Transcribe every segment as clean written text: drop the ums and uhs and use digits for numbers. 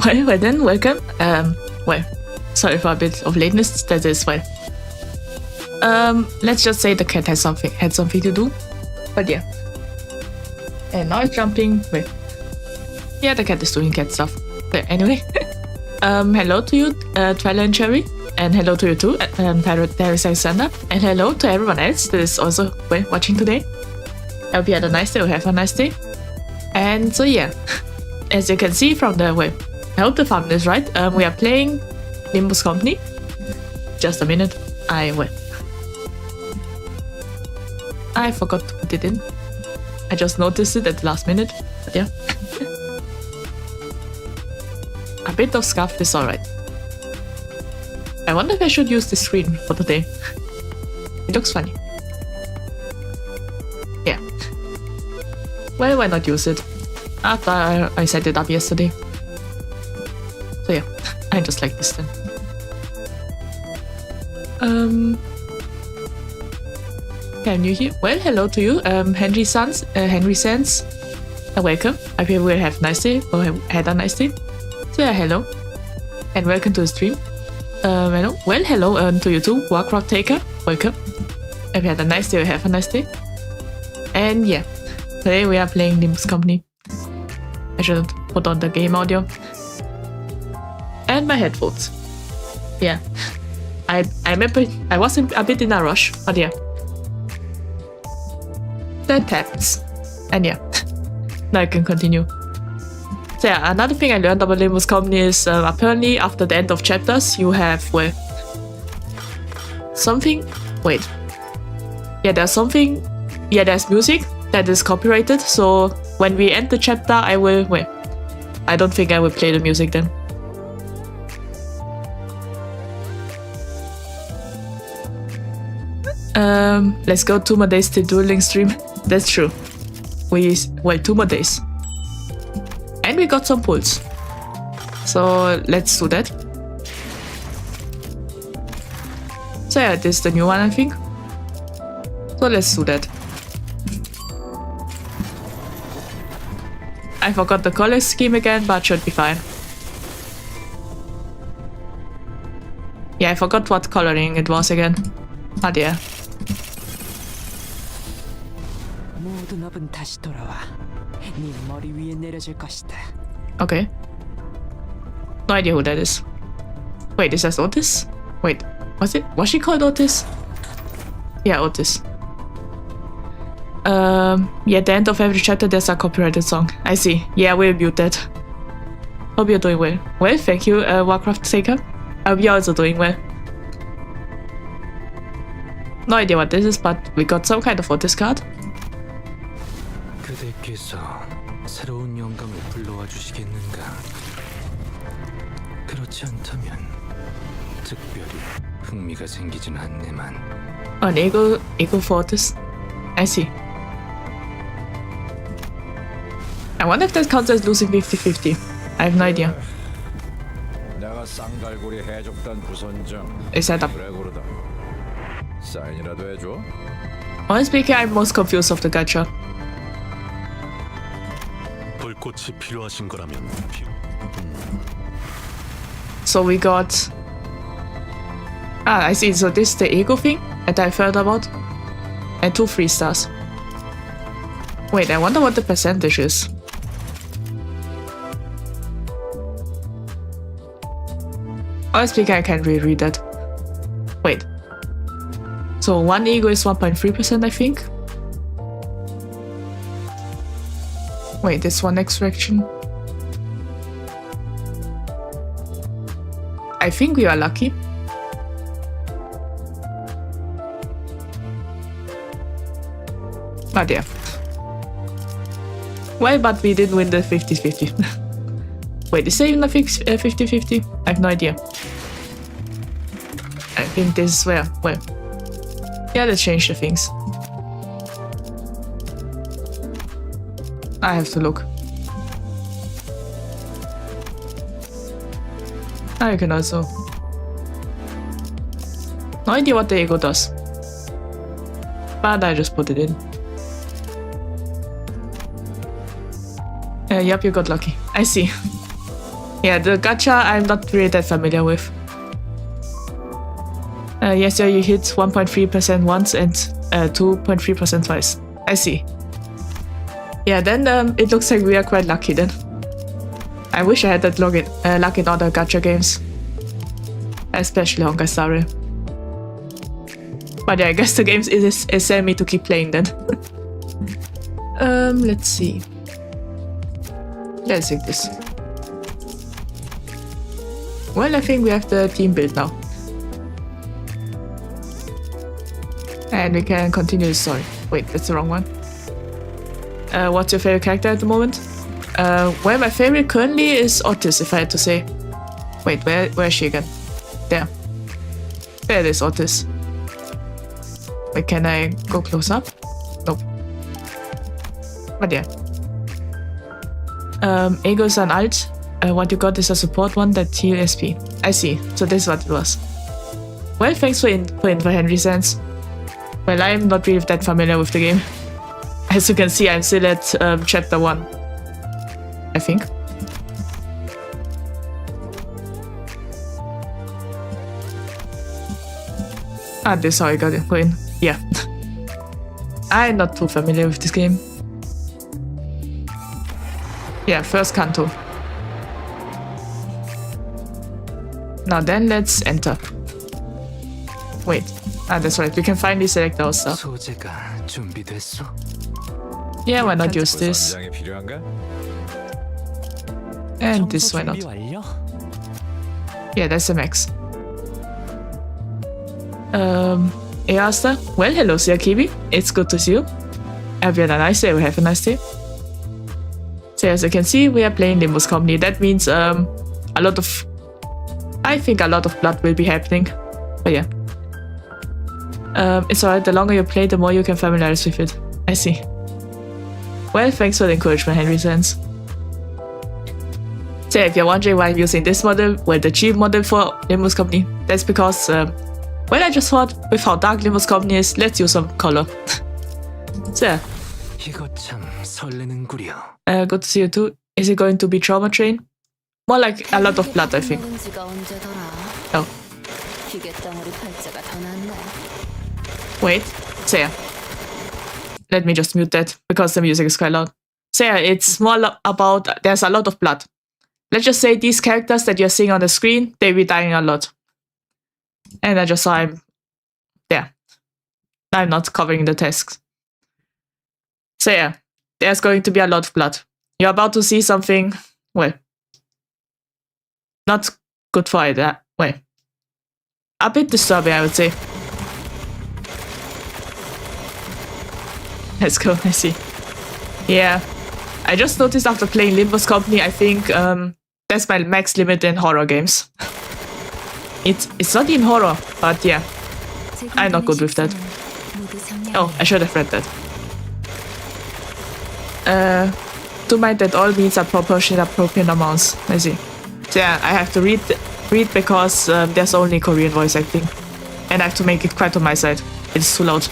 Well then, welcome. Well, sorry for a bit of lateness. That is well. Let's just say the cat had something to do. But yeah. And now it's jumping. Wait. Yeah, the cat is doing cat stuff. But anyway. Hello to you, Twilight and Cherry. And hello to you too, Paris Alexander. And hello to everyone else that is also watching today. I hope you had a nice day or have a nice day. And so yeah. As you can see from the I hope the thumbnail is right. We are playing Limbus Company. Just a minute. I forgot to put it in. I just noticed it at the last minute. But yeah. A bit of scuff is alright. I wonder if I should use the screen for today. It looks funny. Yeah. Well, why not use it? After I set it up yesterday. So yeah, I just like this then. Can you hear? Well, hello to you, Henry Sands. Welcome. I hope you will have a nice day or had a nice day. So yeah, hello. And welcome to the stream. Hello. Well, hello to you too, Warcraft Taker. Welcome. I hope you had a nice day or have a nice day. And yeah, today we are playing Limbus Company. I should put on the game audio. And my headphones. Yeah. I was a bit in a rush, but yeah. That happens. And yeah. Now I can continue. So yeah, another thing I learned about Limbus Company is apparently after the end of chapters you have something. Wait. Yeah, there's something. Yeah, there's music that is copyrighted, so when we end the chapter, I will. I don't think I will play the music then. Let's go 2 more days to dueling stream. That's true. 2 more days. And we got some pulls. So let's do that. So yeah, this is the new one, I think. So let's do that. I forgot the color scheme again, but should be fine. Yeah, I forgot what coloring it was again. But yeah. Okay. No idea who that is. Wait, is that Otis? Wait, was she called Otis? Yeah, Otis. Yeah, at the end of every chapter there's a copyrighted song. I see. Yeah, we'll mute that. Hope you're doing well. Well, thank you, Warcraft Taker. I hope you're also doing well. No idea what this is, but we got some kind of Otis card. 그대께서 새로운 영감을 불러와 주시겠는가? 그렇지 않다면 특별히 흥미가 생기진 않네만. An E.G.O for Otis. I see. I wonder if that counts as losing 50-50. I have no idea. Is that up? Honestly speaking, I'm most confused of the gacha. So we got... I see. So this is the E.G.O thing that I've heard about. And 2 3 stars. Wait, I wonder what the percentage is. Honestly, I can't really read that. Wait. So 1 E.G.O is 1.3%, I think. Wait, this 1 extraction. I think we are lucky. But yeah. Well, but we didn't win the 50-50. Wait, is there even a 50-50? I have no idea. I think this is where... Well... Yeah, let's change the things. I have to look. I can also... No idea what the E.G.O does. But I just put it in. Yep, you got lucky. I see. Yeah, the gacha I'm not really that familiar with. Yes, yeah, you hit 1.3% once and 2.3% twice. I see. Yeah, then it looks like we are quite lucky then. I wish I had that luck in other gacha games. Especially Honkai Star Rail. But yeah, I guess the game is telling me to keep playing then. Let's see. Let's take this. Well, I think we have the team built now. And we can continue the story. Wait, that's the wrong one. What's your favorite character at the moment? Well, my favorite currently is Otis, if I had to say. Wait, where is she again? There. There it is, Otis. Wait, can I go close up? Nope. But yeah. E.G.O is an alt. What you got is a support one that heal SP. I see, so this is what it was. Well, thanks for info, Henry Sands. Well, I'm not really that familiar with the game. As you can see, I'm still at chapter 1. I think. Ah, this is how I got it going. Yeah. I'm not too familiar with this game. Yeah, first canto. Now then, let's enter. Wait. Ah, that's right. We can finally select our stuff. Yeah, why not use this? And this, why not? Yeah, that's the max. Asta? Well, hello, Siakibi. It's good to see you. Have you had a nice day? We have a nice day. So as you can see, we are playing Limbus Company. That means I think a lot of blood will be happening. But yeah. It's alright, the longer you play, the more you can familiarize with it. I see. Well, thanks for the encouragement, Henry Sands. So if you're wondering why I'm using this model, well, the cheap model for Limbus Company, that's because, well, I just thought, with how dark Limbus Company is, let's use some color. So yeah. Good to see you too. Is it going to be Trauma Train? More like a lot of blood, I think. Oh. Wait, so yeah. Let me just mute that, because the music is quite loud. So yeah, it's more about, there's a lot of blood. Let's just say these characters that you're seeing on the screen, they be dying a lot. And I just saw I'm not covering the tasks. So yeah, there's going to be a lot of blood. You're about to see something, well, not good for it, well, a bit disturbing, I would say. Let's go, I see. Yeah, I just noticed after playing Limbus Company, I think that's my max limit in horror games. It's not in horror, but yeah, I'm not good with that. Oh, I should have read that. To mind that all means are proportionate appropriate amounts. I see. So yeah, I have to read because there's only Korean voice acting. And I have to make it quiet on my side. It's too loud.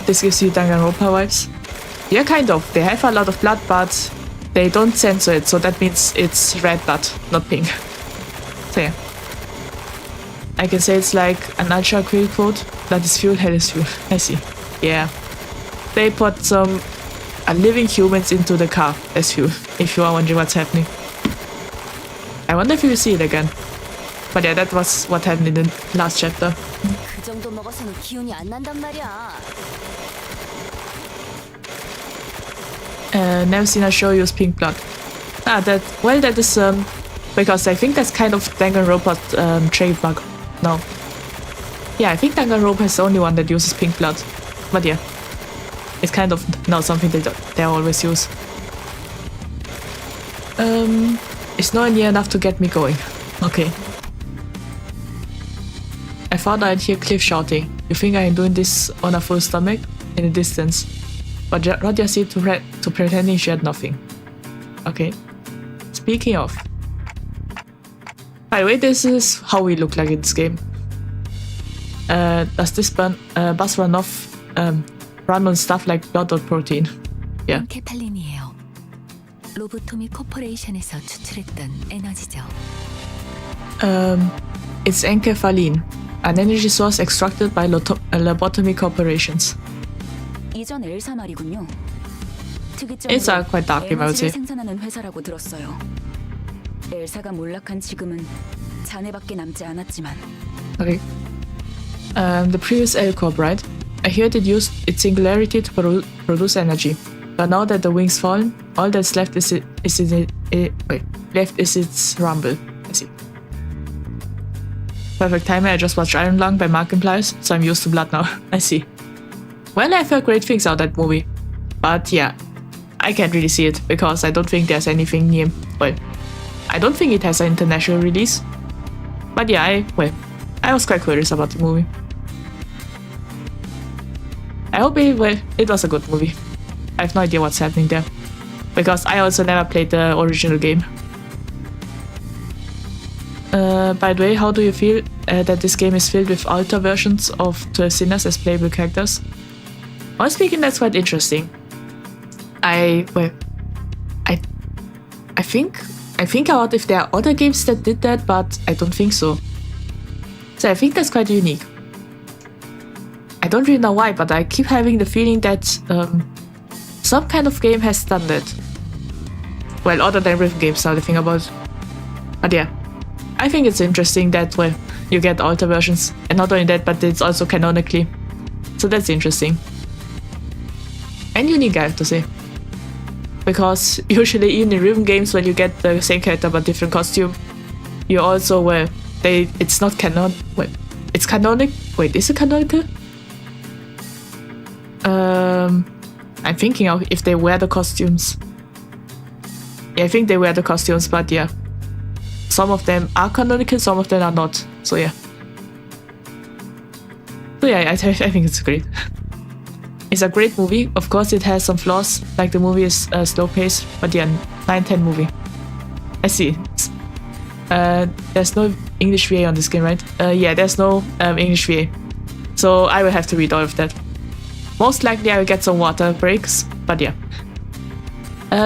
This gives you Danganronpa vibes. Yeah, kind of. They have a lot of blood, but they don't censor it, so that means it's red blood, not pink. So yeah. I can say it's like an ultra quill quote. Blood is fuel, hell is fuel. I see. Yeah. They put some living humans into the car as fuel, if you are wondering what's happening. I wonder if you will see it again. But yeah, that was what happened in the last chapter. Never seen a show use pink blood. Ah, that is because I think that's kind of Danganronpa trademark. No. Yeah, I think Danganronpa is the only one that uses pink blood. But yeah, it's kind of not something that they always use. It's nowhere near enough to get me going. Okay. I thought I'd hear Cliff shouting. You think I'm doing this on a full stomach? In the distance. But Radia seemed to pretending she had nothing. Okay. Speaking of. By the way, this is how we look like in this game. Does this bus run off run on stuff like blood or protein? Yeah. 로보토미 코퍼레이션에서 추출했던 에너지죠. It's enkephalline, an energy source extracted by lobotomy corporations. 이전 엘사 말이군요. It's quite dark, I would say. 에너지를 생산하는 회사라고 들었어요. 엘사가 몰락한 지금은 잔해밖에 남지 않았지만. Okay. The previous L Corp, right? I heard it used its singularity to produce energy, but now that the wings fallen, all that's left is its rumble. I see. Perfect timing. I just watched Iron Lung by Markiplier, so I'm used to blood now. I see. Well, I've heard great things about that movie, but yeah, I can't really see it because I don't think there's anything near. Well, I don't think it has an international release. But yeah, I was quite curious about the movie. I hope it was a good movie. I have no idea what's happening there, because I also never played the original game. By the way, how do you feel that this game is filled with alter versions of the sinners as playable characters? Honestly speaking, that's quite interesting. I think about if there are other games that did that, but I don't think so. So I think that's quite unique. I don't really know why, but I keep having the feeling that some kind of game has done that. Well, other than rhythm games, now the thing about. But yeah, I think it's interesting that you get alter versions, and not only that, but it's also canonically. So that's interesting. And unique, I have to say. Because usually even in rhythm games, when you get the same character but different costume, you also it's not canon. It's canonic. Wait, is it canonical? I'm thinking of if they wear the costumes. Yeah, I think they wear the costumes, but yeah, some of them are canonical, some of them are not. So yeah. So yeah, I think it's great. It's a great movie. Of course, it has some flaws, like the movie is slow paced, but yeah, 9/10 movie. I see. There's no English VA on this game, right? Yeah, there's no English VA. So I will have to read all of that. Most likely I will get some water breaks, but yeah.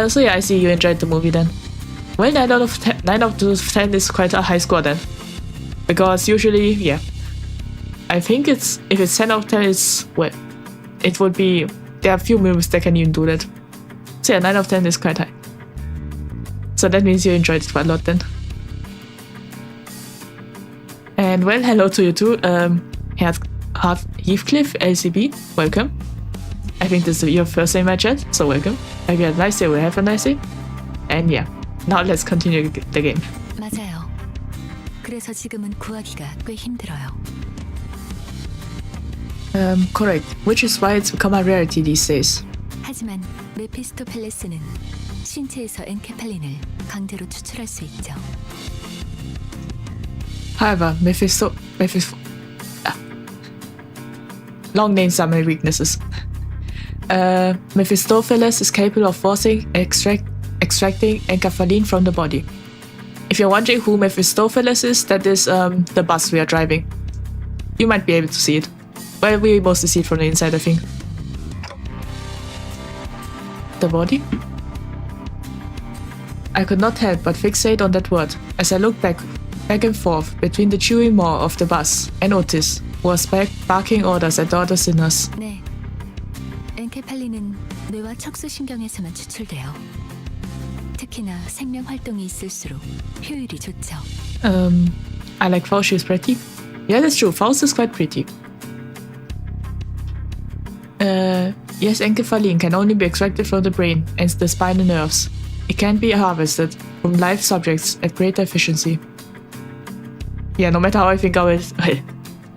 So yeah, I see you enjoyed the movie then. Well, 9 out of 10 is quite a high score then. Because usually, yeah. I think if it's 10 out of 10, it would be, there are a few movies that can even do that. So yeah, 9 out of 10 is quite high. So that means you enjoyed it quite a lot then. And well, hello to you too, Heathcliff LCB, welcome. I think this is your first day in my chat, so welcome. Have you had a nice day, we'll have a nice day. And yeah, now let's continue the game. 맞아요. 그래서 지금은 구하기가 꽤 힘들어요. Correct, which is why it's become a rarity these days. 하지만 메피스토펠레스는 신체에서 엔케팔린을 강제로 추출할 수 있죠. However, long names have many weaknesses. Mephistopheles is capable of forcing extracting enkephalline from the body. If you're wondering who Mephistopheles is, that is the bus we are driving. You might be able to see it. Well, we mostly see it from the inside, I think. The body? I could not help but fixate on that word as I looked back and forth between the chewy maw of the bus and Otis, who was barking orders at the other sinners. 네, 엔케팔린은 뇌와 척수신경에서만 추출돼요. 특히나 생명 활동이 있을수록 효율이 좋죠. I like Faust, she's pretty. Yeah, that's true, Faust is quite pretty. Yes, enkephalline can only be extracted from the brain and the spinal nerves. It can be harvested from live subjects at greater efficiency. Yeah, no matter how I think of it,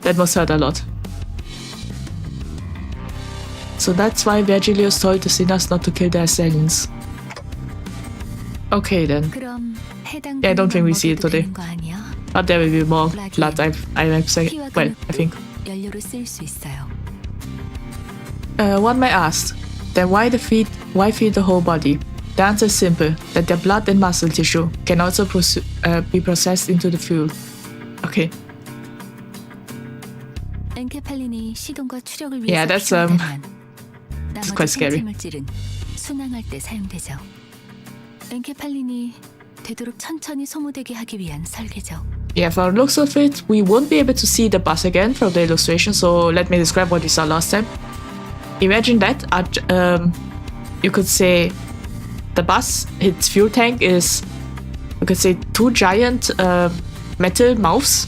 that must hurt a lot. So that's why Virgilius told the sinners not to kill their assailants. Okay then. Yeah, I don't think we see it today. But there will be more blood, I think. One might ask, then why feed the whole body? The answer is simple, that their blood and muscle tissue can also be processed into the fuel. Okay. Yeah, that's quite scary. 엔케팔린이 되도록 천천히 소모되게 하기 위한 설계죠. Yeah, from the looks of it, we won't be able to see the bus again from the illustration, so let me describe what we saw last time. Imagine that, you could say the bus, its fuel tank is, you could say, two giant metal mouths.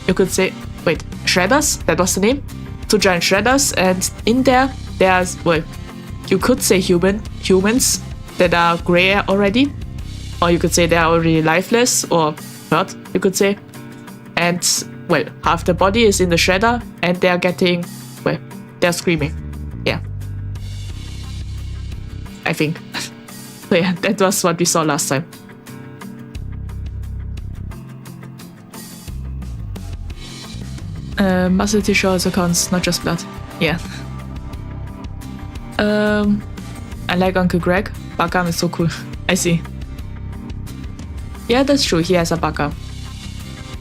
You could say, wait, shredders, that was the name? Two giant shredders, and in there's, well, you could say humans that are grey already, or you could say they are already lifeless, or not, you could say. And, well, half the body is in the shredder, and they're getting, well, they're screaming. Yeah. I think. So yeah, that was what we saw last time. Muscle tissue also counts, not just blood. Yeah. I like Uncle Greg. Backarm is so cool. I see. Yeah, that's true. He has a backarm.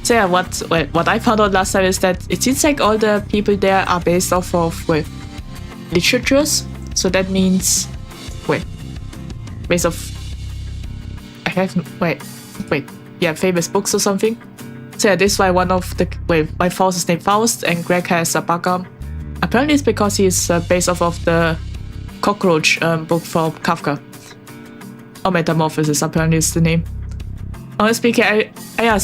So yeah, what I found out last time is that it seems like all the people there are based off of, well, literatures. So that means, wait, based off, I have, wait, yeah, famous books or something. So yeah, this is why one of the, well, my Faust is named Faust and Greg has a backarm. Apparently it's because he's based off of the cockroach book from Kafka. Or Metamorphosis, apparently is the name. Honestly speaking, I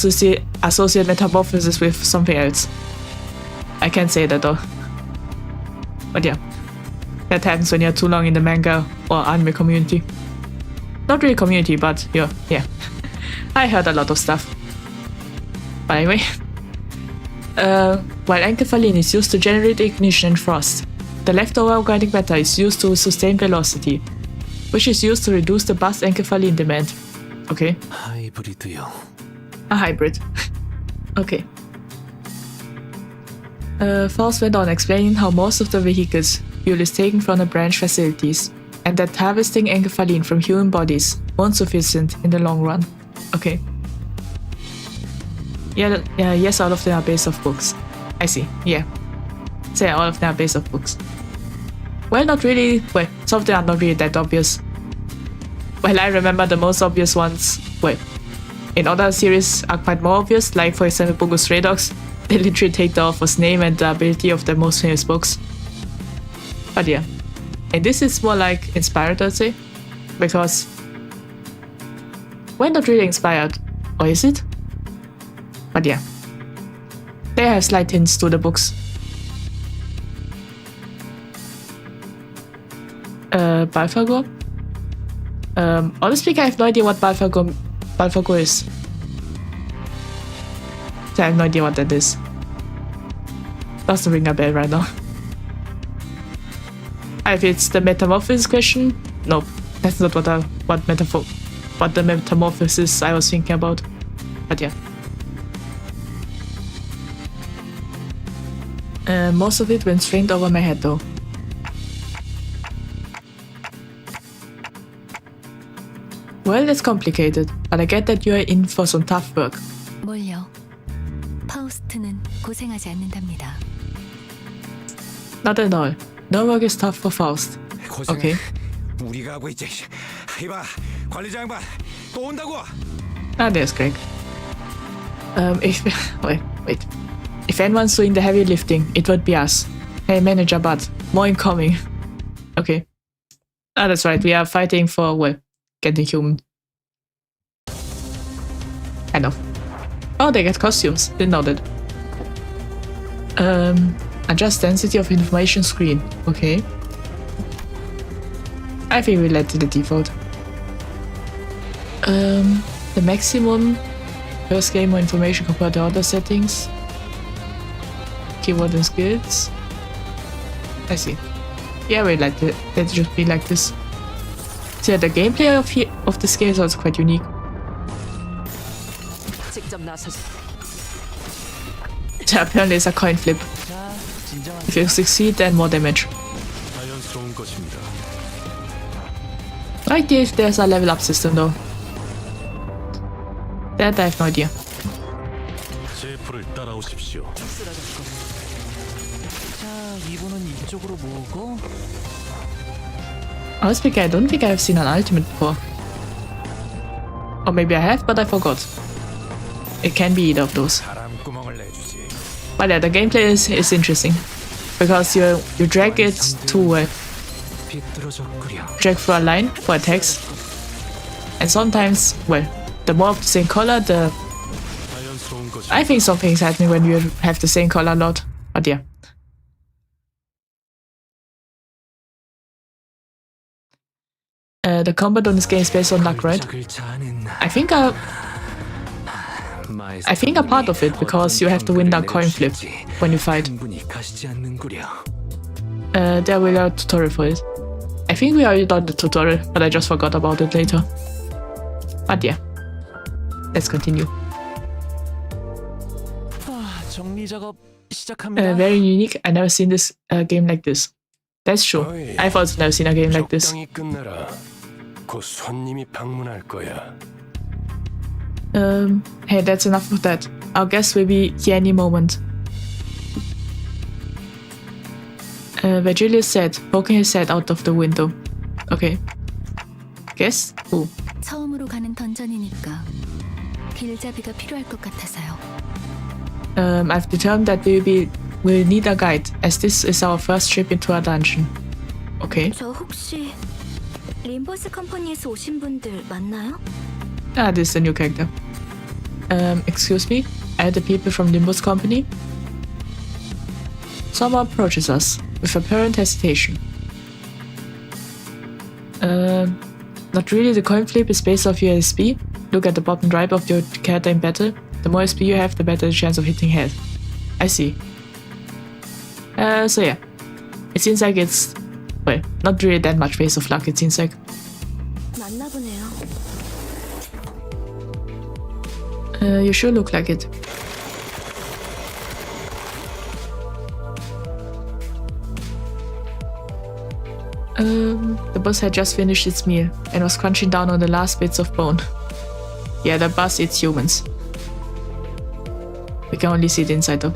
associate Metamorphosis with something else. I can't say that though. But yeah, that happens when you're too long in the manga or anime community. Not really community, but yeah. I heard a lot of stuff. But anyway, while enkephalin is used to generate ignition and thrust, the leftover organic matter is used to sustain velocity, which is used to reduce the bus enkephalin demand. Okay. 하이브리드요. A hybrid. Okay. Faust went on explaining how most of the vehicles fuel is taken from the branch facilities, and that harvesting enkephalin from human bodies won't sufficient in the long run. Okay. Yeah, yes, all of them are based off books. I see, yeah. So yeah, all of them are based off books. Well, not really. Well, some of them are not really that obvious. Well, I remember the most obvious ones, well, in other series are quite more obvious, like for example Bungo Stray Dogs. They literally take the author's name and the ability of the most famous books. But yeah. And this is more like inspired, I'd say. Because, well, not really inspired. Or is it? But yeah. They have slight hints to the books. Balfagor? Honestly, I have no idea what Balfagor is. I have no idea what that is. Doesn't ring a bell right now. If it's the metamorphosis question, no, that's not what the metamorphosis I was thinking about. But yeah. Most of it went straight over my head though. Well, that's complicated, but I get that you are in for some tough work. 뭘요? 파우스트는 고생하지 않는답니다. Not at all. No work is tough for Faust. Okay. 우리가 하고 있지. 이봐, 관리자 양반 또 온다고. Ah, there's Greg. Wait. If anyone's doing the heavy lifting, it would be us. Hey, Manager Bud, more incoming. Okay. Ah, that's right. We are fighting for, well, getting human. Kind of. Oh, they get costumes. Didn't know that. Adjust density of information screen. Okay. I think we let to the default. The maximum first game more information compared to other settings. Keyword and skills. I see. Yeah, we let it. Let's just be like this. So yeah, the gameplay of this game is also quite unique. So apparently it's a coin flip. If you succeed, then more damage. Like if there's a level up system though. That I have no idea. Honestly, I don't think I've seen an ultimate before. Or maybe I have, but I forgot. It can be either of those. 바람구멍을 내주지. But yeah, the gameplay is interesting. Because you drag it to 비뚤어졌구려. drag through a line for attacks. And sometimes, well, the more of the same color, the... 자연스러운 거지. I think something's happening when you have the same color a lot. But yeah. The combat on this game is based on luck, right? I think a part of it, because you have to win that coin flip when you fight. There we got a tutorial for it. I think we already done the tutorial, but I just forgot about it later. But yeah, let's continue. 정리 작업 시작합니다. Very unique. I never seen this game like this. That's true. I've also never seen a game like this. 적당히 끝내라. 곧 손님이 방문할 거야. Hey, that's enough of that. Our guest will be here any moment. Virgilius said, poking his head out of the window. Okay. Guess? Who? 처음으로 가는 던전이니까 길잡이가 필요할 것 같아서요. I've determined that we'll need a guide, as this is our first trip into a dungeon. Okay. 저 혹시 림버스 컴퍼니에서 오신 분들 맞나요? Ah, this is a new character. Excuse me? Are the people from Limbus company? Someone approaches us with apparent hesitation. Not really. The coin flip is based off your SP. Look at the bottom right of your character in battle. The more SP you have, the better the chance of hitting head. I see. So yeah. It seems like it's, well, not really that much base of luck, it seems like. 맞나 보네요. You sure look like it. The boss had just finished its meal and was crunching down on the last bits of bone. Yeah, the boss eats humans. We can only see the inside though.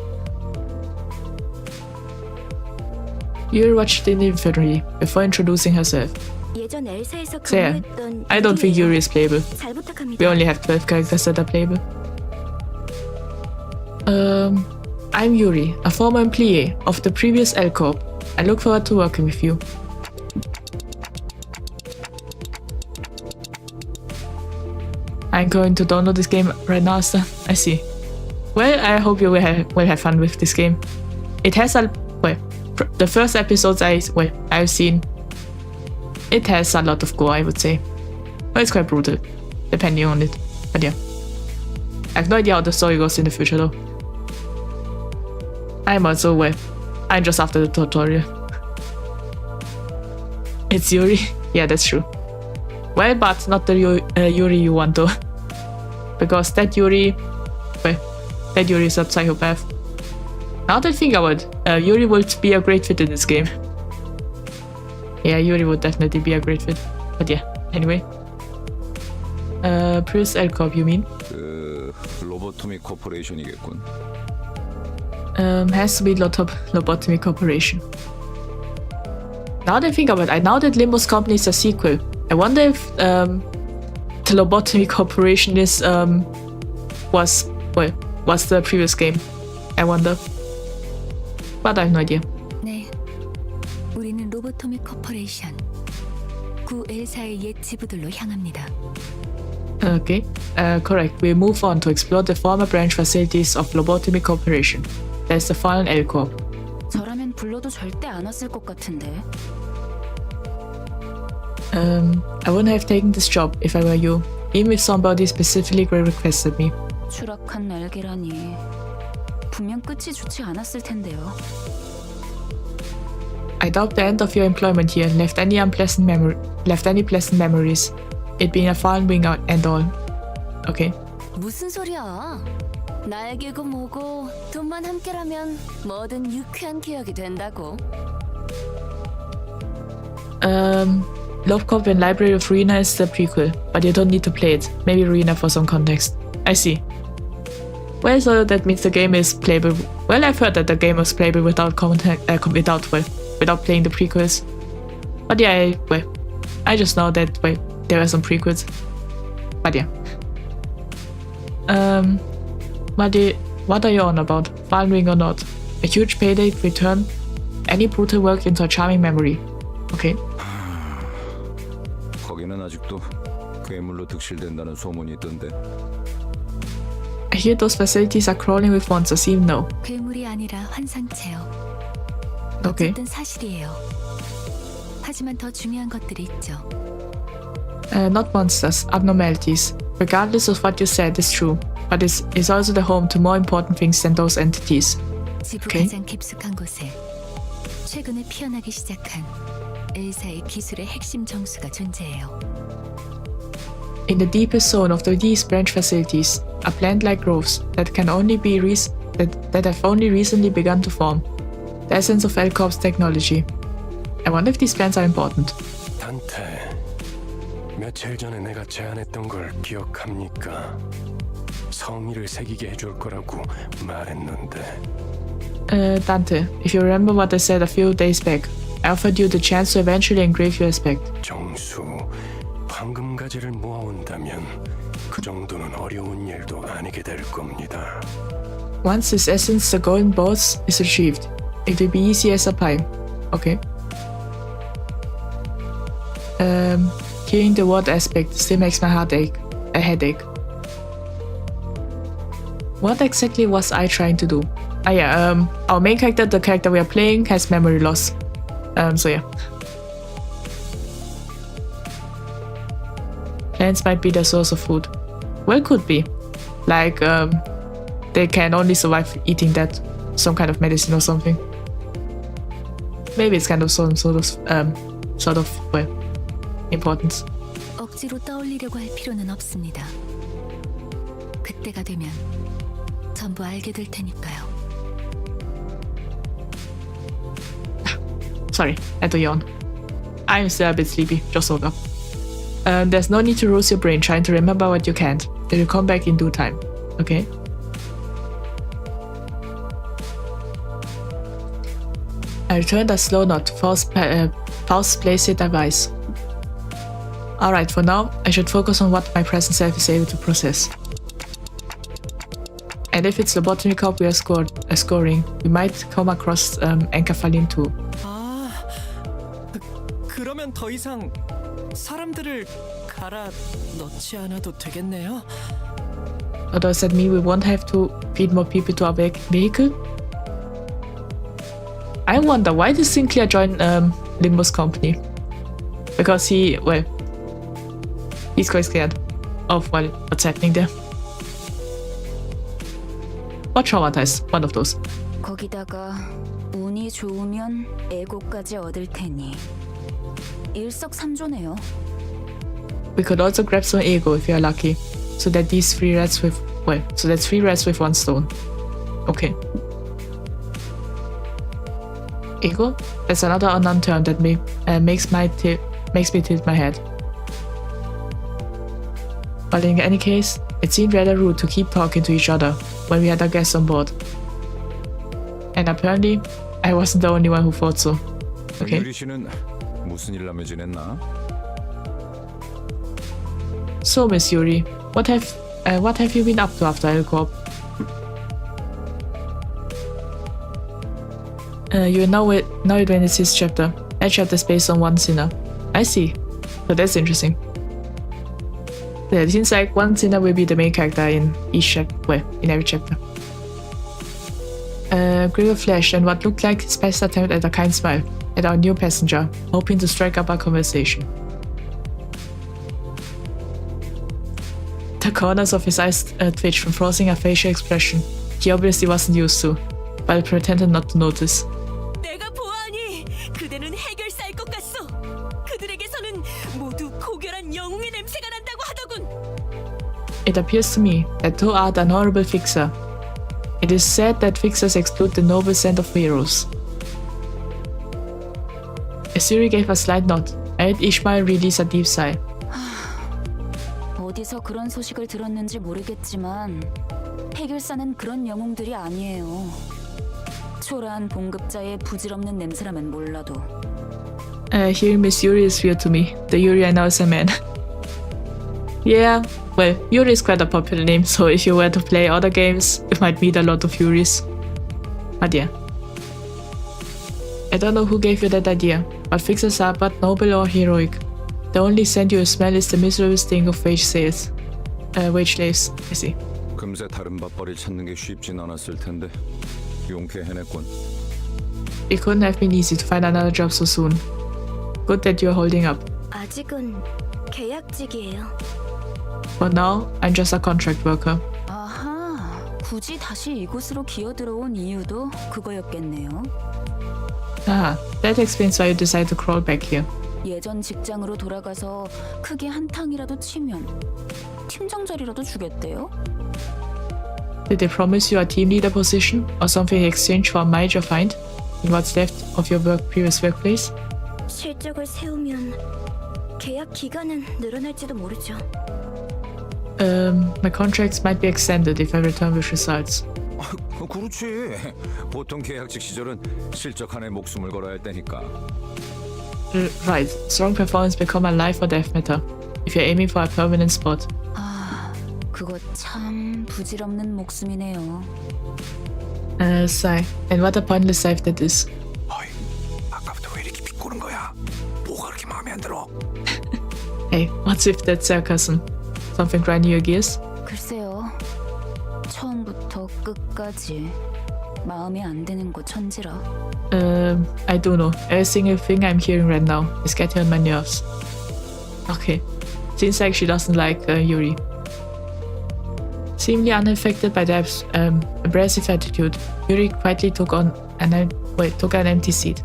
Yuri watched in the infirmary before introducing herself. 예전 엘사에서 So yeah, 근무했던 I don't think Yuri is playable. 잘 부탁합니다. We only have 12 characters that are playable. I'm Yuri, a former employee of the previous E.G.O. I look forward to working with you. I'm going to download this game right now, sir. I see. Well, I hope you will have fun with this game. It has a... well, the first episodes I've seen, it has a lot of gore, I would say. Well, it's quite brutal, depending on it. But yeah. I have no idea how the story goes in the future though. I'm also, well, I'm just after the tutorial. It's Yuri? Yeah, that's true. Well, but not the Yuri you want though. Because that Yuri, well, that Yuri is a psychopath. Now that I think about it, Yuri would be a great fit in this game. Yeah, Yuri would definitely be a great fit. But yeah, anyway. Previous E.G.O, you mean? 로보토미 코퍼레이션이겠군. Has to be Lobotomy Corporation. Now that I think about it, now that Limbus Company is a sequel, I wonder if the Lobotomy Corporation is was the previous game. I wonder. But I have no idea. 네, 우리는 로보토미 코퍼레이션 구 엘사의 옛 지부들로 향합니다. Okay, correct. We'll move on to explore the former branch facilities of Lobotomy Corporation. There's the fallen E.G.O. 저라면 불러도 절대 안 왔을 것 같은데. I wouldn't have taken this job if I were you, even if somebody specifically requested me. 추락한 날개라니. 분명 끝이 좋지 않았을 텐데요. I doubt the end of your employment here left any pleasant memories. It being a fallen wing and all. Okay. 무슨 소리야? 날개고 뭐고 돈만 함께라면 뭐든 유쾌한 기억이 된다고. Love Cop and Library of Ruina is the prequel, but you don't need to play it. Maybe Ruina for some context. I see. Well, so that means the game is playable. Well, I've heard that the game was playable without playing the prequels. But yeah, I just know that there are some prequels. But yeah. What are you on about? Following or not? A huge payday to return any brutal work into a charming memory. Okay. 거기는 아직도 괴물로 득실된다는 소문이 있던데. I hear those facilities are crawling with monsters, even though. 괴물이 아니라 환상체요. Okay. 어쨌든 사실이에요. 하지만 더 중요한 것들이 있죠. Not monsters, abnormalities. Regardless of what you said is true, but it's also the home to more important things than those entities. 지구 Okay. 가장 깊숙한 곳에 최근에 피어나기 시작한 엘사의 기술의 핵심 정수가 존재해요. In the deepest zone of these branch facilities are plant-like growths that can only be that have only recently begun to form. The essence of E.G.O's technology. I wonder if these plants are important. 단테, 며칠 전에 내가 제안했던 걸 기억합니까? 성의를 새기게 해줄 거라고 말했는데. Dante, if you remember what I said a few days back, I offered you the chance to eventually engrave your aspect. 정수, 황금가지를 모아온다면 그 정도는 어려운 일도 아니게 될 겁니다. Once this essence, the Golden Bough, is achieved, it will be easy as a pie. Okay. Hearing the word aspect still makes my heart ache. A headache. What exactly was I trying to do? Our main character, the character we are playing, has memory loss. So yeah. Plants might be the source of food. Well, could be. Like, they can only survive eating that. Some kind of medicine or something. Maybe it's kind of some sort of, well, importance. 억지로 떠올리려고 할 필요는 없습니다. 그때가 되면 전부 알게 될 테니까요. Sorry, I had to yawn. I'm still a bit sleepy, just woke up. There's no need to lose your brain trying to remember what you can't. It will come back in due time. Okay? I returned a slow knot, Faust's placed device. Alright, for now, I should focus on what my present self is able to process. And if it's lobotomy cop we are scoring, we might come across Enkephalin too. 그러면 더 이상 사람들을 갈아 넣지 않아도 되겠네요. Or does that mean we won't have to feed more people to our vehicle? I wonder, why did Sinclair join Limbus company? Because he's quite scared of, well, what's happening there. Or traumatized, one of those. 거기다가 운이 좋으면 E.G.O까지 얻을 테니 일석삼조네요. We could also grab some E.G.O if we are lucky, so that that's 3 rats with 1 stone. Okay. E.G.O? That's another unknown term that makes me tilt my head. But in any case, it seemed rather rude to keep talking to each other when we had our guests on board. And apparently, I wasn't the only one who thought so. Okay. 유리 씨는 무슨 일 하며 지냈나? So, Miss Yuri, what have you been up to after E.G.O? You know it when it's his chapter. That chapter is based on one sinner. I see. So that's interesting. Yeah, it seems like one sinner will be the main character in each chapter. Well, in every chapter. Gregor flashed and what looked like his best attempt at a kind smile at our new passenger, hoping to strike up a conversation. The corners of his eyes twitched from forcing a facial expression he obviously wasn't used to, but pretended not to notice. 내가 보아하니 그대는 해결사일 것 같소. 그들에게서는 모두 고결한 영웅의 냄새가 난다고 하더군. It appears to me that thou art an honorable fixer. It is said that fixers exclude the noble scent of heroes. Yuri gave a slight nod. I heard Ishmael release a deep sigh. 어디서 그런 소식을 들었는지 모르겠지만 해결사는 그런 영웅들이 아니에요. 초라한 봉급자의 부질없는 냄새라면 몰라도. Hearing Miss Yuri is weird to me. The Yuri I know is a man. Yeah, well, Yuri is quite a popular name, so if you were to play other games, you might meet a lot of Yuris. But yeah. I don't know who gave you that idea, but fixers are but noble or heroic. The only scent you smell is the miserable sting of wage slaves. I see. 금세 다른 밥벌이 찾는 게 쉽진 않았을 텐데 용케 해냈군. It couldn't have been easy to find another job so soon. Good that you're holding up. 아직은 계약직이에요. But now, I'm just a contract worker. 아하, 굳이 다시 이곳으로 기어들어온 이유도 그거였겠네요. Ah, that explains why you decided to crawl back here. 예전 직장으로 돌아가서 크게 한탕이라도 치면 팀장 자리라도 주겠대요? Did they promise you a team leader position or something in exchange for a major find in what's left of your previous workplace? 실적을 세우면 계약 기간은 늘어날지도 모르죠. My contracts might be extended if I return with results. 그렇지. 보통 계약직 시절은 실적 하나에 목숨을 걸어야 할 때니까. Right, strong performance become a life or death matter if you're aiming for a permanent spot. 아, 그거 참 부질없는 목숨이네요. Sigh. And what a pointless life that is. 어이, 아까부터 왜 이렇게 비꼬는 거야? 뭐가 그렇게 마음에 안 들어? Hey, what's with that sarcasm? Something grinding your gears? 글쎄요. 처음부터 끝까지 마음에 안 드는 거 천지라. I don't know. Every single thing I'm hearing right now is getting on my nerves. Okay. Seems like she doesn't like Yuri. Seemingly unaffected by the abrasive attitude, Yuri quietly took an empty seat.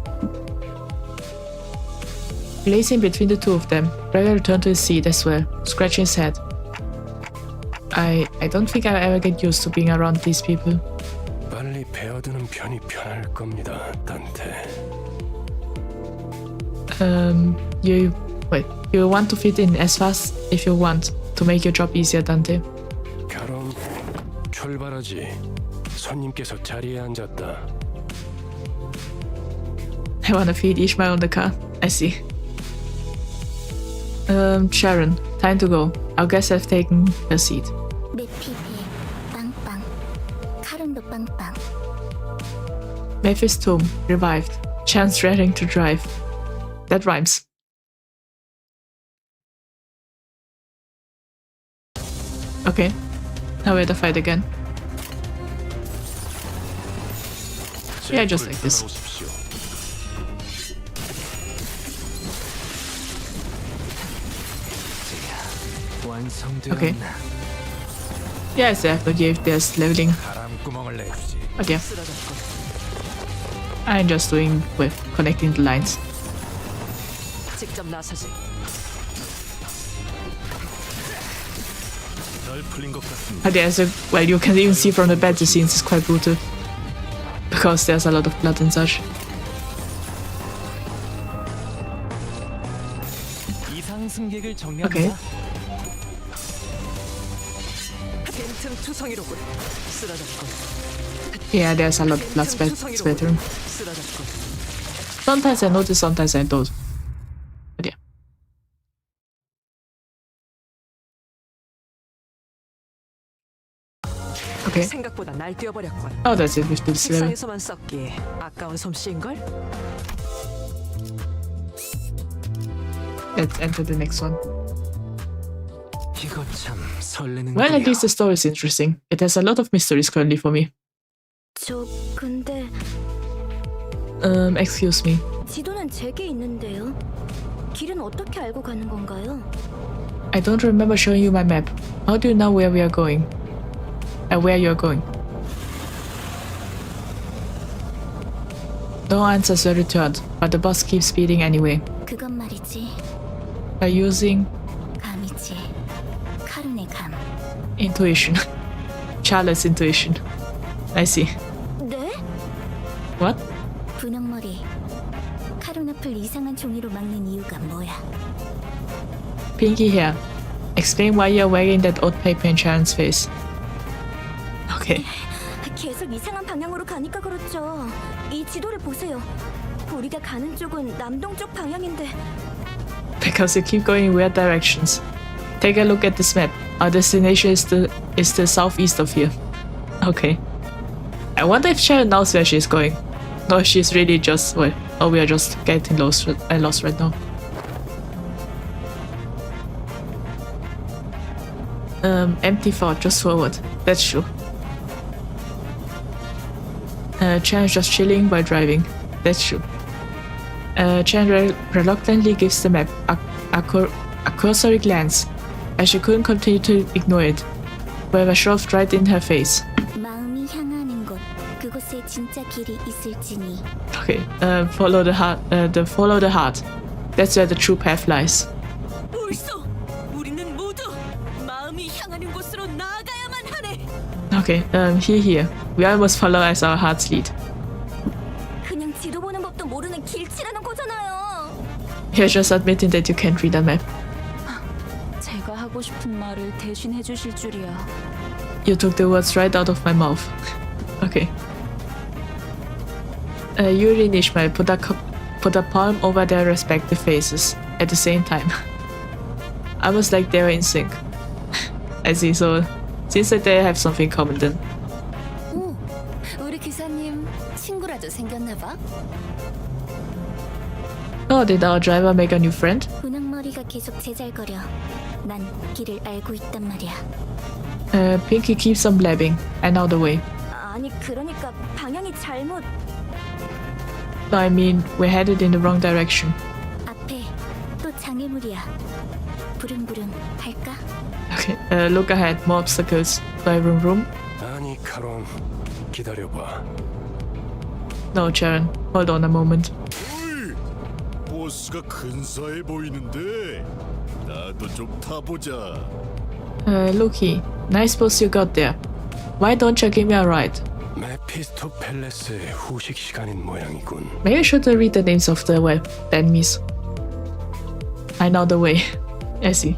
Placing between the two of them, Gregor returned to his seat as well, scratching his head. I don't think I'll ever get used to being around these people. 빨리 배어드는 편이 편할 겁니다, 단테. You want to fit in as fast if you want to make your job easier, Dante. 그럼 출발하지. 손님께서 자리에 앉았다. I wanna feed Ishmael on the car. I see. Sharon, time to go. Our guests have taken a seat. 매피비 빵빵 카른도 빵빵. Memphis tomb, revived. Chance raring to drive. That rhymes. Okay, now we're at the fight again. Yeah, just like this. Okay. Yeah, it's definitely if there's leveling. 바람구멍을 내주지. But yeah. I'm just doing with connecting the lines. 직접 나서지. 덜 풀린 것 같습니다. But yeah, so, well, you can even see from the battle scenes it's quite brutal. Because there's a lot of blood and such. 이상 승객을 정리합니다. Okay. 빈틈 투성이로군. 쓰러졌군. Yeah, there's a lot of blood splattering. 쓰러졌군. Sometimes I notice, sometimes I don't. But yeah. Okay. 생각보다 날 뛰어버렸군. Oh, that's it with this level. 책상에서만 썩기 아까운 솜씨인걸? Let's enter the next one. 이거 참 설레는 Well, at least the story is interesting. It has a lot of mysteries currently for me. 저 근데 Excuse me. 지도는 제게 있는데요. 길은 어떻게 알고 가는 건가요? I don't remember showing you my map. How do you know where we are going? Where you're going? No answers were returned, but the bus keeps speeding anyway. 그건 말이지. By using 감이지. 카른의 감. intuition. Charlotte's intuition. I see. 네? What? 분홍머리. 카른 앞을 이상한 종이로 막는 이유가 뭐야? Pinky hair. Explain why you're wearing that odd paper in Sharon's face. Okay. 계속 이상한 방향으로 가니까 그렇죠. 이 지도를 보세요. 우리가 가는 쪽은 남동쪽 방향인데 Because you keep going in weird directions. Take a look at this map. Our destination is the southeast of here. Okay. I wonder if Sharon knows where she's going. No, she's really just, well, or we are just getting lost right now. Empty thought, just forward. That's true. Chan is just chilling while driving. That's true. Chan reluctantly gives the map a cursory glance, as she couldn't continue to ignore it, whoever shoved right in her face. 마음이 향하는 곳, 그곳에 진짜 길이 있을지니. Okay, follow the heart. That's where the true path lies. 벌써 우리는 모두 마음이 향하는 곳으로 나아가야만 하네. Okay, here. We almost follow as our hearts lead. 그냥 지도 보는 법도 모르는 길치라는 거잖아요. You're just admitting that you can't read a map. 제가 하고 싶은 말을 대신 해주실 줄이야. You took the words right out of my mouth. Okay. Yuri and Ishmael put a palm over their respective faces at the same time. Almost like they were in sync. I see, so seems like they have something in common then. 오, 우리 기사님 친구라도 생겼나 봐. Oh, did our driver make a new friend? 분홍머리가 계속 제잘거려. 난 길을 알고 있단 말이야. Pinky keeps on blabbing. And out the way. 아니 그러니까 방향이 잘못. No, I mean, we're headed in the wrong direction. 앞에 또 장애물이야. 부릉부릉 할까? Okay, look ahead, more obstacles. Do I room? 아니 카론 기다려봐. No, Sharon, hold on a moment. 보스가 근사해 보이는데 나도 좀 타보자. Loki, nice boss you got there. Why don't you give me a ride? 메피스토 팰레스의 후식 시간인 모양이군. Maybe I should read the names of the enemies. I know the way. I see.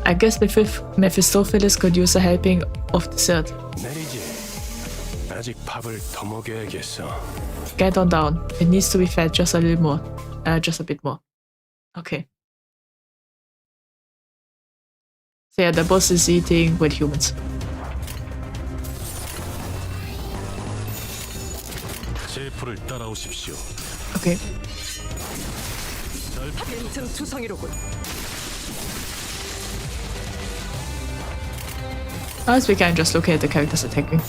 I guess Mephistopheles could use a helping of dessert. 내리지. 아직 밥을 더 먹여야겠어. Get on down. It needs to be fed just a little more. Just a bit more. Okay. So yeah, the boss is eating with humans. 제프를 따라오십시오. Okay. 빈틈 투성이로군. As we can just look at the characters attacking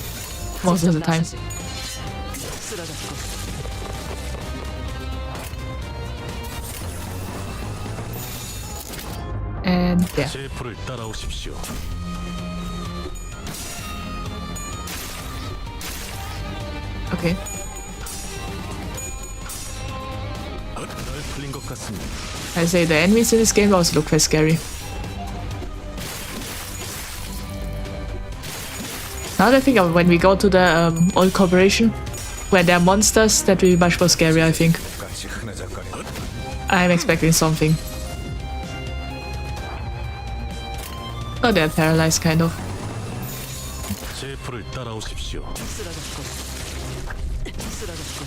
most of the time. 쓰러졌고. And yeah. 제프를 따라오십시오. Okay. 날 풀린 것 같습니다. I say the enemies in this game also look quite scary. Now that I think of when we go to the old corporation, where there are monsters, that will be much more scary, I think. 같이 흐느적거려. I'm expecting something. Oh, they're paralyzed, kind of. 제프를 따라오십시오. 쓰러졌고. 쓰러졌고.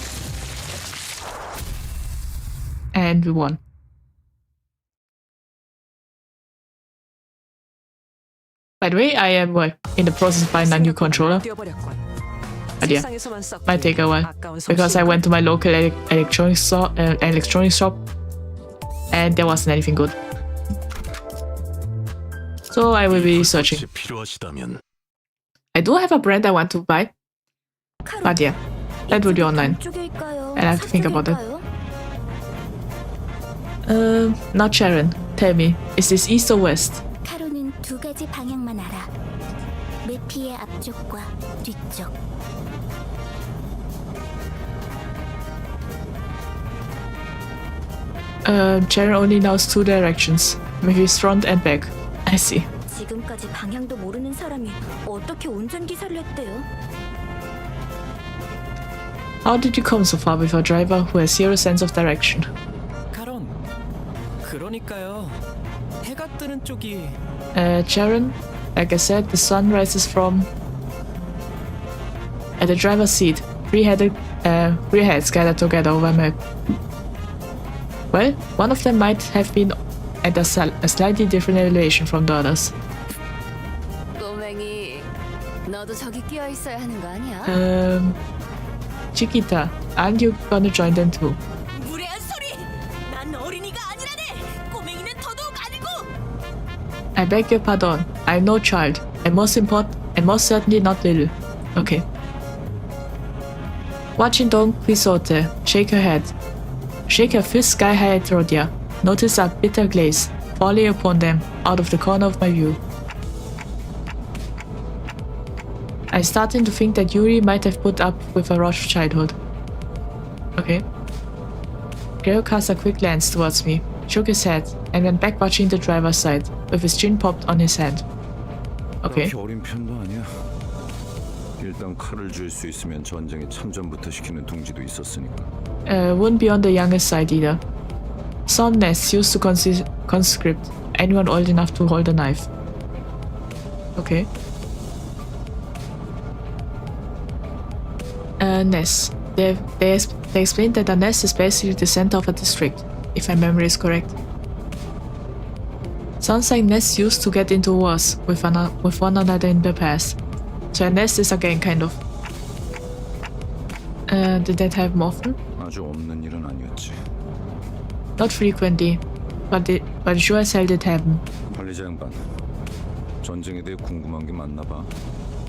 And we won. By the way, I am in the process of buying a new controller. 뛰어버렸군. But yeah, 세상에서만 썩기 might take a while 아까운 because I 솜씨인걸? went to my local electronics shop and there wasn't anything good. So I will be searching. 필요하시다면 I do have a brand I want to buy, but yeah, that will be online. 쪽일까요? I have to think about it. 서쪽일까요? Not Sharon. Tell me, is this east or west? 카로는 두 가지 방향만 알아. 메피의 앞쪽과 뒤쪽. Sharon only knows two directions, with his front and back. I see. 지금까지 방향도 모르는 사람이 어떻게 운전기사를 했대요? How did you come so far with a driver who has zero sense of direction? 카론. 그러니까요. 해가 뜨는 쪽이 Sharon, like I said, the sun rises from at the driver's seat. Three heads gathered together over a map. Well, one of them might have been at a slightly different elevation from the others. 꼬맹이, 너도 저기 끼어 있어야 하는 거 아니야? Chiquita, aren't you gonna join them too? 무례한 소리! 난 어린이가 아니라네! 꼬맹이는 더더욱 아니고! I beg your pardon. I'm no child, and most certainly not little. Okay. Watching Don Quixote shake her head, shake her fist sky high at Rhodia, notice a bitter glaze falling upon them out of the corner of my view. I'm starting to think that Yuri might have put up with a rough childhood. Okay. Gregor cast a quick glance towards me, shook his head, and went back watching the driver's side, with his chin popped on his hand. Okay. 그렇게 어린 편도 아니야. 일단 칼을 줄 수 있으면 전쟁에 참전부터 시키는 동지도 있었으니까. Wouldn't be on the youngest side either. Some nests used to conscript anyone old enough to hold a knife. Okay. Nest. They explained that a nest is basically the center of a district, if my memory is correct. Sounds like nests used to get into wars with one another in the past. So a nest is a gang, kind of. Did that happen often? 아주 없는 일은 아니었지. Not frequently, but it sure as hell did happen. 관리자 양반, 전쟁에 대해 궁금한 게 많나 봐.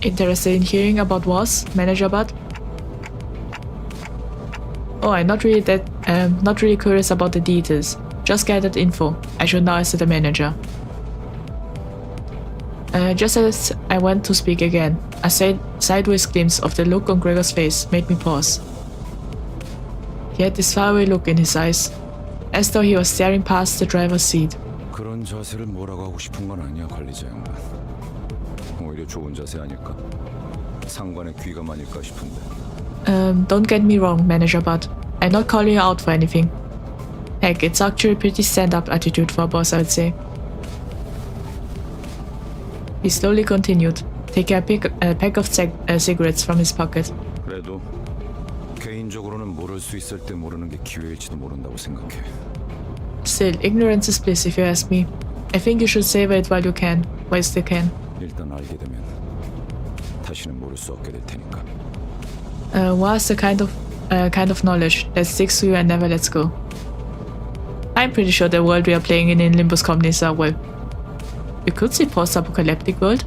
Interested in hearing about wars, Manager Bud? Oh, I'm not really curious about the details. Just gathered info. I should now ask the manager. Just as I went to speak again, a sideways glimpse of the look on Gregor's face made me pause. He had this faraway look in his eyes, as though he was staring past the driver's seat. 그런 자세를 뭐라고 하고 싶은 건 아니야, 관리자 양반. 오히려 좋은 자세 아닐까? 상관의 귀감아닐까 싶은데. Don't get me wrong, Manager Bud. I'm not calling you out for anything. Heck, it's actually a pretty stand-up attitude for a boss, I'd say. He slowly continued, taking a pack of cigarettes from his pocket. 그래도 개인적으로는 모를 수 있을 때 모르는 게 기회일지도 모른다고 생각해. Still, ignorance is bliss if you ask me. I think you should savor it while you still can. 일단 알게 되면 다시는 모를 수 없게 될 테니까. What's the kind of knowledge that sticks to you and never lets go? I'm pretty sure the world we are playing in Limbus companies are, well, you could say post-apocalyptic world?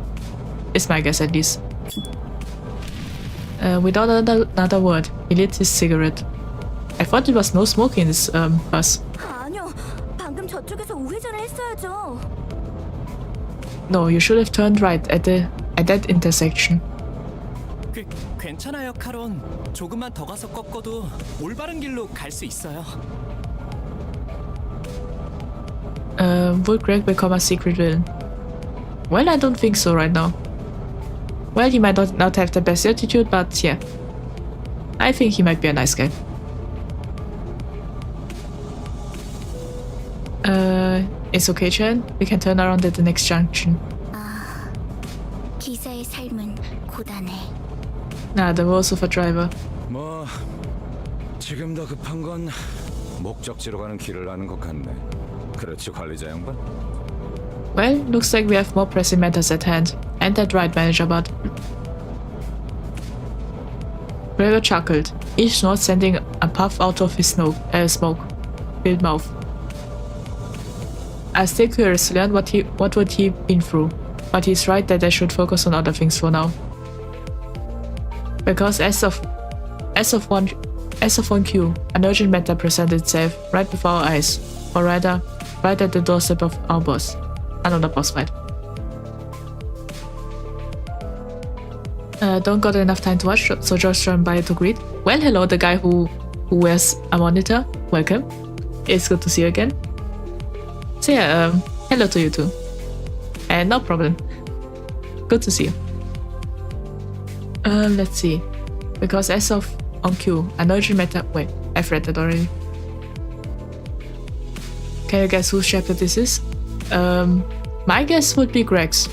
Is my guess at least. Without another word, he lit his cigarette. I thought there was no smoke in this bus. 아니요, 방금 저쪽에서 우회전을 했어야죠. No, you should have turned right at that intersection. 괜찮아요, 카론. 조금만 더 가서 꺾어도 올바른 길로 갈 수 있어요. Would Greg become a secret villain? Well, I don't think so right now. Well, he might not have the best attitude, but yeah. I think he might be a nice guy. It's okay, Chan. We can turn around at the next junction. 기사의 삶은 고단해. Nah, the woes of a driver. 뭐 지금 더 급한 건 목적지로 가는 길을 아는 것 같네. 그렇지, 관리자 양반? Well, looks like we have more pressing matters at hand. And that right, Manager Bud. Gregor chuckled, each snort sending a puff out of his smoke-filled mouth. I was still curious to learn what would he been through, but he's right that I should focus on other things for now. Because as of 1Q, an urgent matter presented itself right before our eyes, or rather, right at the doorstep of our boss. Another boss fight. Don't got enough time to watch, so just run by to greet. Well, hello, the guy who wears a monitor. Welcome. It's good to see you again. So yeah, hello to you too. And no problem. Good to see you. Let's see. Because as of on Q, an urgent matter. Wait, I've read that already. Can you guess whose chapter this is? My guess would be Greg's.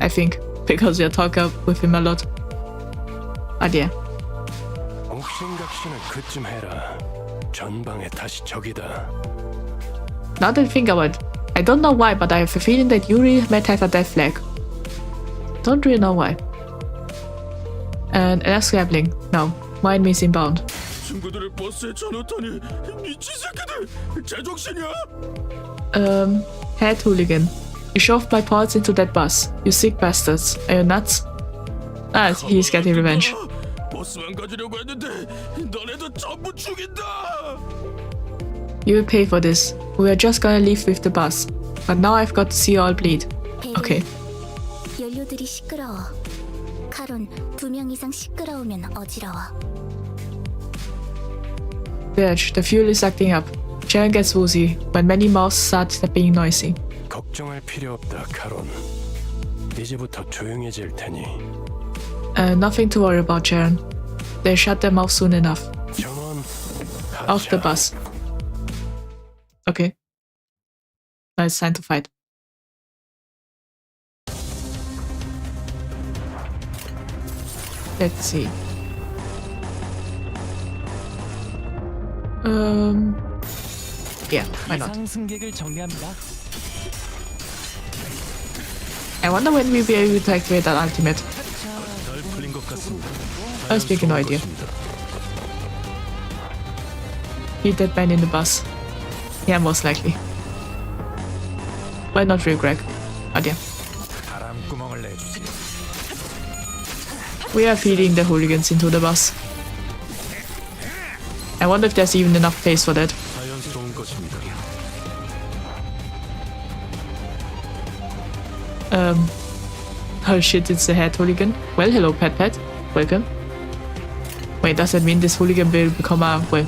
I think, because we talk with him a lot. But yeah. 옥신각신은 그쯤 해라. 전방에 다시 적이다. Now that I think about it, I don't know why, but I have a feeling that Yuri might have a death flag. Don't really know why. And a scrabbling. No, mine means inbound. 친구들을 버스에 쳐넣다니 미친 새끼들 제정신이야? Head hooligan. You shoved my parts into that bus. You sick bastards. Are you nuts? Ah, he's getting revenge. 버스만 가지려고 했는데 너네도 전부 죽인다. You will pay for this. We were just gonna leave with the bus. But now I've got to see you all bleed. Okay. 연료들이 시끄러워. 카론 2명 이상 시끄러우면 어지러워. Bitch, the fuel is acting up. Sharon gets woozy when many mouths start being noisy. 걱정할 필요 없다, 카론. 이제부터 조용해질 테니. Nothing to worry about, Sharon. They'll shut their mouths soon enough. 전원 Off the bus. Okay. Now it's time to fight. Let's see. Yeah, why not? 이상 승객을 정리합니다. I wonder when we'll be able to activate that ultimate. 잘 풀린 것 같습니다. I speak no idea. Beat that man in the bus. Yeah, most likely. Why not real Greg? Oh dear. 바람구멍을 내주세요. We are feeding the hooligans into the bus. I wonder if there's even enough place for that. 자연스러운 것입니다. Oh shit, it's the head hooligan. Well, hello, Pat. Welcome. Wait, does that mean this hooligan will become a, well,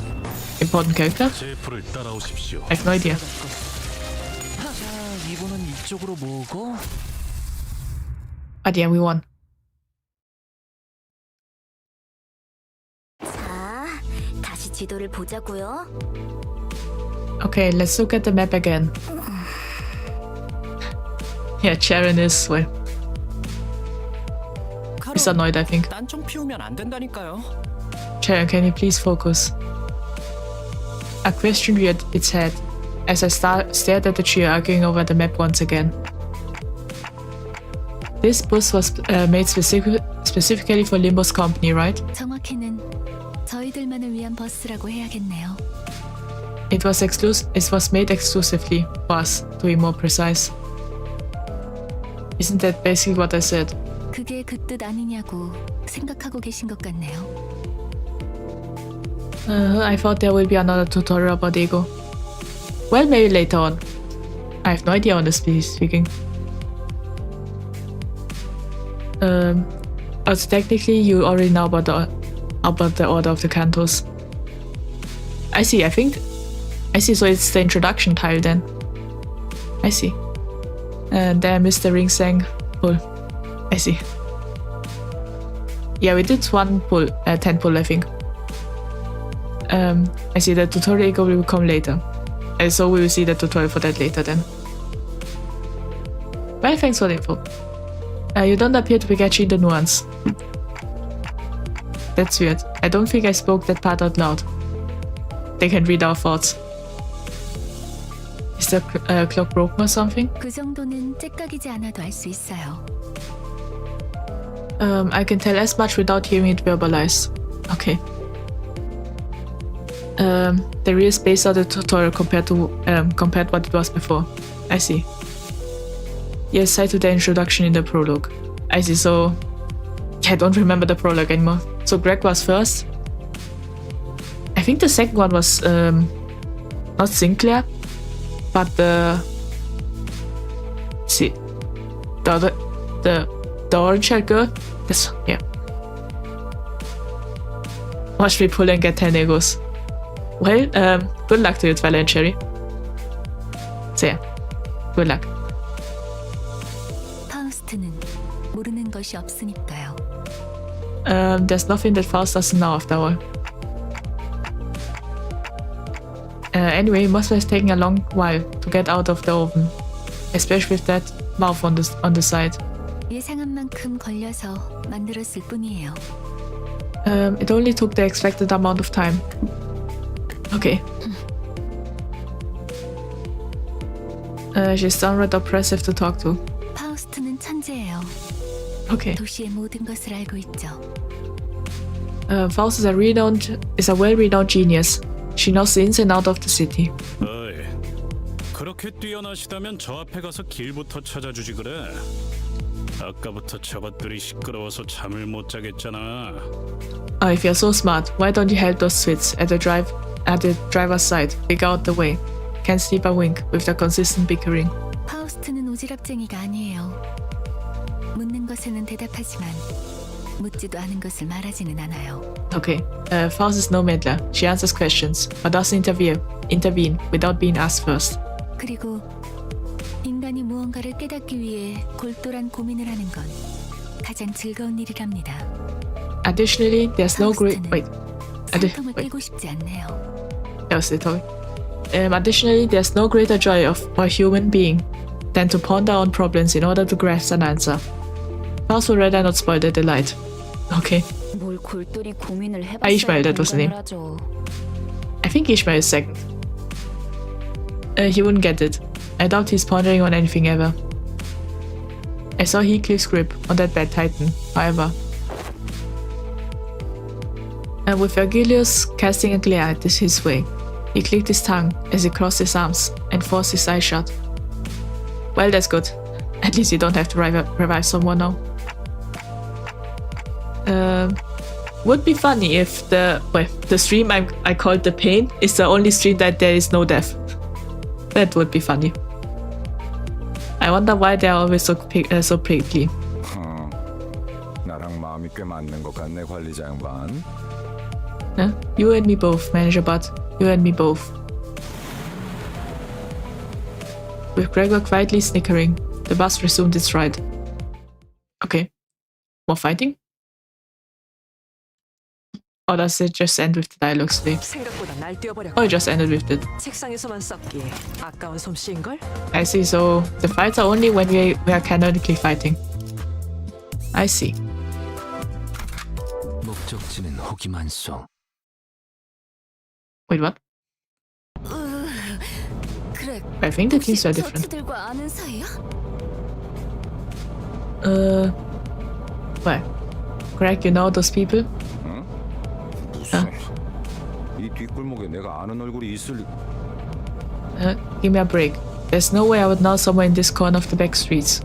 important character? 제 불을 따라오십시오. I have no idea. 자, 이번은 이쪽으로 모으고 But yeah, we won. 자, 다시 지도를 보자고요. Okay, let's look at the map again. Yeah, Sharon is, well, is annoyed, I think. 딴청 피우면 안 된다니까요. Sharon, can you please focus? A question reared its head as I stared at the trio arguing over the map once again. This bus was made specifically for Limbus company, right? 정확히는 저희들만을 위한 버스라고 해야겠네요. It was made exclusively for us, to be more precise. Isn't that basically what I said? 그게 그 뜻 아니냐고 생각하고 계신 것 같네요. I thought there will be another tutorial about E.G.O. Well, maybe later on. I have no idea, honestly speaking. Also, technically, you already know about the order of the cantos. I see, so it's the introduction tile then. I see. And there Mr. Ring sang pull. I see. Yeah, we did one pull, 10 pull, I think. I see the tutorial E.G.O will come later. So we will see the tutorial for that later then. Well, thanks for the info. You don't appear to be catching the nuance. That's weird. I don't think I spoke that part out loud. They can read our thoughts. Is the clock broken or something? 그 정도는 째깍이지 않아도 알 수 있어요. I can tell as much without hearing it verbalized. Okay. The real space of the tutorial compared what it was before. I see. Yes, side to the introduction in the prologue. I see, so I don't remember the prologue anymore. So Greg was first. I think the second one was not Sinclair, but the orange haired girl. This, yeah. Watch me pull and get 10 egos. Well, good luck to you, Twilight and Cherry. So yeah, good luck. 파우스트는 모르는 것이 없으니까요. There's nothing that Faust doesn't know after all. Anyway, it must have taken a long while to get out of the oven, especially with that mouth on the side. 예상한 만큼 걸려서 만들었을 뿐이에요. It only took the expected amount of time. Okay. She's downright oppressive to talk to. 파우스트는 천재예요. Okay. 도시의 모든 것을 알고 있죠. Faust is a well-renowned genius. She knows the ins and out of the city. 어이, 그렇게 뛰어나시다면 저 앞에 가서 길부터 찾아주지 그래. 아까부터 저것들이 시끄러워서 잠을 못 자겠잖아. If you're so smart, why don't you help those swits at the driver's side? Figure out the way. Can't sleep a wink with the consistent bickering. 파우스트는 오지랖쟁이가 아니에요. 묻는 것에는 대답하지만 묻지도 않은 것을 말하지는 않아요. Okay. Faust is no meddler. She answers questions, but doesn't intervene without being asked first. 그리고 인간이 무언가를 깨닫기 위해 골똘한 고민을 하는 건 가장 즐거운 일이랍니다. Additionally, there's no great 산통을 깨고 싶지 않네요. Additionally, there's no greater joy for a human being than to ponder on problems in order to grasp an answer. Faust would rather not spoil the delight. Okay. 뭘 골똘히 고민을 Ishmael, 해봤어야 that was the name. 공감을 하죠. I think Ishmael is second. He wouldn't get it. I doubt he's pondering on anything ever. I saw Heathcliff's grip on that bad titan, however. And with Virgilius casting a glare at his way, he clicked his tongue as he crossed his arms and forced his eyes shut. Well, that's good. At least you don't have to revive someone now. Would be funny if the stream I called the pain is the only stream that there is no death. That would be funny. I wonder why they are always so prickly. 나랑 마음이 꽤 맞는 것 같네, 관리자 양반. Huh? You and me both, Manager Bud. You and me both. With Gregor quietly snickering, the bus resumed its ride. Okay. More fighting? Or does it just end with the dialogue sleep? 생각보다 날 뛰어버려. Or it just ended with it? 책상에서만 썩기에 아까운 솜씨인걸? I see, so the fights are only when we are canonically fighting. I see. 목적지는 호기만소. Wait, what? 그래. I think the teams are different. 저치들과 아는 사이야? Where? Greg, you know those people? 무슨? 이 뒷골목에 내가 아는 얼굴이 있을 리... Give me a break. There's no way I would know someone in this corner of the back streets.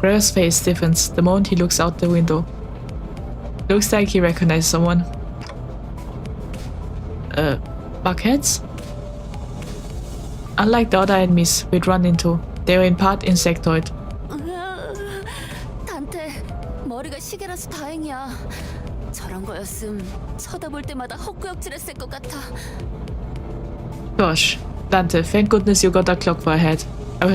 Gregor's face stiffens the moment he looks out the window. Looks like he recognizes someone. Buckheads? Unlike the other enemies we'd run into, they were in part insectoid. 단테, 머리가 시계라서 다행이야. 저런 거였음 쳐다볼 때마다 헛구역질했을 것 같아. Gosh, Dante, thank goodness you got a clock for a head. I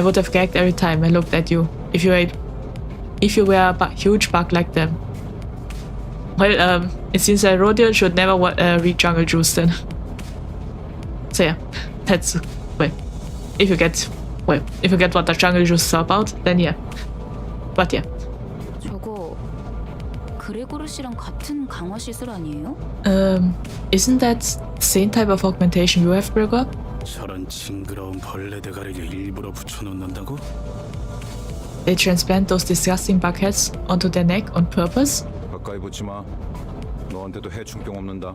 would have gagged every time I looked at you if you were a huge bug like them. Well, it seems that Rodion should never read Jungle Juice then. So yeah, that's if you get what the Jungle Juice is about, then yeah. But yeah. 저거 그레고르 씨랑 같은 강화 시술 아니에요? Isn't that the same type of augmentation you have, Gregor? 저런 징그러운 벌레 대가리를 일부러 붙여놓는다고? They transplant those disgusting bugheads onto their neck on purpose? 가까이 붙지 마. 너한테도 해충병 없는다.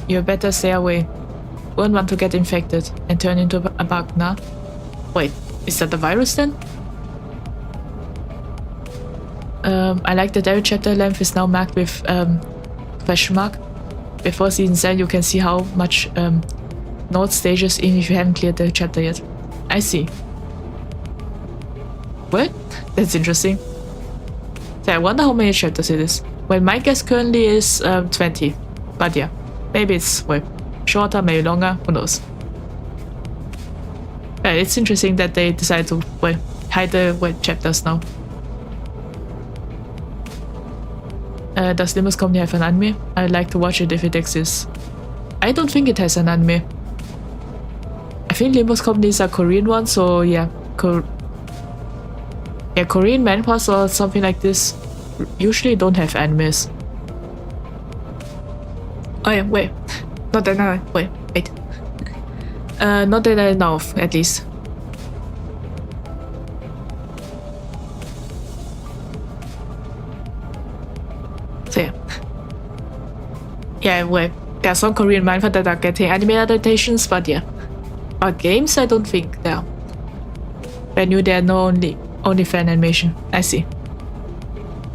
You better stay away. Won't want to get infected and turn into a bug, nah? Wait, is that the virus then? I like that every chapter length is now marked with question mark. Before season 7 you can see how much note stages even if you haven't cleared the chapter yet. I see. Well, that's interesting. So I wonder how many chapters it is. Well, my guess currently is 20. But yeah, maybe it's shorter, maybe longer, who knows. It's interesting that they decided to hide the chapters now. Does Limbus Company have an anime? I'd like to watch it if it exists. I don't think it has an anime. I think Limbus Company is a Korean one, so yeah. Korean manhwas or something like this usually don't have animes. Oh yeah, wait. Not that, no, wait. Not that I know of, at least. So yeah. Yeah, well, there are some Korean manga that are getting anime adaptations, but yeah. But games, I don't think there are. I knew there are no only fan animation. I see.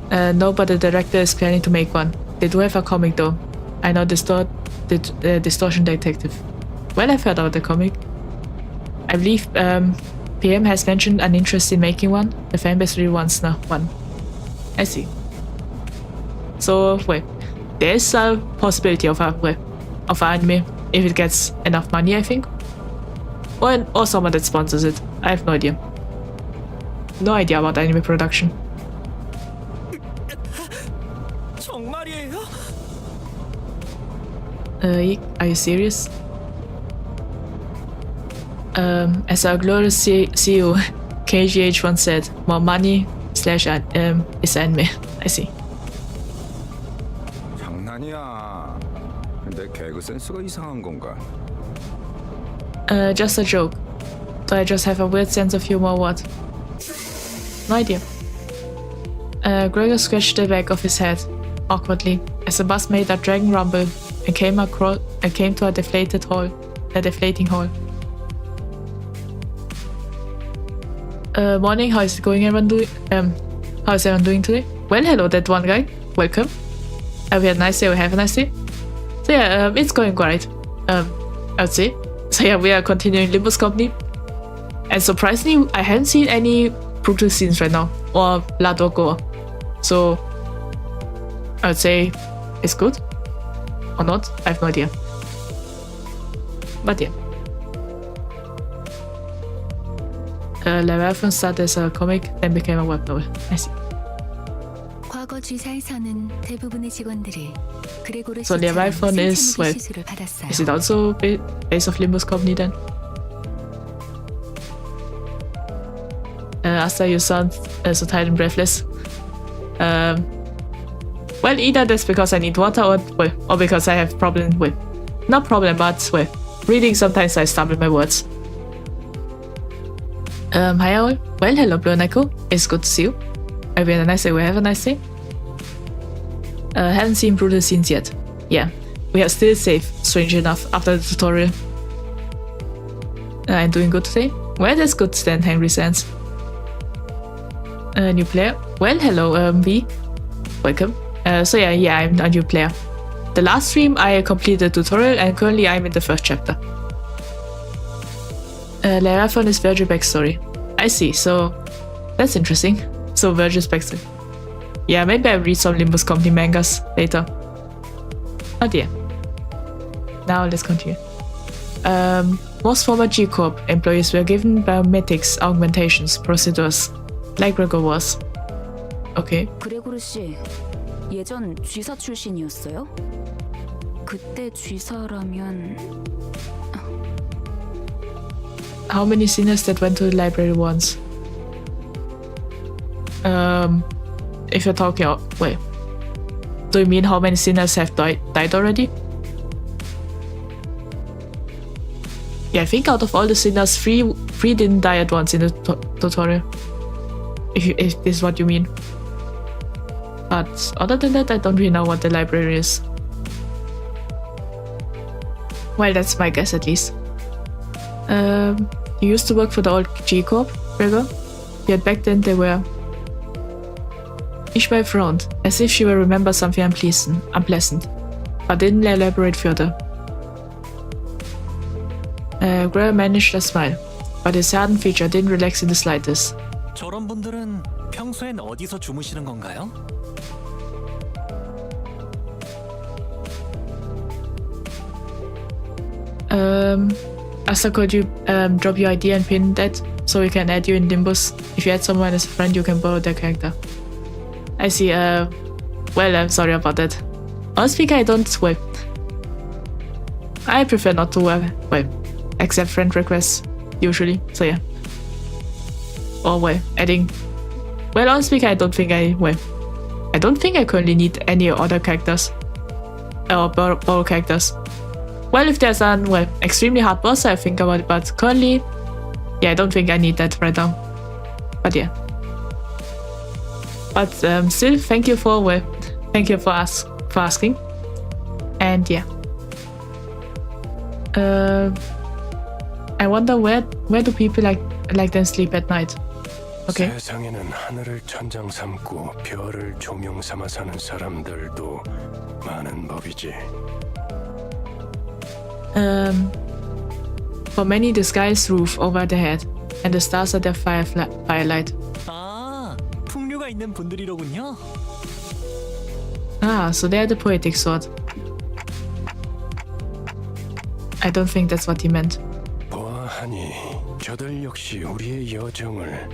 No, but the director is planning to make one. They do have a comic though. I know Distortion Detective. Well, I've heard about the comic. I believe PM has mentioned an interest in making one. The fanbase really wants one. I see. So, wait. There's a possibility of an anime if it gets enough money, I think. Or someone that sponsors it. I have no idea. No idea about anime production. 정말이에요? Are you serious? As our glorious CEO KGH once said, more money / is anime. I see. 장난이야. 내 개그 센스가 이상한 건가? Just a joke. Do I just have a weird sense of humor or what? No idea. Gregor scratched the back of his head awkwardly as the bus made a dragon rumble and came to a deflating hall. Morning, how is it going, everyone how is everyone doing today? Well, hello, that one guy. Welcome. We had a nice day, we have a nice day. So yeah, it's going great. I would say. So yeah, we are continuing Limbus company. And surprisingly, I haven't seen any brutal scenes right now, or blood or gore. So I would say it's good. Or not, I have no idea. But yeah. Leviathan started as a comic, then became a web novel. I see. 과거 G사에서는 대부분의 직원들이 그레고르 So Leviathan is, well, 시술을 받았어요. is it also based of Limbus company then? Asta, you sound so tired and breathless. Well, either that's because I need water or because I have problem with, not problem, but reading sometimes I stumble my words. Hi all. Well, hello Blue and Echo. It's good to see you. I had a nice day. We have a nice day. Haven't seen brutal scenes yet. Yeah, we are still safe, strange enough, after the tutorial. I'm doing good today. Well, that's good then, Henry Sands. New player. Well, hello, V. Welcome. So yeah, I'm a new player. The last stream I completed the tutorial and currently I'm in the first chapter. Leviathan is Virgil backstory. I see, so that's interesting. So Virgil's backstory. Yeah, maybe I'll read some Limbus company mangas later. Oh dear. Now let's continue. Most former E.G.O employees were given biometics augmentations procedures, like Gregor was. Okay. 그레고르 씨, 예전 쥐사 출신이었어요? 그때 쥐사라면 How many sinners that went to the library once? If you're talking, wait, do you mean how many sinners have died already? Yeah, I think out of all the sinners, three didn't die at once in the tutorial. If this is what you mean. But other than that, I don't really know what the library is. Well, that's my guess at least. You used to work for the old E.G.O, Gregor? Yet back then they were... Ishmael frowned, as if she will remember something unpleasant, but didn't elaborate further. Gregor managed a smile, but his hardened feature didn't relax in the slightest. 저런 분들은 평소엔 어디서 주무시는 건가요? Asta, could you drop your ID and pin that so we can add you in Limbus? If you add someone as a friend, you can borrow their character. I see. Well, I'm sorry about that. Honestly, I don't. Well, I prefer not to. Accept friend requests usually. So yeah. Or adding. Well, honestly, I don't think I. I don't think I currently need any other characters or borrow characters. Well, if there's an extremely hard boss, I think about it. But currently, yeah, I don't think I need that right now. But yeah. But still, thank you for asking. And yeah. I wonder where do people like them sleep at night? Okay. 세상에는 하늘을 천장 삼고 별을 조명 삼아 사는 사람들도 많은 법이지. For many, the sky is roof over their head, and the stars are their firelight. 아, 풍류가 있는 분들이로군요. Ah, so they're the poetic sort. I don't think that's what he meant. 보아하니 저들 역시 우리의 여정을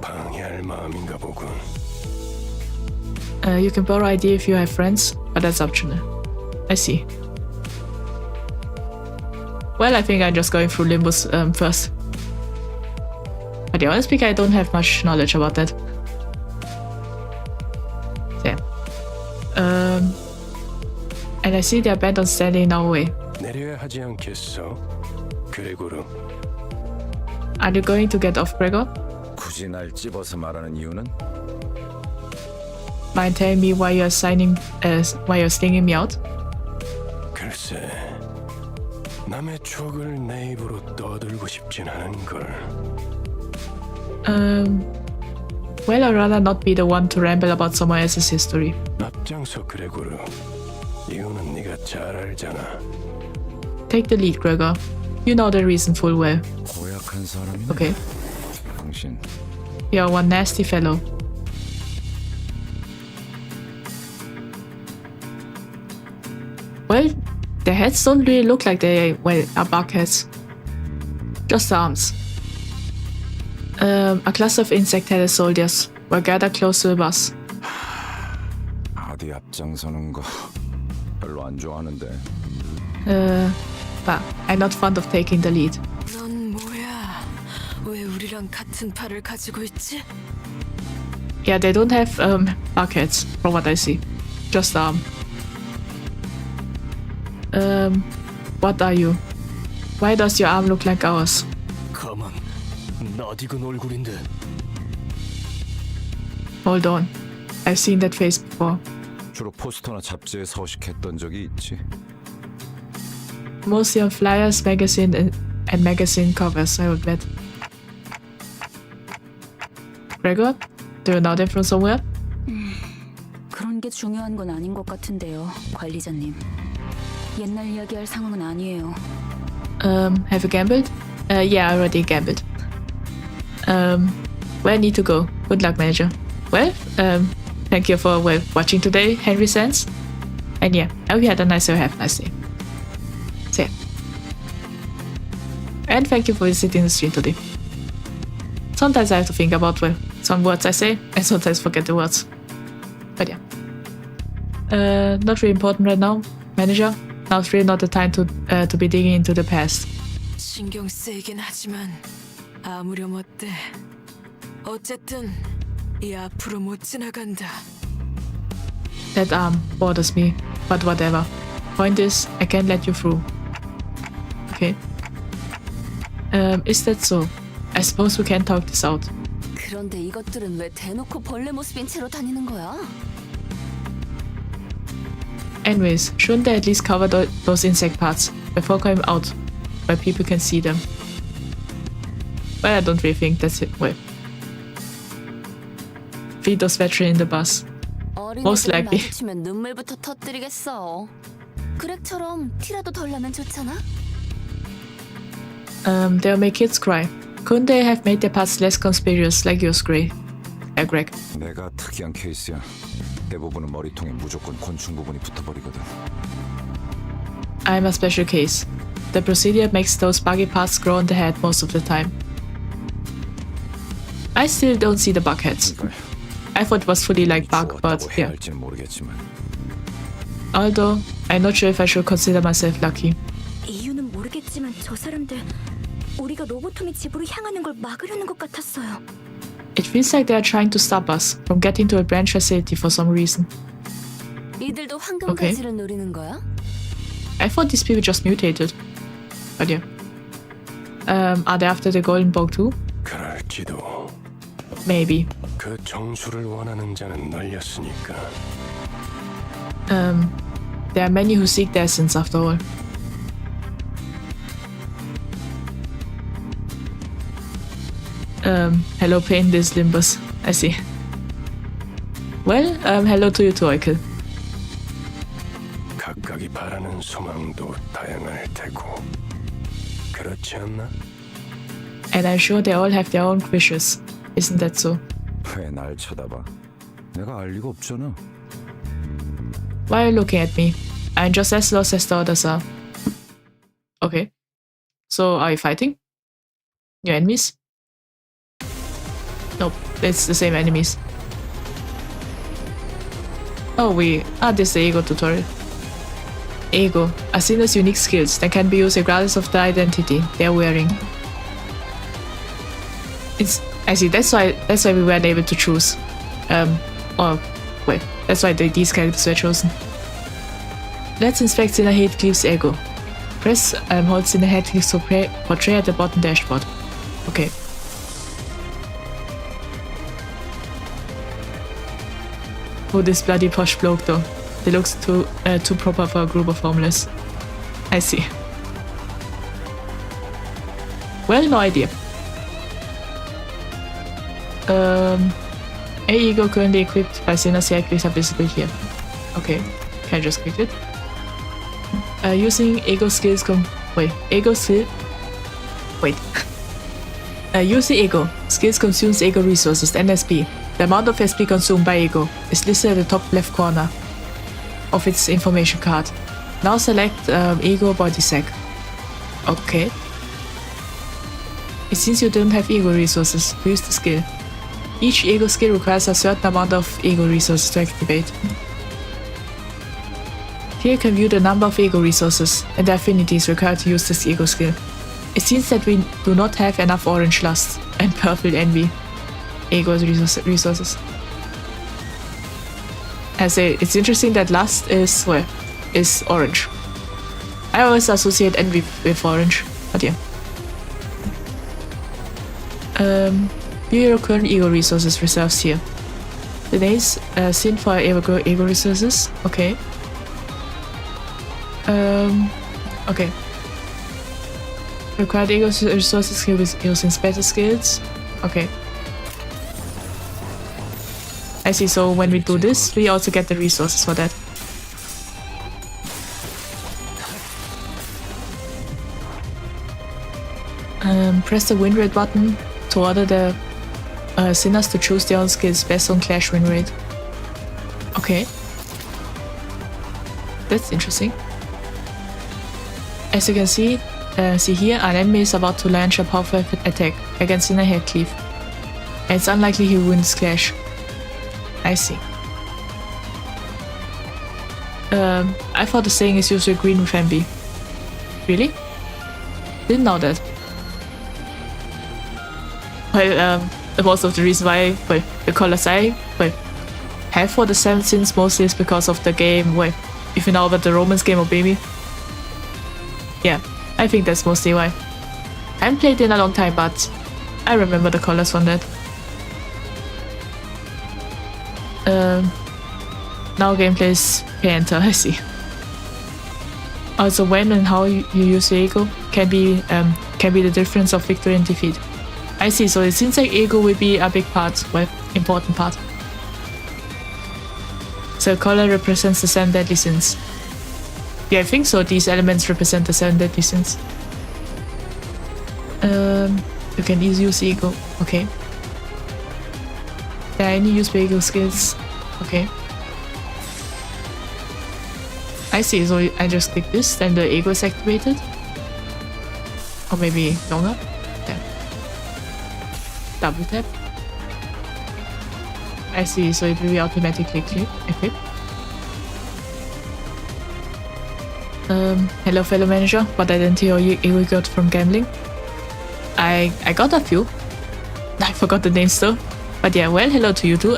방해할 마음인가 보군. You can borrow ID if you have friends, but that's optional. I see. Well, I think I'm just going through Limbus first. But yeah, honestly, I don't have much knowledge about that. Yeah. And I see they're bent on standing in our way. 내려야 하지 않겠어, 그레고르? Are you going to get off, Gregor? 굳이 날 찝어서 말하는 이유는? Mind telling me why you're slinging me out? 글쎄, 남의 추억을 내 입으로 떠들고 싶진 않은 걸. Well, I'd rather not be the one to ramble about someone else's history. 앞장서, 그레고르. 이유는 네가 잘 알잖아. Take the lead, Gregor. You know the reason full well. 고약한 사람이네. Okay. 당신 You're one nasty fellow. Well, their heads don't really look like they are bug heads. Just arms. A cluster of insect-headed soldiers were gathered close to the bus. 아디 앞장서는 거 별로 안 좋아하는데. But I'm not fond of taking the lead. 넌 뭐야? 왜 우리랑 같은 팔을 가지고 있지? Yeah, they don't have bug heads, from what I see. Just arm. What are you? Why does your arm look like ours? 가만, 낯익은 얼굴인데. Hold on. I've seen that face before. 주로 포스터나 잡지에 서식했던 적이 있지. Mostly on flyers, magazine, and magazine covers, I would bet. Gregor? Do you know them from somewhere? 그런 게 중요한 건 아닌 것 같은데요, 관리자님. 옛날 이야기할 상황은 아니에요. Have you gambled? Yeah, I already gambled. Where I need to go? Good luck, manager. Well, thank you for watching today, Henry Sands. And yeah, I hope you had a nice day. Have a nice day. So yeah. And thank you for visiting the stream today. Sometimes I have to think about some words I say, and sometimes forget the words. But yeah. Not really important right now, manager. Now's really not the time to be digging into the past. 신경 쓰이긴 하지만 아무렴 어때? 어쨌든 이 앞으로 못 지나간다. That arm bothers me, but whatever. Point is, I can't let you through. Okay. Is that so? I suppose we can talk this out. 그런데 이것들은 왜 대놓고 벌레 모습인 채로 다니는 거야? Anyways, shouldn't they at least cover those insect parts before coming out, where people can see them? Well, I don't really think that's it. Well, feed those veterans in the bus. Most likely. 마주치면 눈물부터 터뜨리겠어. 그렉처럼 티라도 덜 나면 좋잖아. They'll make kids cry. Couldn't they have made their parts less conspicuous like yours, Greg? 내가 특이한 케이스야. 대부분은 머리통에 무조건 곤충 부분이 붙어버리거든. I'm a special case. The procedure makes those buggy parts grow on the head most of the time. I still don't see the bug heads. I thought it was fully like bug, but yeah. Although, I'm not sure if I should consider myself lucky. 이유는 모르겠지만 저 사람들 우리가 로보토미 집으로 향하는 걸 막으려는 것 같았어요. It feels like they are trying to stop us from getting to a branch facility for some reason. 이들도 황금가지를 노리는 거야? I thought these people just mutated. But yeah. Are they after the Golden Bough too? 그럴지도. Maybe. 그 정수를 원하는 자는 널렸으니까. There are many who seek their essence after all. Hello pain this Limbus. I see. Well, hello to you too, Michael. 각각이 바라는 소망도 다양할 테고. 그렇지 않나? And I'm sure they all have their own wishes. Isn't that so? 왜 날 쳐다봐? 내가 알 리가 없잖아. Why are you looking at me? I'm just as lost as the others are. Okay. So, are you fighting? Your enemies? Nope, it's the same enemies. Oh, this is the E.G.O tutorial. E.G.O. Athena's unique skills that can be used regardless of the identity they are wearing. I see, that's why we weren't able to choose. That's why these characters were chosen. Let's inspect Sinner Heathcliff's E.G.O. Press hold Sinner Heathcliff's portrait at the bottom dashboard. Okay. Oh, this bloody posh bloke though. He looks too proper for a group of homeless. I see. Well, no idea. E.G.O currently equipped by Sinner's Heathcliff are visible here. Okay, can I just click it? Using E.G.O skills using E.G.O skills consumes E.G.O resources, NSP. The amount of SP consumed by E.G.O is listed at the top left corner of its information card. Now select E.G.O body sack. Okay. It seems you don't have E.G.O resources to use the skill. Each E.G.O skill requires a certain amount of E.G.O resources to activate. Here you can view the number of E.G.O resources and the affinities required to use this E.G.O skill. It seems that we do not have enough orange lust and purple envy E.G.O resources. I say, it's interesting that lust is orange. I always associate envy with orange, but yeah. View your current E.G.O resources reserves here. The names seen for E.G.O resources. Okay. Okay. Required E.G.O resources using special skills. Okay. I see, so when we do this, we also get the resources for that. Press the win rate button to order the sinners to choose their own skills based on clash win rate. Okay. That's interesting. As you can see here, an enemy is about to launch a powerful attack against Sinner Heathcliff. And it's unlikely he will win this clash. I see. I thought the saying is usually green with envy. Really? Didn't know that. Well, most of the reason why the colors I have for the Seven Sins mostly is because of the game. If you know about the Romance game or baby. Yeah, I think that's mostly why. I haven't played in a long time, but I remember the colors from that. Now gameplay is enter, I see. Also, when and how you use E.G.O can be the difference of victory and defeat. I see, so it seems like E.G.O will be a big part, important part. So color represents the 7 deadly sins. Yeah, I think so. These elements represent the 7 deadly sins. You can easily use E.G.O. Okay. There are any use E.G.O skills. Okay. I see, so I just click this, then the E.G.O is activated. Or maybe longer. Yeah. Double tap. I see, so it will be automatically equipped. Hello fellow manager, what identity or E.G.O got from gambling? I got a few. I forgot the names though. But yeah, well, hello to you too.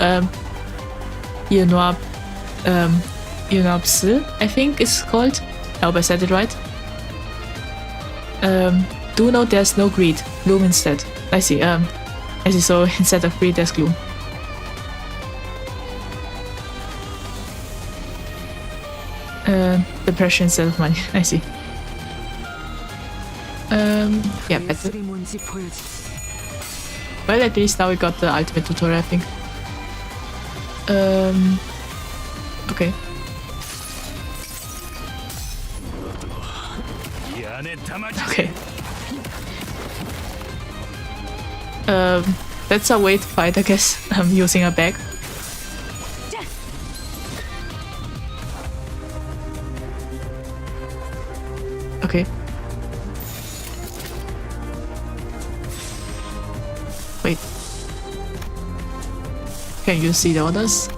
Yunopsil, I think it's called. I hope I said it right. Do note there's no greed. Gloom instead. I see. So instead of greed, there's gloom. Depression instead of money. I see. Yeah, better. Well, at least now we got the ultimate tutorial, I think. Okay. Okay. That's a way to fight, I guess. I'm using a bag. Okay. Wait. Can you see the others?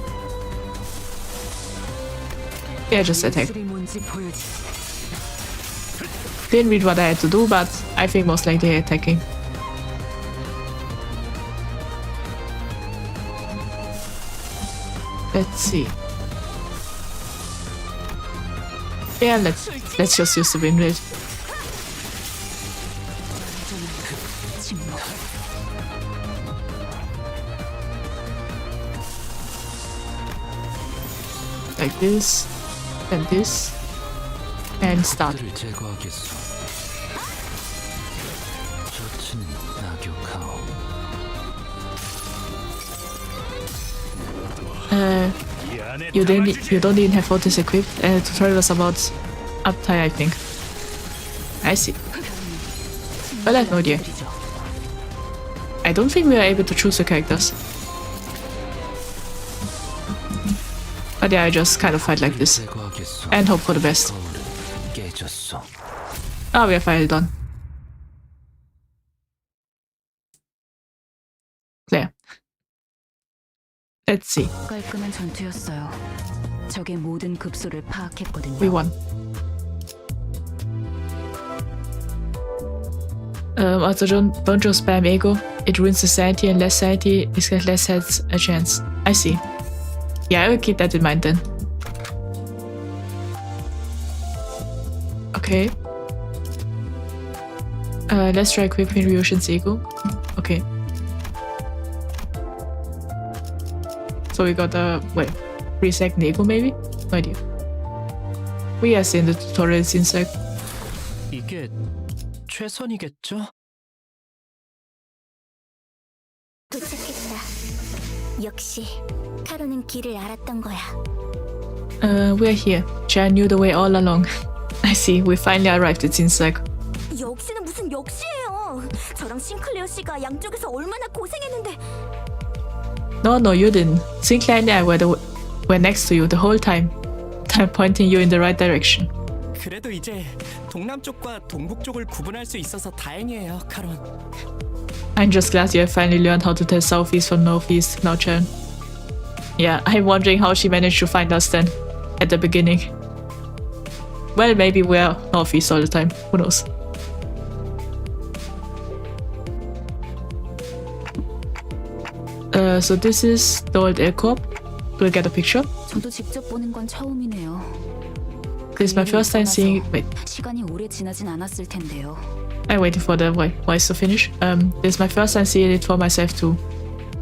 Yeah, just attack. Didn't read what I had to do, but I think most likely attacking. Let's see. Yeah, let's just use the wind rate. Like this, and this, and start. You don't even have photos equipped. The tutorial was about uptie, I think. I see. Well, I have no idea. I don't think we are able to choose the characters. But yeah, I just kind of fight like this. And hope for the best. Oh, we are finally done. There. Let's see. 깔끔한 전투였어요. 적의 모든 급소를 파악했거든요. We won. Also don't just spam E.G.O. It ruins the sanity, and less sanity is less has a chance. I see. Yeah, I will keep that in mind then. Okay. Let's try equipping Ryushin's E.G.O. Okay. So we got a 3-second E.G.O. maybe? No idea. We are seeing the tutorial since like. 이게 최선이겠죠? 도착했다. 역시 카로는 길을 알았던 거야. We're here. Jan knew the way all along. I see. We finally arrived at Zinsek. 역시는 무슨 역시예요. 저랑 싱클레어 씨가 양쪽에서 얼마나 고생했는데. No, you didn't. Sinclair and I were next to you the whole time. Pointing you in the right direction. 그래도 이제 동남쪽과 동북쪽을 구분할 수 있어서 다행이에요, 카론. I'm just glad you have finally learned how to tell southeast from northeast now, Jan. Yeah, I'm wondering how she managed to find us then, at the beginning. Well, maybe we're northeast all the time. Who knows? So this is the old E.G.O. We'll get a picture. 저도 직접 보는 건 처음이네요. This is my first time seeing. Wait. 시간이 오래 지나진 않았을 텐데요. I'm waiting for the voice to finish. This is my first time seeing it for myself too.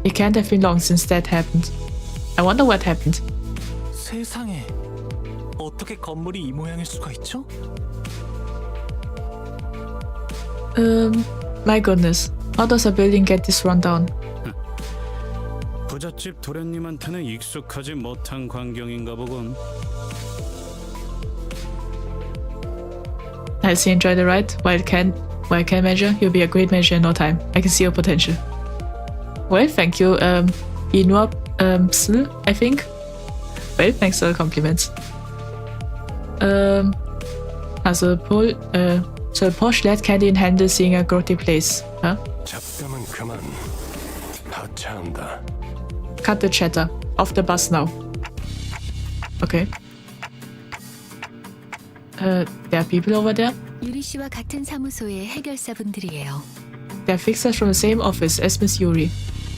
It can't have been long since that happened. I wonder what happened. 세상에, 어떻게 건물이 이 모양일 수가 있죠? My goodness. How does a building get this run down? 부잣집 도련님한테는 익숙하지 못한 광경인가 보군. I see. Enjoy the ride. While can measure, you'll be a great manager in no time. I can see your potential. Well, thank you, Inua Psl, I think. Well, thanks for the compliments. Also Paul, so Porsche let Candy in handle seeing a grotty place, huh? 잡담은 그만. 하차한다. Cut the chatter. Off the bus now. Okay. There are people over there. 유리 씨와 같은 사무소의 해결사분들이에요. They are fixers from the same office as Miss Yuri.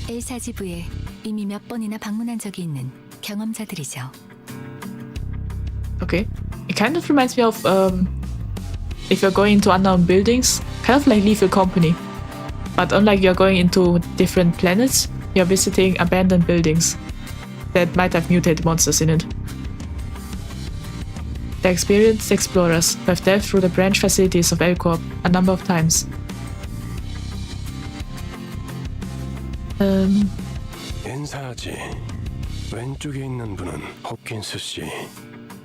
L사지부에 이미 몇 번이나 방문한 적이 있는 경험자들이죠. Okay. kind of reminds me of if you're going into unknown buildings, kind of like Lethal Company. But unlike you're going into different planets, you're visiting abandoned buildings that might have mutated monsters in it. The experienced explorers who have delved through the branch facilities of E.G.O a number of times. 인사하지. 왼쪽에 있는 분은 홉킨스 씨,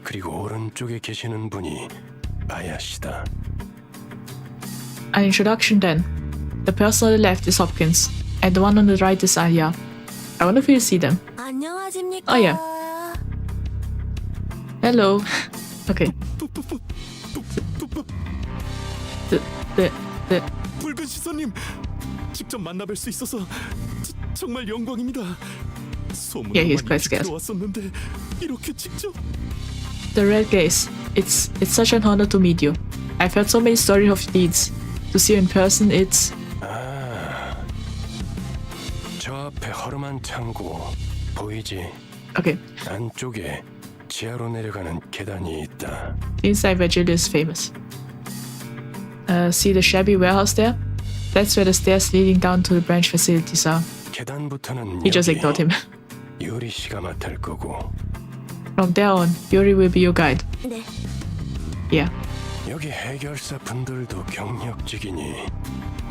그리고 오른쪽에 계시는 분이 아야 씨다. An introduction then. The person on the left is Hopkins, and the one on the right is Aya. I wonder if you'll see them. 안녕하십니까? Oh yeah. Hello. Okay. The 붉은 시선님, 직접 만나뵐 수 있어서 정말 영광입니다. Yeah, he's quite scared. 들어왔었는데 이렇게 직접. The red gaze. It's such an honor to meet you. I've heard so many stories of deeds. To see you in person, it's... 아, 저 앞에 허름한 창고 보이지? Okay. 안쪽에 지하로 내려가는 계단이 있다. Inside where Jill is famous. See the shabby warehouse there? That's where the stairs leading down to the branch facilities are. 계단부터는 He just ignored him. 유리 씨가 맡을 거고. From there on, Yuri will be your guide. 네. Yeah. 여기 해결사 분들도 경력직이니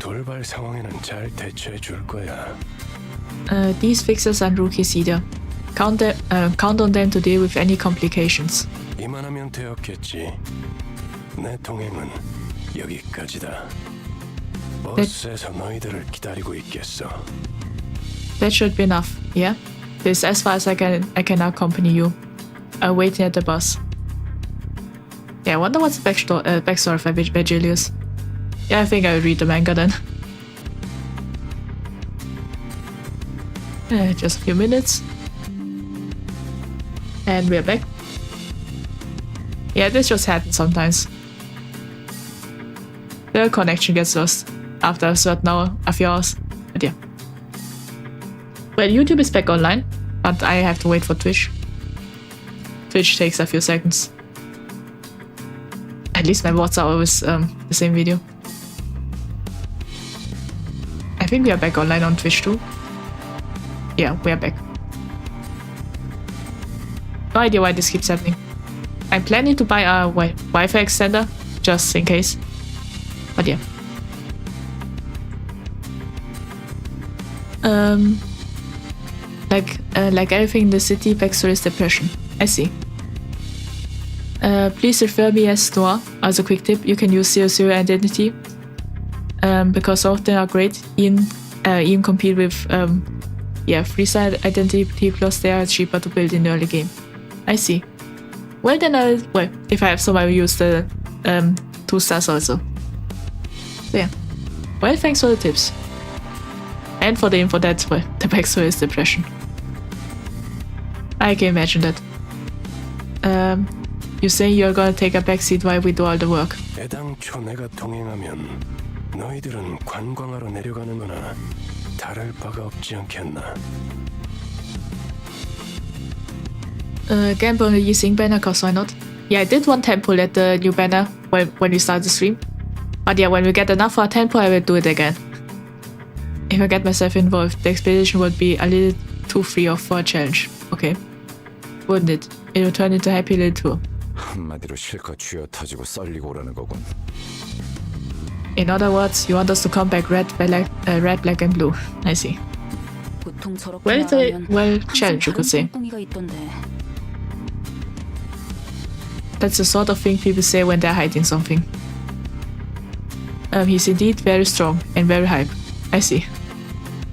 돌발 상황에는 잘 대처해 줄 거야. These fixers aren't rookies either. Count on them to deal with any complications. 이만하면 되었겠지. 내 동행은 여기까지다. 버스에서 너희들을 기다리고 있겠어. That should be enough, yeah? This is as far as I can accompany you. Waiting at the bus. Yeah, I wonder what's the backstory for Virgilius. Yeah, I think I will read the manga then. Just a few minutes. And we're back. Yeah, this just happens sometimes. The connection gets lost after a certain few hours. But yeah. Well, YouTube is back online, but I have to wait for Twitch. Twitch takes a few seconds. At least my VODs are always the same video. I think we are back online on Twitch too. Yeah, we are back. No idea why this keeps happening. I'm planning to buy a Wi-Fi extender, just in case. But yeah. Like everything in the city, backstory is depression. I see. Please refer me as Noah. As a quick tip, you can use 00 identity. Because some of them are great. Even compete with free-side identity, plus they are cheaper to build in the early game. I see. Well then if I have some, I will use the 2 stars also. So yeah. Well, thanks for the tips. And for the info that, the backstory is depression. I can imagine that. You say you're gonna take a backseat while we do all the work. 애당초 내가 동행하면 너희들은 관광하러 내려가는 거나 다를 바가 없지 않겠나? Gamble on the Yixing banner, cause why not? Yeah, I did one temple at the new banner when we started the stream. But yeah, when we get enough for a temple, I will do it again. If I get myself involved, the expedition would be a little too free off for a challenge. Okay. Wouldn't it? It would turn into a happy little tour. 한마디로 실컷 쥐어 터지고 썰리고 오라는 거군. In other words, you want us to come back red, black, and blue. I see. 보통 저렇게 Well, it's a 말하면 challenge, you could say. 똥똥이가 있던데. That's the sort of thing people say when they're hiding something. He's indeed very strong and very hype. I see.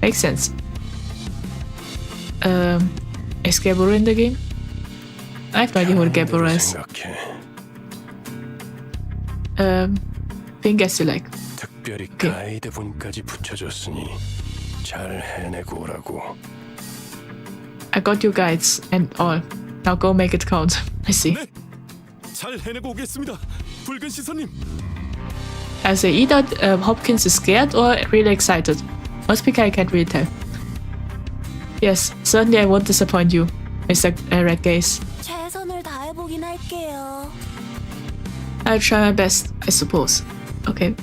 Makes sense. Is Gabor in the game? I have no idea who Gabor is. Think as you like. 특별히 가이드 분까지 붙여줬으니 잘 해내고 오라고. I got you guides and all. Now go make it count. I see. 네, 잘 해내고 오겠습니다. 붉은 시선님. I say either Hopkins is scared or really excited. Must be I can't really tell. Yes, certainly I won't disappoint you, Mr. Red Gaze. 최선을 다해보긴 할게요. I'll try my best, I suppose. Okay.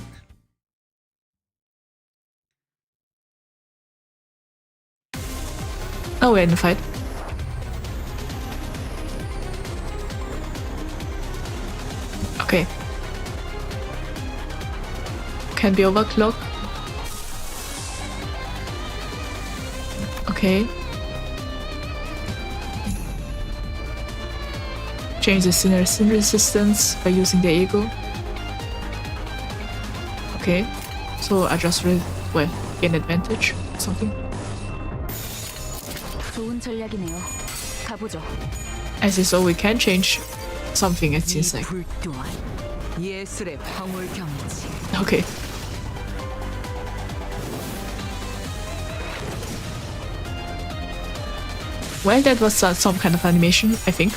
Oh, we're in the fight. Okay. Can be overclock. Okay. Change the sin resistance by using the E.G.O. Okay. So I just well, gain advantage or something. 좋은 전략이네요. 가보죠. I see, so we can change something, it seems like. 불 또한 예술의 황홀경이지. Okay. Well, that was some kind of animation, I think.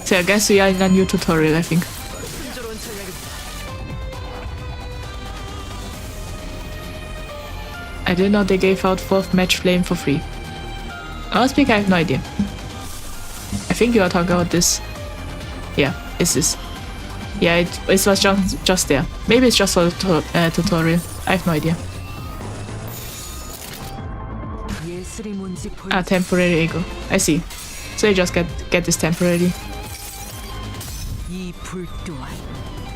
So I guess we are in a new tutorial, I think. 순조로운 전략입니다. I didn't know they gave out 4th match flame for free. Honestly, I have no idea. I think you are talking about this. Yeah, it's this. Yeah, it was just there. Maybe it's just for the tutorial. I have no idea. 예술이 뭔지 볼 Ah, temporary E.G.O. I see. So you just get this temporary. 이 불 또한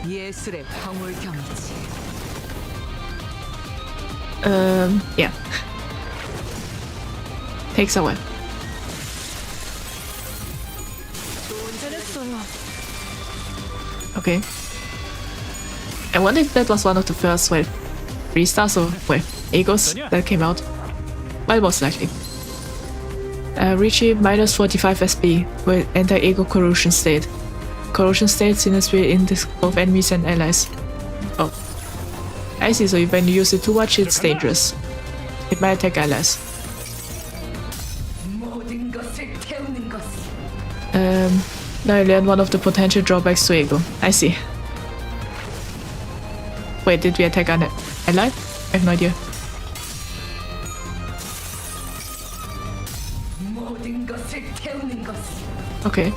예술의 황홀경이지. Yeah. Takes a while. Okay. I wonder if that was one of the first, well, 3 stars or, well, E.G.Os that came out. Well, most likely. Richie minus 45 SP will enter E.G.O corrosion state. Corrosion state signals will index both enemies and allies. Oh. I see, so when you use it too much, it's dangerous. It might attack allies. 모든 것을 태우는 것. Now I learned one of the potential drawbacks to E.G.O. I see. Wait, did we attack an ally? I have no idea. 모든 것을 태우는 것. Okay.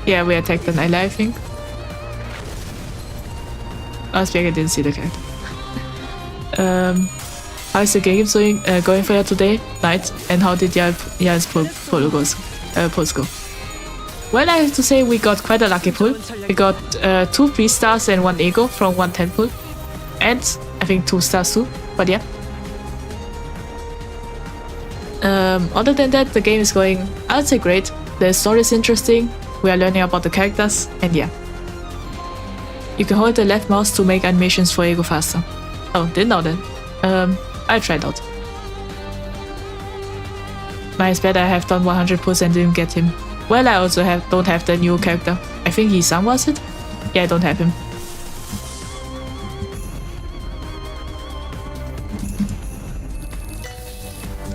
Yeah, we attacked an ally, I think. I didn't see the character. How is the game going for you today, night? And how did y'all's polls go? Well, I have to say we got quite a lucky pull. We got 2 3 stars and 1 E.G.O from 1 10 pull. And I think 2 stars too, but yeah. Other than that, the game is going, I'd say, great. The story is interesting, we are learning about the characters, and yeah. You can hold the left mouse to make animations for E.G.O faster. Oh, didn't know that. I'll try it out. Nice, bad I have done 100 pulls and didn't get him. Well, I also don't have the new character. I think Yi-san was it? Yeah, I don't have him.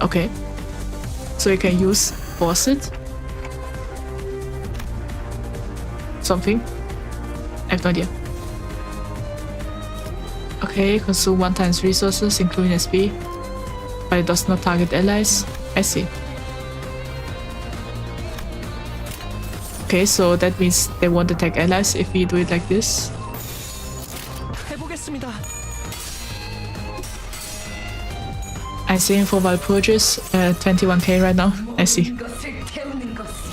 Okay. So you can use Faucet. Something. I have no idea. Okay, consume 1 times resources, including SP, but it does not target allies. I see. Okay, so that means they won't attack allies if we do it like this. 해보겠습니다. I'm saving for Valpurgis, 21k right now. I see.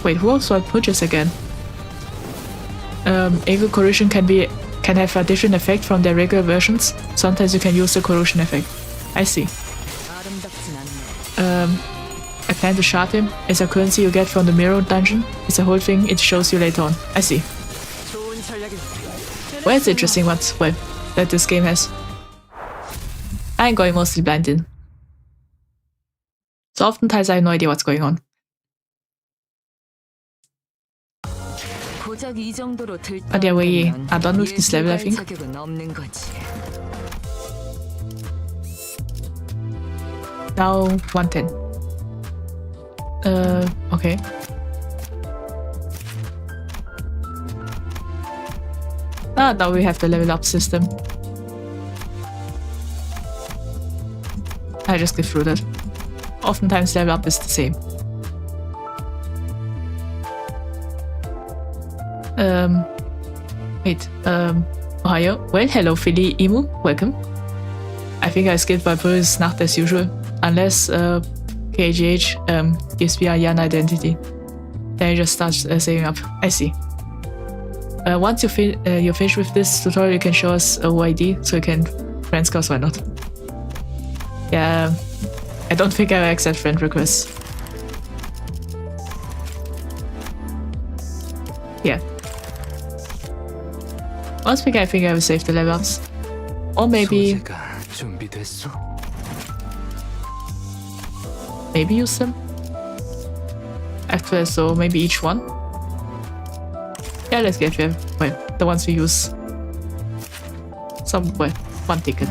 Wait, who else Valpurgis again? E.G.O corrosion can have a different effect from their regular versions. Sometimes you can use the corrosion effect. I see. I plan to shard him. It's a currency you get from the mirror dungeon. It's a whole thing it shows you later on. I see. Well, it's interesting what, well, that this game has. I'm going mostly blind in. So oftentimes I have no idea what's going on. But yeah, we are done with this level, I think. Now 110. Okay. Now we have the level up system. I just get through that. Oftentimes level up is the same. Ohio. Well, hello, Philly Emu. Welcome. I think I skipped my Bruce Nacht as usual. Unless KGH gives me a Yan identity. Then I just start saving up. I see. Once you're finished with this tutorial, you can show us a OID so you can friends, cause why not? Yeah, I don't think I will accept friend requests. Yeah. Once I think I will save the level ups. Or maybe use them after, so maybe each one. Yeah, let's get them. Well, the ones we use. One ticket.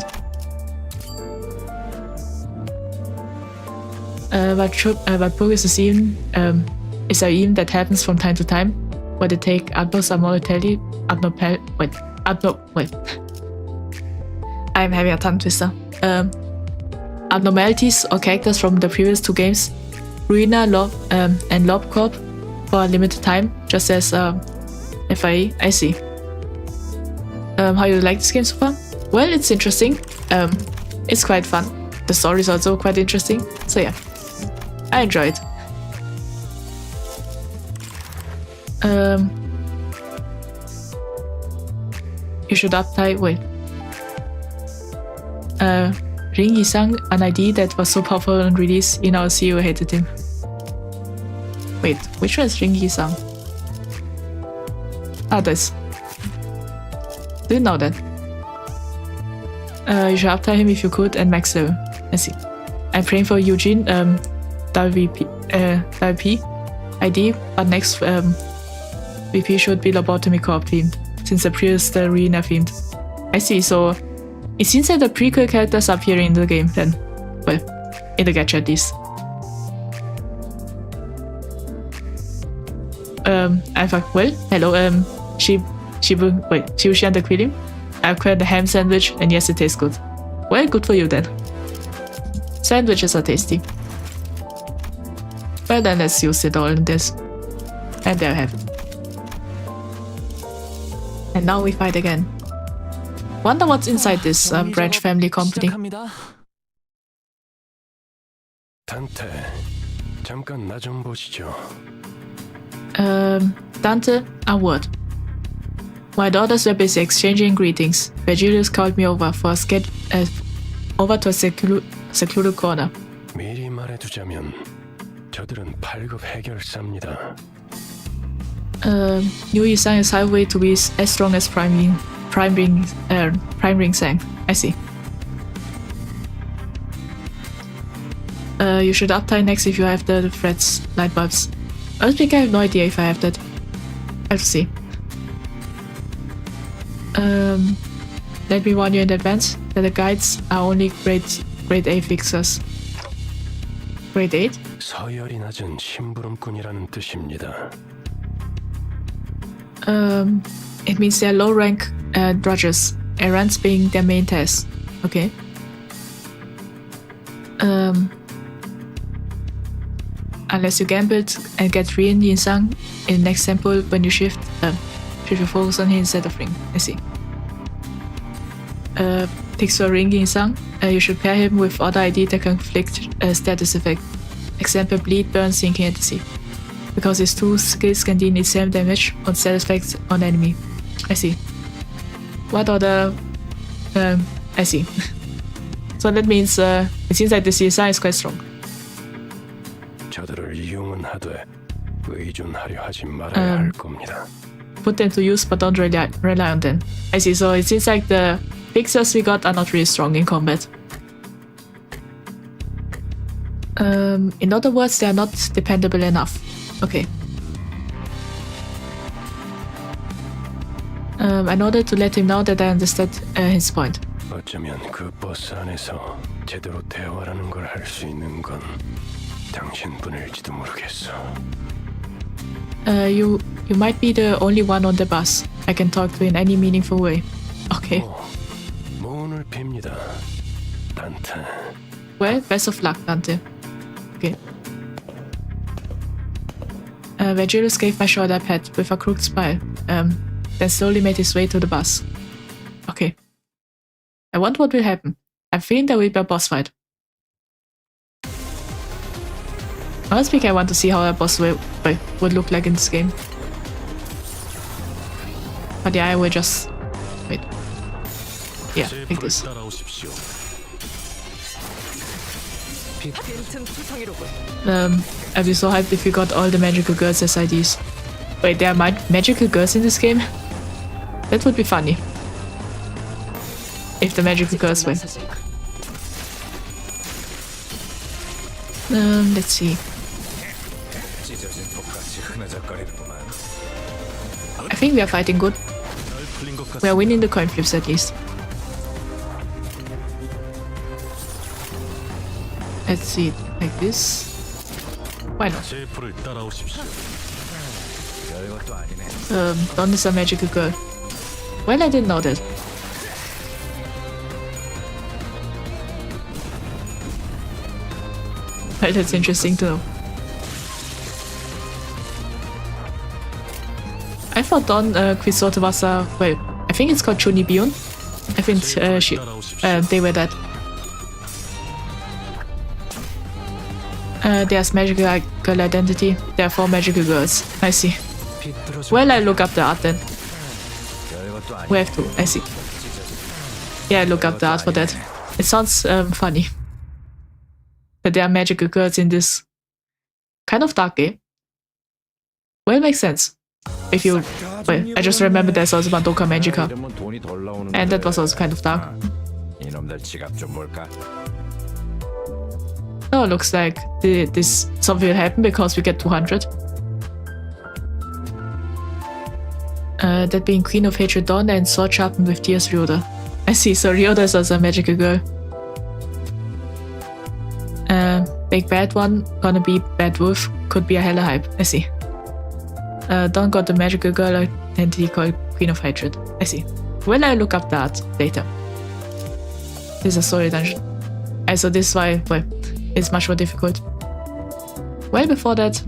But progress is an event that happens from time to time, where they take abnormality. I'm having a tongue twister. Abnormalities or characters from the previous two games, Ruina and Lobcorp, for a limited time, just as FIE. I see. How you like this game so far? Well, it's interesting. It's quite fun. The story is also quite interesting. So yeah, I enjoy it. You should update. Wait. Ring Yisang, an ID that was so powerful on release, you now see you hated him. Wait, which one is Ring Yisang? Ah, this. Didn't know that. You should update him if you could and max level. I see. I'm praying for Eugene, WP ID, but next VP should be lobotomy co-op themed, since the previous the arena themed. I see, so it seems that the prequel characters appear in the game then. Well, in the gacha at least. Well, hello, Shibushi and the Quillim. I've acquired the ham sandwich, and yes, it tastes good. Well, good for you then. Sandwiches are tasty. Well then, let's use it all in this. And there I have it. And now we fight again. Wonder what's inside this branch family company. 단테, 잠깐 나 좀 보시죠. Dante, a word. My daughters were busy exchanging greetings. Virgilius called me over to a secluded corner. 미리 말해두자면 저들은 8급 해결사입니다. Yuri sang is highway to be as strong as Prime Ring sang. I see. You should uptime next if you have the threads light bulbs. I think I have no idea if I have that. I have to see. Let me warn you in advance that the guides are only grade A fixers. Grade 8? 서열이 낮은 심부름꾼이라는 뜻입니다. It means they are low rank drudges, errands being their main task. Okay. Unless you gambled and get 3 in Yinsang in the next sample when you shift your focus on him instead of Ring. I see. Picks for Ring Yinsang, you should pair him with other ID that can inflict status effect. Example, bleed, burn, sinking, and deceive. Because his 2 skills can deal the same damage on status effects on enemy. I see. What other... I see. So that means it seems like the CSI is quite strong. 저들을 이용은 하되 의존하려 하지 말아야 할 겁니다. Put them to use but don't rely on them. I see, so it seems like the fixers we got are not really strong in combat. In other words, they are not dependable enough. Okay. In order to let him know that I understood his point. 어쩌면 그 버스 안에서 제대로 대화라는 걸 할 수 있는 건 당신뿐일지도 모르겠어. You might be the only one on the bus I can talk to in any meaningful way. Okay. 문을 빕니다, 단테. Well, best of luck, Dante. Okay. Virgilius gave my shoulder a pat with a crooked smile. then slowly made his way to the bus. Okay. I wonder what will happen. I'm feeling there will be a boss fight. Honestly, I want to see how a boss would look like in this game. But yeah, I will just... wait. Yeah, like this. I'd be so hyped if you got all the magical girls as IDs. Wait, there are magical girls in this game? That would be funny. If the magical girls win. Let's see. I think we are fighting good. We are winning the coin flips at least. Let's see it like this. Why not? Dawn is a magical girl. Well, I didn't know that. Well, that's interesting to know. I thought Dawn Quixote was a... well, I think it's called Chunibion. I think they were that. There's magical girl identity. There are 4 magical girls. I see. Well, I look up the art then. We have to. I see. Yeah, I look up the art for that. It sounds funny. But there are magical girls in this kind of dark game. Well, it makes sense. If you... well, I just remember there's also Madoka Magica. And that was also kind of dark. Oh, looks like this something will happen because we get 200. That being Queen of Hatred Dawn and Sword Sharpened with Tears Ryoda. I see, so Ryoda is also a magical girl. Big bad one, gonna be Bad Wolf, could be a hella hype. I see. Dawn got the magical girl identity called Queen of Hatred. I see. Well, I look up that later. This is a story dungeon. Also, this is why, well, it's much more difficult. Well, before that,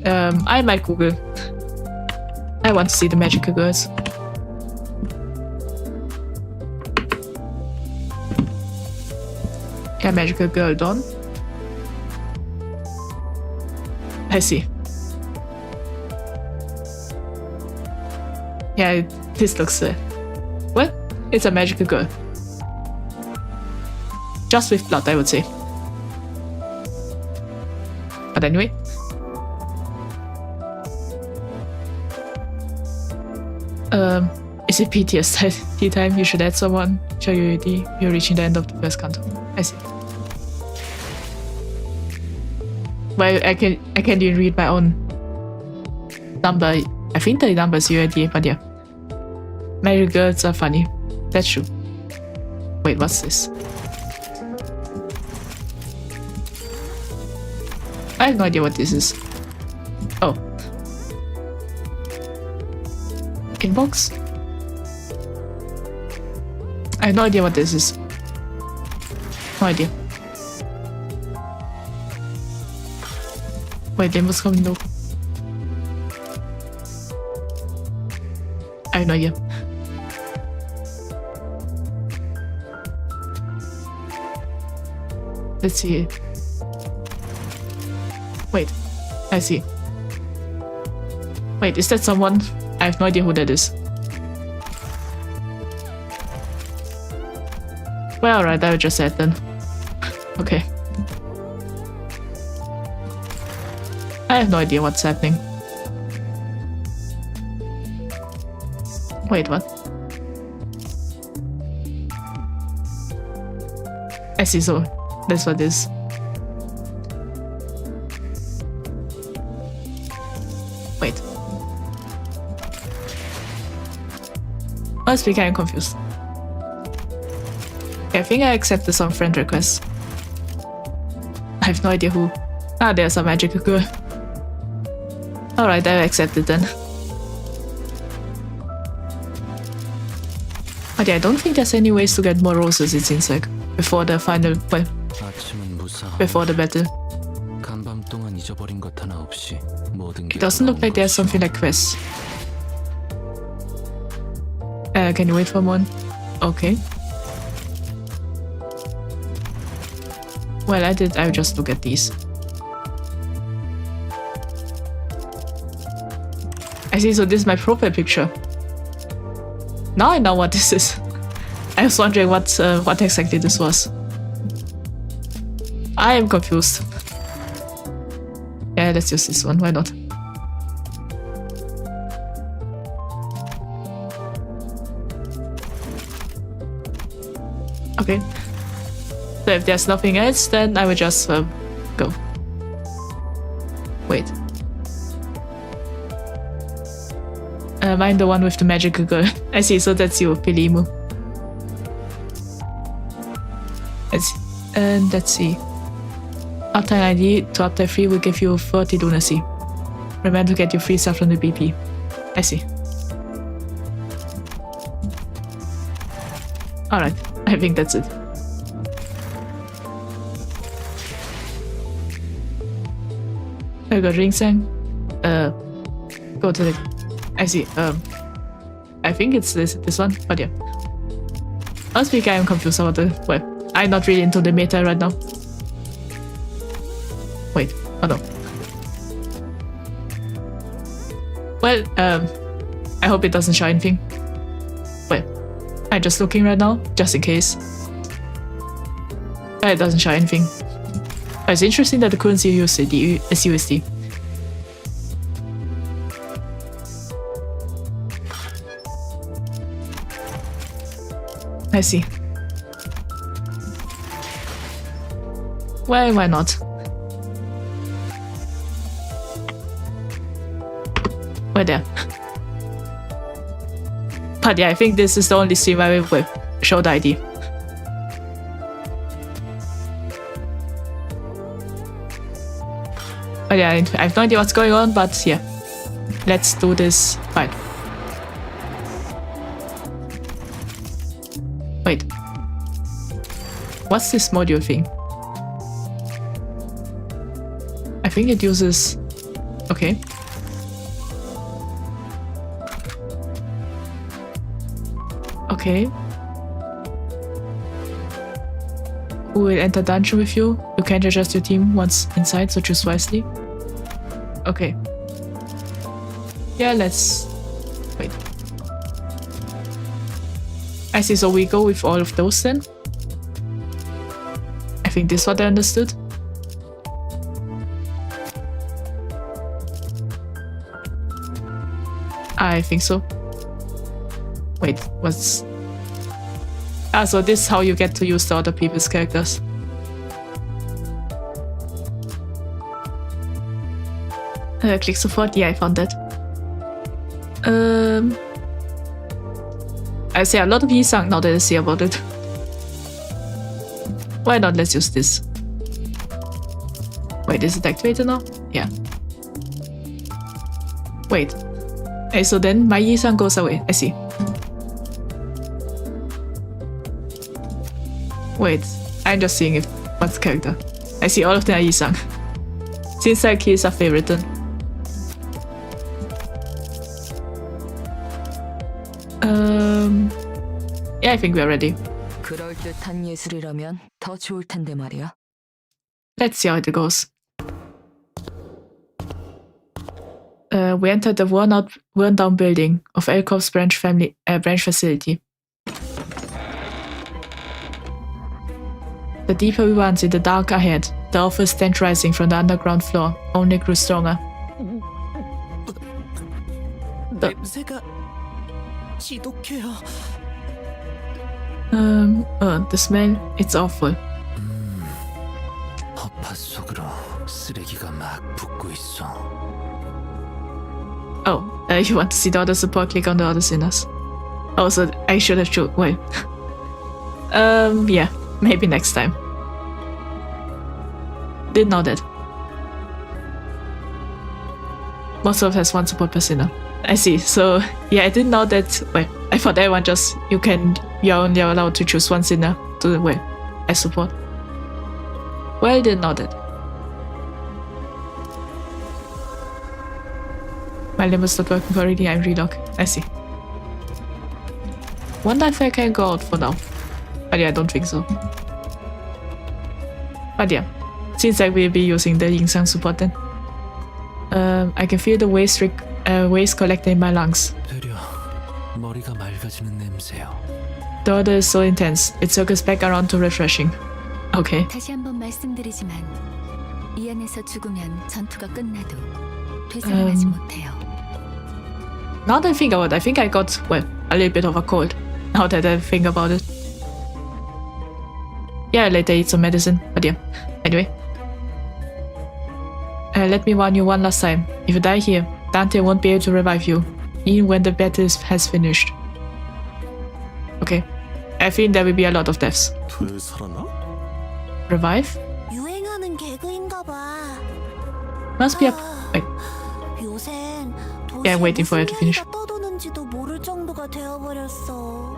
I might Google. I want to see the magical girls. Yeah, magical girl Dawn. I see. Yeah, this looks... well, it's a magical girl. Just with blood, I would say. But anyway. Is it PTSD time? You should add someone. Show you ID. You're reaching the end of the first canto. I see. Well, I can't even read my own number. I think the number is UID, but yeah. Magic girls are funny. That's true. Wait, what's this? I have no idea what this is. Oh. Inbox? I have no idea what this is. No idea. Wait, Limbus coming though. I have no idea. Let's see. Wait, I see. Wait, is that someone? I have no idea who that is. Well, alright, I will just add then. Okay. I have no idea what's happening. Wait, what? I see, so that's what it is. Wait. Honestly, I'm confused. I think I accept the song friend request. I have no idea who. Ah, there's a magical girl. Alright, I accept it then. But yeah, I don't think there's any ways to get more roses, it seems like. Before the final, well, before the battle. It doesn't look like there's something like quests. Can you wait for a moment? Okay. Well, I'll just look at these. I see, so this is my profile picture. Now I know what this is. I was wondering what exactly this was. I am confused. Yeah, let's use this one, why not? Okay. So if there's nothing else, then I will just go. Wait. I'm the one with the magical girl. I see, so that's you, Pilimu. Let's see. After an ID to up to 3 will give you 30 lunacy. Remember to get your free stuff from the BP. I see. Alright, I think that's it. I got Ringsang. Go to the... I see, I think it's this one, but yeah. Last week I am confused about the... Well, I'm not really into the meta right now. Wait, oh no. Well, I hope it doesn't show anything. Well, I'm just looking right now, just in case. It doesn't show anything. It's interesting that the currency is USD. I see. Well, why not? Well, there. But yeah, I think this is the only stream where we will show the ID. But yeah, I have no idea what's going on, but yeah. Let's do this. Fine. Wait. What's this module thing? I think it uses... Okay. Okay. Who will enter dungeon with you? You can't adjust your team once inside, so choose wisely. Okay. Yeah, let's... Wait. I see, so we go with all of those then. I think this is what I understood. I think so. Wait, what's... Ah, so this is how you get to use the other people's characters. Click support, yeah, I found that. I see a lot of E.G.O now that I see about it. Why not? Let's use this. Wait, is it activated now? Yeah. Wait. Okay, so then my E.G.O goes away. I see. Wait, I'm just seeing if what's character. I see all of them are E.G.O. Seems like he's a favorite then. Yeah, I think we're ready. 그럴듯한 예술이라면 더 좋을 텐데 말이야. Let's see how it goes. We entered the worn down building of E.G.O's branch facility. The deeper we went in the dark ahead, the awful stench rising from the underground floor only grew stronger. 냄새가 지독해요. The smell, it's awful. 허파 속으로 쓰레기가 막 붙고 있어. Oh, you want to see the other support? Click on the other sinners. Oh, so I should have chosen. Well, yeah, maybe next time. Didn't know that. Most of has one support per sinner. I see. So yeah, I didn't know that. Well, I thought everyone just you're only allowed to choose one sinner to as support. Well, I didn't know that. My Limbus not working for reading. I'm relog. I see. wonder if I can go out for now. But yeah, I don't think so. But yeah, seems like we'll be using the Yingsang support then. I can feel the waste collecting in my lungs. 되려 머리가 맑아지는 냄새요. The odor is so intense, it circles back around to refreshing. Okay. 다시 한번 말씀드리지만 이 안에서 죽으면 전투가 끝나도 되살아나지 못해요. Now that I think about it, I think I got, well, a little bit of a cold. Now that I think about it. Yeah, later eat some medicine, but yeah. Anyway. Let me warn you one last time. If you die here, Dante won't be able to revive you, even when the battle has finished. Okay. I think there will be a lot of deaths. Revive? 유행하는 개그인가 봐. Must be a... wait. 요샌 Yeah, I'm waiting for her to finish. 떠도는지도 모를 정도가 되어버렸어.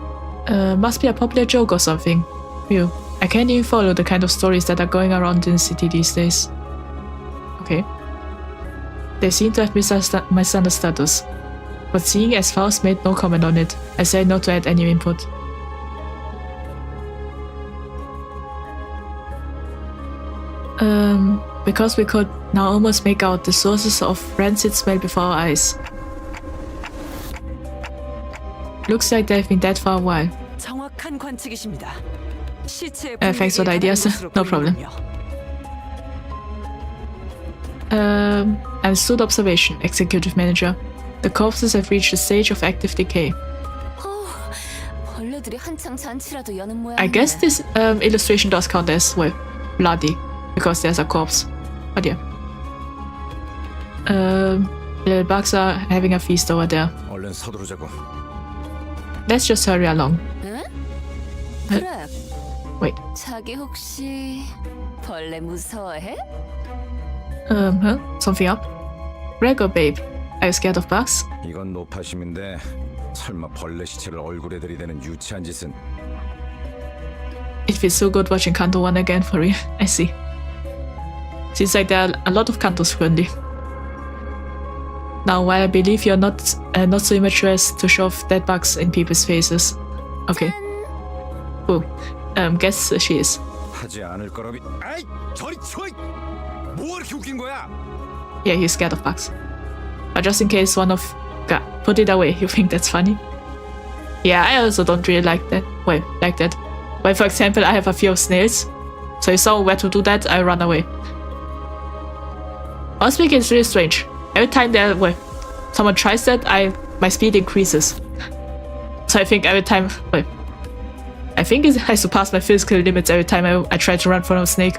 Must be a popular joke or something. Phew. I can't even follow the kind of stories that are going around in the city these days. Okay. They seem to have misunderstood us. But seeing as Faust made no comment on it, I said not to add any input. Because we could now almost make out the sources of rancid smell before our eyes. Looks like they've been dead for a while. 정확한 관측이십니다. 시체의 Thanks for the ideas. No problem. Understood observation, Executive Manager. The corpses have reached a stage of active decay. 벌레들이 한창 잔치라도 여는 모양이네. I guess this illustration does count as, well, bloody, because there's a corpse. But yeah. The bugs are having a feast over there. 얼른 서두르자고. Let's just hurry along. 응? 그래. Wait. 자기 혹시 벌레 무서워해? Huh? Something up? Rego, babe. Are you scared of bugs? 이건 노파심인데 설마 벌레 시체를 얼굴에 들이대는 유치한 짓은. It feels so good watching Kanto 1 again, for real. I see. Seems like there are a lot of Kantos currently. Now, while I believe you're not so immature as to shove dead bugs in people's faces. Okay. Cool. Guess she is. 하지 않을 거라비. 아이, 저리 치워. 뭐 이렇게 웃긴 거야? Yeah, he's scared of bugs. But just in case one of... God, put it away, you think that's funny? Yeah, I also don't really like that. Well, like that. Well, for example, I have a fear of snails. So if someone were to do that, I run away. Honestly, it's really strange. Every time someone tries that, my speed increases. So I think every time... Well, I think I surpass my physical limits every time I try to run from a snail.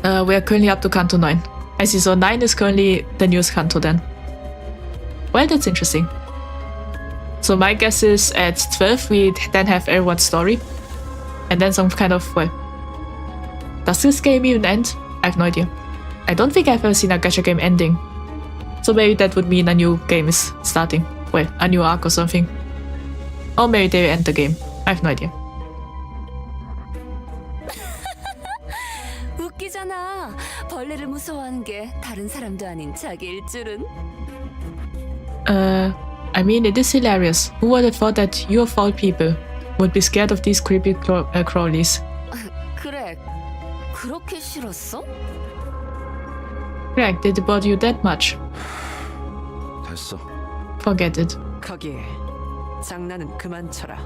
We are currently up to Kanto 9. I see, so 9 is currently the newest Kanto then. Well, that's interesting. So my guess is at 12 we then have everyone's story. And then some kind of, well... Does this game even end? I have no idea. I don't think I've ever seen a gacha game ending. So maybe that would mean a new game is starting. Well, a new arc or something. Or maybe they end the game. I have no idea. 웃기잖아. 벌레를 무서워하는 게 다른 사람도 아닌 자기일 줄은. I mean, it is hilarious. Who would have thought that you of all people would be scared of these creepy crawlies? 그래. 그렇게 싫었어? Greg, did it bother you that much? 됐어. Forget it. 거기 장난은 그만 쳐라.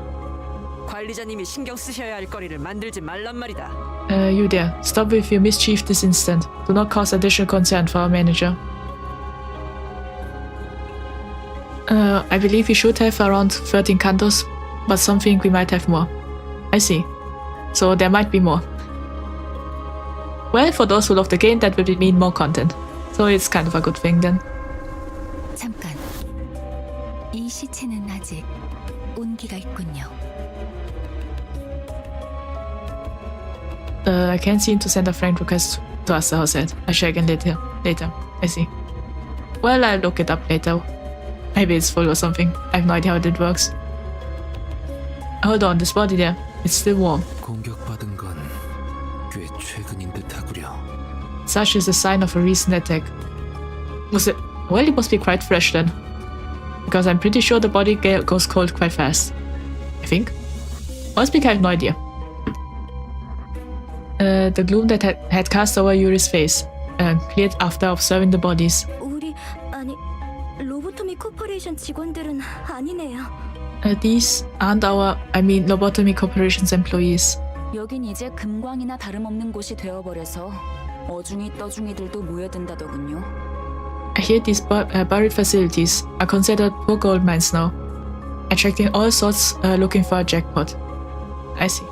관리자님이 신경 쓰셔야 할 거리를 만들지 말란 말이다. You there. Stop with your mischief this instant. Do not cause additional concern for our manager. I believe we should have around 13 kantos, but some think we might have more. I see. So there might be more. Well, for those who love the game, that would mean more content. So it's kind of a good thing then. 잠깐. 이 시체는 아직 온기가 있군요. I can't seem to send a friend request to us, the house said. I'll check again later. I see. Well, I'll look it up later. Maybe it's full or something. I have no idea how that works. Hold on, this body there. It's still warm. 공격받은 건 꽤 최근인 듯하구려. Such is a sign of a recent attack. Was it? Well, it must be quite fresh then. because I'm pretty sure the body goes cold quite fast. I think. Honestly, I have no idea. The gloom that had cast over Yuri's face cleared after observing the bodies. 우리 아니 로보토미 코퍼레이션 직원들은 아니네요. These aren't Lobotomy Corporation's employees. 여긴 이제 금광이나 다름없는 곳이 되어버려서 어중이 떠중이들도 모여든다더군요. I hear these buried facilities are considered poor gold mines now, attracting all sorts looking for a jackpot. I see.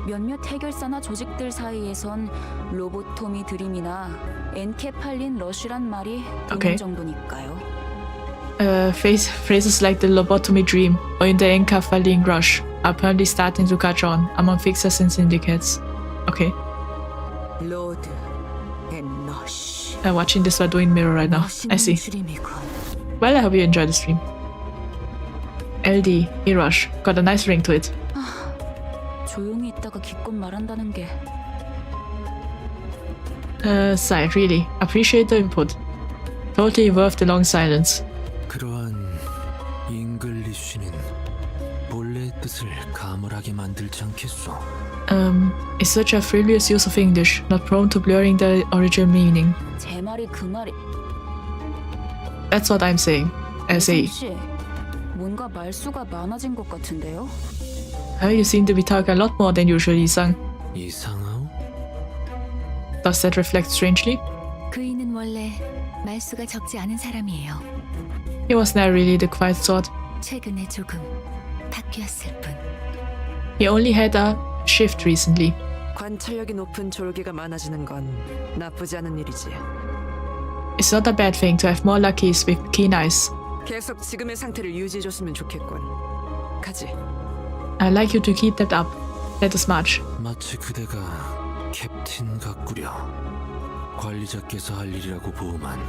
몇몇 해결사나 조직들 사이에선 로보토미 드림이나 엔케팔린 러쉬란 말이 도는 Okay. 정도니까요. Phrases like the lobotomy dream or in the encapsulating rush are apparently starting to catch on among fixers and syndicates. Okay. 로드 앤 러쉬. Watching this while doing mirror right now. I see. Well, I hope you enjoyed the stream. LD, E-Rush, got a nice ring to it. 조용히 있다가 기껏 말한다는 게 Sigh, really. Appreciate the input. Totally worth the long silence. 그러한 잉글리쉬는 본래의 뜻을 가물하게 만들지 않겠소. It's such a frivolous use of English, not prone to blurring the original meaning. 제 말이 그 말이. That's what I'm saying. Say. 씨, 뭔가 말수가 많아진 것 같은데요? You seem to be talking a lot more than usual, Isang. 이상하오? Does that reflect strangely? 그이는 원래 말수가 적지 않은 사람이에요. He was never really the quiet sort. 최근에 조금 바뀌었을 뿐. He only had a shift recently. 관찰력이 높은 졸개가 많아지는 건 나쁘지 않은 일이지. It's not a bad thing to have more luckies with keen eyes. 계속 지금의 상태를 유지해줬으면 좋겠군. 가지. I'd like you to keep that up. That is much. 마치 그대가 캡틴 같구려. 관리자께서 할 일이라고 보만.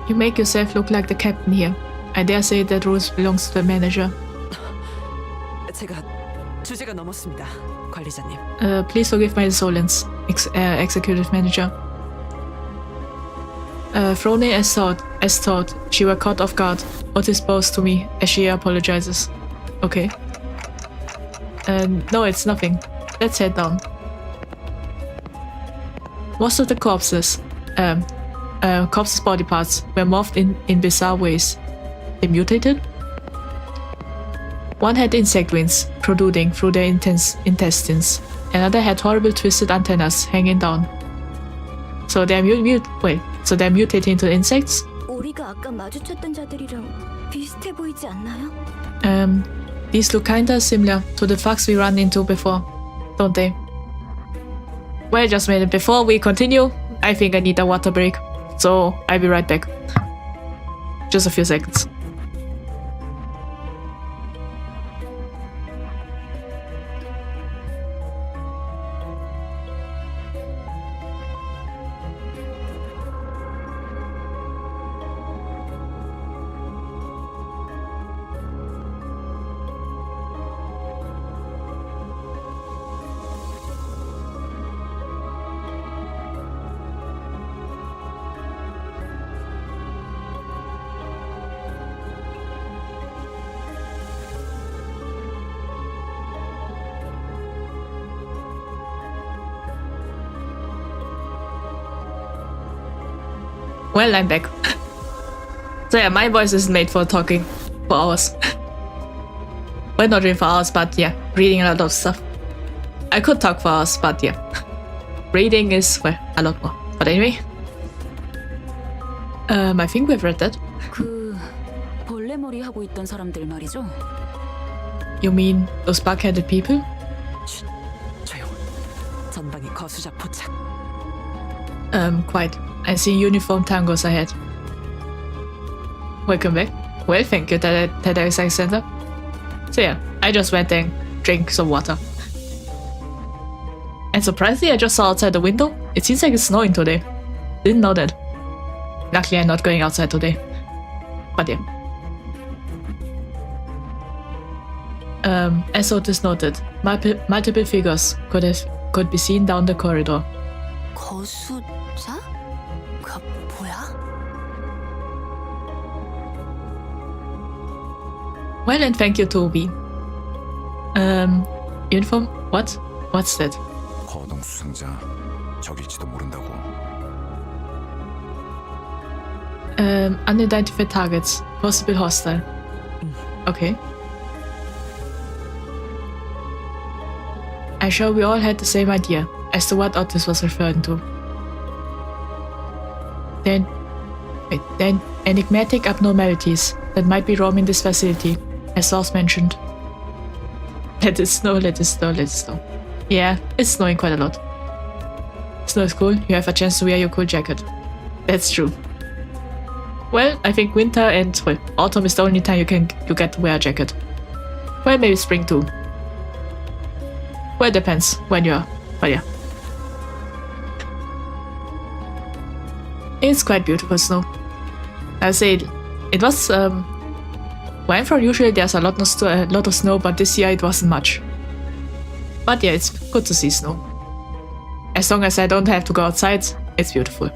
You make yourself look like the captain here. I dare say that role belongs to the manager. 제가 주제가 넘었습니다, 관리자님. Please forgive my insolence, executive manager. Frone as thought, she were caught off guard, or disposed to me as she apologizes. Okay. No, it's nothing. Let's head down. Most of the corpses' body parts were morphed in bizarre ways. They mutated? One had insect wings protruding through their intestines. Another had horrible twisted antennas hanging down. So they're they're mutating into insects? 우리가 아까 마주쳤던 자들이랑 비슷해 보이지 않나요? These look kinda similar to the thugs we ran into before, don't they? Well, just a minute, before we continue, I think I need a water break, so I'll be right back. Just a few seconds. Well, I'm back. So yeah, my voice isn't made for talking for hours. Well, not really for hours, but yeah, reading a lot of stuff. I could talk for hours, but yeah. Reading is, well, a lot more. But anyway. I think we've read that. 그 벌레머리 하고 있던 사람들 말이죠? You mean those bug-headed people? 조용. 전방에 거수자 포착. Quite. I see uniformed tangos ahead. Welcome back. Well, thank you, TEDx Center. So yeah, I just went and drank some water. And surprisingly, I just saw outside the window. It seems like it's snowing today. Didn't know that. Luckily, I'm not going outside today. But yeah. As Otis noted, multiple figures could be seen down the corridor. 거수자? 그 뭐야? Well, and thank you, Toby. Uniform? What? What's that? 거동 수상자 적일지도 모른다고. Unidentified targets. Possible hostile. Okay. I'm sure we all had the same idea as to what Otis was referring to. Then enigmatic abnormalities that might be roaming this facility, as Ross mentioned. Let it snow, let it snow, let it snow. Yeah, it's snowing quite a lot. Snow is cool, you have a chance to wear your cool jacket. That's true. Well, I think winter and well, autumn is the only time you get to wear a jacket. Well, maybe spring too. Well, it depends when you are, but yeah. It's quite beautiful snow. I'll say it was, where I'm from usually there's a lot of snow, but this year it wasn't much. But yeah, it's good to see snow. As long as I don't have to go outside, it's beautiful.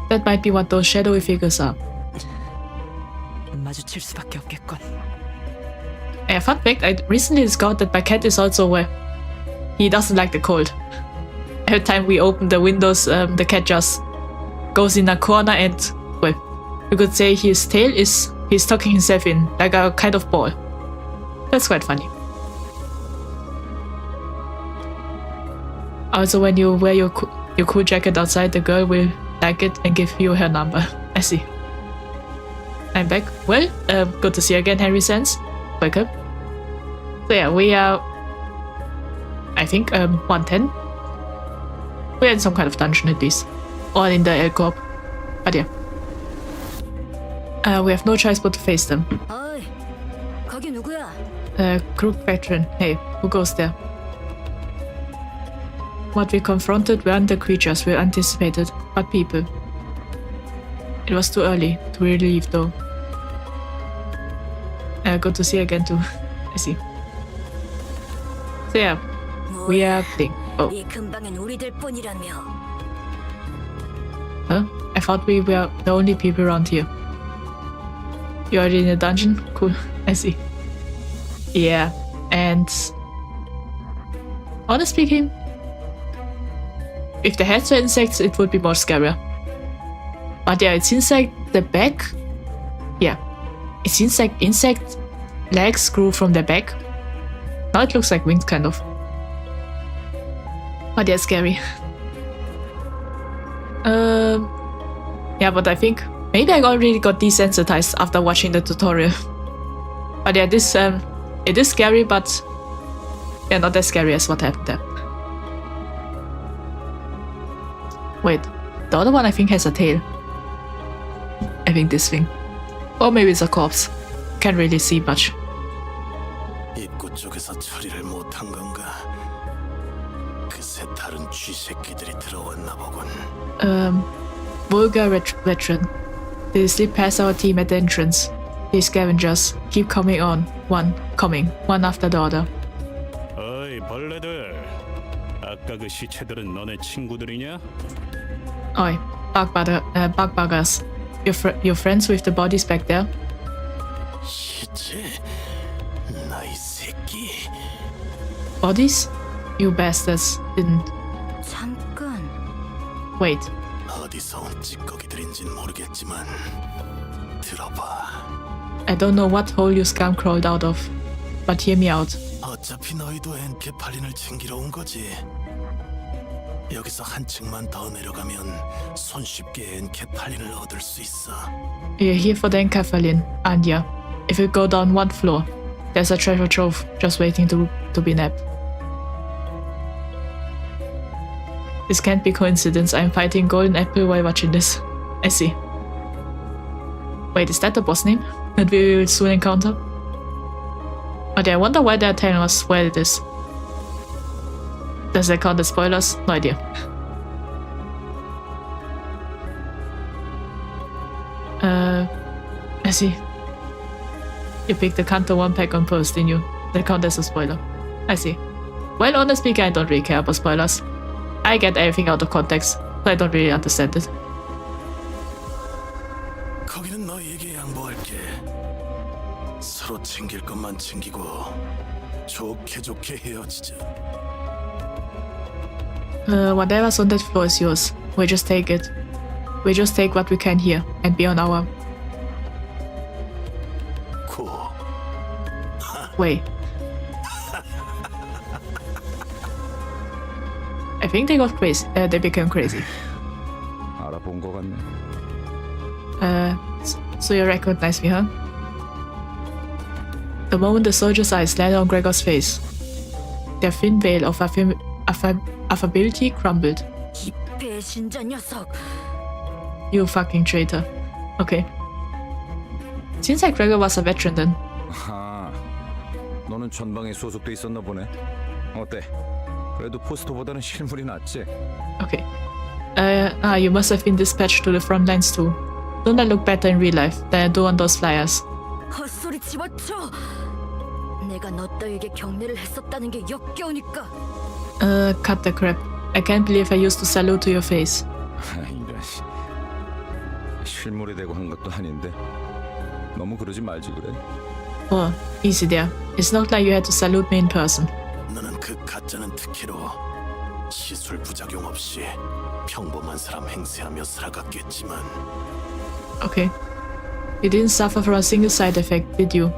That might be what those shadowy figures are. 마주칠 수밖에 없겠군. Yeah, fun fact, I recently discovered that my cat is also he doesn't like the cold. Every time we open the windows, the cat just goes in a corner and, well, you could say his tail is, he's tucking himself in, like a kind of ball. That's quite funny. Also, when you wear your cool jacket outside, the girl will like it and give you her number. I see. I'm back. Well, good to see you again, Henry Sands. Welcome. So yeah, we are, I think, 110. We're in some kind of dungeon at least. Or in the L-Corp. But yeah. We have no choice but to face them. 어이, 거기 누구야? Crook veteran. Hey, who goes there? What we confronted weren't the creatures we anticipated, but people. It was too early to really leave though. Good to see you again too. I see. So yeah, we are playing. Oh. 이 근방엔 우리들 뿐이라며. Huh? I thought we were the only people around here. You're already in a dungeon? Cool. I see. Yeah, and honestly speaking, if the heads were insects, it would be more scarier. But yeah, it seems like the back. Yeah, it seems like insect legs grew from the back. Now it looks like wings, kind of. But yeah, scary. Yeah, but I think maybe I already got desensitized after watching the tutorial. But yeah, this it is scary, but yeah, not as scary as what happened there. Wait, the other one I think has a tail. I think this thing. Or maybe it's a corpse. Can't really see much. 입구 쪽에서 처리를 못한 건가? 그새 다른 쥐새끼들이 들어왔나 보군. Vulgar veteran. They slip past our team at the entrance. These scavengers keep coming on. One after the other. 어이 벌레들. 아까 그 시체들은 너네 친구들이냐? Oi, bug buggers. You're friends with the bodies back there? 시체? 나이 새끼. Bodies? You bastards didn't. 잠깐. Wait. 어디서 온 찌꺼기들인진 모르겠지만 들어봐. I don't know what hole you scum crawled out of, but hear me out. 어차피 너희도 엔케팔린을 챙기러 온 거지. 여기서 한층만 더 내려가면 손쉽게 엔케팔린을 얻을 수 있어. You're here for the enkephalin, and yeah, if you go down one floor, there's a treasure trove just waiting to be nabbed. This can't be coincidence. I'm fighting Golden Apple while watching this. I see. Wait, is that the boss name that we will soon encounter? But yeah, I wonder why they're telling us where it is. Does that count as spoilers? No idea. I see. You picked the Kanto 1 pack on post, didn't you? That count as a spoiler. I see. Well, honestly, I don't really care about spoilers. I get everything out of context, so I don't really understand it. 거기는 너희에게 양보할게. 서로 챙길 것만 챙기고 좋게 좋게 헤어지자. Whatever's on that floor is yours. We just take it. We just take what we can here and be on our 고. way. I think they got crazy. They became crazy. 알아본 것 같네. So you recognize me, huh? The moment the soldier's eyes landed on Gregor's face, their thin veil of affability crumbled. 이 배신자 녀석. You fucking traitor. Okay. Seems like Gregor was a veteran then. 아, 너는 전방에 소속돼 있었나 보네. 어때? 그래도 포스터보다는 실물이 낫지? Okay. You must have been dispatched to the front lines too. Don't I look better in real life than I do on those flyers? 헛소리 집어쳐. 내가 너 따위에게 경례를 했었다는 게 역겨우니까. Cut the crap. I can't believe I used to salute to your face. 이런 실물이 되고 한 것도 아닌데 너무 그러지 말지 그래. Oh, easy there. It's not like you had to salute me in person. 너는 그 가짜는 특혜로 시술 부작용 없이 평범한 사람 행세하며 살아갔겠지만 Okay. You didn't suffer from a single side effect, did you?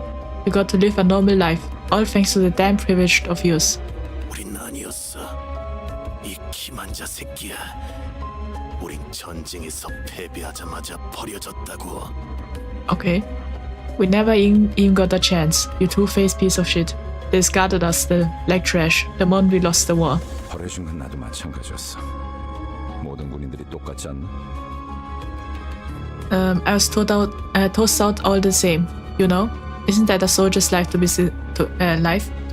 You got to live a normal life, all thanks to the damn privilege of yours. 우린 아니었어. 이 기만자 새끼야. 우린 전쟁에서 패배하자마자 버려졌다고. Okay. We never even got a chance, you two-faced piece of shit. They discarded us still, like trash, the moment we lost the war. 버려준 건 나도 마찬가지였어. 모든 군인들이 똑같지 않나? I was tossed out all the same, you know? Isn't that a soldier's life to be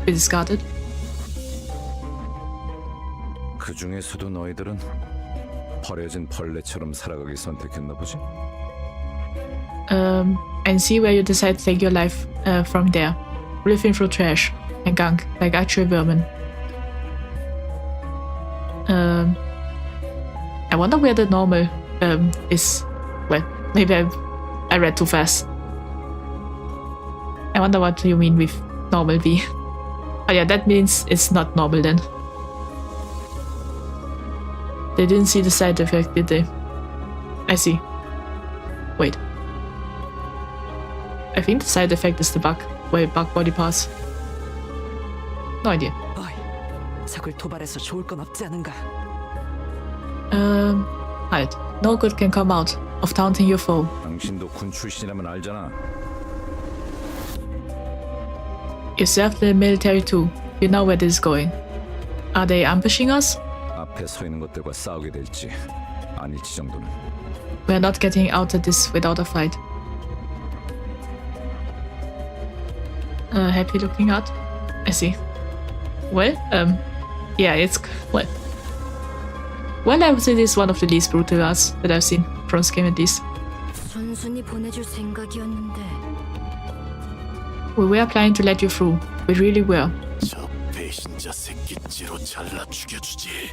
discarded? 그 중에서도 너희들은 버려진 벌레처럼 살아가기 선택했나 보지? And see where you decide to take your life from there. Living through trash and gunk like actual vermin. I wonder where the normal is. Well, maybe I read too fast. I wonder what you mean with normal B. Oh yeah, that means it's not normal then. They didn't see the side effect, did they? I see. Wait. I think the side effect is the bug. Wait, bug body pass. No idea. 어이, 적을 도발해서 좋을 건 없지 않은가? Halt. No good can come out of taunting your foe. 당신도 군 출신이라면 알잖아. You served in the military too. You know where this is going. Are they ambushing us? 앞에 서 있는 것들과 싸우게 될지 아닐지 정도는. We're not getting out of this without a fight. Happy looking out. I see. Well, yeah, it's well. Well, I would say this is one of the least brutal arts that I've seen from this game at least. 순순히 보내줄 생각이었는데. We were planning to let you through. We really were. 저 배신자 새끼 째로 잘라 죽여주지.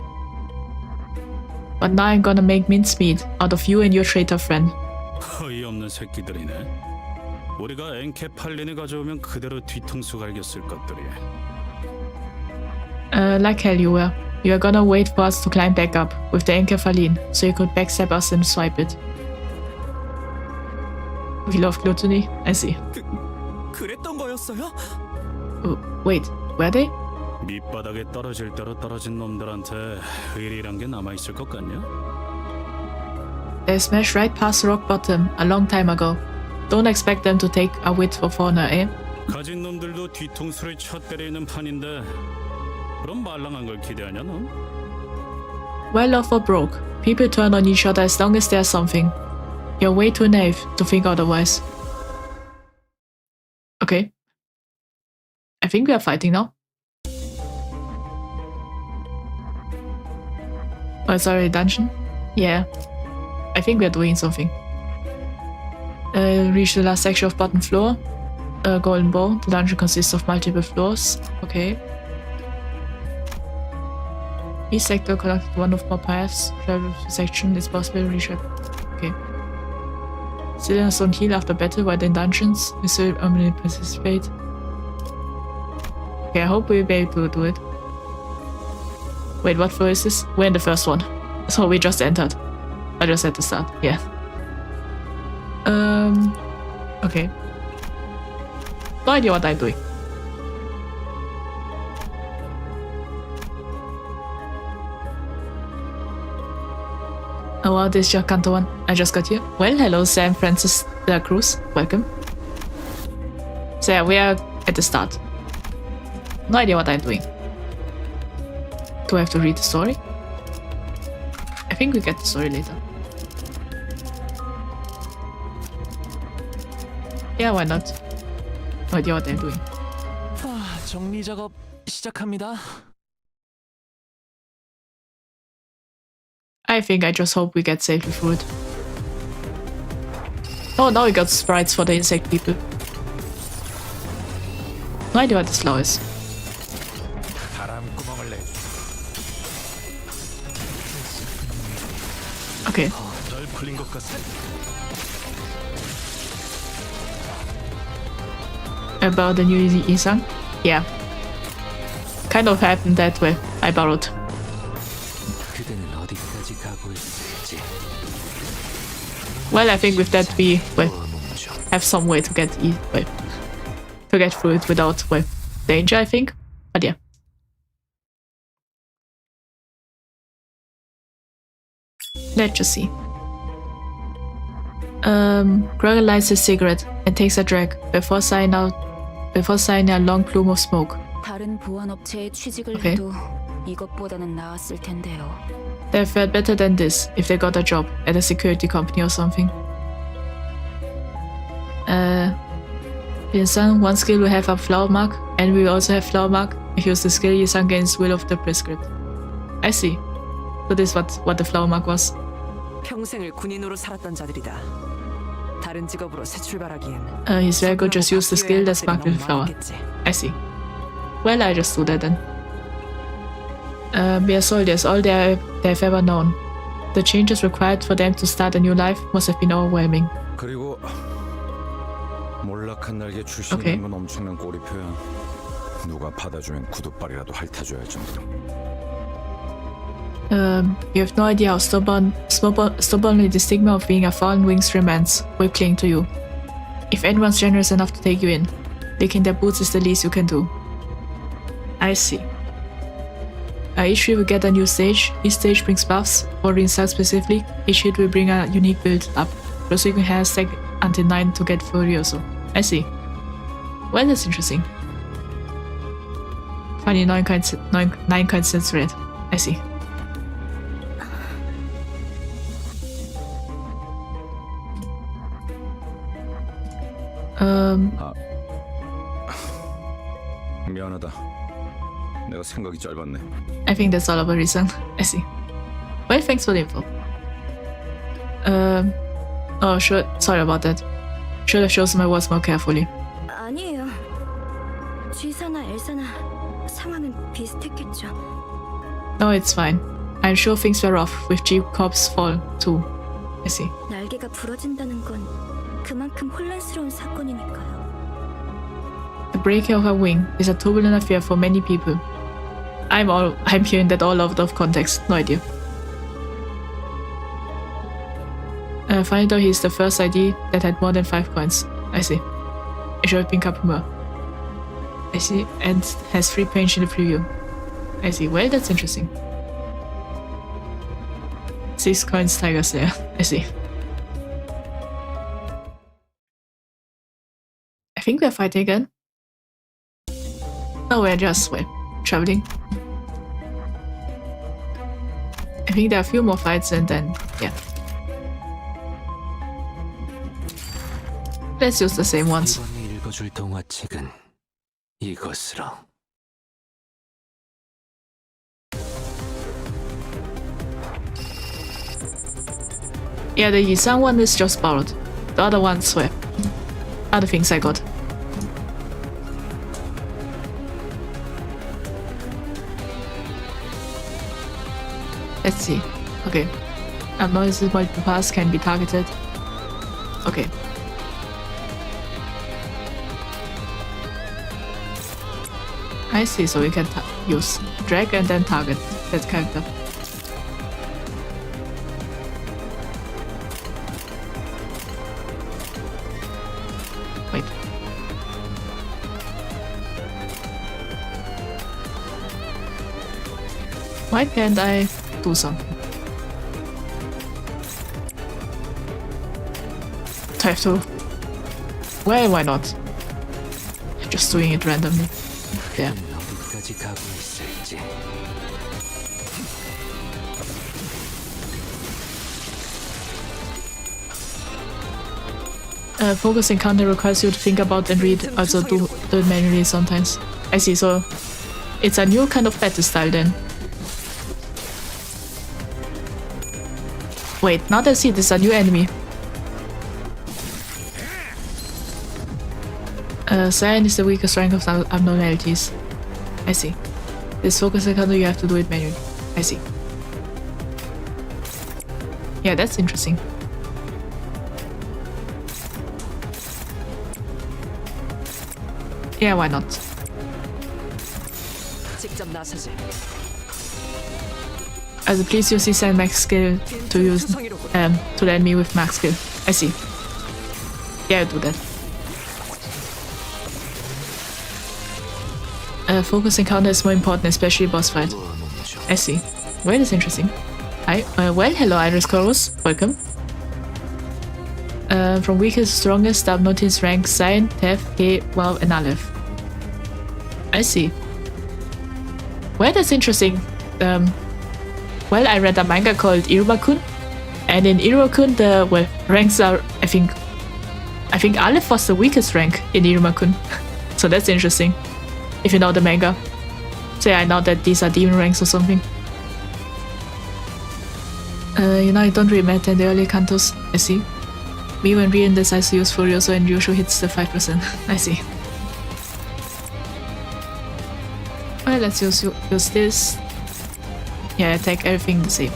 But now I'm gonna make mincemeat out of you and your traitor friend. 어이없는 새끼들이네. 우리가 엔케팔린을 가져오면 그대로 뒤통수 갈겼을 것들이. Like hell you were. You are gonna wait for us to climb back up with the Encephaline, so you could backstab us and swipe it. We love gluttony, I see. 그랬던 거였어요? Oh, wait, were they? 밑바닥에 떨어질 대로 떨어진 놈들한테 의리란 게 남아있을 것 같냐? They smashed right past rock bottom a long time ago. Don't expect them to take a wit of honor, eh? 가진 놈들도 뒤통수를 쳐 때리는 판인데 그럼 말랑한 걸 기대하냐 넌? Well off or broke, people turn on each other as long as there's something. You're way too naive to think otherwise. Okay. I think we are fighting now. Oh, sorry, dungeon? Yeah. I think we are doing something. Reach the last section of bottom floor. Golden Bough. The dungeon consists of multiple floors. Okay. Each sector connected to one of more paths. Travel to section is possible to reach. Okay. Citizens don't heal after battle while in dungeons. We still only participate. Okay, I hope we'll be able to do it. Wait, what floor is this? We're in the first one. So we just entered. I just had to start, yeah. Okay. No idea what I'm doing. Oh wow, this is your Kanto one. I just got here. Well, hello Sam Francis de la Cruz. Welcome. So yeah, we are at the start. No idea what I'm doing. Do I have to read the story? I think we get the story later. Yeah, why not? No idea what I'm doing. 정리 작업 시작합니다. I think I just hope we get safely through it. Oh, now we got sprites for the insect people. No idea what this law is. Okay. About the new E.G.O? Yeah. Kind of happened that way. I borrowed. Well, I think with that we have some way to get to get through it without danger, I think. But yeah. Let's just see. Gregor lights his cigarette and takes a drag before signing a long plume of smoke. 다른 보안업체에 취직을 Okay. 해도 이것보다는 나았을 텐데요. They've fared better than this if they got a job at a security company or something. Yisan, one skill will have a flower mark, and we will also have flower mark. Use the skill Yisan gains will of the prescript. I see. So this is what the flower mark was. 평생을 군인으로 살았던 자들이다. 다른 직업으로 새 출발하기엔 He's very good, just use the skill that's marked with flower. I see. Well, I just do that then. We are soldiers, all they've ever known. The changes required for them to start a new life must have been overwhelming. 그리고 몰락한 날개 출신이라는 건 엄청난 꼬리표야. 누가 받아주면 구두발이라도 핥아줘야 할 정도로. You have no idea how stubbornly the stigma of being a fallen wing's remains will cling to you. If anyone's generous enough to take you in, licking their boots is the least you can do. I see. Each hit will get a new stage. Each stage brings buffs, or insights specifically. Each hit will bring a unique build up. Plus you can have stack until 9 to get Furioso. I see. Well, that's interesting. Funny 9 coins red. I see. 미안하다. 내가 생각이 짧았네. I think that's all of a reason. I see. Well, thanks for the info. Oh, sure. Sorry about that. Should have chosen my words more carefully. 아니에요. G사나 L사나 상황은 비슷했겠죠. No, it's fine. I'm sure things were rough with G.O.'s fall too. I see. 날개가 부러진다는 건 그만큼 혼란스러운 사건이니까요. The breaking of a wing is a turbulent affair for many people. I'm hearing that all out of context. No idea. Funny though, he's the first ID that had more than 5 coins. I see. It should have been Kapuma. I see. And has 3 pages in the preview. I see. Well, that's interesting. 6 coins, Tigers there. I see. I think we're fighting again. No, we're just, traveling. I think there are a few more fights and then, yeah. Let's use the same ones. 이번에 읽어줄 동화책은 이것으로. Yeah, the Yisan one is just borrowed. The other ones were other things I got. Let's see. Okay. Abnormalities multiple paths can be targeted. Okay. I see, so we can use drag and then target that character. Wait. Why can't I do something? Do I have to? Well, why not? Just doing it randomly. There. 어디까지 가고 있을지. Focus encounter requires you to think about and read, also do it manually sometimes. I see, so it's a new kind of battle style then. Wait, now that I see, this is a new enemy. Cyan is the weakest rank of abnormalities. I see. This focus encounter, you have to do it manually. I see. Yeah, that's interesting. Yeah, why not? 직접 나서지. Also please use this max skill to use to land me with max skill. I see. Yeah, I'll do that. Focus encounter is more important, especially boss fight. I see. Well, that's interesting. Hi. Well, hello, Iris Chorus. Welcome. From weakest to strongest, I've noticed ranks Cyan, Tef, He, Wow, and Aleph. I see. Well, that's interesting. Well, I read a manga called Iruma-kun, and in Iruma-kun the ranks are I think Aleph was the weakest rank in Iruma-kun. So that's interesting. If you know the manga. So yeah, I know that these are demon ranks or something. You know, it don't really matter in the early cantos. I see. Me when reading this, I use Furioso and Yushu hits the 5%. I see. Well, let's use this. Yeah, attack everything the same.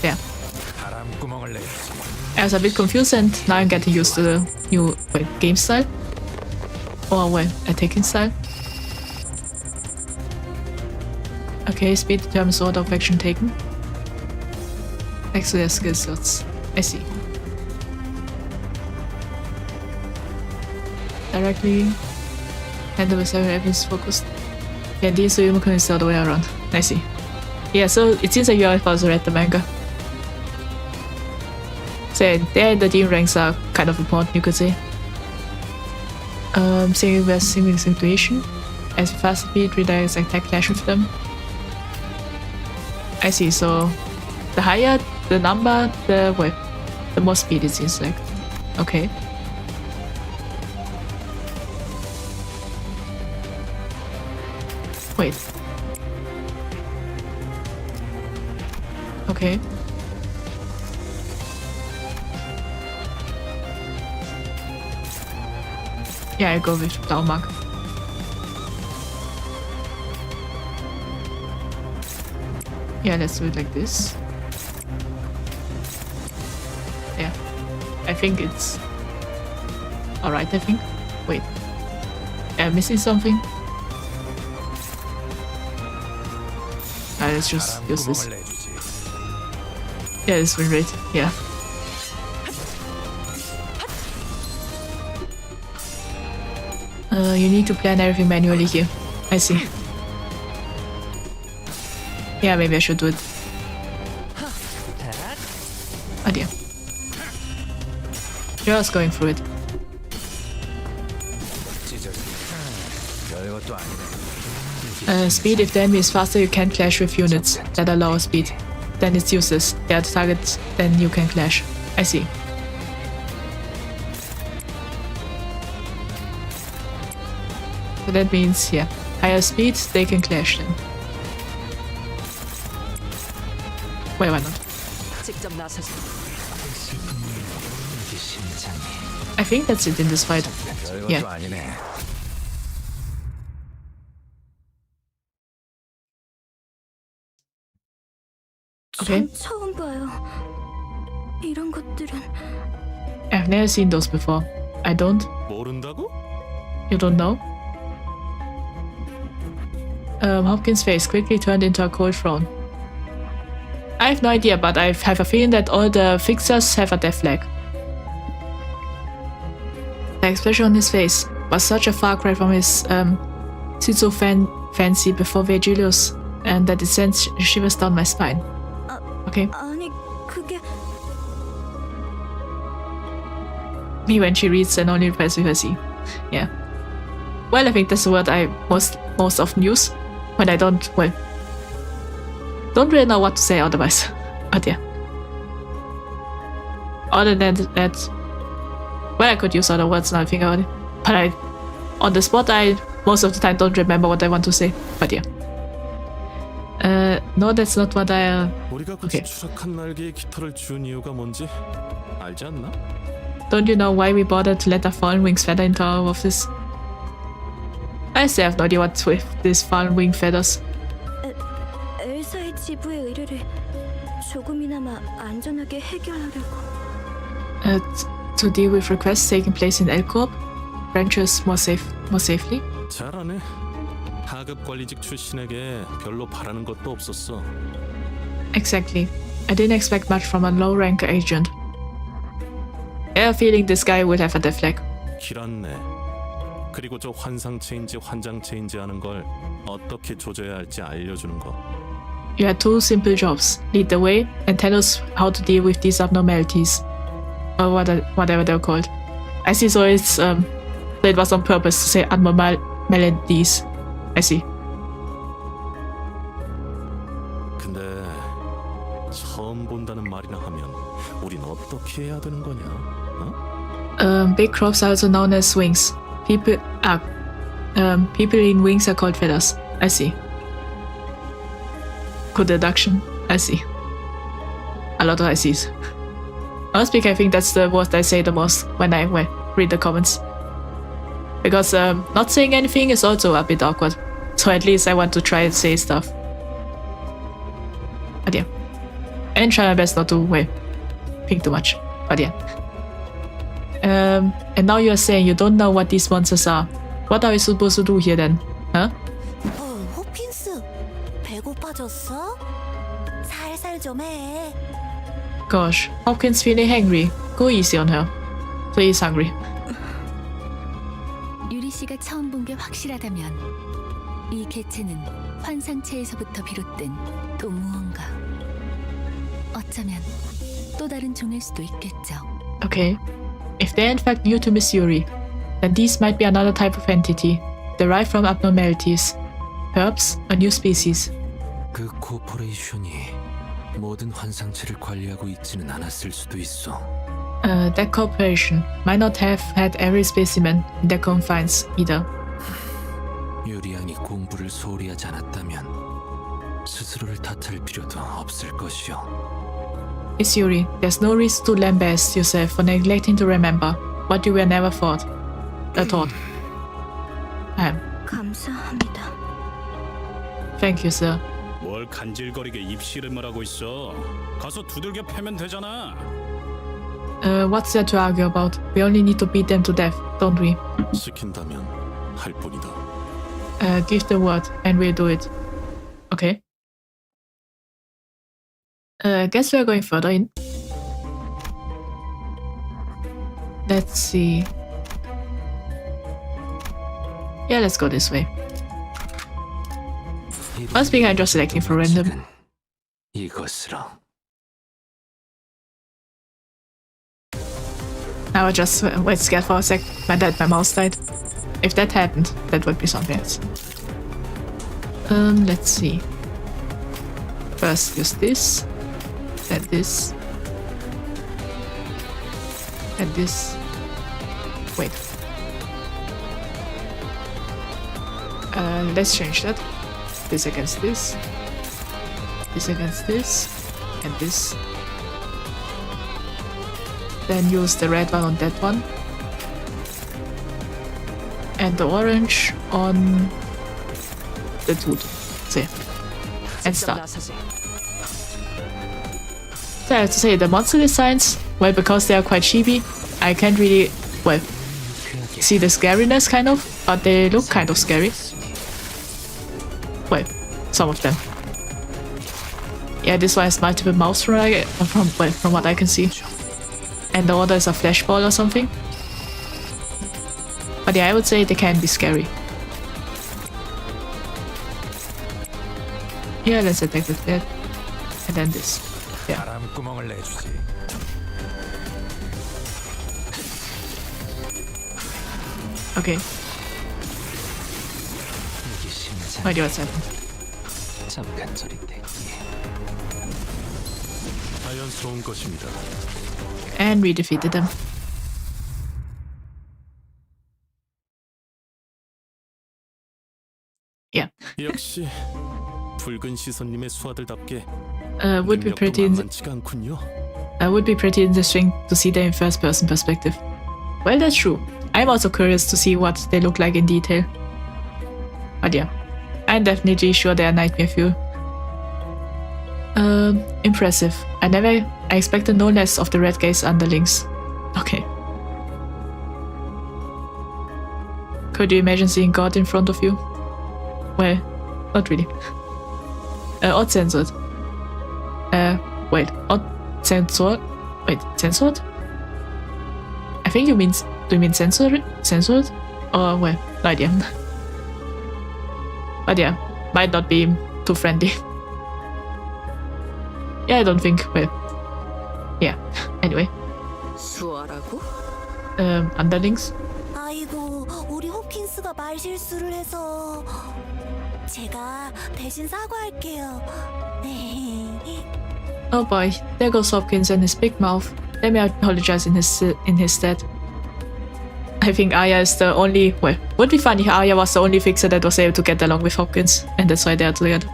Yeah. I was a bit confused and now I'm getting used to the new game style. Or attacking style. Okay, speed determines order of action taken. Next to their skill slots. I see. Directly handle with several evidence focused. Yeah, these so Yumukun is the other way around. I see. Yeah, so it seems like you have also read the manga. So there the demon ranks are kind of important, you could say. Singing with similar situation. As fast speed redirects attack clash with them. I see, so the higher the number, the more speed it seems like. Okay. Wait. Okay. Yeah, I go with Daumark. Yeah, let's do it like this. Yeah. I think it's alright, I think. Wait. Am I missing something? Let's just use this. Yeah, it's been great. Yeah. You need to plan everything manually here. I see. Yeah, maybe I should do it. Oh dear. Just going through it. Speed, if the enemy is faster, you can clash with units that are lower speed. Then it's useless. They are the targets, then you can clash. I see. So that means, yeah, higher speed, they can clash then. Wait, why not? I think that's it in this fight. Yeah. Okay. 처음 봐요. 이런 것들은 I've never seen those before. I don't. 모른다고? You don't know? Hopkins' face quickly turned into a cold frown. I have no idea, but I have a feeling that all the fixers have a death flag. The expression on his face was such a far cry from his fancy before Virgilius, and that it sent shivers down my spine. Okay. 아니, 그게... Me when she reads and only replies with her C. Yeah. Well, I think that's the word I most often use when I don't really know what to say otherwise. But yeah. Other than that, well, I could use other words now I think about it. But on the spot, I most of the time don't remember what I want to say. But yeah. No, that's not what I... 우리가 Okay. 추락한 날개에 깃털을 준 이유가 뭔지 알지 않나? Don't you know why we bothered to let a fallen wing's feather into our office? I still have no idea what's with these fallen wing feathers. 엘사의 지부의 의뢰를 조금이나마 안전하게 해결하려고. To deal with requests taking place in E.G.O branches more safely. 잘하네. 하급 관리직 출신에게 별로 바라는 것도 없었어. Exactly. I didn't expect much from a low-rank agent. I have a feeling this guy will have a death flag. 길었네. 그리고 저 환상체인지 환장체인지 하는 걸 어떻게 조져야 할지 알려주는 거. You had two simple jobs: lead the way and tell us how to deal with these abnormalities, or whatever they're called. I see. So it was on purpose to say abnormalities. I see. 근데 처음 본다는 말이나 하면 우린 어떻게 해야 되는 거냐? 어? Big crops are also known as wings. People in wings are called feathers. I see. Good deduction. I see. A lot of I sees. Honestly, I think that's the word I say the most when I read the comments. Because not saying anything is also a bit awkward. So at least I want to try and say stuff. But yeah. And try my best not to think too much. But yeah. And now you're saying you don't know what these monsters are. What are we supposed to do here then? Huh? 호킨스, 배고파졌어? 살살 좀 해. Gosh, Hopkins feeling hangry. Go easy on her. Please hungry. 유리 씨가 처음 본 게 확실하다면 이 개체는 환상체에서부터 비롯된 또 무언가. 어쩌면 또 다른 종일 수도 있겠죠. Okay. If they're in fact new to Miss Yuri, then these might be another type of entity, derived from abnormalities. Perhaps a new species. 그 코퍼레이션이 모든 환상체를 관리하고 있지는 않았을 수도 있어. That corporation might not have had every specimen in their confines either. 유리 양이 공부를 소홀히 하지 않았다면 스스로를 탓할 필요도 없을 것이오. Miss Yuri, there's no reason to lambast yourself for neglecting to remember what you were never taught. 감사합니다. Thank you, sir. 뭘 간질거리게 입씨름을 하고 있어. 가서 두들겨 패면 되잖아. What's there to argue about? We only need to beat them to death, don't we? 시킨다면 할 뿐이다. Give the word, and we'll do it. Okay. Guess we're going further in. Let's see. Yeah, let's go this way. Must be I'm just selecting for random. 이것으로. Now I just wait scared for a sec that my mouse died. If that happened, that would be something else. Let's see. First use this, then this, and this. Wait. Let's change that. This against this, this against this, and this. Then use the red one on that one. And the orange on the dude. There. And start. So I have to say, the monster designs, well, because they are quite chibi, I can't really, well, see the scariness kind of, but they look kind of scary. Well, some of them. Yeah, this one has multiple mouths from what I can see. And the other is a flesh ball or something. But yeah, I would say they can be scary. Yeah, let's attack with that. And then this. Yeah. Okay. Wait, what's happening? And we defeated them. Yeah. 역시 붉은 시선님의 수하들답게 would be pretty 만만치가 않군요. would be pretty interesting to see them in first person perspective. Well, that's true. I'm also curious to see what they look like in detail. But yeah, I'm definitely sure they are nightmare fuel. Impressive. I expected no less of the red gaze underlings. Okay. Could you imagine seeing God in front of you? Well, not really. Odd censored. Wait, odd censored? Wait, censored? I think you mean, do you mean censored? Censored? Or, well, no idea. But yeah, might not be too friendly. Yeah, I don't think, well, yeah, anyway. 수아라고? Underlings? 아이고, 우리 호킨스가 말실수를 해서 제가 대신 사과할게요. Oh boy, there goes Hopkins and his big mouth. Let me apologize in his stead. I think Aya is the only, well, would be funny if Aya was the only fixer that was able to get along with Hopkins, and that's why they are together.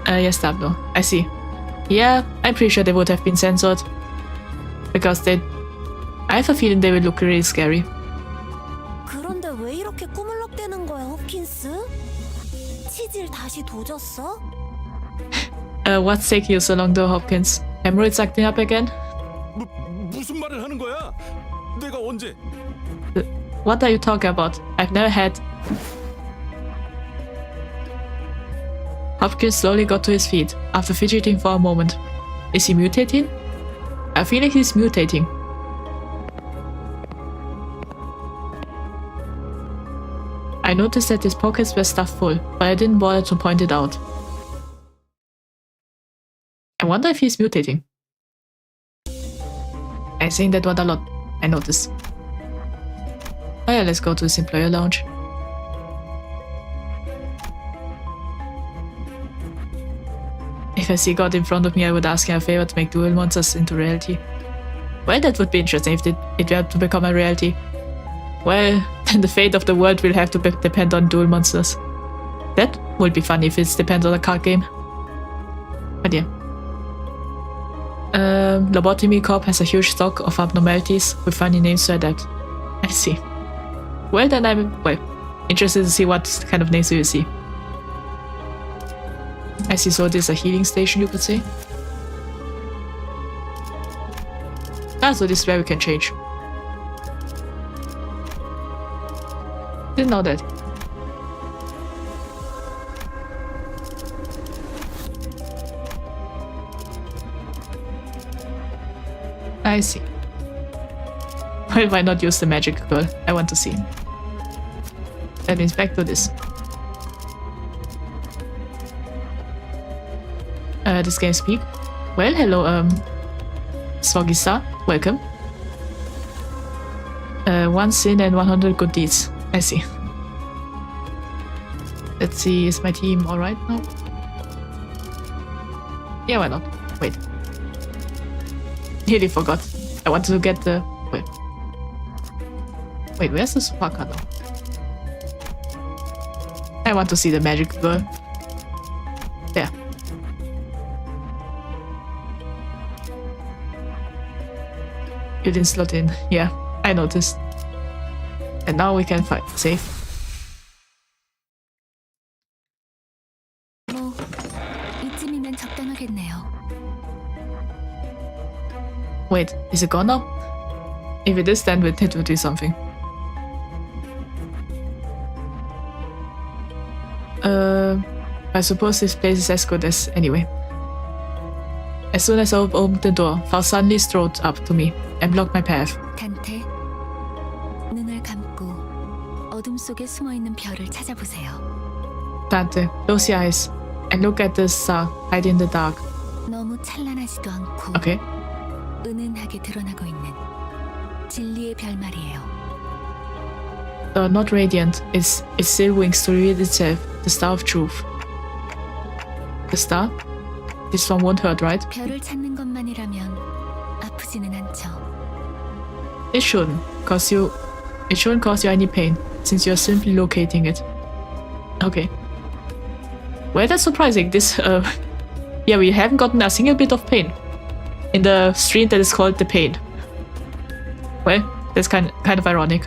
Yes, Tablo. I see. Yeah, I'm pretty sure they would have been censored. Because I have a feeling they would look really scary. 그런데 왜 이렇게 꾸물럭대는 거야, 호킨스? 치질 다시 도졌어? What's taking you so long though, Hopkins? Hemorrhoids acting up again? 무슨 말을 하는 거야? 내가 언제? What are you talking about? I've never had... Hopkins slowly got to his feet, after fidgeting for a moment. Is he mutating? I feel like he's mutating. I noticed that his pockets were stuffed full, but I didn't bother to point it out. I wonder if he's mutating. I'm saying that word a lot, I noticed. Oh yeah, let's go to this employer lounge. If I see God in front of me, I would ask him a favor to make dual monsters into reality. Well, that would be interesting if it were to become a reality. Well, then the fate of the world will have to depend on dual monsters. That would be funny if it depends on a card game. But yeah. Lobotomy Corp has a huge stock of abnormalities with funny names to adapt. I see. Well, then I'm, well, interested to see what kind of names we will see. I see, so this is a healing station, you could say. Ah, so this is where we can change. Didn't know that. I see. Well, why not use the magic girl? I want to see. That means back to this. This game speak. Well, hello, Swagista. Welcome. 1 sin and 100 good deeds. I see. Let's see, is my team alright now? Yeah, why not? Wait. Nearly forgot. I wanted to get the... Wait, where's the super card now? I want to see the magic girl. There. You didn't slot in. Yeah, I noticed. And now we can fight. Save. 뭐 이쯤이면 적당하겠네요. Wait, is it gone now? If it is, then it will do something. I suppose this place is as good as anyway. As soon as I opened the door, Faust suddenly strode up to me and blocked my path. 단테, 눈을 감고 어둠 속에 숨어 있는 별을 찾아보세요. Dante, close your eyes and look at the star hiding in the dark. 너무 찬란하지도 않고 Okay? 은은하게 드러나고 있는 진리의 별 말이에요. Though not radiant, it still winks to reveal itself, the star of truth. The star? This one won't hurt, right? 별을 찾는 것만이라면 아프지는 않죠. It shouldn't cause you any pain, since you're simply locating it. Okay. Well, that's surprising. Yeah, we haven't gotten a single bit of pain in the stream that is called The Pain. Well, that's kind of ironic.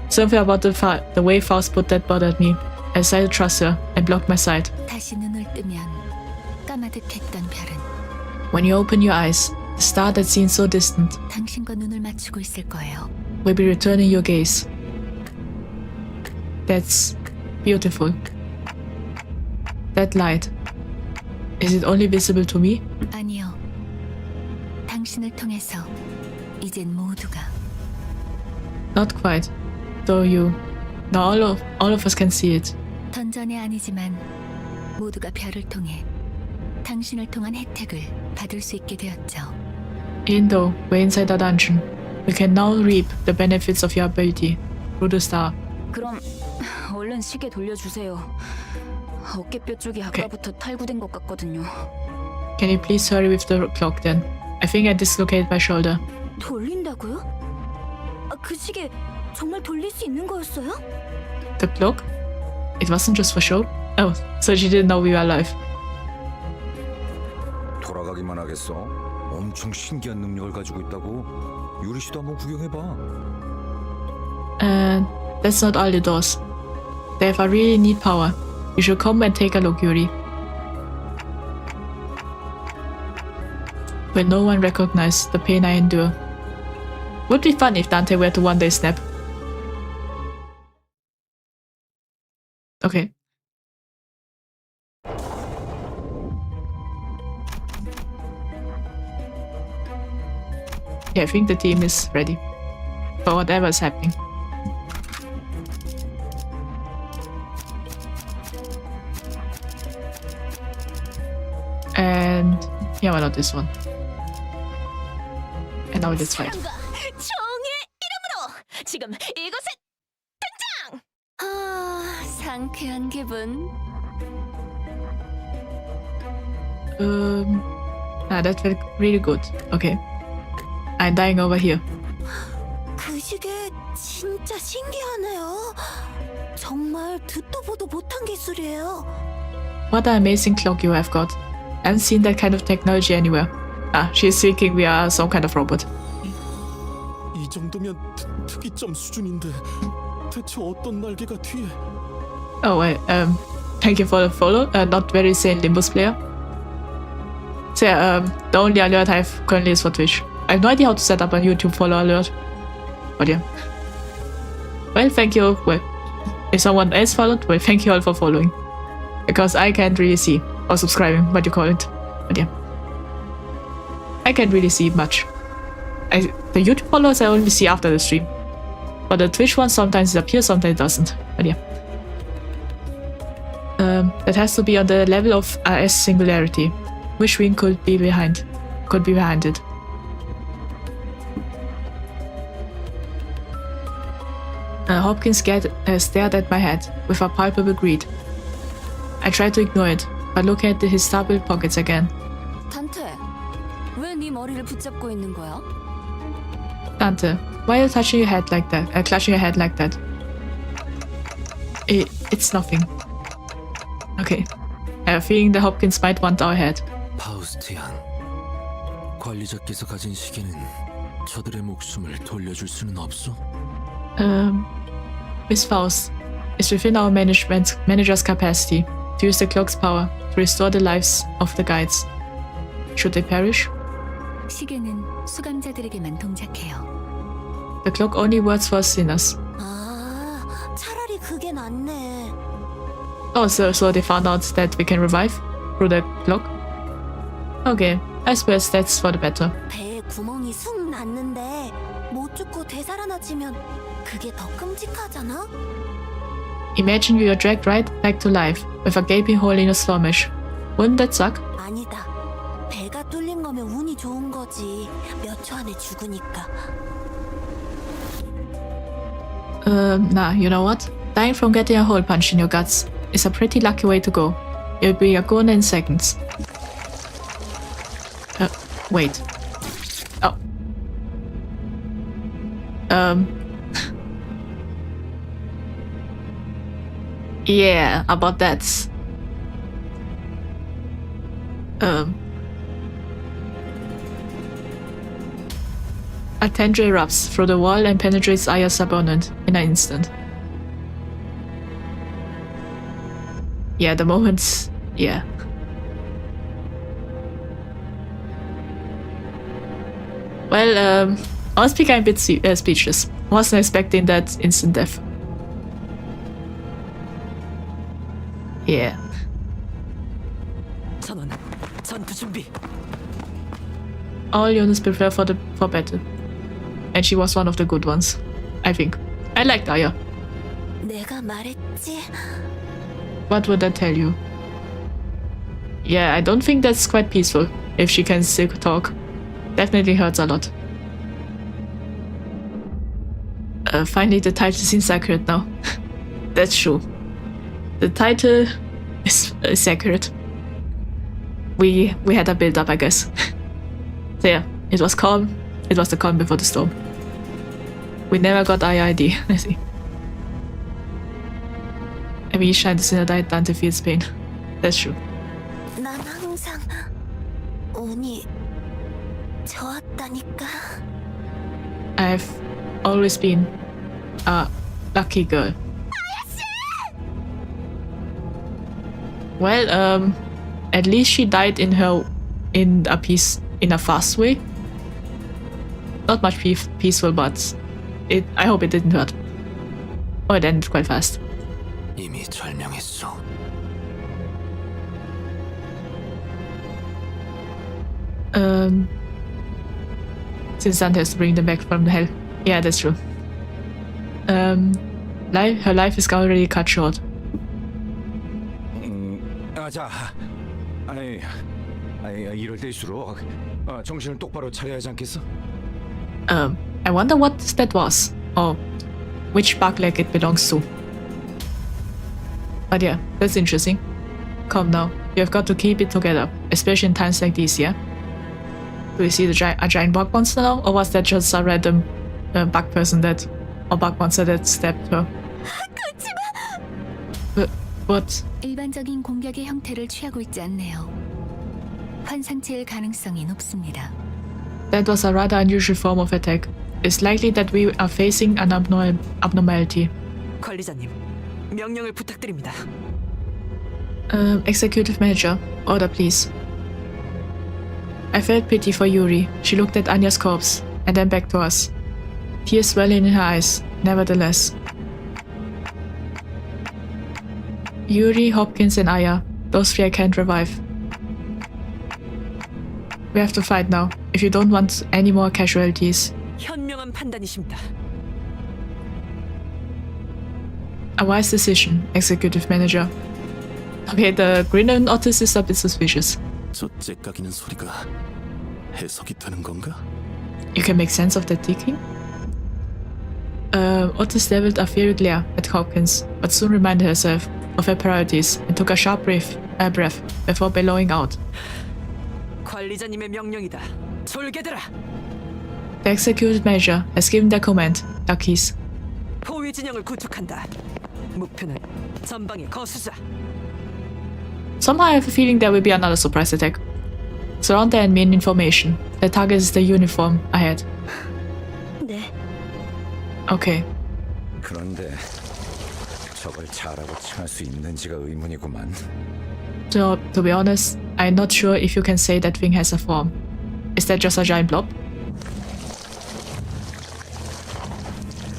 Something about the way Faust put that bothered me. I decided to trust her and blocked my sight. 다시 눈을 뜨면 까마득했던 별은 When you open your eyes, the star that seemed so distant 당신과 눈을 맞추고 있을 거예요. will be returning your gaze. That's beautiful. That light. Is it only visible to me? 아니요. 당신을 통해서 이젠 모두가 Not quite. Though now all of us can see it. 던전이 아니지만 모두가 별을 통해 당신을 통한 혜택을 받을 수 있게 되었죠. Even though we're inside the dungeon, we can now reap the benefits of your ability through the star. 그럼 얼른 시계 돌려주세요. 어깨뼈 쪽이 아까부터 탈구된 것 같거든요. Can you please hurry with the clock then? I think I dislocated my shoulder. 돌린다고요? 그 시계 정말 돌릴 수 있는 거였어요? The clock? It wasn't just for show? Oh, so she didn't know we were alive. 돌아가기만 하겠어? 엄청 신기한 능력을 가지고 있다고. 유리 씨도 한번 구경해봐. And that's not all the doors. They have a really neat power. You should come and take a look, Yuri. Will no one recognize the pain I endure? Would be fun if Dante were to one day snap. Okay. Yeah, I think the team is ready for whatever is happening. And yeah, why not this one? And now let's fight. 정의 이름으로 지금 이곳에 등장! 상쾌한 기분. That felt really good. Okay. I'm dying over here. 그 시계 진짜 신기하네요. 정말 듣도 보도 못한 기술이에요. What an amazing clock you have got. I haven't seen that kind of technology anywhere. She's thinking we are some kind of robot. 이 정도면 특이점 수준인데 대체 어떤 날개가 뒤에? Oh wait, thank you for the follow. Not very sane Limbus player. So yeah, the only alert I have currently is for Twitch. I have no idea how to set up a YouTube follow alert. But yeah. Well, thank you. Well, if someone else followed, well, thank you all for following. Because I can't really see. Or subscribing, what you call it. But yeah. I can't really see much. The YouTube followers I only see after the stream. But the Twitch one sometimes it appears, sometimes it doesn't. But yeah. That has to be on the level of RS Singularity. Which wing could be behind it. Hopkins stared at my head with a palpable greed. I tried to ignore it, but looking at his stubble pockets again. 단테, 왜 네 머리를 붙잡고 있는 거야? Dante, why are you touching your head like that? Clutching your head like that? It's nothing. Okay. I have a feeling that Hopkins might want our head. 파우스티안, 관리자께서 가진 시계는 저들의 목숨을 돌려줄 수는 없어? Miss Faust, it's within our manager's capacity to use the clock's power to restore the lives of the guides. Should they perish? 시계는 수감자들에게만 동작해요. The clock only works for sinners. 아, 차라리 그게 낫네. Oh, so they found out that we can revive through the clock? Okay, I suppose that's for the better. 배에 구멍이 숭 났는데 못 죽고 되살아나지면 그게 더 끔찍하잖아? Imagine you are dragged right back to life with a gaping hole in your stomach. Wouldn't that suck? 아니다. 배가 뚫린 거면 운이 좋은 거지. 몇 초 안에 죽으니까. Nah, you know what? Dying from getting a hole punch in your guts is a pretty lucky way to go. You'll be a goner in seconds. Wait. Oh. Yeah, about that. A tendril erupts through the wall and penetrates Aya's opponent in an instant. Yeah, the moment. Yeah. Well, I was becoming a bit speechless. Wasn't expecting that instant death. Yeah. 전원, 전투 준비. All units prepare for battle. And she was one of the good ones, I think. I liked Aya. 내가 말했지. What would that tell you? Yeah, I don't think that's quite peaceful, if she can still talk. Definitely hurts a lot. Finally, the title seems accurate now. That's true. The title is accurate. We had a build-up, I guess. So yeah, it was calm. It was the calm before the storm. We never got IID. I see. I mean, shine the sinner died, Dante feels pain. That's true. 난 항상 운이 좋았다니까. I've always been a lucky girl. Well, at least she died in a fast way. Not much peaceful, but I hope it didn't hurt. Oh, it ended quite fast. 이미 절명했소. Since Dante has to bring them back from the hell. Yeah, that's true. Her life is already cut short. 자, 아니, 이럴 때일수록 정신을 똑바로 차려야 하지 않겠어? I wonder what that was, or which bug leg it belongs to. But yeah, that's interesting. Come now, you've got to keep it together, especially in times like these, yeah? Do you see a giant bug monster now, or was that just a random bug person or bug monster that stabbed her? What? 일반적인 공격의 형태를 취하고 있지 않네요. 환상체일 가능성이 높습니다. That was a rather unusual form of attack. It's likely that we are facing an abnormality. 관리자님, 명령을 부탁드립니다. Executive Manager, order please. I felt pity for Yuri. She looked at Anya's corpse, and then back to us. Tears swelling in her eyes, nevertheless. Yuri, Hopkins, and Aya. Those three I can't revive. We have to fight now, if you don't want any more casualties. 현명한 판단이십니다. A wise decision, Executive Manager. Okay, the green and Otis is a bit suspicious. 저 째까기는 소리가 해석이 되는 건가? You can make sense of that ticking? Otis leveled a fiery glare at Hopkins, but soon reminded herself of her priorities and took a sharp breath before bellowing out. 관리자님의 명령이다. 졸개들아. The executed manager has given their command, Duckies. 포위 진영을 구축한다. 목표는 전방의 거수자. Somehow I have a feeling there will be another surprise attack. Surround the enemy in information. The target is the uniform ahead. 네. Okay. 그런데 저걸 자라고 칭할 수 있는지가 의문이구만. To be honest, I'm not sure if you can say that thing has a form. Is that just a giant blob?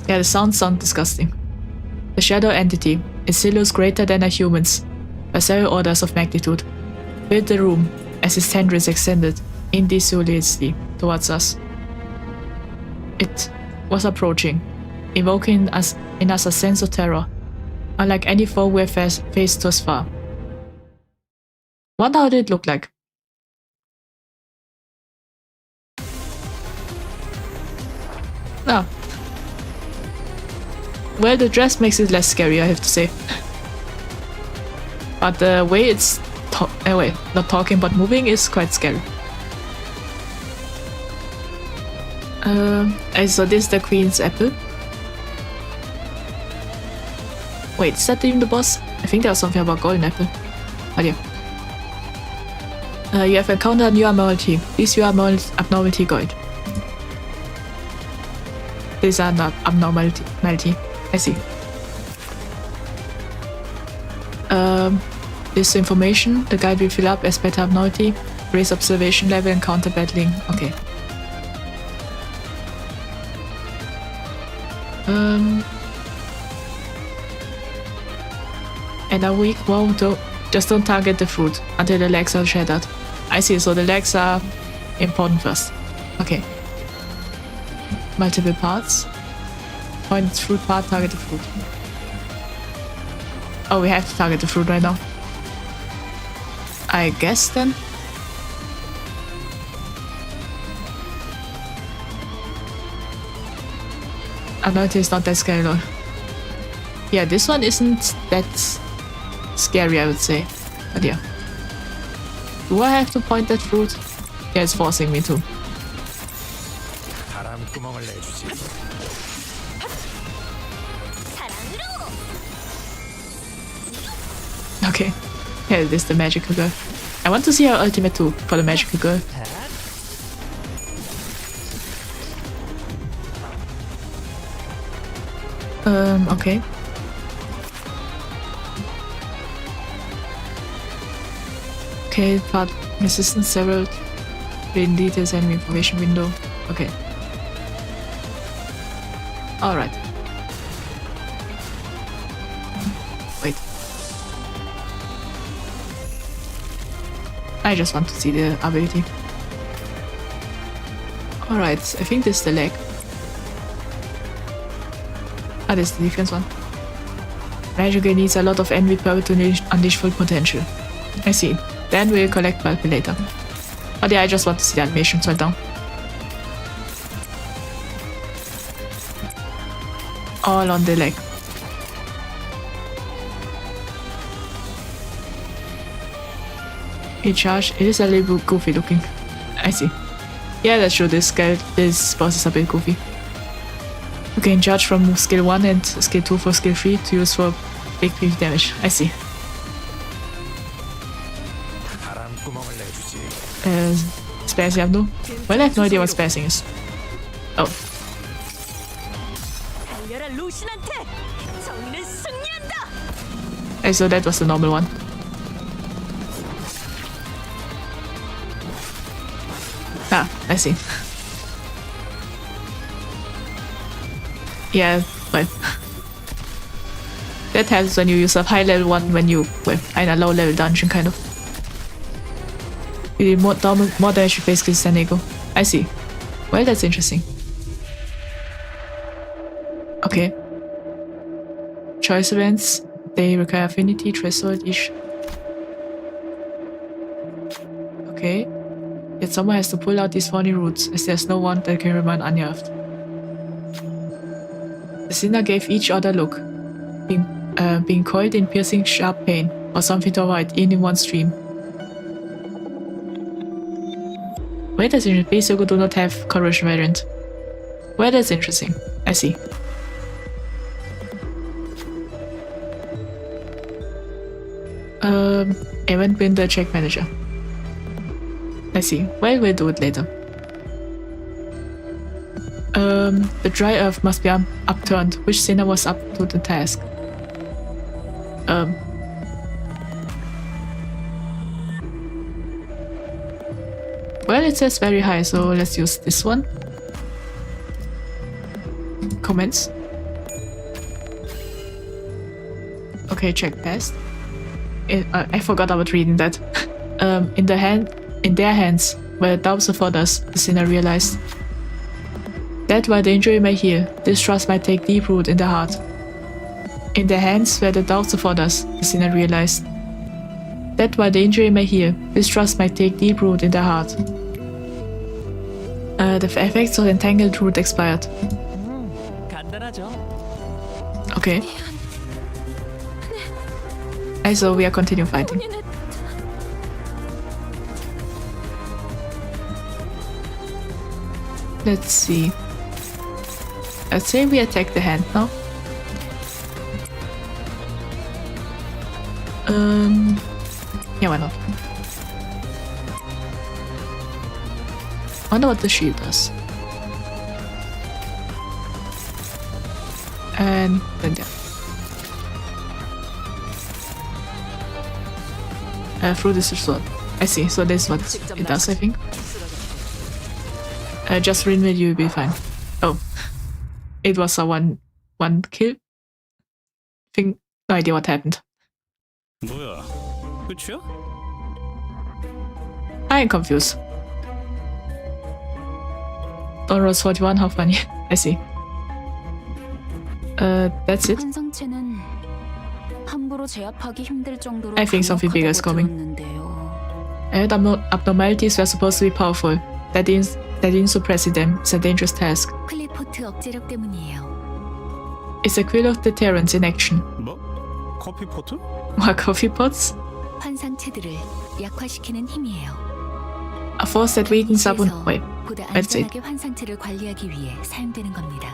Yeah, the sounds sound disgusting. The shadow entity is silos greater than a human's by several orders of magnitude. Filled the room as his tendrils extended indissolubly towards us. It was approaching, evoking in us a sense of terror, unlike any foe we have faced thus far. Wonder how did it look like? Ah. Well, the dress makes it less scary, I have to say. But the way it's not talking but moving is quite scary. So this is the Queen's apple. Wait, is that even the boss? I think there was something about golden apple. Oh yeah. You have encountered a new abnormality. Please view abnormality guide. These are not abnormality. I see. This information, the guide will fill up as better abnormality, raise observation level and counter battling. Okay. And a weak wow, just don't target the fruit until the legs are shattered. I see, so the legs are important first. Okay. Multiple parts. Point fruit part, target the fruit. Oh, we have to target the fruit right now. I guess then. Abnormality is not that scary though. Yeah, this one isn't that scary, I would say. But yeah. Do I have to point that fruit? Yeah, it's forcing me to. Okay. Yeah, it is the magical girl. I want to see her ultimate too, for the magical girl. Okay. Okay, part resistance several in details and information window. Okay. Alright. Wait. I just want to see the ability. Alright, I think this is the leg. Ah, this is the defense one. Magic needs a lot of envy power to unleash full potential. I see. Then we'll collect pulp later. But yeah, I just want to see the animations right now. All on the leg. In charge, it is a little goofy looking. I see. Yeah, that's true, this boss is a bit goofy. You can charge from skill 1 and skill 2 for skill 3 to use for big damage. I see. Space Abno? Well, I have no idea what spacing is. Oh. Okay, so that was the normal one. Ah, I see. Yeah, well. That happens when you use a high level one when you, well, in a low level dungeon kind of. You need more damage with basically than E.G.O. I see. Well, that's interesting. Okay. Choice events. They require affinity, threshold, each. Okay. Yet someone has to pull out these thorny roots, as there's no one that can remain unearthed. The sinner gave each other look, being coiled in piercing sharp pain, or something to avoid in one stream. Wait, that's interesting. Please, E.G.O do not have corrosion variant. Well, that's interesting. I see. Event window check manager. I see. Well, we'll do it later. The dry earth must be upturned. Which sinner was up to the task? Well, it says very high, so let's use this one. Comments. Okay, check past. I forgot about reading that. In their hands were doubts of others, the sinner realized. That while the injury may heal, this trust might take deep root in the heart. In their hands were the doubts of others, the sinner realized. That while the injury may heal, this trust might take deep root in their heart. The effects of entangled root expired. 간단하죠. Okay. And so we are continuing fighting. Let's see. Let's say we attack the hand now. Yeah, why not? Wonder what the shield does. And then yeah. Through this sword. I see, so this is what it does, I think. Just windmill, you'll be fine. Oh. It was a one kill. Think no idea what happened. 뭐야? 끝이야? I am confused. Dawn Rose 41, how funny. I see. That's it. 환상체는 함부로 제압하기 힘들 정도로 I think something bigger is coming. Abnormalities were supposed to be powerful. That suppressing them is a dangerous task. 클리포트 억제력 때문이에요. It's a quill of deterrence in action. 뭐? 커피포트? What, coffee pots? 환상체들을 약화시키는 힘이에요. A force that weakens up. Wait, 보다 let's see. 안전하게 환상체를 관리하기 위해 사용되는 겁니다.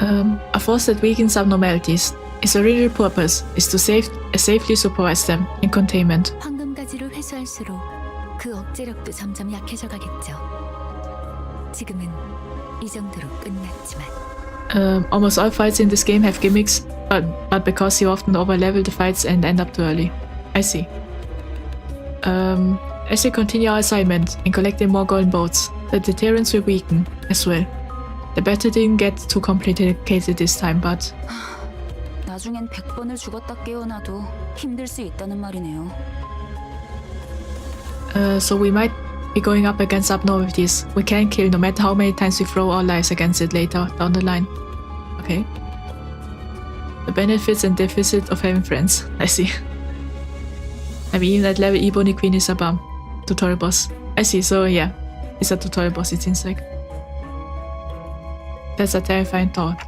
A force that weakens abnormalities. Its original purpose is to safely supervise them in containment. 황금가지를 회수할수록 그 억제력도 점점 약해져 가겠죠. 지금은 이 정도로 끝났지만. Almost all fights in this game have gimmicks, but because you often overlevel the fights and end up too early. I see. As we continue our assignment and collecting more golden boats, the deterrence will weaken as well. The battle didn't get too complicated this time, but... 나중엔 100번을 죽었다 깨어나도 힘들 수 있다는 말이네요. So we might be going up against abnormalities. We can't kill no matter how many times we throw our lives against it later down the line. Okay. The benefits and deficit of having friends. I see. I mean, even at level Ebony Queen is a bum. Tutorial boss. I see, so yeah. It's a tutorial boss, it seems like. That's a terrifying thought.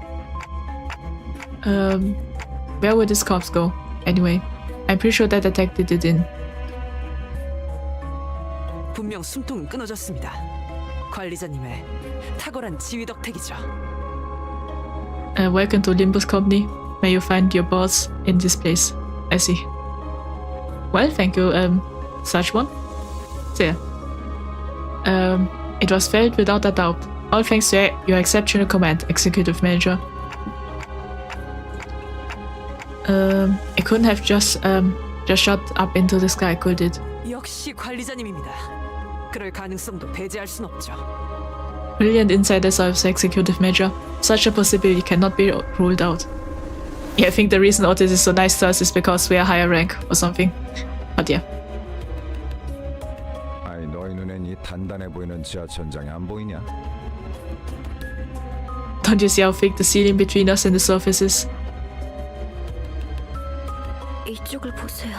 Where would this corpse go? Anyway, I'm pretty sure that attack did it in. 분명 숨통은 끊어졌습니다. 관리자님의 탁월한 지휘 덕택이죠. Welcome to Limbus Company. May you find your boss in this place. I see. Well, thank you, such one. There. It was failed without a doubt. All thanks to your exceptional command, Executive Manager. It couldn't have just shot up into the sky, could it? 역시 관리자님입니다. 그럴 가능성도 배제할 순 없죠. Brilliant insight as Executive Manager. Such a possibility cannot be ruled out. Yeah, I think the reason Otis is so nice to us is because we are higher rank or something. But yeah. 아이 너희 눈엔 이 단단해 보이는 지하천장이 안 보이냐? Don't you see how thick the ceiling between us and the surface is? 이쪽을 보세요.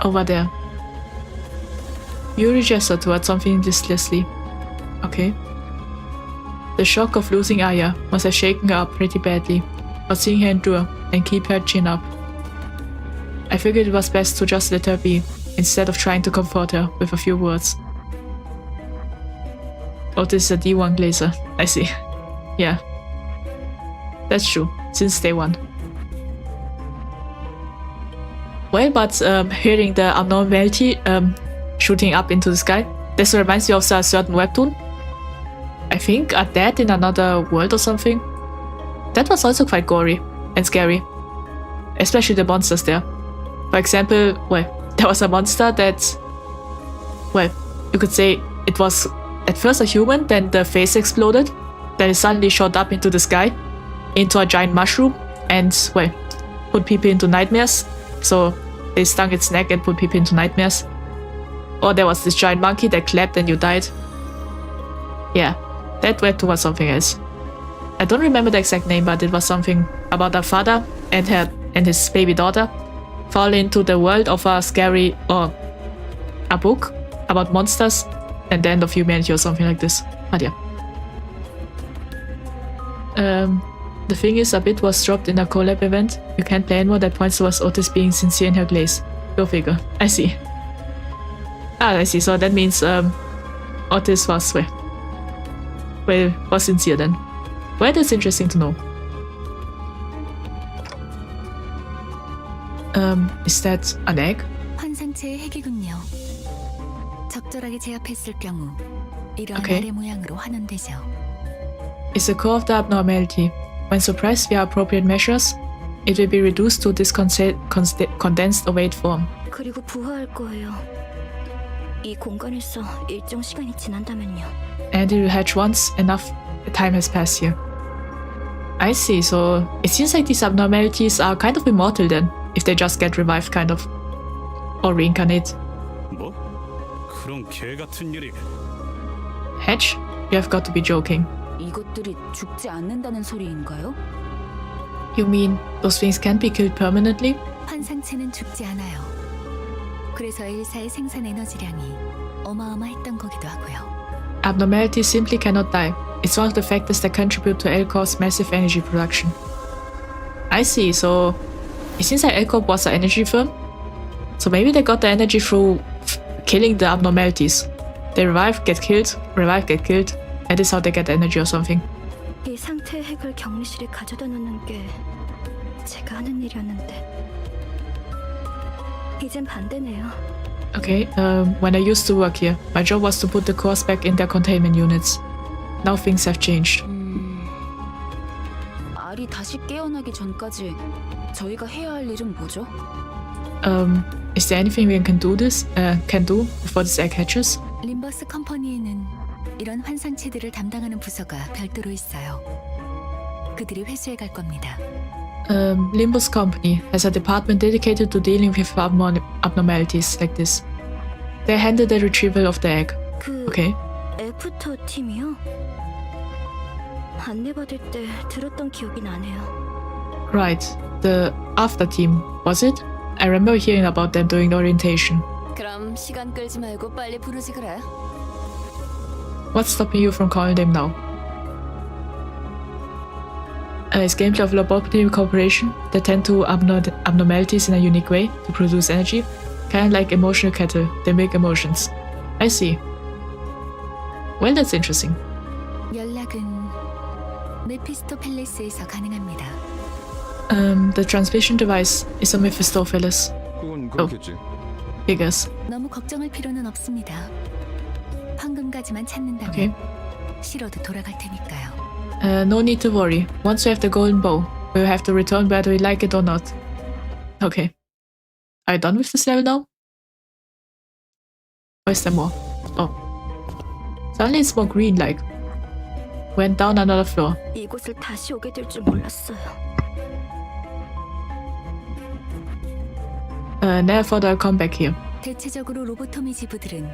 Over there. Yuri gestured towards something listlessly. Okay. The shock of losing Aya must have shaken her up pretty badly, but seeing her endure and keep her chin up, I figured it was best to just let her be, instead of trying to comfort her with a few words. Oh, this is a D1 glazer. I see. Yeah. That's true, since day one. Well, but hearing the abnormality shooting up into the sky, this reminds me of a certain webtoon. I think a dead in another world or something. That was also quite gory and scary, especially the monsters there. For example, well, there was a monster that, well, you could say it was at first a human, then the face exploded, then it suddenly shot up into the sky, into a giant mushroom, and, well, put people into nightmares. So they stung its neck and put people into nightmares. Or there was this giant monkey that clapped and you died. Yeah, that went towards something else. I don't remember the exact name, but it was something about a father and his baby daughter fall into the world of a scary, or a book about monsters and the end of humanity or something like this. But yeah. The thing is, a bit was dropped in a collab event. You can't play anymore. That points towards Otis being sincere in her glaze. Go figure. I see. Ah, I see. So that means Otis was was sincere then. Well, that's interesting to know. Is that an egg? 환상체의 핵이군요. 적절하게 제압했을 경우 이런 Okay. 아래 모양으로 환원되죠. Is the core of the abnormality. When suppressed via appropriate measures, it will be reduced to this condensed ovate form. 그리고 부화할 거예요. 이 공간에서 일정 시간이 지난다면요. And it will hatch once enough time has passed here. I see, so it seems like these abnormalities are kind of immortal then, if they just get revived kind of. Or reincarnate. 뭐? 그런 개 같은 일이. Hatch? You have got to be joking. 이것들이 죽지 않는다는 소리인가요? You mean those things can't be killed permanently? 환상체는 죽지 않아요. 그래서 일사의 생산 에너지량이 어마어마했던 거기도 하고요. Abnormalities simply cannot die. It's one of the factors that contribute to E.G.O's massive energy production. I see, so it seems like E.G.O was an energy firm. So maybe they got the energy through killing the abnormalities. They revive, get killed, That is how they get energy or something. 이 상태의 핵을 격리실에 가져다 놓는 게 제가 하는 일이었는데 이젠 반대네요. Okay, when I used to work here, my job was to put the cores back in their containment units. Now things have changed. 알이 다시 깨어나기 전까지 저희가 해야 할 일은 뭐죠? Is there anything we can do before this egg hatches? 림버스 컴퍼니에는 이런 환상체들을 담당하는 부서가 별도로 있어요. 그들이 회수해 갈 겁니다. Limbus company has a department dedicated to dealing with abnormalities like this. They handle the retrieval of the egg. 그 Okay. 애프터 팀이요? 안내받을 때 들었던 기억이 나네요. Right. The after team, was it? I remember hearing about them during the orientation. 그럼 시간 끌지 말고 빨리 부르지 그래. What's stopping you from calling them now? Is gameplay of laboratory cooperation that tend to abnormalities in a unique way to produce energy, kind of like emotional cattle. They make emotions. I see. Well, that's interesting. 연락은 메피스토 팰리스에서 가능합니다. The transmission device is on Mephistopheles. 그건 그렇겠지. Figures. 너무 걱정할 필요는 없습니다. 황금가지만 찾는다면 Okay. 실어도 돌아갈 테니까요. No need to worry. Once we have the Golden Bough, we'll have to return whether we like it or not. Okay. Are you done with this level now? Or is there more? Oh. Suddenly it's more green, like. Went down another floor. 이곳을 다시 오게 될 줄 몰랐어요. Never thought I'd come back here. 대체적으로 로보토미 지부들은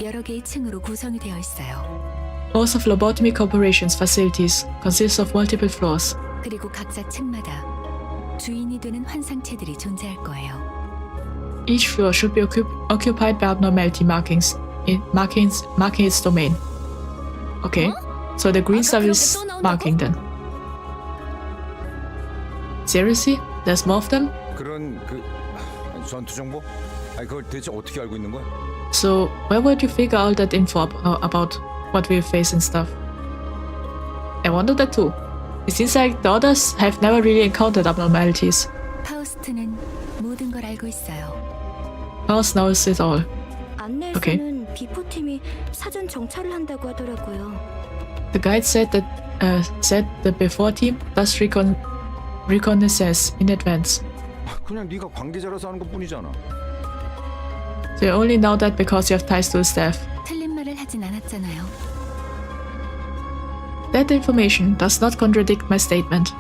여러 개의 층으로 구성이 되어 있어요. Most of Lobotomy Corporation's facilities consist of multiple floors. 그리고 각자 층마다 주인이 되는 환상체들이 존재할 거예요. Each floor should be occupied by abnormality marking its domain. Okay, so the green stuff is marking then. Seriously? There's more of them? 그런 전투 정보? 아니 그걸 대체 어떻게 알고 있는 거야? So where would you figure all that info about what we face and stuff? I wonder that too. It seems like the others have never really encountered abnormalities. 파우스트는 모든 걸 알고 있어요. House knows it all. 안내에서는 비포 팀이 사전 정찰을 한다고 하더라고요. The guide said the before team does reconnaissance in advance. 그냥 네가 관계자라서 하는 것뿐이잖아. So you only know that because you have ties to the staff. 틀린 말을 하진 않았잖아요. That information does not contradict my statement.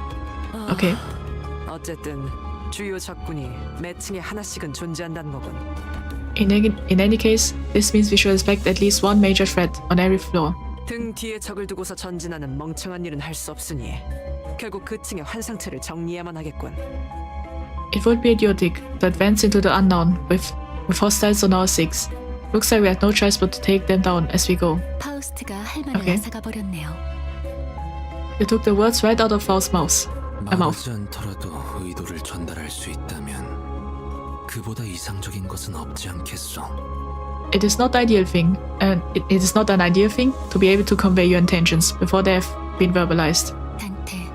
Okay. 어쨌든 주요 적군이 매층에 하나씩은 존재한다는 거군. In any case, this means we should expect at least one major threat on every floor. 등 뒤에 적을 두고서 전진하는 멍청한 일은 할 수 없으니 결국 그 층의 환상체를 정리해야만 하겠군. It would be idiotic to advance into the unknown with hostiles on our six. Looks like we had no choice but to take them down as we go. 파우스트가 할 말을 Okay. 앗아가 버렸네요. You took the words right out of Faust's mouth. 말하지 않더라도 의도를 전달할 수 있다면 그보다 이상적인 것은 없지 않겠소. It is not ideal thing, and it is not an ideal thing to be able to convey your intentions before they have been verbalized. 단테,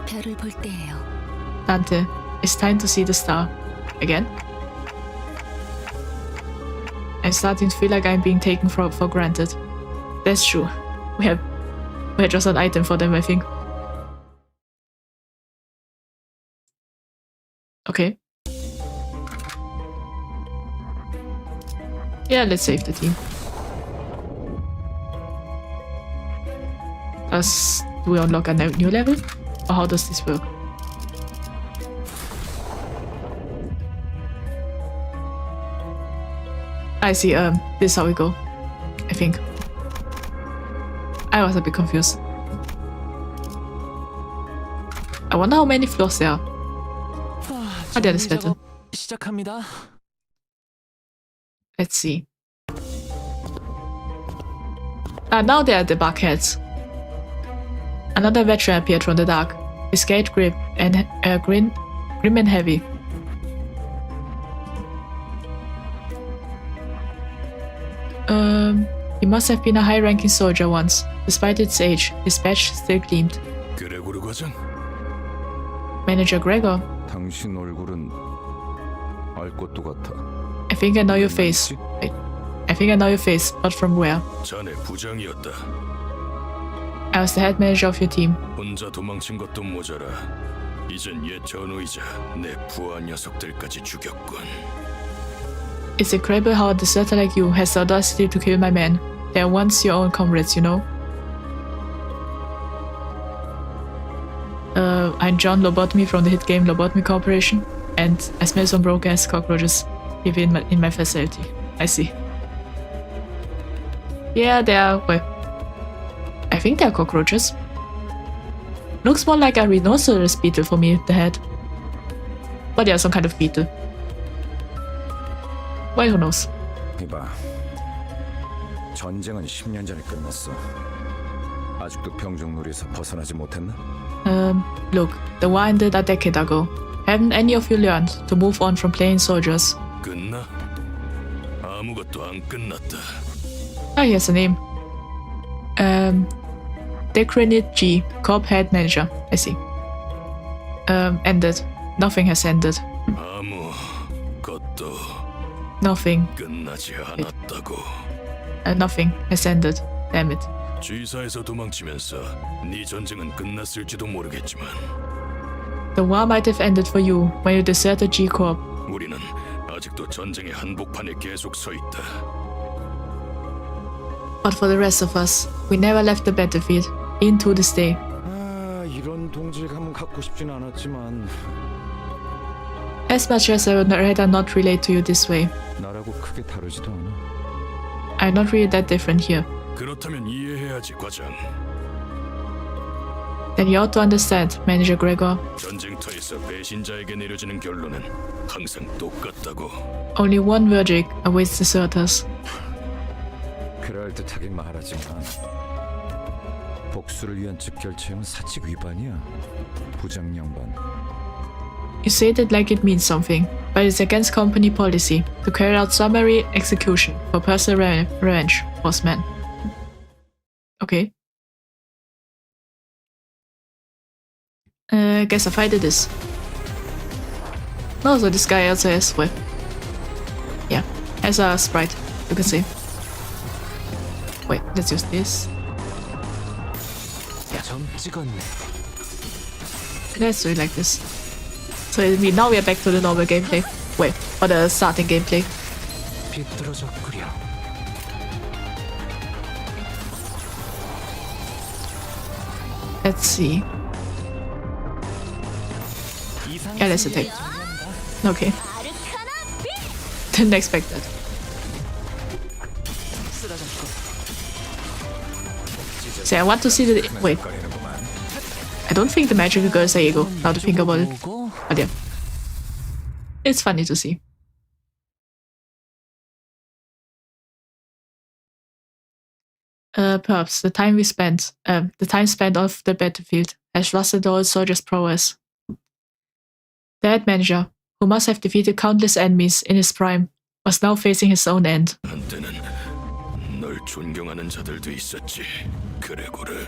별을 볼 때예요. Dante, it's time to see the star. Again? I'm starting to feel like I'm being taken for granted. That's true. We had just an item for them, I think. Okay. Yeah, let's save the team. Do we unlock a new level? Or how does this work? I see, this is how we go. I think. I was a bit confused. I wonder how many floors there are. Oh, there is better. 시작합니다. Let's see. Now they are the buckheads. Another veteran appeared from the dark, his gait grim and heavy. He must have been a high-ranking soldier once. Despite its age, his badge still gleamed. 그레고르 과장, Manager Gregor, 당신 얼굴은 알 것도 같아. I think I know your face. Wait, I think I know your face, but from where? 자네 부장이었다. I was the head manager of your team. 혼자 도망친 것도 모자라. 이젠 옛 전우이자 내 부하 녀석들까지 죽였군. It's incredible how a deserter like you has the audacity to kill my men. They are once your own comrades, you know. I'm John Lobotomy from the hit game Lobotomy Corporation, and I smell some broken-ass cockroaches here in my facility. I see. Yeah, they are. Well, I think they are cockroaches. Looks more like a rhinoceros beetle for me, the head. But yeah, some kind of beetle. Well, who knows? 이봐, 전쟁은 10년 전에 끝났어. 아직도 병정놀이에서 벗어나지 못했나? Look, the war ended a decade ago. Haven't any of you learned to move on from playing soldiers? 끝나? 아무것도 안 끝났다. Oh, he has a name. Decrenit G, Corp Head Manager. I see. Ended. Nothing has ended. 아무것도 Nothing. 끝나지 않았다고. Nothing has ended. Damn it. G사에서 도망치면서 네 전쟁은 끝났을지도 모르겠지만 The war might have ended for you when you deserted G Corp. 우리는 아직도 전쟁의 한복판에 계속 서 있다. But for the rest of us, we never left the battlefield, even to this day. 이런 동질감은 갖고 싶진 않았지만 As much as I would rather not relate to you this way, 나라고 크게 다르지도 않아. I'm not really that different here. 그렇다면 이해해야지, 과장. Then you ought to understand, Manager Gregor. 전쟁터에서 배신자에게 내려지는 결론은 항상 똑같다고. Only one verdict awaits deserters. 그럴듯하긴 말하지만 복수를 위한 즉결체는 사칙 위반이야. 부장 양반. You say that like it means something, but it's against company policy to carry out summary execution for personal revenge, bossman. Okay. Guess I fight it is. No, so this guy also has, well, yeah, has a sprite, you can see. Wait, let's use this. Yeah. Let's do it like this. So now we are back to the normal gameplay. Wait, or the starting gameplay. Let's see. Yeah, let's attack. Okay. Didn't expect that. See, I want to see the... Wait. I don't think the magical girl is E.G.O, now to think about it. But yeah. It's funny to see. Perhaps the time spent off the battlefield has rusted all soldiers' prowess. The head manager, who must have defeated countless enemies in his prime, was now facing his own end. 한때는 널 존경하는 자들도 있었지. 그레고르.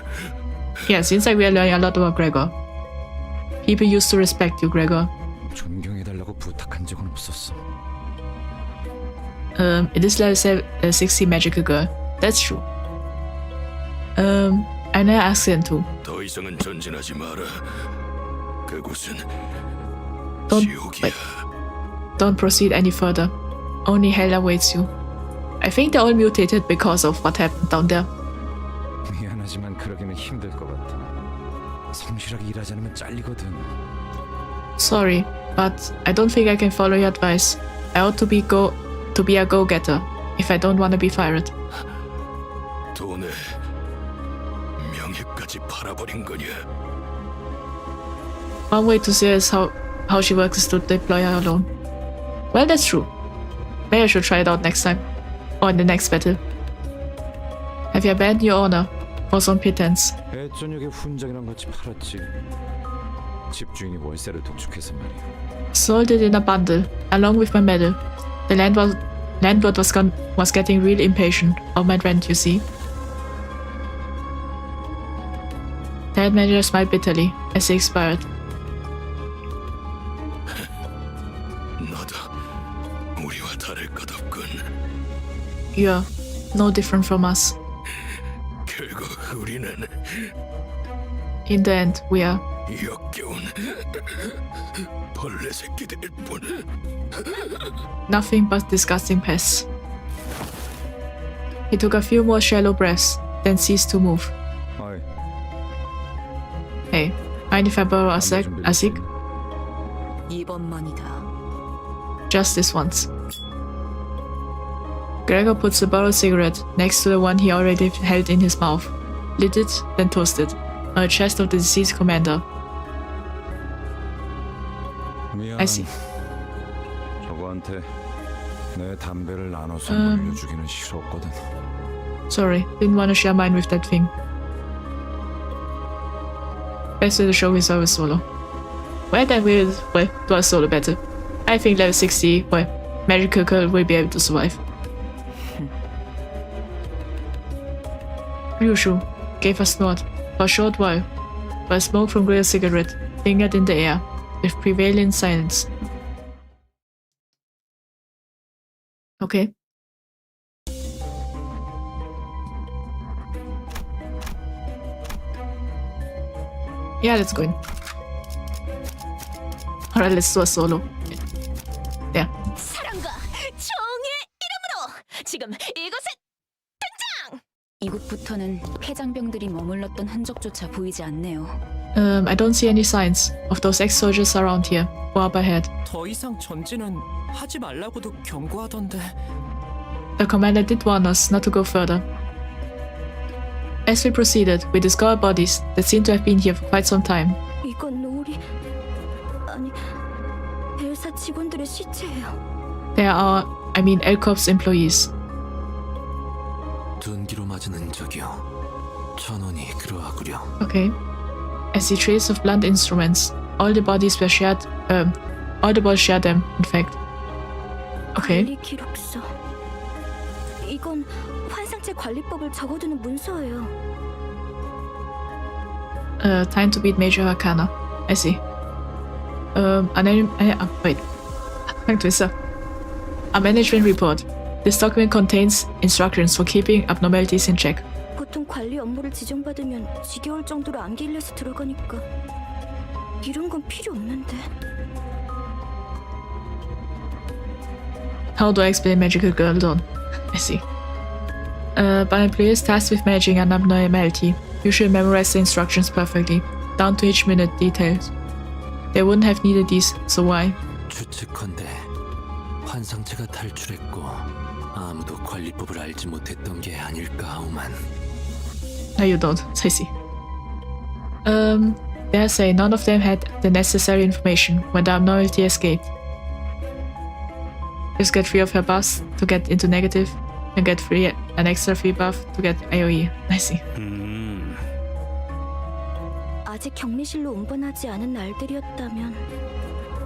Yeah, seems like we are learning a lot about Gregor. People used to respect you, Gregor. 존경해달라고 부탁한 적은 없었어. It is level 60 magical girl. That's true. I never asked him to. 더 이상은 전진하지 마라. 그곳은 Wait. Don't proceed any further. Only hell awaits you. I think they all mutated because of what happened down there. 미안하지만 그러기는 힘들 것 같아. 성실하게 일하지 않으면 잘리거든. Sorry, but I don't think I can follow your advice. I ought to be a go-getter if I don't want to be fired. 돈에 명예까지 팔아버린 거냐? One way to see is how she works is to deploy her alone. Well, that's true. Maybe I should try it out next time. Or in the next battle. Have you abandoned your honor for some pretense? 애저녁에 훈장이랑 같이 팔았지. 집주인이 월세를 독촉해서 말이야. Sold it in a bundle, along with my medal. The landlord was getting real impatient of my rent, you see. The head manager smiled bitterly as he expired. You're no different from us. In the end, we are. Nothing but disgusting pests. He took a few more shallow breaths, then ceased to move. Hey, mind if I borrow a cig? 이번만이다. Just this once. Gregor puts the borrowed cigarette next to the one he already held in his mouth, lit it, then toasted, on the chest of the deceased commander. I see. 저거한테 내 담배를 나눠서 물려주기는 싫었거든. Sorry, didn't want to share mine with that thing. Best way to show his service solo. Well, then we'll do a solo battle. I think level 60, magical girl will be able to survive. Ryushu gave a snort for a short while smoke from Gregor's cigarette lingered in the air with prevailing silence. Okay. Yeah, let's go in. Alright, let's do a solo. Yeah. 사랑과 정의의 이름으로 지금 이곳에 등장! 이곳부터는 해장병들이 머물렀던 흔적조차 보이지 않네요. I don't see any signs of those ex-soldiers around here or up ahead. 더 이상 전진은 하지 말라고도 경고하던데. The commander did warn us not to go further. As we proceeded, we discovered bodies that seem to have been here for quite some time. 이건 우리 아니 벨사 직원들의 시체예요. There are, L-Corp's employees. 둔기로 맞은 흔적이요. 천원이 그러하구려. Okay. I see traces of blunt instruments. All the bodies shared them, in fact. Okay. 관리 기록서. 이건 환상체 관리법을 적어두는 문서예요. Time to beat Major Arcana. I see. Wait. A management report. This document contains instructions for keeping abnormalities in check. 보통 관리 업무를 지정받으면 지겨울 정도로 암기일에서 들어가니까 이런 건 필요 없는데. How do I explain Magical Girl Dawn? I see. By employees tasked with managing an abnormality, you should memorize the instructions perfectly, down to each minute details. They wouldn't have needed these, so why? 추측컨대 환상체가 탈출했고 아무도 관리법을 알지 못했던 게 아닐까 하오만. No, you don't. I see. Dare say none of them had the necessary information when the abnormality escaped. Just get free of her buffs to get into negative, and get free an extra free buff to get AoE. I see. 아직 격리실로 운반하지 않은 날들이었다면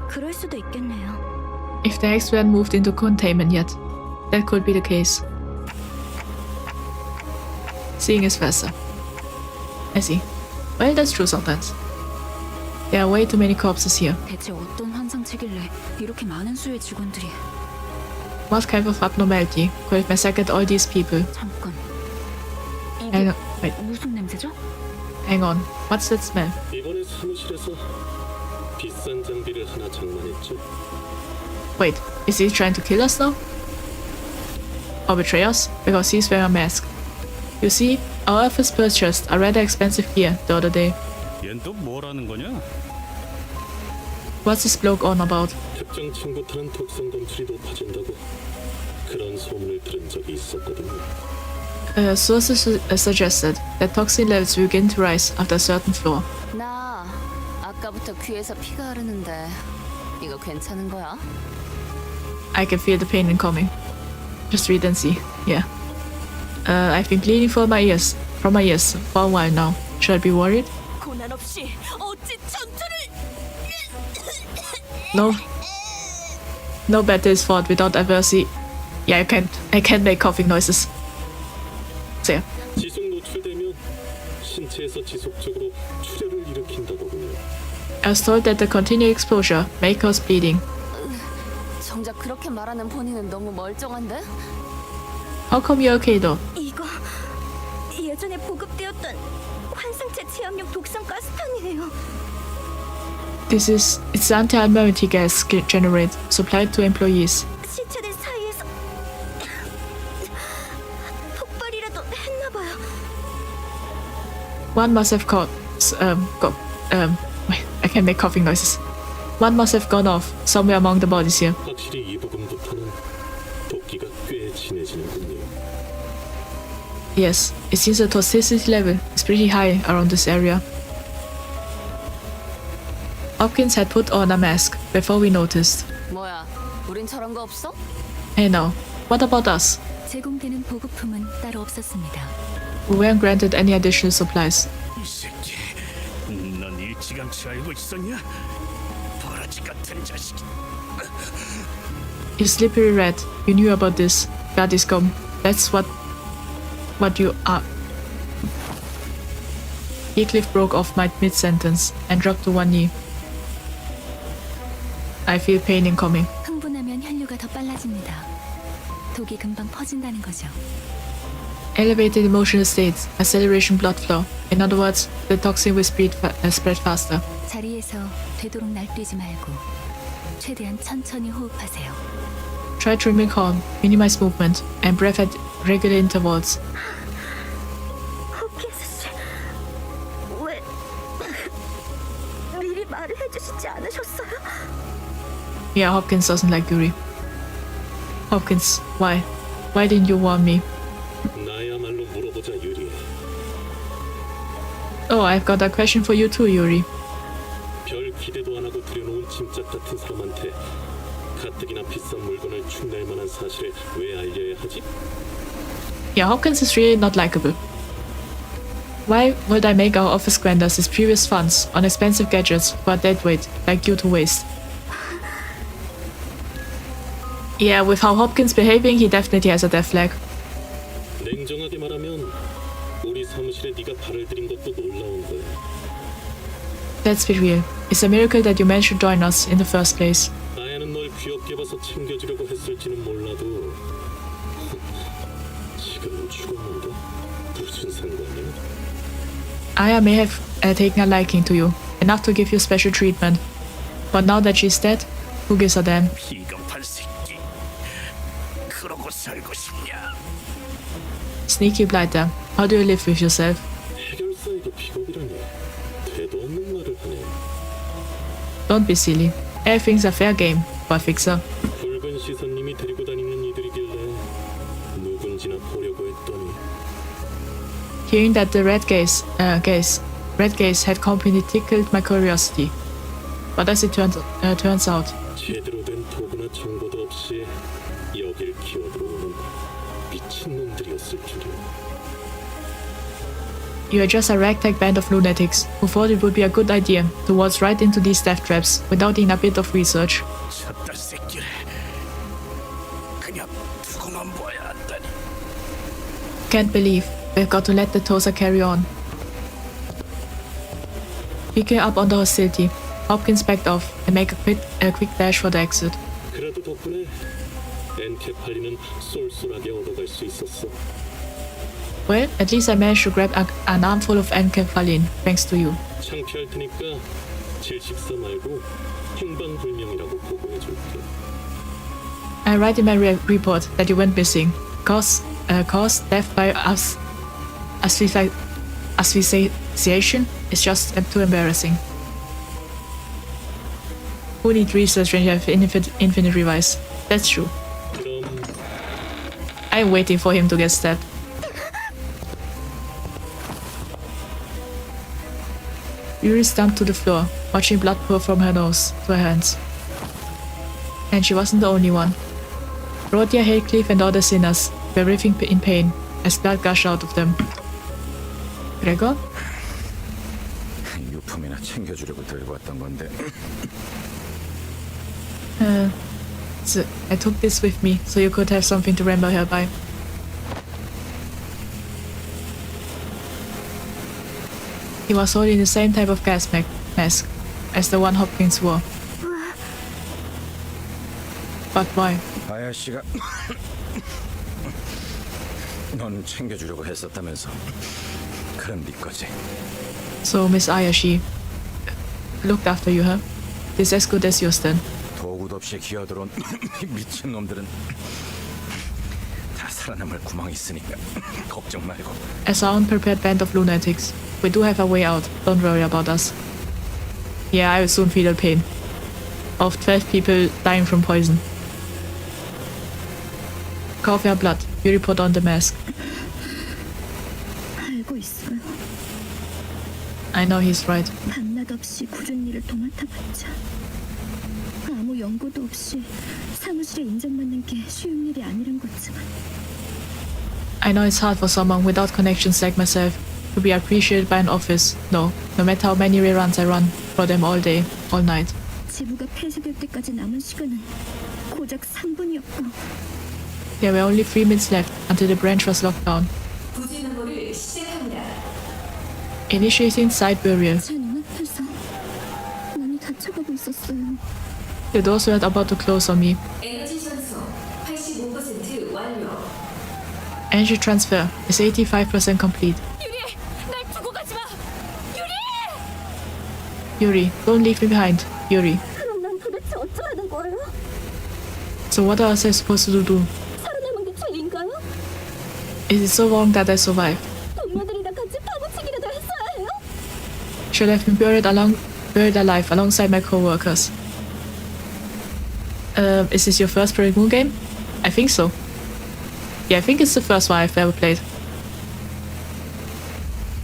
그럴 수도 있겠네요. If the X weren't moved into containment yet, that could be the case. Seeing is faster. I see. Well, that's true sometimes. There are way too many corpses here. 대체 어떤 환상체길래 이렇게 많은 수의 직원들이? What kind of abnormality could have massacred all these people? 잠깐. Hang 이게 on. Wait. 무슨 냄새죠? Hang on. What's that smell? 이번에 사무실에서 비싼 장비를 하나 장만했죠. Wait, is he trying to kill us now? Or betray us? Because he's wearing a mask. You see, our office purchased a rather expensive gear the other day. 얜 또 뭐라는 거냐? What's this bloke on about? 특정 층부터는 독성 검출이 높아진다고 그런 소문을 들은 적이 있었거든요. Sources suggested that toxin levels will begin to rise after a certain floor. 나 아까부터 귀에서 피가 흐르는데 이거 괜찮은 거야? I can feel the pain incoming. Just read and see. Yeah. I've been bleeding from my ears for a while now. Should I be worried? 고난 없이 어찌 전투를 No. No battle is fought without adversity. Yeah, I can't make coughing noises. So yeah. 지속 노출되면 신체에서 지속적으로 출혈을 일으킨다더군요. I was told that the continued exposure may cause bleeding. 정작 그렇게 말하는 본인은 너무 멀쩡한데? How come you're okay though? 이거 예전에 보급되었던 환상체 체압용 독성 가스탄이에요. It's the anti-abnormality gas generate supplied to employees. 시체들 사이에서 폭발이라도 했나봐요. One must have wait, I can make coughing noises. One must have gone off somewhere among the bodies here. 확실히 이 부분부터는 도끼가 꽤 진해지는군요. Yes, it seems the toxicity level is pretty high around this area. Hopkins had put on a mask before we noticed. 뭐야, 우린 저런 거 없어? Hey now, what about us? 제공되는 보급품은 따로 없었습니다. We weren't granted any additional supplies. 이 새끼, 넌 일찌감치 알고 있었냐? 버러지 같은 자식. You slippery rat, you knew about this. Bloody scum. That's what you are. Heathcliff broke off my mid-sentence and dropped to one knee. I feel pain incoming. 흥분하면 혈류가 더 빨라집니다. 독이 금방 퍼진다는 거죠. Elevated emotional states, acceleration blood flow. In other words, the toxin will spread faster. 자리에서 되도록 날뛰지 말고 최대한 천천히 호흡하세요. Try to remain calm, minimize movement, and breath at regular intervals. 호킨스 씨, 왜 미리 말을 해주시지 않으셨어요? Yeah, Hopkins doesn't like Yuri. Hopkins, why? Why didn't you warn me? 나야말로 물어보자 유리. Oh, I've got a question for you too, Yuri. 별 기대도 안 하고 들여놓은 짐짝 같은 사람한테 가뜩이나 비싼 물건을 축낼 만한 사실을 왜 알려야 하지? Yeah, Hopkins is really not likable. Why would I make our office squander his previous funds on expensive gadgets for a deadweight like you to waste? Yeah, with how Hopkins behaving, he definitely has a death flag. 냉정하게 말하면 우리 사무실에 네가 발을 들인 것도 놀라운 거야. Let's be real. It's a miracle that you managed to join us in the first place. 나야는 널 귀엽게 봐서 챙겨주려고 했을지는 몰라도 지금은 죽었는데 무슨 상관이야? Aya may have taken a liking to you, enough to give you special treatment. But now that she's dead, who gives a damn? 비겁한 새끼. 그러고 살고 싶냐? Sneaky blighter, how do you live with yourself? 해결사의 말을 하네. Don't be silly. Everything's a fair game, boy fixer. 붉은 시선님이 데리고 다니는 이들이길래 누군지나 보려고 했더니 Hearing that the red gaze had completely tickled my curiosity. But as it turns out, 제대로 된 도구나 정보도 없이 여길 기어들어오는 미친놈들이었을 줄이야. you are just a ragtag band of lunatics who thought it would be a good idea to waltz right into these death traps without doing a bit of research. 저딴 새끼를 그냥 두고만 보아야 한다니. Can't believe we've got to let the Tosa carry on. Picking up on the hostility, Hopkins backed off and made a quick dash for the exit. 그래도 덕분에 엔케팔리는 쏠쏠하게 얻어갈 수 있었어. Well, at least I managed to grab an armful of enkephalline, thanks to you. 창피할 테니까 질식사 말고 행방불명이라고 보고해줄게. I write in my report that you went missing. Caused death by asphyxiation is just too embarrassing. Who needs research when you have infinite revise? That's true. 그럼 I'm waiting for him to get stabbed. Yuri slumped to the floor, watching blood pour from her nose to her hands. And she wasn't the only one. Rodia, Haycliffe, and all the sinners were writhing in pain as blood gushed out of them. Gregor? 유품이나 챙겨주려고 들고 왔던 건데. So I took this with me so you could have something to remember her by. He was holding the same type of gas mask as the one Hopkins wore. But why? 아야씨가 넌 챙겨주려고 했었다면서. 그럼 네 거지. So Miss Ayashi looked after you, huh? This as good as yours then. 도구도 없이 기어들어온 미친 놈들은 다 살아남을 구멍이 있으니까 걱정 말고. As our unprepared band of lunatics, we do have a way out. Don't worry about us. Yeah, I will soon feel the pain of 12 people dying from poison. Cough your blood. Yuri put on the mask. 알고 있어요. I know he's right. 밤낮 없이 굳은 일을 도맡아봤자 아무 연고도 없이 사무실에 인정받는 게 쉬운 일이 아니란 거지만 I know it's hard for someone without connections like myself to be appreciated by an office. No matter how many reruns I run for them all day, all night. 지부가 폐쇄될 때까지 남은 시간은 고작 3분이었고 There were only 3 minutes left until the branch was locked down. Initiating site burial. 제 눈앞에서 문이 닫혀가고 있었어요. The doors were about to close on me. Energy transfer is 85% complete. 유리, 날 두고 가지 마. 유리! Yuri, don't leave me behind. Yuri. 그럼 난 도대체 어쩌라는 거예요? So what was I supposed to do? 살아남은 게 죄인가요? Is it so wrong that I survived? 동료들이랑 같이 파묻히기라도 했어야 해요? Should have been buried alive alongside my co-workers. Is this your first Project Moon game? I think so. Yeah, I think it's the first one I've ever played.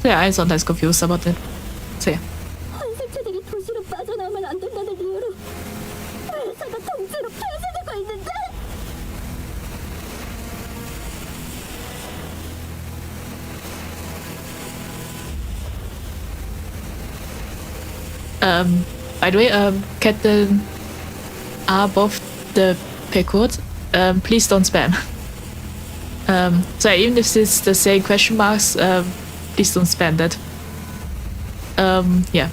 So yeah, I'm sometimes confused about it. So yeah. 환생체들이 도시로 빠져나오면 안 된다는 이유로 회사가 통째로 폐쇄되고 있는데 By the way, Captain above the Pecode, please don't spam. So even if it's the same question marks, please don't spam that. Yeah.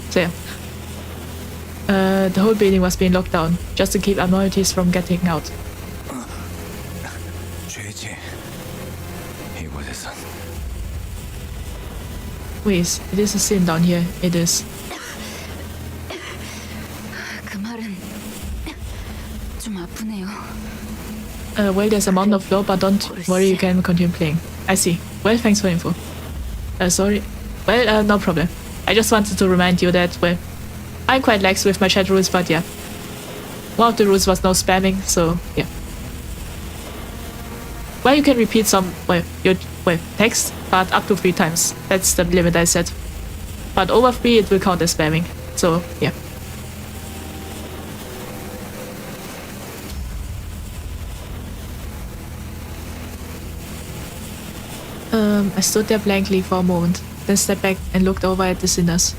So yeah. The whole building was being locked down, just to keep abnormalities from getting out. 죄지. 이곳에선. Wait, it is a sin down here. It is. 그 말은 좀 아프네요. Well, there's a mountain of floor, but don't worry, you can continue playing. I see. Well, thanks for info. Sorry. Well, no problem. I just wanted to remind you that, well, I'm quite lax with my chat rules, but yeah. One of the rules was no spamming, so yeah. Well, you can repeat some, your text, but up to 3 times. That's the limit I set. But over 3, it will count as spamming. So, yeah. I stood there blankly for a moment, then stepped back and looked over at the sinners.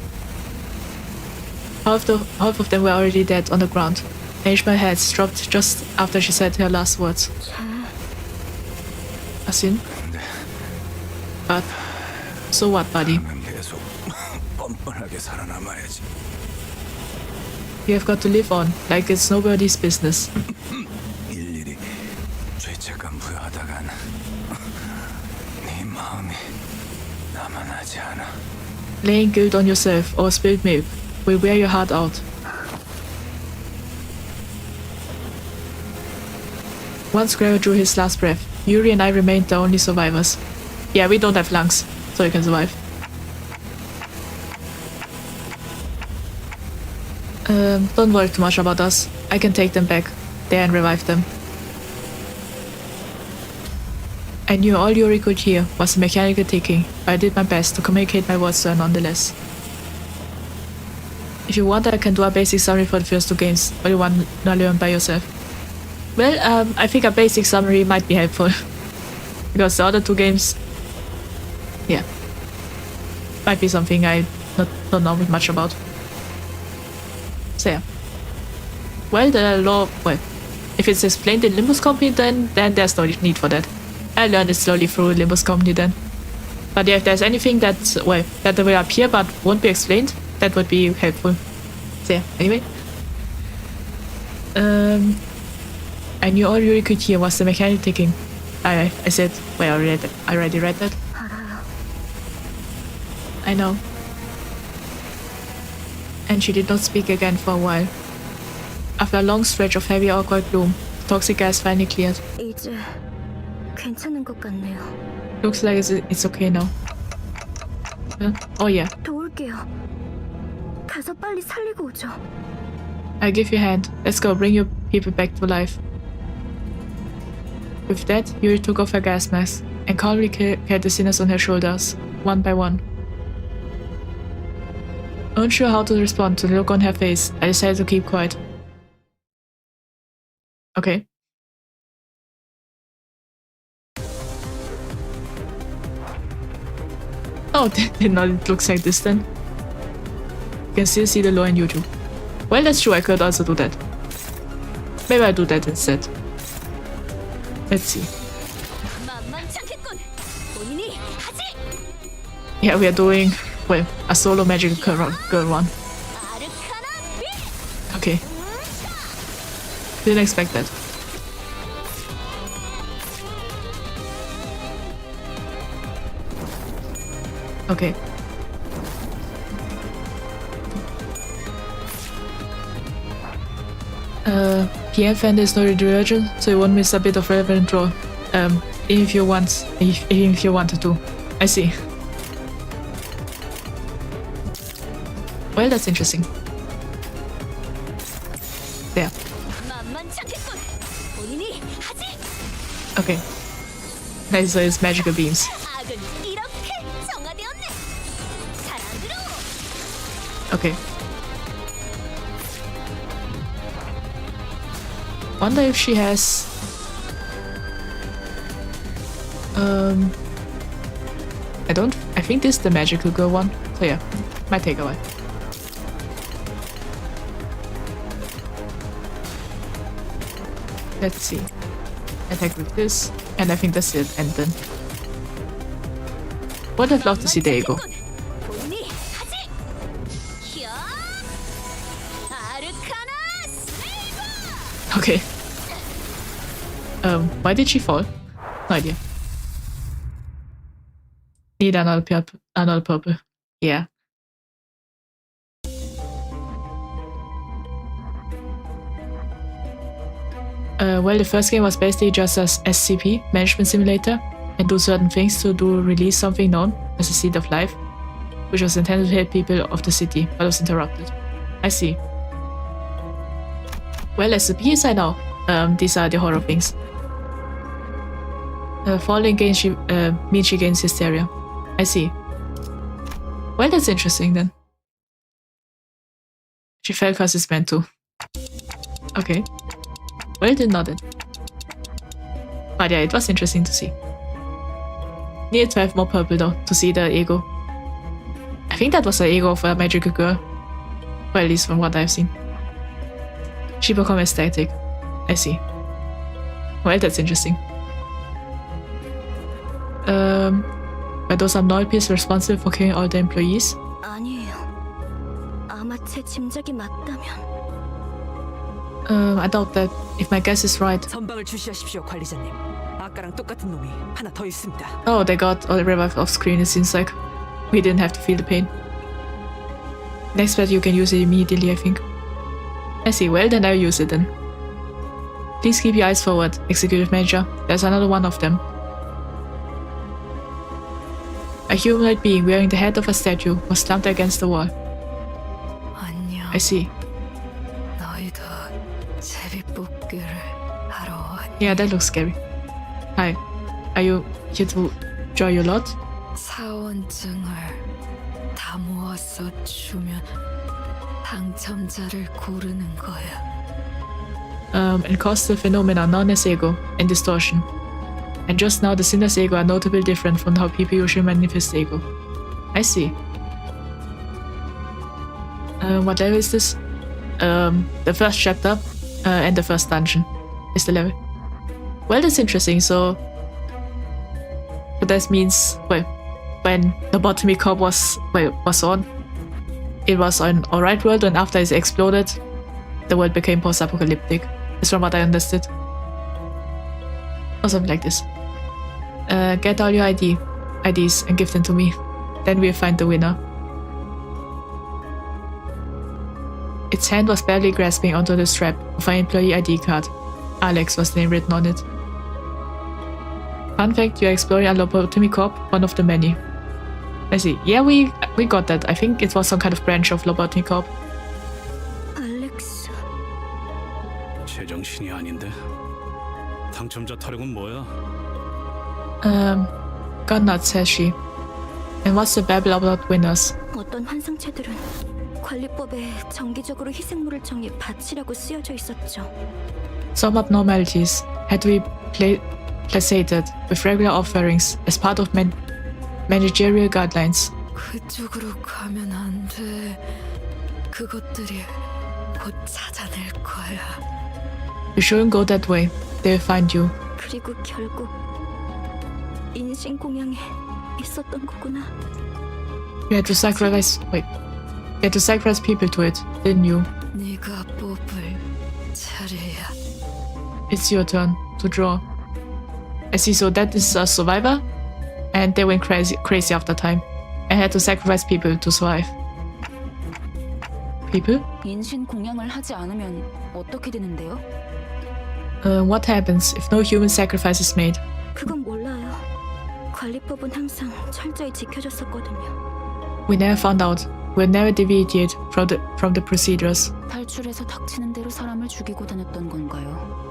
Half of them were already dead on the ground. Ishmael's head dropped just after she said her last words. A sin? But so what, buddy? You have got to live on, like it's nobody's business. Laying guilt on yourself or spilled milk will wear your heart out. Once Gregor drew his last breath, Yuri and I remained the only survivors. Yeah, we don't have lungs, so you can survive. Don't worry too much about us. I can take them back there and revive them. I knew all Yuri could hear was the mechanical ticking, but I did my best to communicate my words to her nonetheless. If you want, I can do a basic summary for the first 2 games, or you want to learn by yourself. Well, I think a basic summary might be helpful. Because the other 2 games, yeah, might be something I don't know much about. So yeah. Well, the law, well, if it's explained in Limbus Company, then there's no need for that. I learned it slowly through Limbus Company then. But yeah, if there's anything that will appear but won't be explained, that would be helpful. So yeah, anyway. I knew all Yuri could hear was the mechanic ticking. I said, well, I already read that. I know. And she did not speak again for a while. After a long stretch of heavy awkward gloom, the toxic gas finally cleared. Looks like it's okay now. Oh yeah. I'll give you a hand. Let's go, bring your people back to life. With that, Yuri took off her gas mask and calmly carried the sinners on her shoulders, one by one. Unsure how to respond to the look on her face, I decided to keep quiet. Okay. Oh, did not it looks like this then? You can still see the law on YouTube. Well, that's true, I could also do that. Maybe I'll do that instead. Let's see. Yeah, we are doing, well, a solo magical girl one. Okay. Didn't expect that. Okay. PM fan is not urgent, so you won't miss a bit of relevant draw. If you wanted to. I see. Well, that's interesting. There. Okay. Nice, so it's magical beams. Okay. Wonder if she has... I think this is the magical girl one. So yeah, might take a while. Let's see. Attack with this, and I think that's it, and then... Would have loved to see the E.G.O. Okay. Why did she fall? No idea. Need another purple. Yeah. Well, the first game was basically just as SCP, Management Simulator. and do certain things to release something known as the Seed of Life, which was intended to help people of the city, but was interrupted. I see. Well, as a piece I know, these are the horror things. Falling means she gains hysteria. I see. Well, that's interesting then. She fell because it's meant to. Okay. Well, then nodded. But yeah, it was interesting to see. Needed to have more purple though, to see the ego. I think that was the ego of a magical girl. Well, at least from what I've seen. She became ecstatic. I see. Well, that's interesting. Were those abnormalities responsible for killing all the employees? 아니에요. 아마 제 짐작이 맞다면. I doubt that. If my guess is right. 전방을 주시하십시오, 관리자님. 아까랑 똑같은 놈이 하나 더 있습니다. Oh, they got all revived off screen, it seems like. We didn't have to feel the pain. Next bet you can use it immediately, I think. I see, well then I'll use it then. Please keep your eyes forward, Executive Manager. There's another one of them. A humanoid being wearing the head of a statue was slumped against the wall. 안녕. I see. 너희도 제비뽑기를 하러 왔니? Yeah, that looks scary. Hi. Are you here to draw your lot? 사원증을 다 모아서 주면 당첨자를 고르는 거야. And cause the phenomena known as E.G.O and distortion. And just now the Sinner's E.G.O are notably different from how people usually manifest E.G.O. I see. What level is this? The first chapter and the first dungeon is the level. Well, that's interesting. So that means, well, when the Lobotomy Corp was on, it was an alright world, and after it exploded, the world became post-apocalyptic. That's from what I understood. Or something like this. Get all your IDs and give them to me. Then we'll find the winner. Its hand was barely grasping onto the strap of an employee ID card. Alex was the name written on it. Fun fact, you're exploring a Lobotomy Corp, one of the many. I see. Yeah, we got that. I think it was some kind of branch of Lobotomy Corp. 알렉스. 제정신이 아닌데. 당첨자 타령은 뭐야? God not, says she. And what's the babble about winners? 어떤 환상체들은 관리법에 정기적으로 희생물을 정해 바치라고 쓰여져 있었죠. Some abnormalities had to be placated with regular offerings as part of managerial guidelines. 그쪽으로 가면 안 돼. 그것들이 곧 찾아낼 거야. You shouldn't go that way. They'll find you. 그리고 결국 인신 공양에 있었던 거구나. You had to sacrifice people to it, didn't you? 네가 뽑을 차례야. It's your turn to draw. I see, so that is a survivor, and they went crazy after time, and had to sacrifice people to survive. People? 인신 공양을 하지 않으면 어떻게 되는데요? What happens if no human sacrifice is made? 그건 몰라요. 관리법은 항상 철저히 지켜졌었거든요. We never found out. We'll never deviate from the procedures. 탈출해서 닥치는 대로 사람을 죽이고 다녔던 건가요?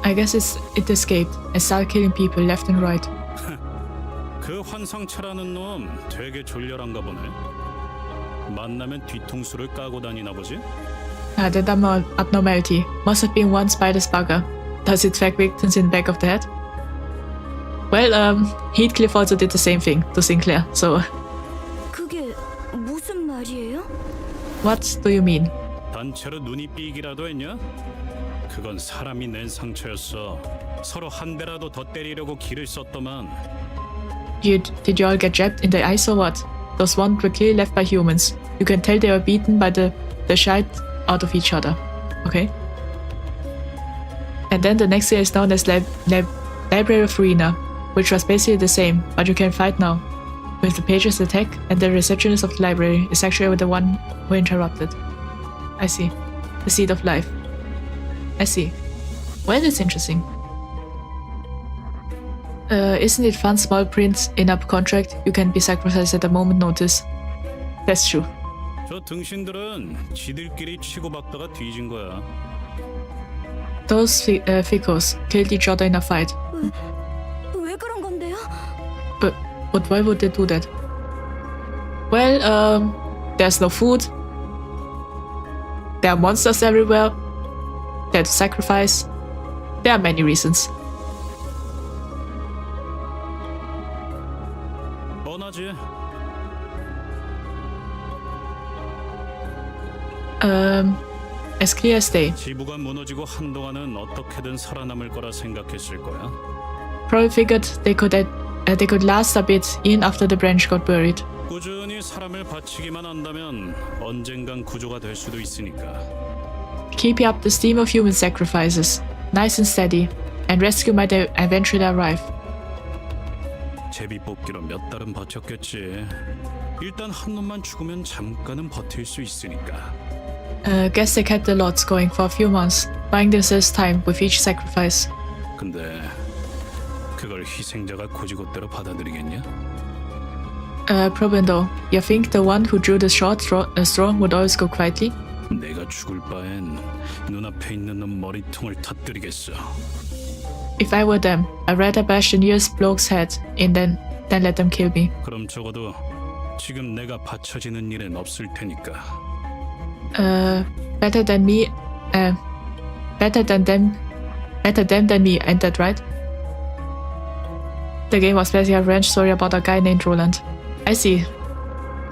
I guess it escaped and started killing people left and right. 그 환상체라는 놈 되게 졸렬한가 보네. 만나면 뒤통수를 까고 다니나 보지? That abnormality must have been one spider's bugger. Does it track victims in the back of the head? Well, Heathcliff also did the same thing to Sinclair, so... 그게 무슨 말이에요? What do you mean? 단체로 눈이 삐기라도 했냐? 그건 사람이 낸 상처였어. 서로 한 대라도 더 때리려고 기를 썼더만. Did you all get jabbed in the eyes or what? Those ones were clearly left by humans. You can tell they were beaten by the shite out of each other. Okay? And then the next year is known as Library of Ruina, which was basically the same, but you can fight now. With the pages attack, and the receptionist of the library is actually the one who interrupted. I see. The Seed of Life. I see. Well, that's interesting. Isn't it fun, small print in a contract? You can be sacrificed at a moment notice. That's true. 저 등신들은 지들끼리 치고받다가 뒤진 거야. Those ficos killed each other in a fight. 왜 그런 건데요? But why would they do that? Well, there's no food. There are monsters everywhere. They had to sacrifice. There are many reasons. 뻔하지. As clear as day. 지부가 무너지고 한동안은 어떻게든 살아남을 거라 생각했을 거야. Probably figured they could last a bit even after the branch got buried. 꾸준히 사람을 바치기만 한다면 언젠간 구조가 될 수도 있으니까. Keep up the steam of human sacrifices, nice and steady, and rescue might eventually arrive. 제비 뽑기로 몇 달은 버텼겠지. 일단 한 놈만 죽으면 잠깐은 버틸 수 있으니까. Guess they kept the lots going for a few months, buying themselves time with each sacrifice. 근데 그걸 희생자가 고지고대로 받아들이겠냐? Probably though. You think the one who drew the short straw would always go quietly? 내가 죽을 바엔 눈앞에 있는 놈 머리통을 터뜨리겠어. If I were them, I'd rather bash the nearest bloke's head in than let them kill me. 그럼 적어도 지금 내가 받쳐지는 일은 없을 테니까. Better than me, better them than me, ain't that right? The game was basically a revenge story about a guy named Roland. I see.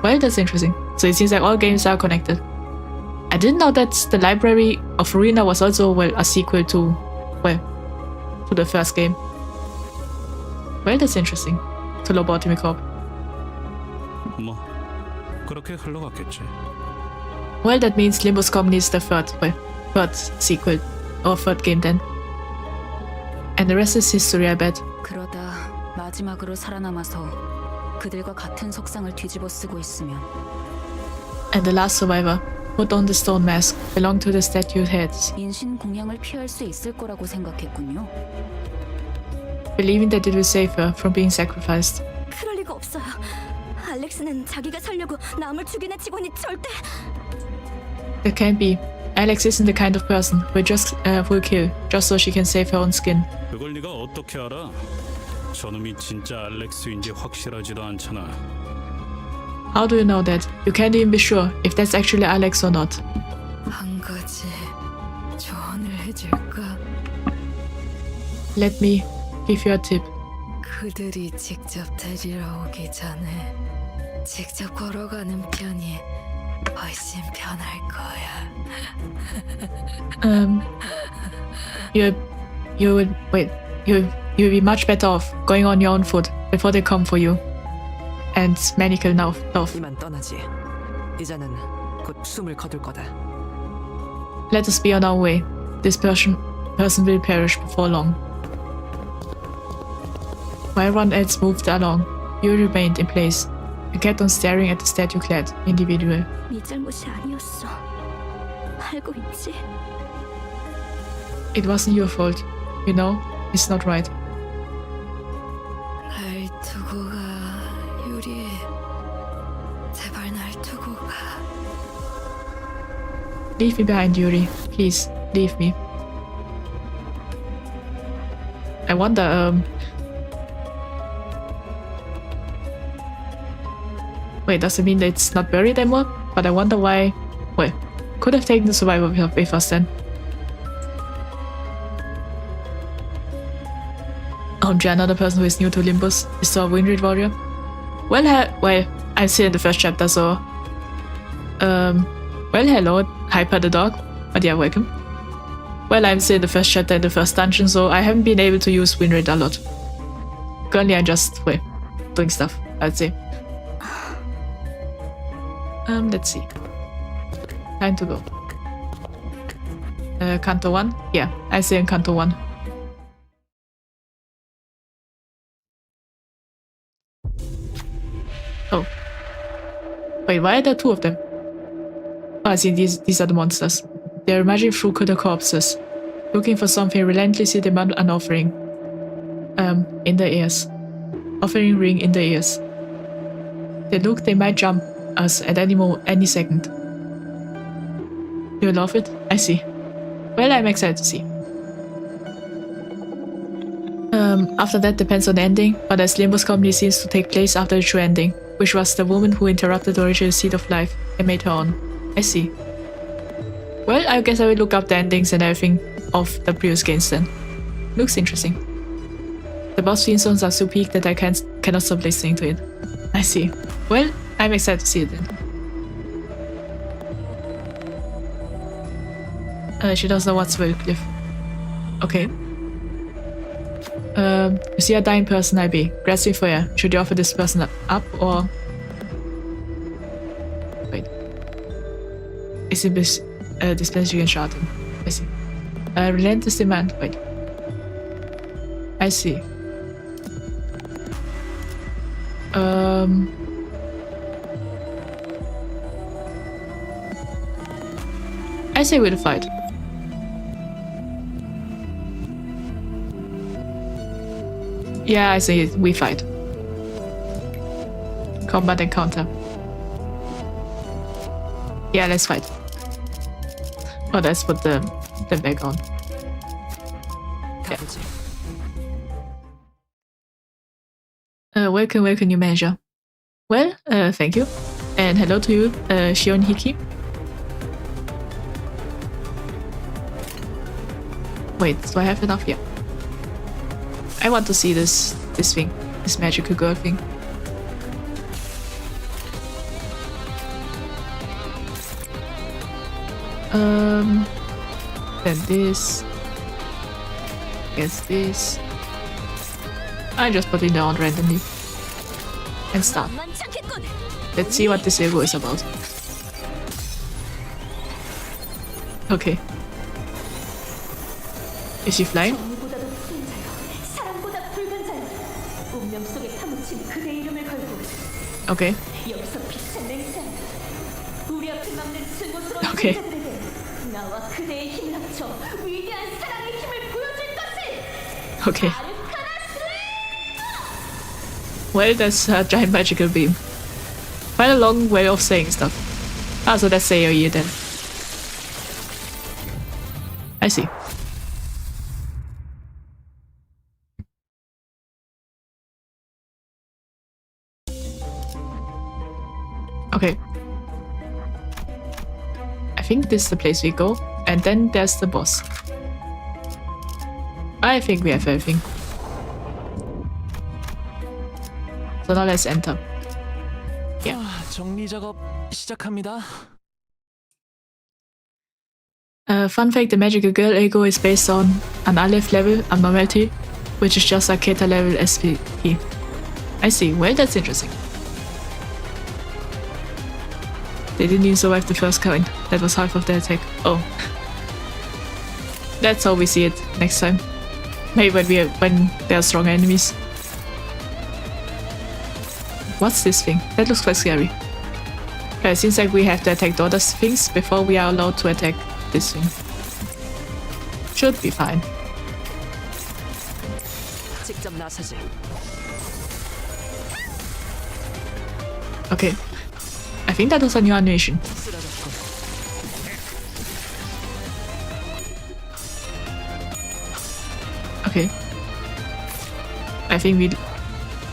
Well, that's interesting. So it seems like all games are connected. I didn't know that the Library of Ruina was also, well, a sequel to the first game. Well, that's interesting. To Lobotomy Corp. 뭐 그렇게 흘러갔겠지. Well, that means Limbus Company is the third sequel, or third game then. And the rest is history, I bet. 그러다 마지막으로 살아남아서 그들과 같은 석상을 뒤집어 쓰고 있으면 And the last survivor put on the stone mask, belonged to the statue heads, 인신 공양을 피할 수 있을 거라고 생각했군요. believing that it will save her from being sacrificed. 그럴 리가 없어요. 알렉스는 자기가 살려고 남을 죽이는 직원이 절대... That can't be. Alex isn't the kind of person who'll kill just so she can save her own skin. 그걸 네가 어떻게 알아? 저놈이 진짜 알렉스인지 확실하지도 않잖아. How do you know that? You can't even be sure if that's actually Alex or not. 한 가지 조언을 해줄까? Let me give you a tip. 그들이 직접 데리러 오기 전에 직접 걸어가는 편이 훨씬 편할 거야. You'll be much better off going on your own foot before they come for you. And Manical now. 이만 떠나지. 이제는 곧 숨을 거둘 거다. Let us be on our way. This person will perish before long. While everyone else moved along, Yuri remained in place and kept on staring at the statue-clad individual. 네 잘못이 아니었어. 알고 있지? It wasn't your fault. You know, it's not right. 날 두고 가, 유리. 제발 날 두고 가. Leave me behind, Yuri. Please, leave me. I wonder, Wait, does it mean that it's not buried anymore? But I wonder why... Well, could have taken the survivor with us then. Another person who is new to Limbus is the Windred Warrior. Well, I'm still in the first chapter, so... well, hello, Hyper the dog. But yeah, welcome. Well, I'm still in the first chapter in the first dungeon, so I haven't been able to use Windred a lot. Currently, I'm just, doing stuff, I'd say. Let's see. Time to go. Canto 1? Yeah, I say in Canto 1. Oh. Wait, why are there two of them? Oh, I see, these are the monsters. They're emerging through the corpses, looking for something relentlessly demand an offering. in the ears. Offering ring in the ears. They look, they might jump us at any second. You love it? I see. Well, I'm excited to see. After that depends on the ending, but as Limbus comedy seems to take place after the true ending, which was the woman who interrupted the original seed of life and made her on. I see. Well, I guess I will look up the endings and everything of the previous games then. Looks interesting. The boss theme songs are so peak that I cannot stop listening to it. I see. Well, I'm excited to see it then. She doesn't know what's Cliff. Okay. You see a dying person, IB. Grasping for air. Should you offer this person up or... Wait. Is it dispense you can shot him? I see. Relentless demand. Wait. I see. I say we'll fight. Yeah, I say we fight. Combat encounter. Yeah, let's fight. Oh, let's put them back on. Yeah. Welcome, new manager. Well, thank you. And hello to you, Shion Hiki. Wait, do I have enough? Yeah. I want to see this thing, this magical girl thing. Then this. Guess this. I just put it down randomly. And start. Let's see what this E.G.O is about. Okay. Is she flying? Okay. Okay. Okay. Well, that's a giant magical beam. Quite a long way of saying stuff. Ah, so that's AoE then. I see. Okay. I think this is the place we go, and then there's the boss. I think we have everything. So now let's enter. Yeah. 정리 작업 시작합니다. Fun fact, the magical girl E.G.O is based on an Aleph level abnormality, which is just a Keta level SPE. I see, well that's interesting. They didn't even survive the first coin. That was half of their attack. Oh. That's how we see it next time. Maybe when there are strong enemies. What's this thing? That looks quite scary. It seems like we have to attack the other things before we are allowed to attack this thing. Should be fine. Okay. I think that was a new animation. Okay. I think we...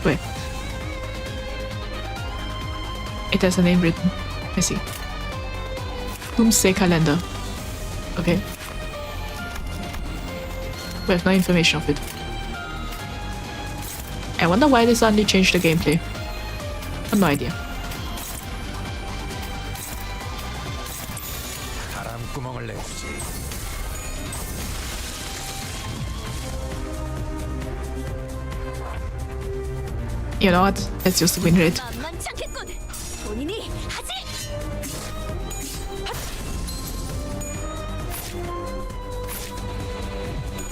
Wait. It has a name written. I see. Doomsday Calendar. Okay. We have no information of it. I wonder why they suddenly changed the gameplay. I have no idea. You know what? Let's use the win rate.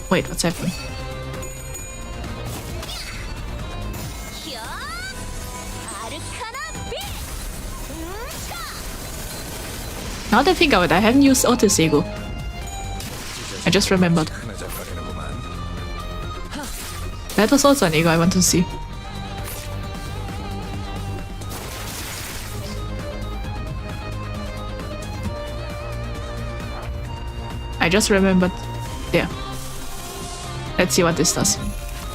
Wait, what's happening? Now that I think of it, I haven't used Otis E.G.O. I just remembered. That was also an E.G.O I want to see. I just remembered. There. Let's see what this does.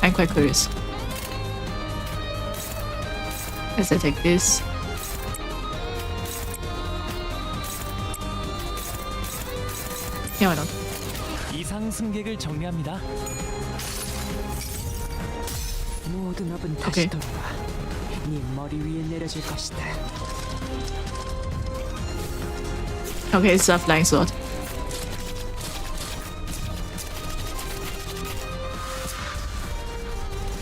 I'm quite curious. As I take this. Yeah, why not? 이상 승객을 정리합니다. 모든 업은 다시 오케이. 돌아와 네 머리 위에 내려질 것이다. Okay, it's a flying sword.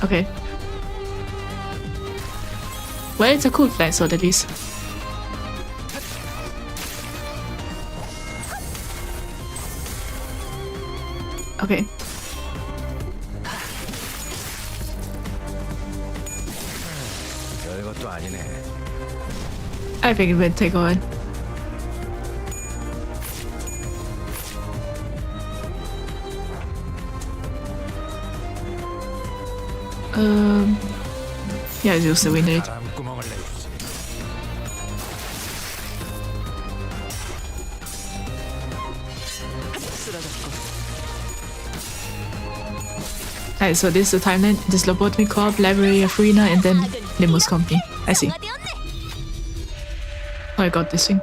Okay. Well, it's a cool flying sword at least. Okay. 별것도 아니네. I think it will take a while. Yeah, use the wind rate. 바람구멍을 내주지. Alright, so this is the timeline. This Lobotomy Corp, Library of Arena, and then Limbus Company. I see. Oh, I got this thing.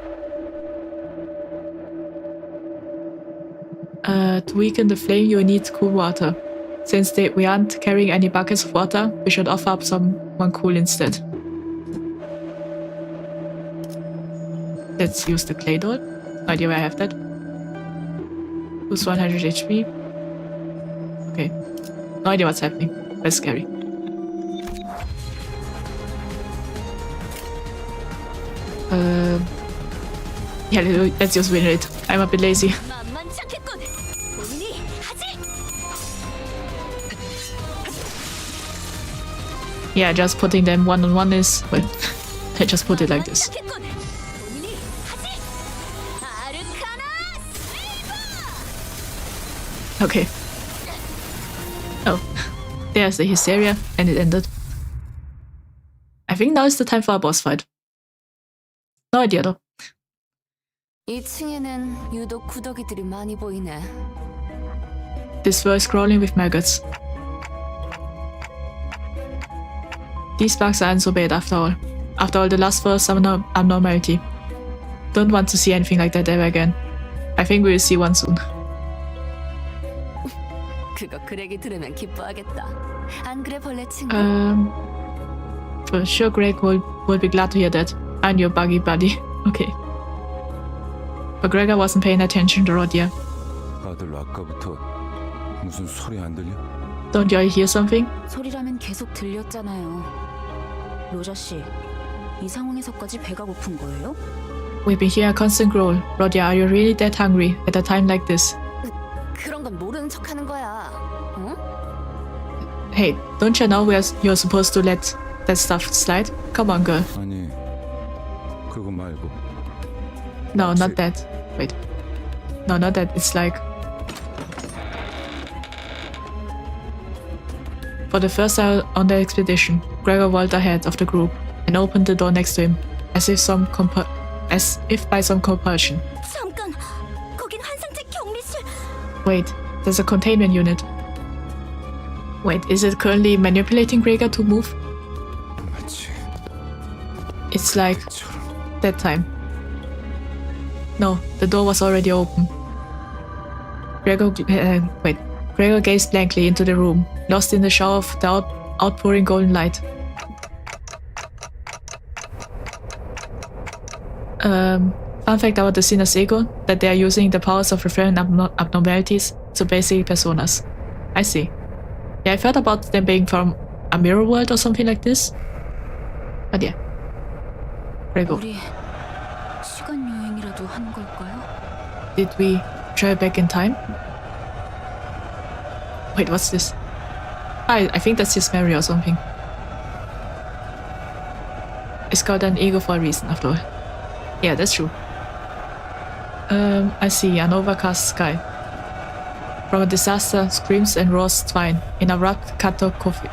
To weaken the flame, you need cool water. Since we aren't carrying any buckets of water, we should offer up someone cool instead. Let's use the clay doll. No idea where I have that. Who's 100 HP? Okay. No idea what's happening. That's scary. Yeah, let's use win rate. I'm a bit lazy. Yeah, just putting them one-on-one is... well, I just put it like this. Okay. Oh, there's the hysteria, and it ended. I think now is the time for a boss fight. No idea though. 2층에는 유독 구더기들이 많이 보이네. This floor is crawling with maggots. These bugs aren't so bad after all. After all, the last floor is some abnormality. Don't want to see anything like that ever again. I think we will see one soon. 그거 그렉이 들으면 기뻐하겠다. 안 그래 벌레 친구? For sure Greg will be glad to hear that. And your buggy buddy. Okay. But Gregor wasn't paying attention to Rodia. 다들 아까부터 무슨 소리 안 들려? Don't you all hear something? 소리라면 계속 들렸잖아요. 로자 씨, 이 상황에서까지 배가 고픈 거예요? We've been hearing a constant growl. Rodia, are you really that hungry at a time like this? 그런 건 모르는 척하는 거야. 응? Hey, don't you know you're supposed to let that stuff slide? Come on, girl. 아니, 그거 말고. No, not that. Wait. No, not that. It's like... For the first time on the expedition, Gregor walked ahead of the group and opened the door next to him, as if by some compulsion. 잠깐, 거긴 환상체 격리실. Wait, there's a containment unit. Wait, is it currently manipulating Gregor to move? 마치 It's like that time. No, the door was already open. Gregor gazed blankly into the room, lost in the shower of the outpouring golden light. Fun fact about the Sinner's E.G.O, that they are using the powers of referring abnormalities to basic personas. I see. Yeah, I've heard about them being from a mirror world or something like this. But yeah. Gregor. 우리 시간 여행이라도 한 걸까요? Did we travel back in time? Wait, what's this? I think that's his memory or something. It's called an E.G.O for a reason, after all. Yeah, that's true. I see, an overcast sky. from a disaster screams and roars twine in abrupt cacophony.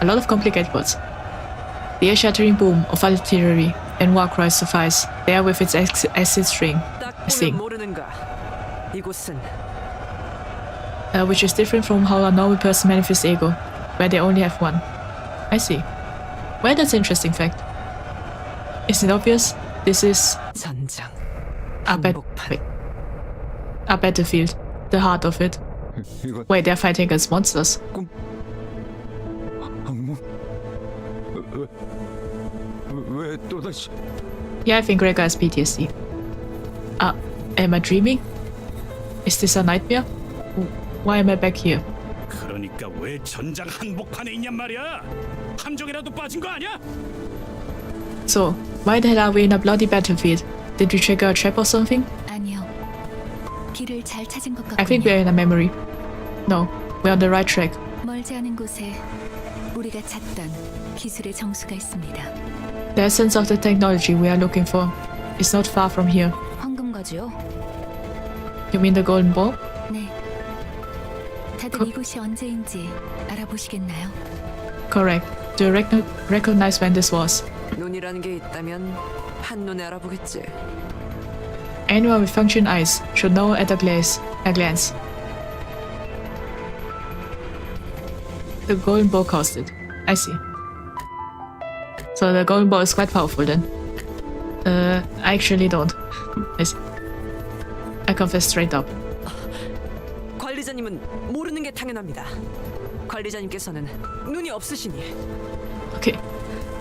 A lot of complicated words. The ear-shattering boom of artillery and war cries suffice, there with its acid string, which is different from how a normal person manifests ego, where they only have one. I see. Well, that's an interesting fact. Isn't it obvious? This is a battlefield, the heart of it. Wait, they're fighting against monsters. Yeah, I think Gregor has PTSD. Am I dreaming? Is this a nightmare? Why am I back here? 그러니까 왜 전장 한복판에 있냔 말이야? 함정이라도 빠진 거 아니야? So, why the hell are we in a bloody battlefield? Did we trigger a trap or something? 아니요. 길을 잘 찾은 것 I think we're in a memory. No, we're on the right track. 멀지 않은 곳에 우리가 찾던 기술의 정수가 있습니다. The essence of the technology we are looking for is not far from here. 황금가지요? You mean the Golden Bough? 네. 다들 이곳이 언제인지 알아보시겠나요? Correct. Do you recognize when this was? 눈이라는 게 있다면 한눈에 알아보겠지. Anyone with functioning eyes should know at a glance. The Golden Bough caused it. I see. So the Golden Bough is quite powerful then. I actually don't. I see. I confess straight up. 관리자님은 모르는 게 당연합니다. 관리자님께서는 눈이 없으시니. Okay.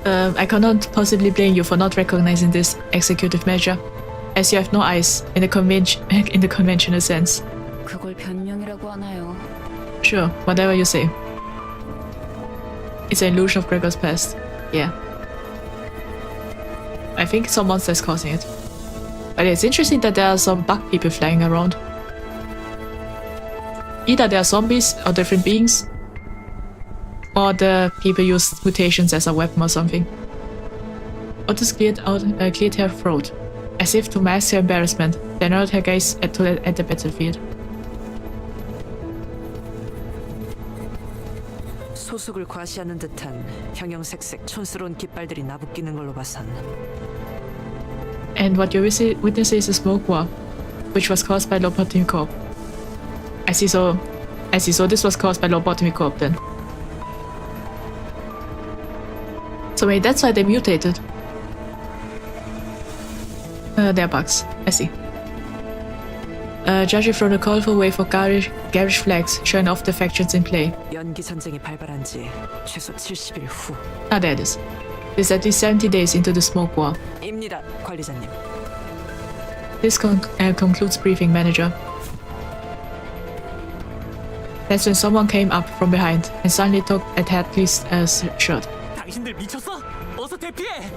I cannot possibly blame you for not recognizing this executive measure, as you have no eyes in the conventional sense. 그걸 변명이라고 하나요? Sure, whatever you say. It's an illusion of Gregor's past. Yeah. I think some monster is causing it. But it's interesting that there are some bug people flying around. Either they are zombies or different beings, or the people use mutations as a weapon or something. Otis cleared her throat, as if to mask her embarrassment, then narrowed her gaze at the battlefield. 소속을 과시하는 듯한 형형색색 촌스러운 깃발들이 나부끼는 걸로 봐선. And what you witness is a smoke war, which was caused by Lobotomy Corp. I see, so this was caused by Lobotomy Corp then. So maybe that's why they mutated. They're bugs. I see. Judging from the colorful wave of garish flags showing off the factions in play. 연기 전쟁이 발발한 지 최소 70일 후. Ah, there it is. It's at least 70 days into the smoke war. 입니다, 관리자님. This concludes briefing, manager. That's when someone came up from behind and suddenly took at Hadley's shirt. 당신들 미쳤어? 어서 대피해!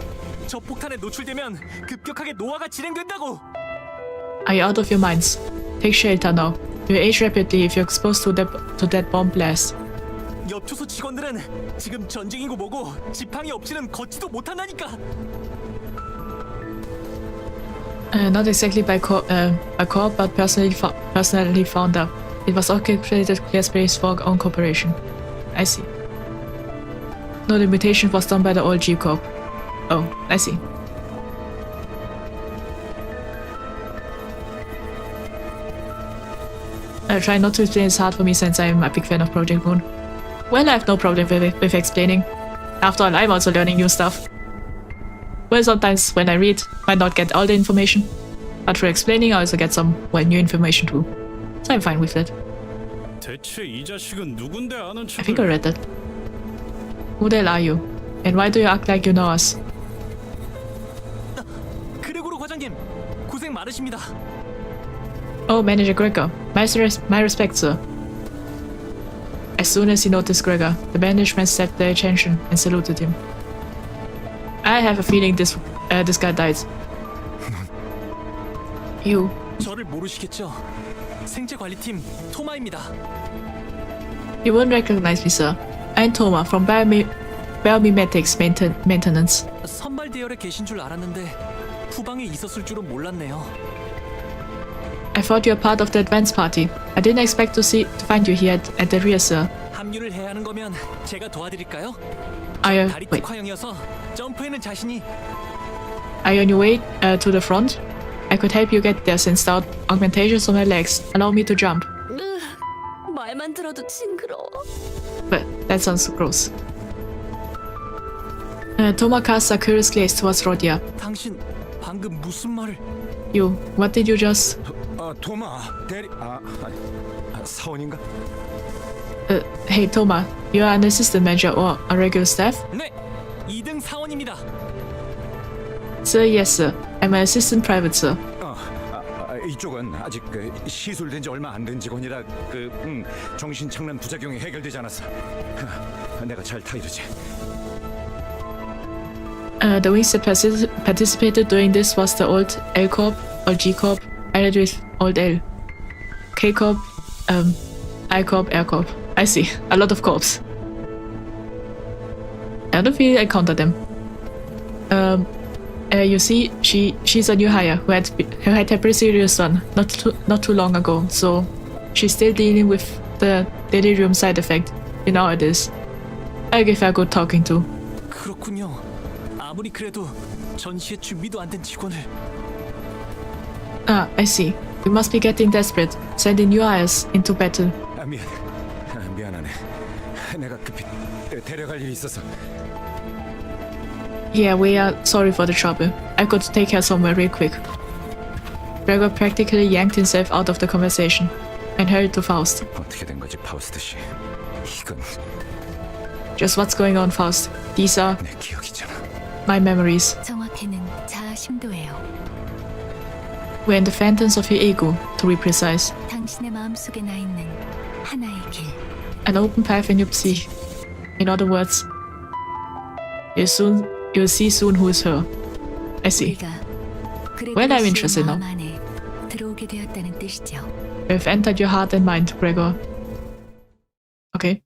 저 폭탄에 노출되면 급격하게 노화가 진행된다고! Are you out of your minds? Take shelter now. You'll age rapidly if you're exposed to that bomb blast. 엽초소 직원들은 지금 전쟁이고 뭐고 지팡이 없이는 걷지도 못한다니까! Not exactly by Corp, but personally found out. It was orchestrated clear space for our own corporation. I see. No, the mutation was done by the old E.G.O. Oh, I see. Try not to explain, it's hard for me since I'm a big fan of Project Moon. Well, I have no problem with explaining. After all, I'm also learning new stuff. Well, sometimes when I read, might not get all the information, but for explaining, I also get some, well, new information too. So I'm fine with that. 대체 이 자식은 누군데 아는 I think I read that. Who the hell are you? And why do you act like you know us? 그레고로 과장님, 고생 많으십니다. Oh, Manager Gregor. My respect, sir. As soon as he noticed Gregor, the management stepped their attention and saluted him. I have a feeling this guy died. You. 저를 모르시겠죠? 생체관리팀 토마입니다. You won't recognize me, sir. I'm Toma from Biomimetics Maintenance. 선발 대열에 계신 줄 알았는데 후방에 있었을 줄은 몰랐네요. I thought you were part of the advance party. I didn't expect to find you here at the rear, sir. 합류를 해야 하는 거면 제가 도와드릴까요? Are you 다리 wait? 특화형이어서 점프에는 자신이. Are you on your way to the front? I could help you get there since the augmentations on my legs allow me to jump. 말만 들어도 징그러워. But that sounds gross. Toma casts a curious gaze towards Rodia. 당신 방금 무슨 말을? You, what did you just? 도마 대리 사원인가? Hey Toma, you are an assistant manager or a regular staff? 네, 2등 사원입니다. Sir, yes sir. I'm an assistant private sir. 이쪽은 아직 시술된 지 얼마 안 된 직원이라 정신착란 부작용이 해결되지 않았어. 내가 잘 타이르지. The wings that participated during this was the old L Corp or G Corp, allied with old L, K Corp, I Corp, Air Corp. I see, a lot of corps. I don't feel I counted them. You see, she's a new hire who had a pretty serious one not too long ago, so she's still dealing with the delirium side effect. You know how it is. I'll give her a good talking to. 그렇군요. 아무리 그래도 전시에 준비도 안 된 직원을. I see. We must be getting desperate, sending new hires into battle. 미안하네. 내가 급히 데려갈 일이 있어서. Yeah, we are sorry for the trouble. I got to take her somewhere real quick. Gregor practically yanked himself out of the conversation and hurried to Faust. 어떻게 된 거지, 파우스트 씨? 이건 Just what's going on, Faust? These are 내 기억이잖아. my memories. 정확히는 자아 심도예요. We're in the phantoms of your ego, to be precise. 당신의 마음속에 나 있는 하나의 길. An open path in your psyche. In other words, you'll see soon who is her. I see. Well, I'm interested now. 마음 안에 들어오게 되었다는 뜻이죠. We've entered your heart and mind, Gregor. Okay.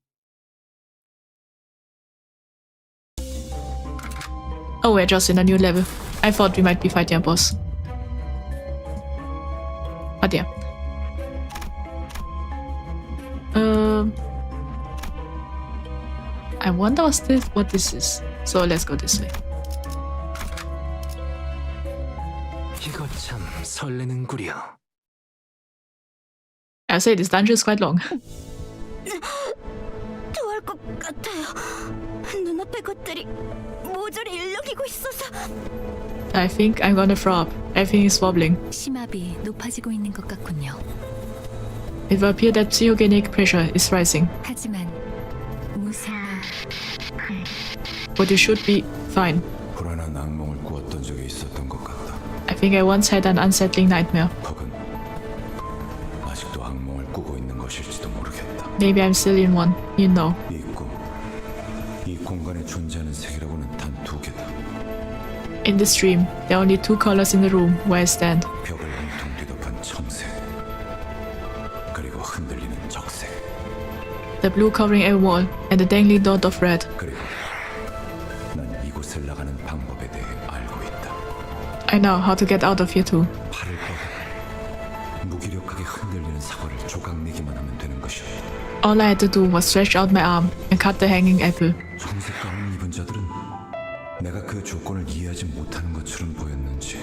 Oh, we're just in a new level. I thought we might be fighting a boss. But yeah. I wonder what this is. So let's go this way. 이거 참 설레는구려. I'll say this dungeon is quite long. 토할 것 같아요. 눈앞의 것들이 모조리 일렁이고 있어서. I think I'm gonna throw up. Everything is wobbling. 심압이 높아지고 있는 것 같군요. It will appear that psychogenic pressure is rising. 하지만 무슨 But you should be fine. 불안한 악몽을 꾸었던 적이 있었던 것 같다. I think I once had an unsettling nightmare. 혹은 아직도 악몽을 꾸고 있는 것일지도 모르겠다. Maybe I'm still in one. You know. 이 꿈, 이 공간에 존재하는 색이라고는 단 두 개다. In this dream, there are only two colors in the room where I stand. 벽을 온통 뒤덮은 청색, 그리고 흔들리는 적색, The blue covering a wall and the dangling dot of red. 그리고 난 이곳을 나가는 방법에 대해 알고 있다. I know how to get out of here too. 팔을 뻗어 무기력하게 흔들리는 사과를 조각내기만 하면 되는 것이었다. All I had to do was stretch out my arm and cut the hanging apple. 청색 가운 입은 자들은 내가 그 조건을 이해하지 못하는 것처럼 보였는지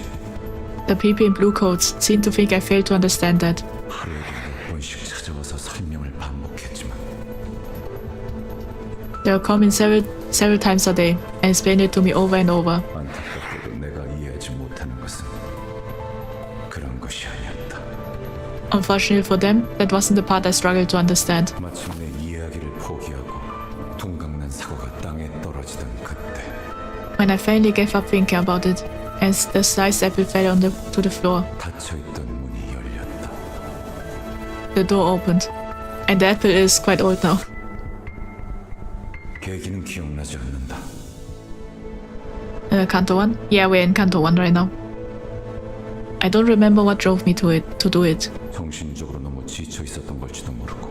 The people in blue coats seemed to think I failed to understand that. 하루에도 몇 번씩 찾아와서 설명을 반복했지만 They would come in several times a day and explain it to me over and over. 안타깝게도 내가 이해하지 못하는 것은 그런 것이 아니었다. Unfortunately for them, that wasn't the part I struggled to understand. 마침내 이해하기를 포기하고 동강난 사과가 땅에 떨어지던 그때 When I finally gave up thinking about it, and the sliced apple fell to the floor, 닫혀있던 문이 열렸다. the door opened. And the apple is quite old now. 계기는 기억나지 않는다. Canto 1? Yeah, we're in Canto 1 right now. I don't remember what drove me to do it. 정신적으로 너무 지쳐 있었던 걸지도 모르고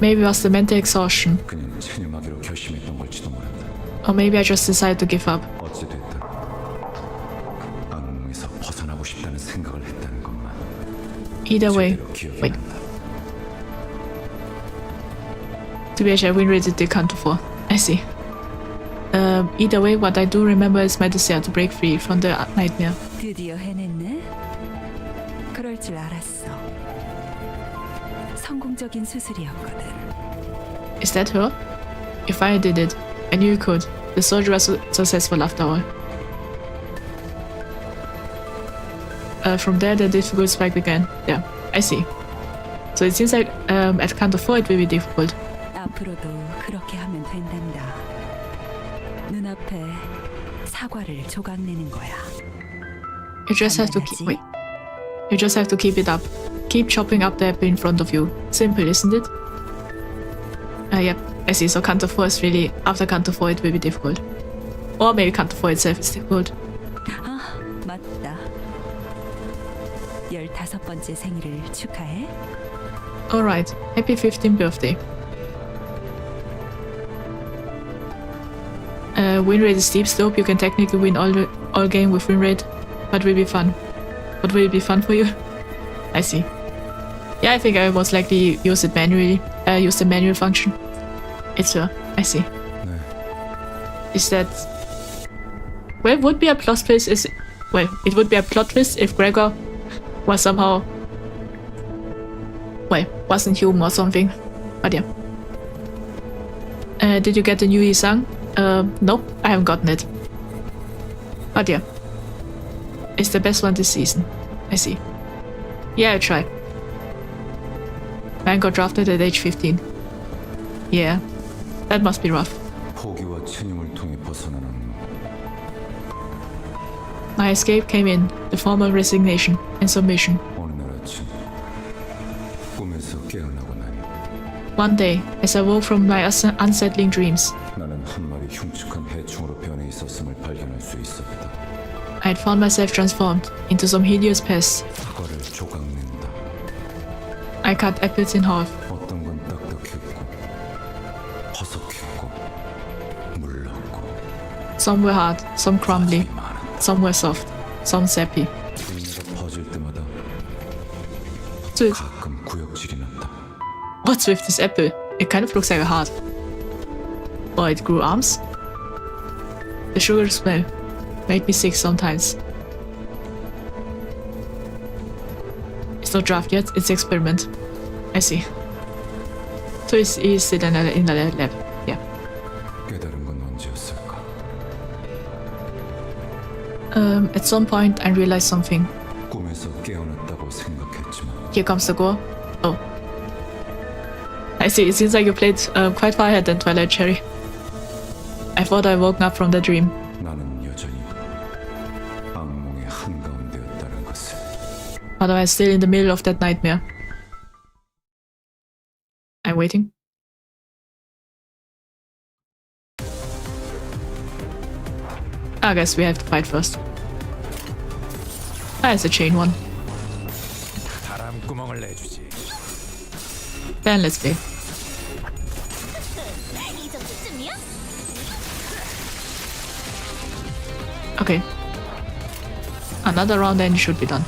Maybe it was the mental exhaustion, 그냥 체념하기로 결심했던 걸지도 모른다. or maybe I just decided to give up. 어찌됐든 악몽에서 벗어나고 싶다는 생각을 했다는 것만 Either way, wait. To be actually, win rate did count to 4. I see. Either way, what I do remember is my desire to break free from the nightmare. 드디어 해냈네. 그럴 줄 알았어. 성공적인 수술이었거든. Is that her? If I did it, I knew you could. The surgery was successful after all. From there, the difficult spike began. Yeah, I see. So it seems like at count of 4 it will be difficult. 앞으로도 그렇게 하면 된단다. 눈앞에 사과를 조각내는 거야. You just have to keep wait. You just have to keep it up. Keep chopping up the apple in front of you. Simple, isn't it? Yep, I see. So count of 4 is really after count of 4 it will be difficult. Or maybe count of 4 itself is difficult. 아, 맞다. 15번째 생일을 축하해. Alright, happy 15th birthday. Win rate is steep slope. You can technically win all game with win rate, but will be fun. What will it be fun for you? I see. Yeah, I think I most likely use it manually. Use the manual function. It's her. I see. Is that? Well, it would be a plot twist. It would be a plot twist if Gregor was somehow, wasn't human or something. But yeah. Did you get the new song? Nope, I haven't gotten it. But yeah. It's the best one this season. I see. Yeah, I'll try. Man got drafted at age 15. Yeah. That must be rough. 포기와 체념을 통해 벗어나는 My escape came in the formal resignation and submission. 어느 날 아침 꿈에서 깨어나고 나니 One day, as I woke from my unsettling dreams, 나는 한 마리 흉측한 해충으로 변해 있었음을 발견할 수 있었다. I had found myself transformed into some hideous pest. 사과를 조각낸다. I cut apples in half. 어떤 건 딱딱했고 화석했고 물렀고 Some were hard, some crumbly, 많아. some were soft, some sappy. 분위기가 퍼질 때마다 So, 가끔 구역질이 났다. what's with this apple? It kind of looks like a heart. Or it grew arms? The sugar smell made me sick sometimes. It's not draft yet, it's experiment. I see. So he's still in the lab. Yeah. 깨달은 건 언제였을까? At some point I realized something. 꿈에서 깨어났다고 생각했지만 Here comes the gore. Oh. I see, it seems like you played quite far ahead than Twilight Cherry. I thought I woken up from the dream. 나는 여전히 악몽의 한가운데였다는 것을. But I was still in the middle of that nightmare. I'm waiting. I guess we have to fight first. It's a chain one. 바람구멍을 내주지. Then let's play. Okay. Another round and it should be done.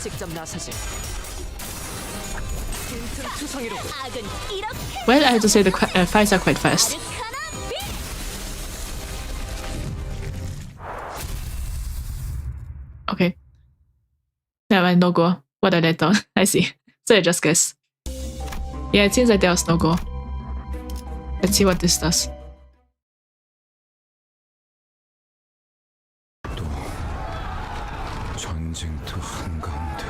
직접 나서지. 빈틈투성이로 Well, I have to say the fights are quite fast. Okay. Never mind, no go. What I let down. I see. So I just guess. Yeah, it seems like there was no go. Let's see what this does. 전쟁터 한가운데.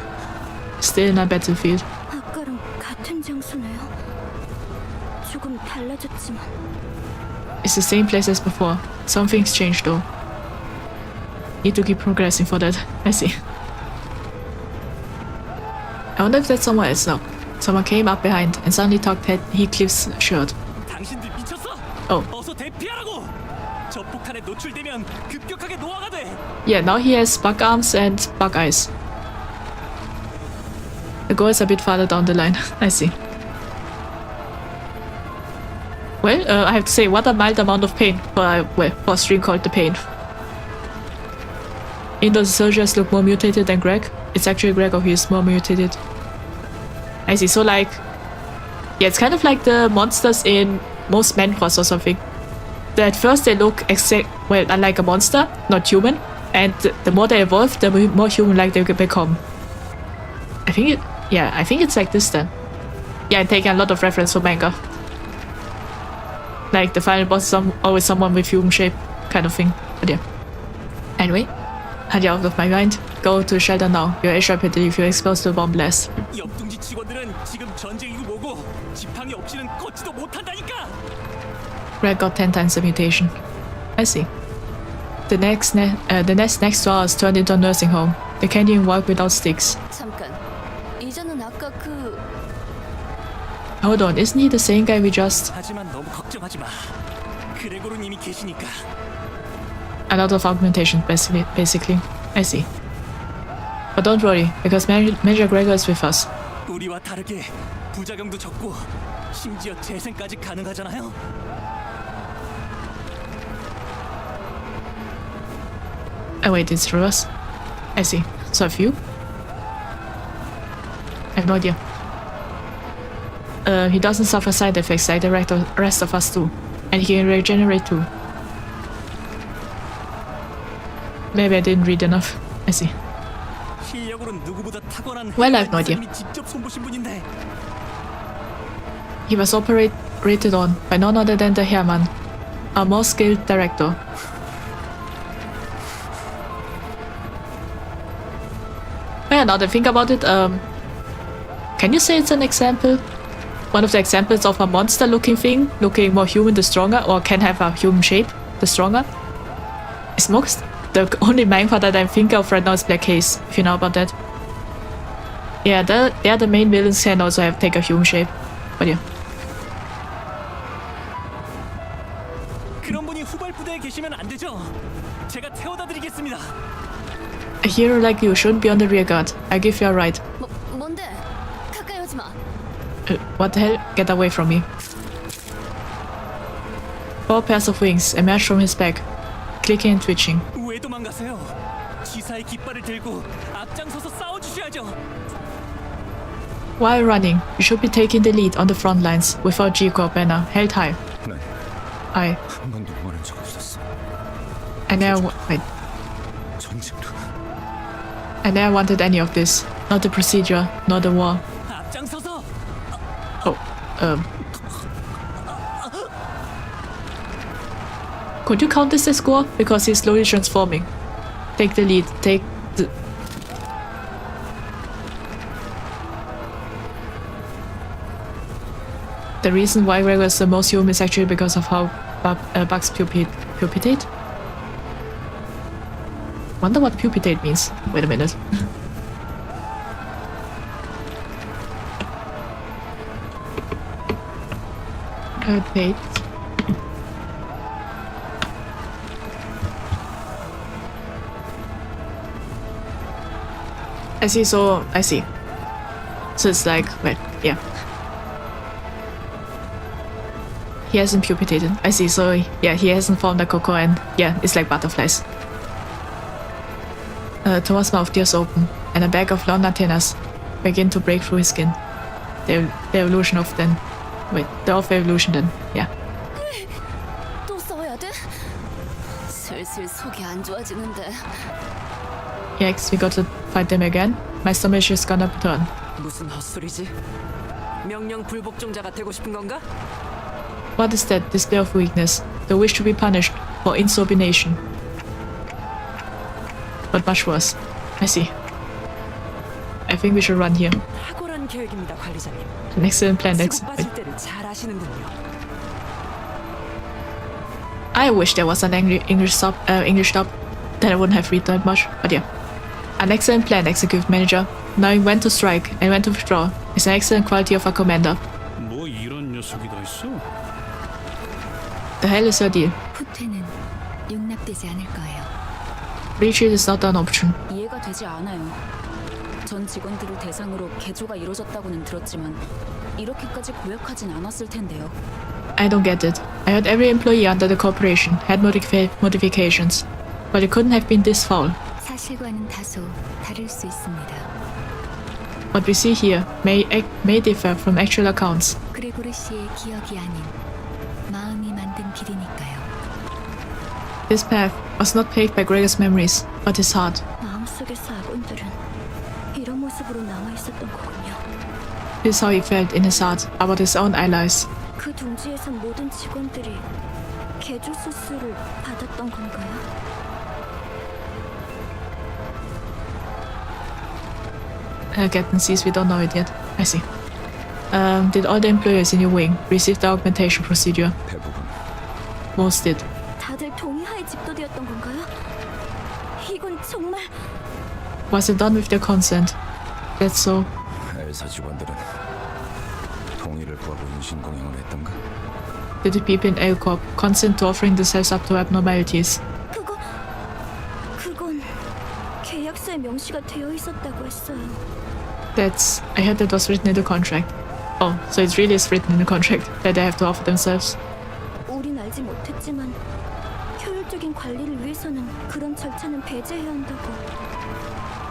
Still in a battlefield. 아까랑 같은 장소네요. 조금 달라졌지만 It's the same place as before. Something's changed though. Need to keep progressing for that. I see. I wonder if that's somewhere else now. Someone came up behind and suddenly tugged Heathcliff's shirt. 당신들 미쳤어? Oh. 어서 대피하라고! 저 폭탄에 노출되면 급격하게 노화가 돼. Yeah, now he has bug arms and bug eyes. The goal is a bit farther down the line. I see. Well, I have to say, what a mild amount of pain for a stream called The Pain. Even though the soldiers look more mutated than Greg, it's actually Gregor who is more mutated. I see. So like, yeah, it's kind of like the monsters in most Macross or something. At first they look like a monster, not human, and the more they evolve, the more human-like they become. I think it's like this then. Yeah, I'm taking a lot of reference from manga. Like the final boss is always someone with human shape, kind of thing. But yeah. Anyway, had you out of my mind. Go to the shelter now. You're rapidly if you're exposed to a bomb blast. 역둥지 직원들은 지금 전쟁이고 뭐고 지팡이 없이는 걷지도 못한다니까. Greg got 10 times the mutation. I see. The nest next to ours turned into a nursing home. They can't even walk without sticks. 잠깐. 이전은 아까 그 Hold on, isn't he the same guy we just... 하지만 너무 걱정하지 마. 그레고르 님이 계시니까. A lot of augmentation, basically. I see. But don't worry, because Major Gregor is with us. 우리와 다르게 부작용도 적고 심지어 재생까지 가능하잖아요. Oh wait, it's through us. I see. So have you? I have no idea. He doesn't suffer side effects like the rest of us do. And he can regenerate too. Maybe I didn't read enough. I see. Well, I have no idea. He was operated on by none other than the Hermann, our most skilled director. Well, now that I think about it, can you say it's an example? One of the examples of a monster-looking thing, looking more human the stronger, or can have a human shape the stronger? Is most the only manga that I think of right now is Black Haze, if you know about that. Yeah, they're the main villains can also take a human shape, but yeah. 그런 분이 후발부대에 계시면 안 되죠? 제가 태워다 드리겠습니다. A hero like you shouldn't be on the rear guard. I give you a ride. 뭔데? 가까이 오지 마. What the hell? Get away from me. 4 pairs of wings emerge from his back, clicking and twitching. 왜 도망가세요? 지사의 깃발을 들고 앞장서서 싸워주셔야죠. While running, you should be taking the lead on the front lines with our E.G.O banner held high. 난 I 한 번도 원한 적 없었어. I never 전쟁도. I never wanted any of this. Not the procedure, nor the war. 앞장서서. Oh, could you count this as score? Because he's slowly transforming. Take the lead. Take the... The reason why Gregor is the most human is actually because of how bugs pupitate. Wonder what pupitate means. Wait a minute. Pupitate. I see, so I see. So it's like, well, yeah. He hasn't pupitated. I see, so yeah, he hasn't formed a cocoa and yeah, it's like butterflies. Thomas' mouth tears open, and a bag of long antennas begin to break through his skin. The evolution of then. Wait, the off-evolution then, yeah. 또 싸워야 돼? 슬슬 속이 안 좋아지는데. Yikes, we got to fight them again. My stomach is gonna turn. 무슨 헛소리지? 명령 불복종자가 되고 싶은 건가? What is that display of weakness? The wish to be punished for insubordination. But much worse. I see. I think we should run here. 탁월한 계획입니다, 관리자님. An excellent plan. 치고 빠질 때를 잘 아시는군요. I wish there was an English dub then I wouldn't have read that much. But yeah. An excellent plan, executive manager. Knowing when to strike and when to withdraw is an excellent quality of a commander. 뭐 이런 녀석이 다 있어? The hell is your deal? 후퇴는 용납되지 않을 거예요. Retreat is not an option. 이해가 되지 않아요. 전 직원들을 대상으로 개조가 이루어졌다고는 들었지만 이렇게까지 고약하진 않았을 텐데요. I don't get it. I heard every employee under the corporation had modifications, but it couldn't have been this foul. 사실과는 다소 다를 수 있습니다. What we see here may differ from actual accounts. 그레고르 씨의 기억이 아닌 마음이 만든 길이니까요. This path was not paved by Gregor's memories, but his heart. 마음속에서 아군들은 이런 모습으로 남아 있었던 거군요. This is how he felt in his heart about his own allies. 그 둥지에선 모든 직원들이 개조 수술을 받았던 건가요? Captain sees we don't know it yet. I see. Did all the employees in your wing receive the augmentation procedure? 대부분. Most did. 다들 동의하에 집도되었던 건가요? 이건 정말 Was it done with their consent? That's so. 엘사 직원들은 동의를 구하고 인신공양을 했던가? Did the people in E.G.O consent to offering themselves up to abnormalities? 그건 계약서에 명시가 되어 있었다고 했어요. I heard that was written in the contract. Oh, so it really is written in the contract that they have to offer themselves. 우린 알지 못했지만 효율적인 관리를 위해서는 그런 절차는 배제해야 한다고.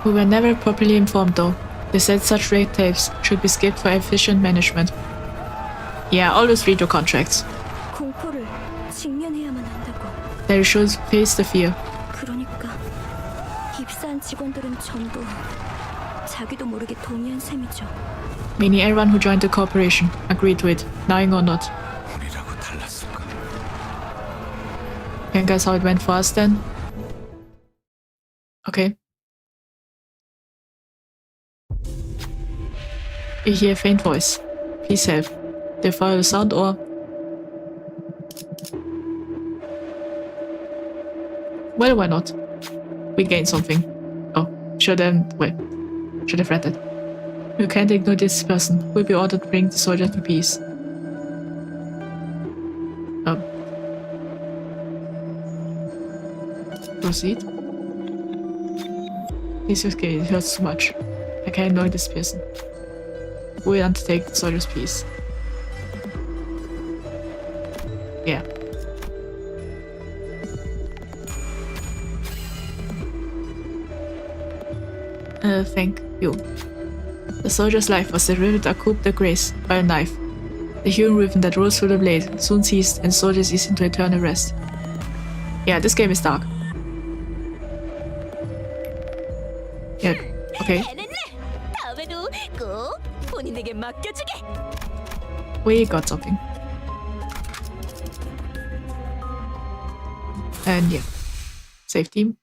We were never properly informed though. They said such red tapes should be skipped for efficient management. Yeah, always read your contracts. 공포를 직면해야만 한다고. They should face the fear. 그러니까 입사한 직원들은 전부 자기도 모르게 동의한 셈이죠. Meaning everyone who joined the corporation agreed to it, knowing or not. 우리라고 달랐을까? Can guess how it went for us then? Okay. You hear a faint voice. Please help. They follow the sound or... Well, why not? We gain something. Oh, should have read it. You can't ignore this person. Will be ordered to bring the soldier to peace. Proceed. This is okay, it hurts too much. I can't ignore this person. We'll undertake the soldier's peace. Yeah. Thank you. The soldier's life was delivered à coup de grace by a knife. The hewn rhythm that rolls through the blade soon ceased and soldiers eased into eternal rest. Yeah, this game is dark. Yeah, okay. 다음에도 꼭 본인에게 맡겨주게. We got something. And yeah. Save team.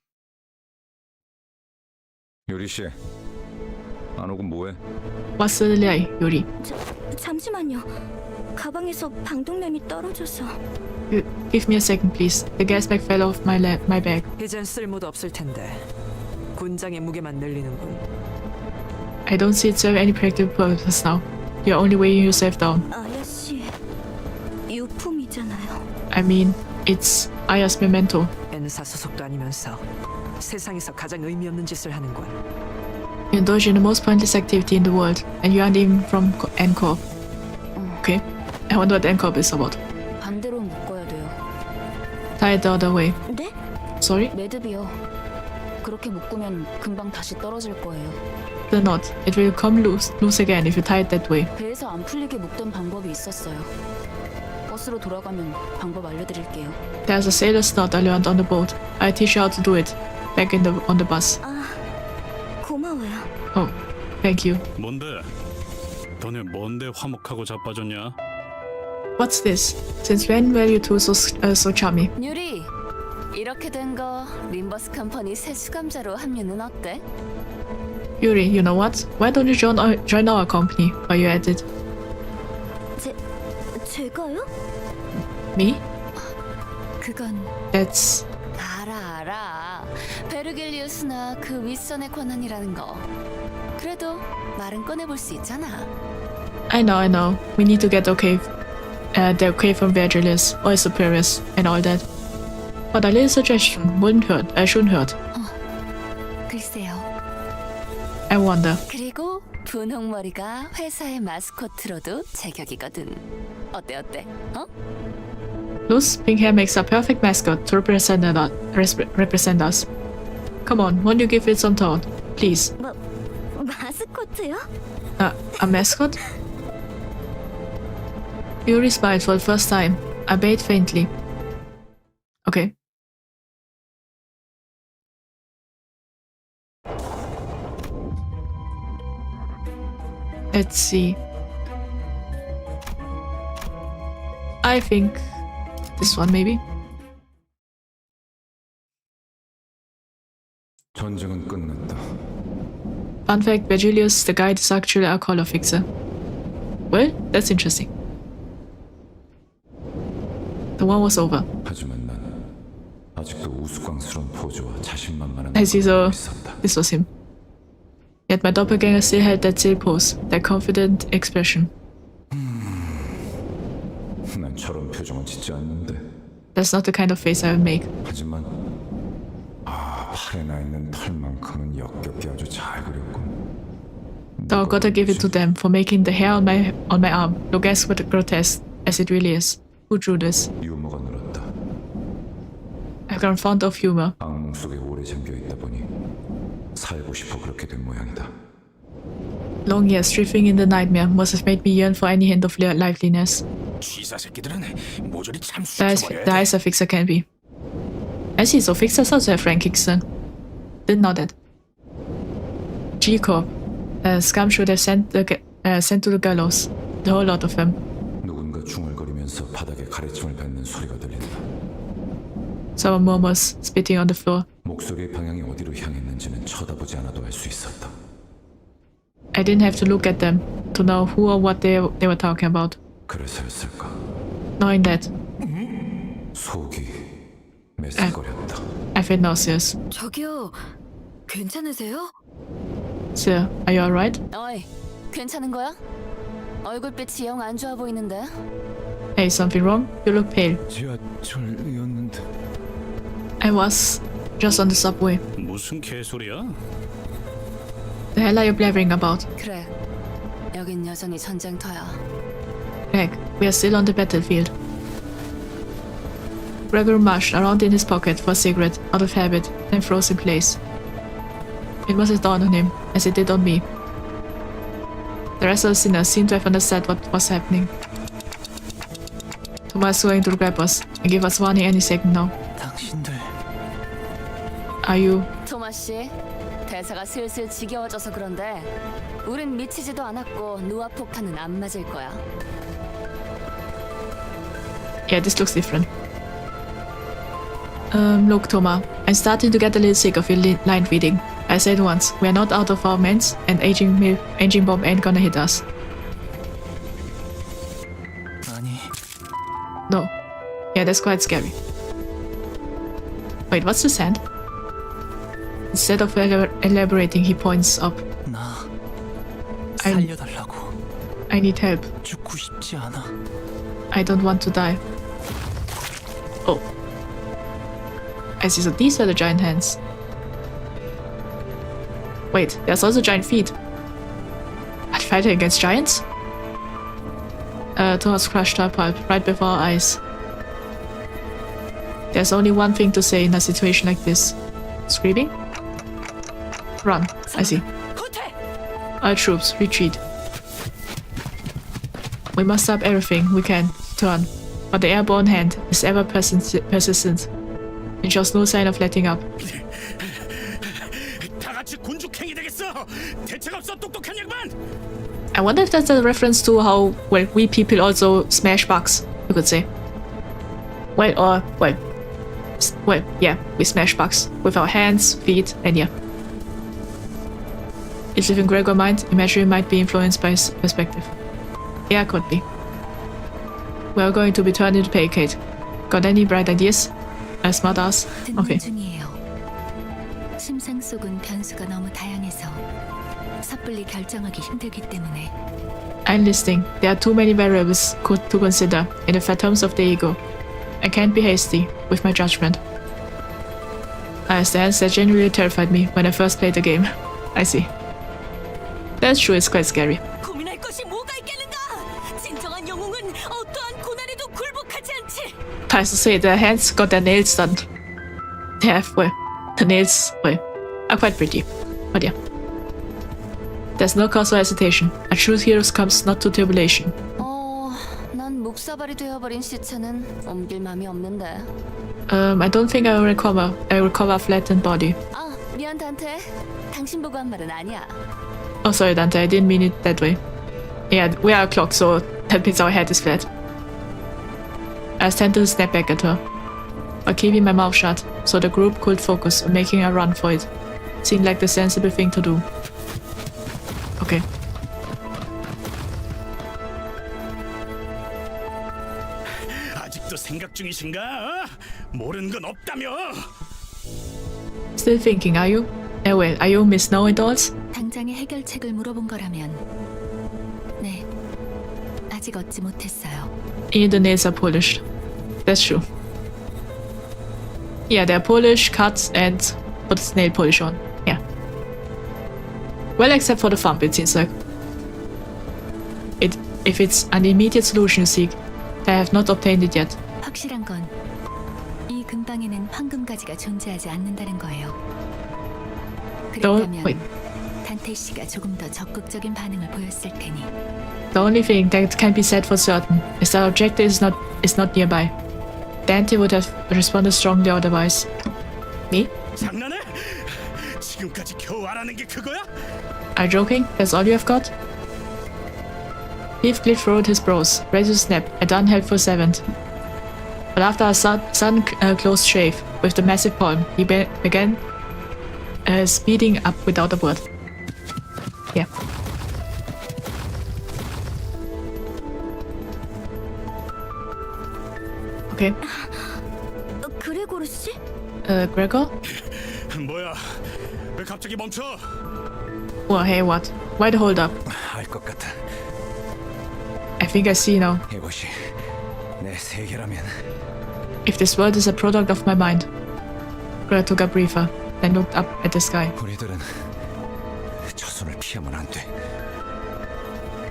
유리 씨, 안 오고 뭐해? What's the delay, Yuri? 잠시만요. 가방에서 방독면이 떨어져서. Give me a second, please. The gas bag fell off my bag. 이젠 쓸모도 없을 텐데 군장의 무게만 늘리는군. I don't see it serve any practical purpose now. You're only weighing yourself down. 아야씨, 유품이잖아요. I mean, it's Aya's memento. N사 소속도 아니면서 세상에서 가장 의미 없는 짓을 하는군. You indulge in the most pointless activity in the world, and you aren't even from N-Corp. Okay, I wonder what N-Corp is about. 반대로 묶어야 돼요. Tie it the other way. 네? Sorry? 매듭이요. 그렇게 묶으면 금방 다시 떨어질 거예요. The knot. It will come loose again if you tie it that way. 배에서 안 풀리게 묶던 방법이 있었어요. 버스로 돌아가면 방법 알려드릴게요. There's a sailor's knot I learned on the boat. I'll teach you how to do it. Back on the bus. 고마워요. Oh, thank you. 뭔데? 너네 뭔데 화목하고 자빠졌냐? What's this? Since when were you two so chummy? 유리, 이렇게 된 거 림버스 컴퍼니 새 수감자로 합류는 어때? Yuri, you know what? Why don't you join our company while you're at it? 제가요? Me? 그건 That's... 알아. 베르길리우스나 그 윗선의 권한이라는 거. 그래도 말은 꺼내볼 수 있잖아. I know. We need to get the okay from Vergilius or his superiors and all that. But a little suggestion shouldn't hurt. 글쎄요. I wonder. 그리고 분홍머리가 회사의 마스코트로도 제격이거든. 어때? 어? Loose pink hair makes a perfect mascot to represent us. Come on, won't you give it some thought? Please. 마스코트요? A mascot? Yuri smiled for the first time. I bayed faintly. Okay. Let's see. I think this one maybe. 전쟁은 끝났다. Fun fact, Virgilius, the guide, is actually a color fixer. Well, that's interesting. The war was over. 하지만 난 아직도 우스꽝스러운 포즈와 자신만만한 I see, so 있었다. this was him. Yet my doppelganger still held that same pose, that confident expression. 난 저런 표정은 짓지 않는데. That's not the kind of face I would make. 하지만 팔에 나 있는 털만큼은 역겹게 아주 잘 그렸군. Though I gotta give it to them for making the hair on my arm look as grotesque as it really is. Who drew this? 유머가 늘었다. I've grown fond of humor. 악몽 속에 오래 잠겨 있다 보니 살고 싶어 그렇게 된 모양이다. Long years drifting in the nightmare must have made me yearn for any hint of liveliness. 쥐사 새끼들은 모조리 참 The eyes a fixer can be. I see, so fixers also have rankings then. Didn't know that. E.G.O. Scum should have sent to the gallows. The whole lot of them. 누군가 중얼거리면서 바닥에 가래침을 뱉는 소리가 들린다. Someone murmurs, spitting on the floor. 목소리의 방향이 어디로 향했는지는 쳐다보지 않아도 알 수 있었다. I didn't have to look at them to know who or what they were talking about. 그래서였을까? Knowing that, 속이 메스거렸다. I felt nauseous. 저기요, 괜찮으세요? Sir, are you alright? 어이, 괜찮은 거야? 얼굴빛이 영 안 좋아 보이는데? Hey, something wrong? You look pale. 지하철이었는데. I was just on the subway. 무슨 개소리야? The hell are you blabbering about? 그래, 여긴 여전히 전쟁터야. Heck, we are still on the battlefield. Gregor mushed around in his pocket for a cigarette, out of habit, then froze in place. It must have dawned on him, as it did on me. The rest of the sinners seemed to have understood what was happening. Thomas is going to grab us and give us warning any second now. 당신들 Are you? 토마 씨, 대사가 슬슬 지겨워져서 그런데 우린 미치지도 않았고 누아 폭탄은 안 맞을 거야. Yeah, this looks different. Look, Thomas, I'm starting to get a little sick of your line reading. I said once, we're not out of our minds, and aging bomb ain't gonna hit us. 아니 No. Yeah, that's quite scary. Wait, what's the sand? Instead of elaborating, he points up. 나 살려달라고. I need help. 죽고 싶지 않아. I don't want to die. Oh. I see, so these are the giant hands. Wait, there's also giant feet. What, fighting against giants? Thomas crushed our pulp right before our eyes. There's only one thing to say in a situation like this. Screaming? Run, I see. All troops, retreat. We must stop everything we can, turn. But the airborne hand is ever persistent. It shows no sign of letting up. 다 같이 군죽행이 되겠어. 대책 없어 똑똑한 양반. I wonder if that's a reference to how, well, we people also smash bugs, you could say. Well, yeah, we smash bugs with our hands, feet, and yeah. If in Gregor mind, imagery might be influenced by his perspective. Yeah, could be. We're going to be turned into pancake. Got any bright ideas? Smart ass. Okay. 중이에요. 심상 속은 변수가 너무 다양해서 섣불리 결정하기 힘들기 때문에. I'm listening. There are too many variables to consider in the phantoms of the ego. I can't be hasty with my judgment. I understand that genuinely terrified me when I first played the game. I see. That's true, it's quite scary. 고민할 것이 뭐가 있겠는가? 진정한 영웅은 어떠한 고난에도 굴복하지 않지. Nice to say, their hands got their nails done. They have, well, the nails, well, are quite pretty. But yeah. There's no cause for hesitation. A true hero comes not to tribulation. 난 목사발이 되어버린 시체는 옮길 맘이 없는데. I don't think I will recover a flattened body. 미안 단테. 당신 보고 한 말은 아니야. Oh, sorry, Dante, I didn't mean it that way. Yeah, we are a clock, so that means our head is flat. I was tempted to snap back at her, but keeping my mouth shut, so the group could focus on making a run for it. Seemed like the sensible thing to do. Okay. 아직도 생각 중이신가? 모르는 건 없다며? Still thinking, are you? Well, are you Miss Know-it-alls? 당장의 해결책을 물어본 거라면 네, 아직 얻지 못했어요. The nails are polished. That's true. Yeah, they're polished, cut, and put nail polish on. Yeah. Well, except for the thumb, it seems like. If it's an immediate solution you seek, I have not obtained it yet. 확실한 건 이 근방에는 황금 가지가 존재하지 않는다는 거예요. 그렇다면 단테 씨가 조금 더 적극적인 반응을 보였을 테니. The only thing that can be said for certain is that our objective is not nearby. Dante would have responded strongly otherwise. Me? 장난해? 지금까지 겨우 알아낸 게 그거야? Are you joking? That's all you have got? Heathcliff furrowed his brows, ready to snap, an unhelpful servant. But after a sudden close shave with the massive palm, he began speeding up without a word. Yeah. Okay. 그레고르 씨? Gregor? 뭐야? 왜 갑자기 멈춰? Well, hey, what? Why the hold up? 알 것 같아. I think I see now. 이것이 내 세계라면. If this world is a product of my mind. Gregor took a breather, then looked up at the sky. 우리들은 저 손을 피하면 안 돼.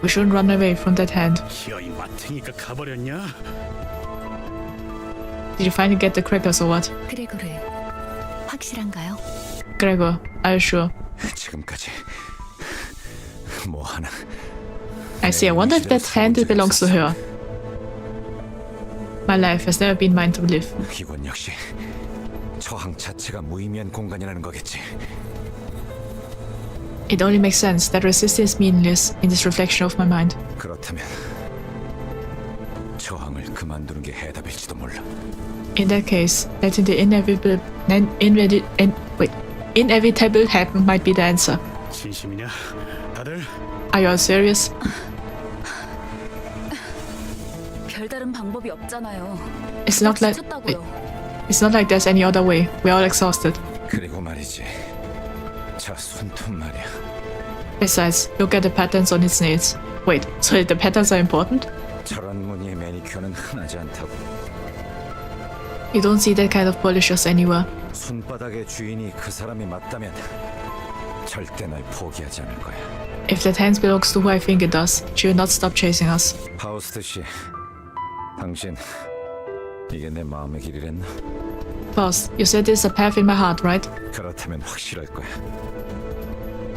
We shouldn't run away from that hand. 기어이 마탱이가 가버렸냐? Did you finally get the crackers or what? 그레고르, 확실한가요? Gregor, are you sure? 지금까지 뭐 하나. I see. I wonder if that handle belongs to her. My life has never been mine to live. 이건 역시 저항 자체가 무의미한 공간이라는 거겠지. It only makes sense that resistance is meaningless in this reflection of my mind. 그렇다면 저항을 그만두는 게 해답일지도 몰라. In that case, letting the inevitable happen might be the answer. 진심이냐? 다들? Are you all serious? 별다른 방법이 없잖아요. It's not like there's any other way. We're all exhausted. 그리고 말이지. 저 손톱 말이야. Besides, look at the patterns on its nails. Wait, so the patterns are important? 저런 무늬의 매니큐어는 흔하지 않다고. You don't see that kind of polishers anywhere. 손바닥의 주인이 그 사람이 맞다면 절대 날 포기하지 않을 거야. If that hand belongs to who I think it does, she will not stop chasing us. 파우스트 씨, 당신 이게 내 마음의 길이랬나? Faust, you said there's a path in my heart, right? 그렇다면 확실할 거야.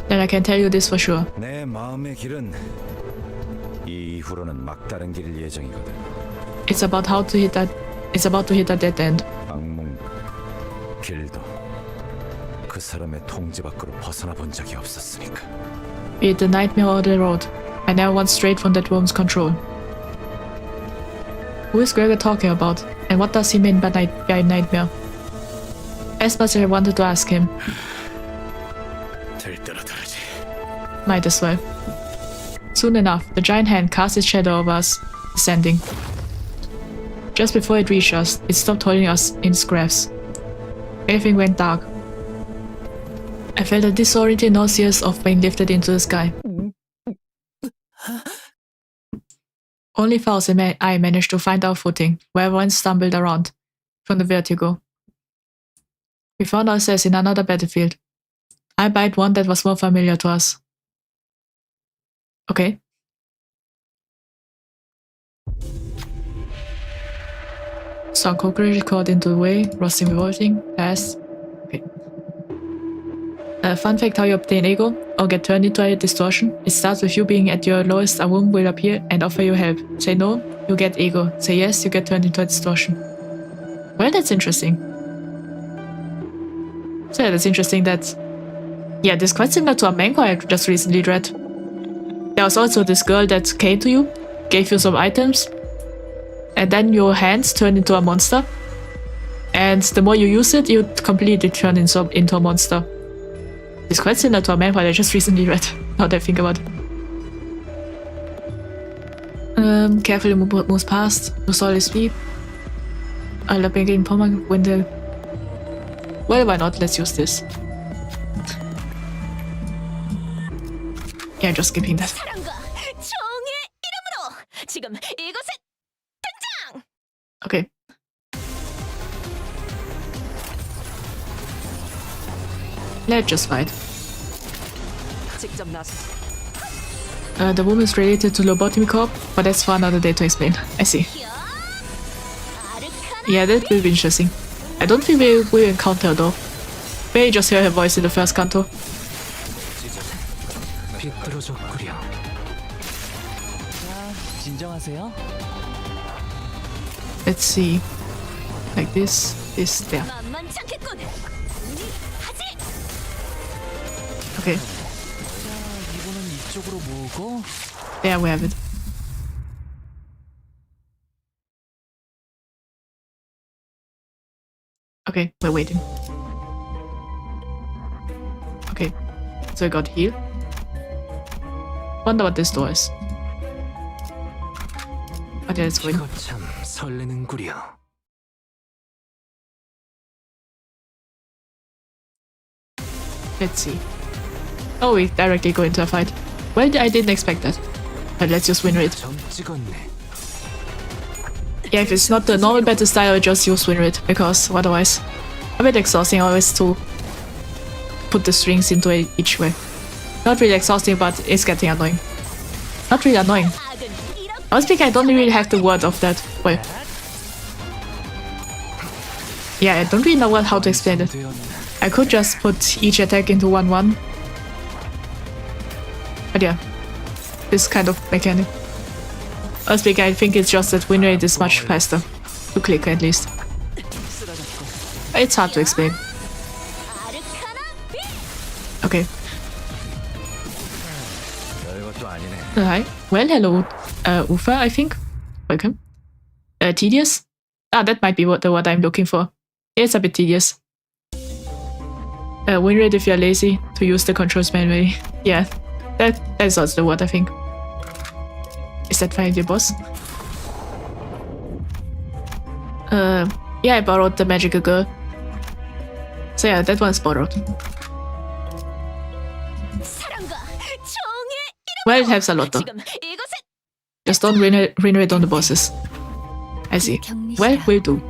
Then I can tell you this for sure. 내 마음의 길은 이 이후로는 막다른 길일 예정이거든. It's about to hit a dead end. 악몽 길도 그 사람의 통제 밖으로 벗어나 본 적이 없었으니까. Be it the nightmare or the road, I never went straight from that woman's control. Who is Gregor talking about, and what does he mean by nightmare? As much as I wanted to ask him, might as well. Soon enough, the giant hand cast its shadow over us, descending. Just before it reached us, it stopped holding us in its grasp. Everything went dark. I felt a disorienting nausea of being lifted into the sky. Only Faust and I managed to find our footing, where everyone stumbled around from the vertigo. We found ourselves in another battlefield, albeit one that was more familiar to us. Okay. Some cockroaches caught into the way, rustling, revolting, fast. Okay. Fun fact how you obtain E.G.O or get turned into a distortion. It starts with you being at your lowest. A woman will appear and offer you help. Say no, you get E.G.O. Say yes, you get turned into a distortion. Well, that's interesting. So yeah, that's interesting that... Yeah, this is quite similar to a manga I just recently read. There was also this girl that came to you, gave you some items, and then your hands turned into a monster. And the more you use it, you completely turn into a monster. It's quite similar to a manga I just recently read, now that I think about it. Carefully moves past, no solid speed. I'll up again Pommer window. Well, why not? Let's use this. Yeah, just skipping that. Okay. Let's just fight. The woman is related to Lobotomy Corp, but that's for another day to explain. I see. Yeah, that will be interesting. I don't think we will encounter her though. Maybe just hear her voice in the first canto. Let's see. Like this, there. Okay. There we have it. Okay, we're waiting. Okay, so I got heal. Wonder what this door is. Okay, let's wait. Let's see. Oh, we directly go into a fight. Well, I didn't expect that. But let's just win rate. Yeah, if it's not the normal battle style, I just use win rate, because otherwise a bit exhausting always to put the strings into each way. Not really exhausting, but it's getting annoying. Not really annoying. I was thinking I don't really have the word of that. Well, yeah, I don't really know how to explain it. I could just put each attack into 1-1. But yeah, this kind of mechanic. I was thinking I think it's just that win rate is much faster. To click at least. It's hard to explain. Okay. Hi. Well, hello, Ufa, I think. Welcome. Tedious? Ah, that might be the word I'm looking for. It's a bit tedious. Win rate if you're lazy to use the controls manually. Yeah, that's also the word, I think. Is that finally the boss? Yeah, I borrowed the magical girl. So yeah, that one's borrowed. Well, it helps a lot though. Just don't win rate on the bosses. I see. Well, will do.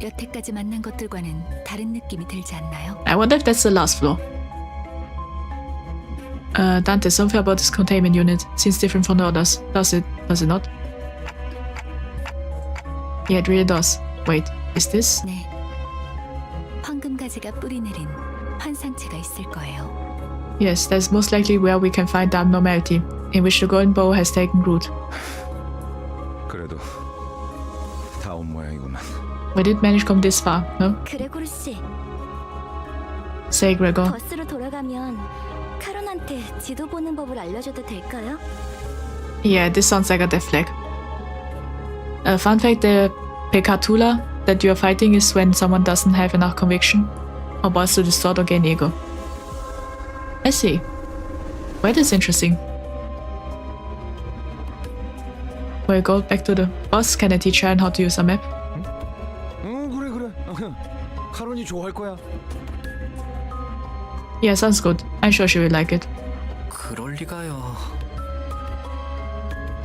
여태까지 만난 것들과는 다른 느낌이 들지 않나요? I wonder if that's the last floor. Dante, something about this containment unit seems different from the others. Does it not? Yeah, it really does. Wait, is this? 네. 황금가지가 뿌리 내린 환상체가 있을 거예요. Yes, that's most likely where we can find the abnormality, in which the Golden Bough has taken root. 그래도 다 온 모양이구만. We did manage to come this far, no? 그레고르 씨, Say, Gregor. 버스로 돌아가면 카론한테 지도 보는 법을 알려줘도 될까요? Yeah, this sounds like a death flag. Fun fact, the Pecatula that you are fighting is when someone doesn't have enough conviction or wants to distort or gain ego. I see. Well, that's interesting. We'll go back to the boss. Can I teach Sharon how to use a map? 그래. 카론이 좋아할 거야. Yeah, sounds good. I'm sure she will like it. 그럴 리가요.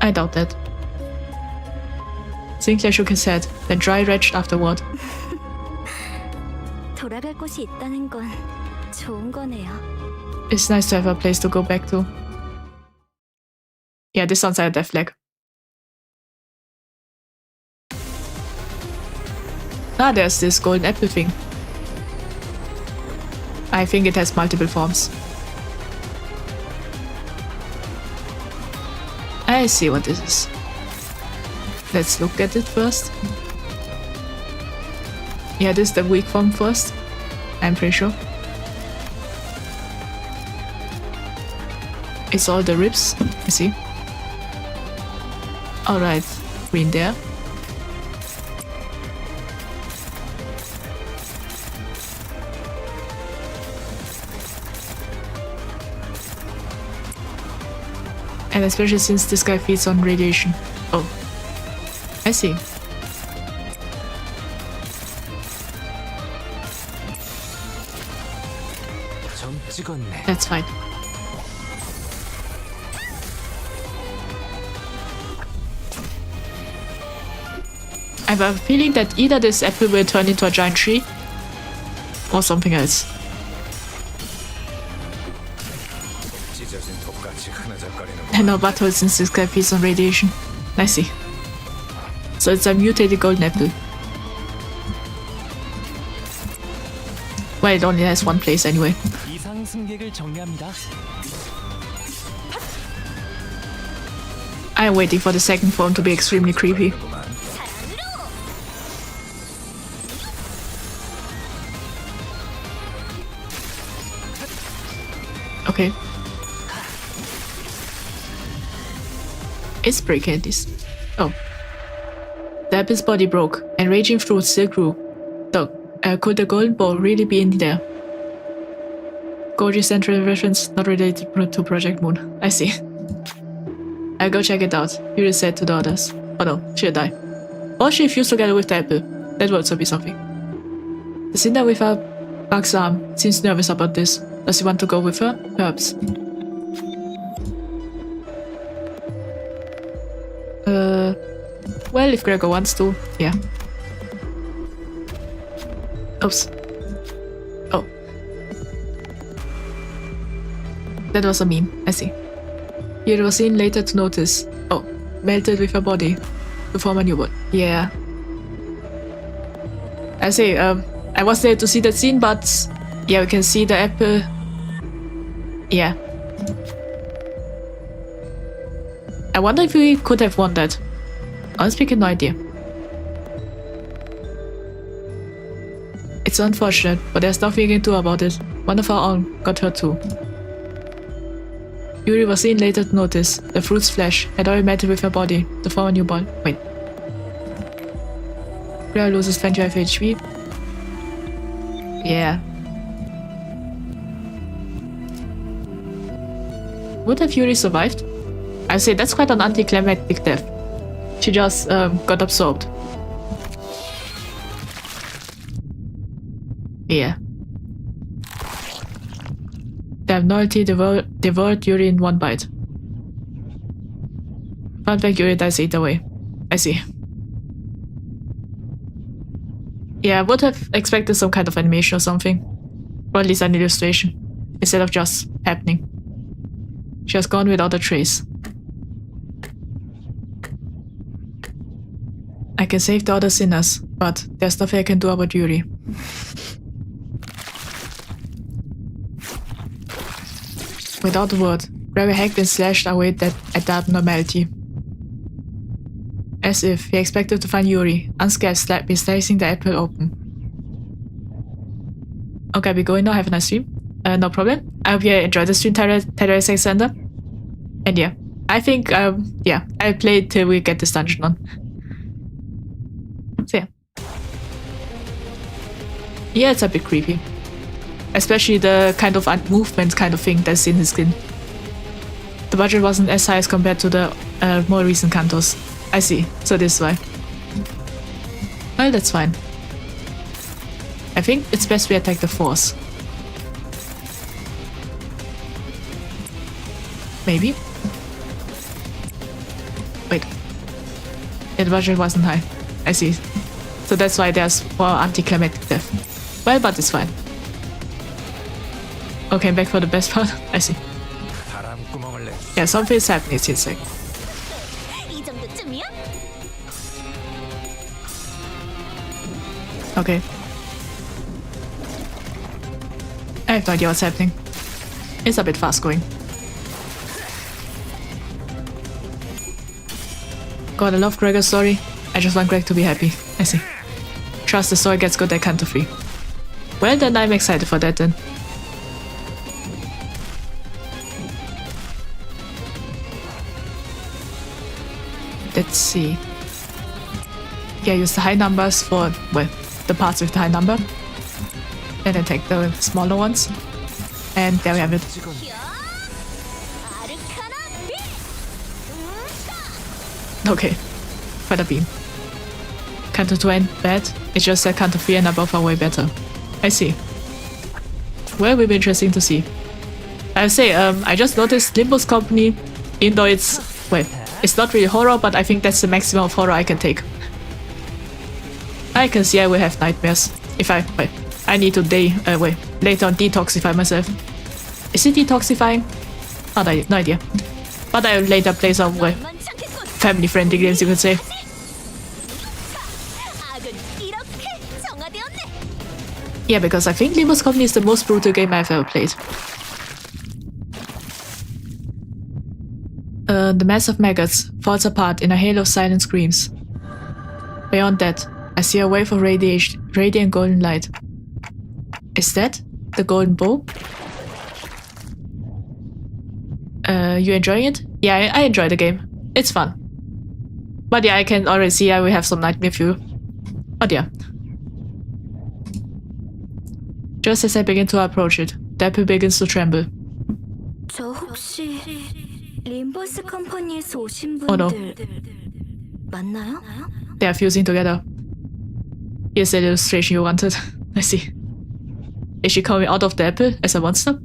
I doubt that. Sinclair shook his head, then dry-retched afterward. 돌아갈 곳이 있다는 건 좋은 거네요. It's nice to have a place to go back to. Yeah, this sounds like a death flag. Ah, there's this golden apple thing. I think it has multiple forms. I see what this is. Let's look at it first. Yeah, this is the weak form first. I'm pretty sure. It's all the ribs, you see. Alright, green there. And especially since this guy feeds on radiation. Oh, I see. That's fine. I have a feeling that either this apple will turn into a giant tree or something else. And no butthole since this guy feeds on radiation. I see. So it's a mutated golden apple. Well, it only has one place anyway. 이상 승객을 정리합니다. I'm waiting for the second form to be extremely creepy. Okay. It's breaking at least. Oh. The apple's body broke, and raging fruit still grew. Doc, could the Golden Bough really be in there? Goji Central reference not related to Project Moon. I see. I'll go check it out, Yuri said to the others. Oh no, she'll die. Or she fused together with the apple. That would also be something. The Cinder with her bug's arm seems nervous about this. Does he want to go with her? Perhaps. Well, if Gregor wants to, yeah. Oops. Oh. That was a meme, I see. Yuri was seen later to notice. Oh, melted with her body to form a new one. Yeah. I see, I was there to see that scene, but yeah, we can see the apple. Yeah. I wonder if we could have won that. Honestly, no idea. It's unfortunate, but there's nothing we can do about it. One of our own got hurt too. Yuri was seen later to notice the fruit's flesh had already melted with her body to form a new ball. Wait. Claire loses 25 HP. Yeah. Would have Yuri survived? I'd say that's quite an anticlimactic death. She just got absorbed. Yeah. The abnormality devoured Yuri in one bite. Found back Yuri dies either way. I see. Yeah, I would have expected some kind of animation or something. Or at least an illustration. Instead of just happening. She has gone without a trace. I can save the other sinners, but there's nothing I can do about Yuri. Without a word, Gregor hacked and slashed away at the abnormality. As if he expected to find Yuri, unscared, slicing the apple open. Okay, we're going now. Have a nice stream. No problem. I hope you enjoyed the stream, Alexander. And yeah, I think, yeah, I'll play till we get this dungeon on. So yeah. Yeah, it's a bit creepy. Especially the kind of movement kind of thing that's in his skin. The budget wasn't as high as compared to the more recent Kantos. I see, so this is why. Well, that's fine. I think it's best we attack the force. Maybe? Wait. Yeah, the budget wasn't high. I see. So that's why there's more anticlimactic death. Well, but it's fine. Okay, back for the best part. I see. Yeah, something is happening, it seems like. Okay. I have no idea what's happening. It's a bit fast going. God, I love Gregor's story. I just want Greg to be happy. I see. Trust the story gets good at Canto 3. Well, then I'm excited for that then. Let's see. Yeah, use the high numbers for, well, the parts with the high number. And then take the smaller ones. And there we have it. Okay, Feather Beam. Canto 2 ain't bad, it's just that Canto 3 and above are way better. I see. Well, will be interesting to see. I would say, I just noticed Limbus Company, even though it's, well, it's not really horror, but I think that's the maximum of horror I can take. I can see I will have nightmares if I need to later on detoxify myself. Is it detoxifying? No idea. But I will later play some family-friendly games, you could say. Yeah, because I think Limbus Company is the most brutal game I've ever played. The mass of maggots falls apart in a hail of silent screams. Beyond that, I see a wave of radiant golden light. Is that the Golden Bough? You enjoying it? Yeah, I enjoy the game. It's fun. But yeah, I can already see I will have some nightmare fuel. But yeah. Just as I begin to approach it, the apple begins to tremble. 저 혹시 림버스 컴퍼니에서 오신 Oh no. 분들 맞나요? They are fusing together. Here's the illustration you wanted. I see. Is she coming out of the apple as a monster?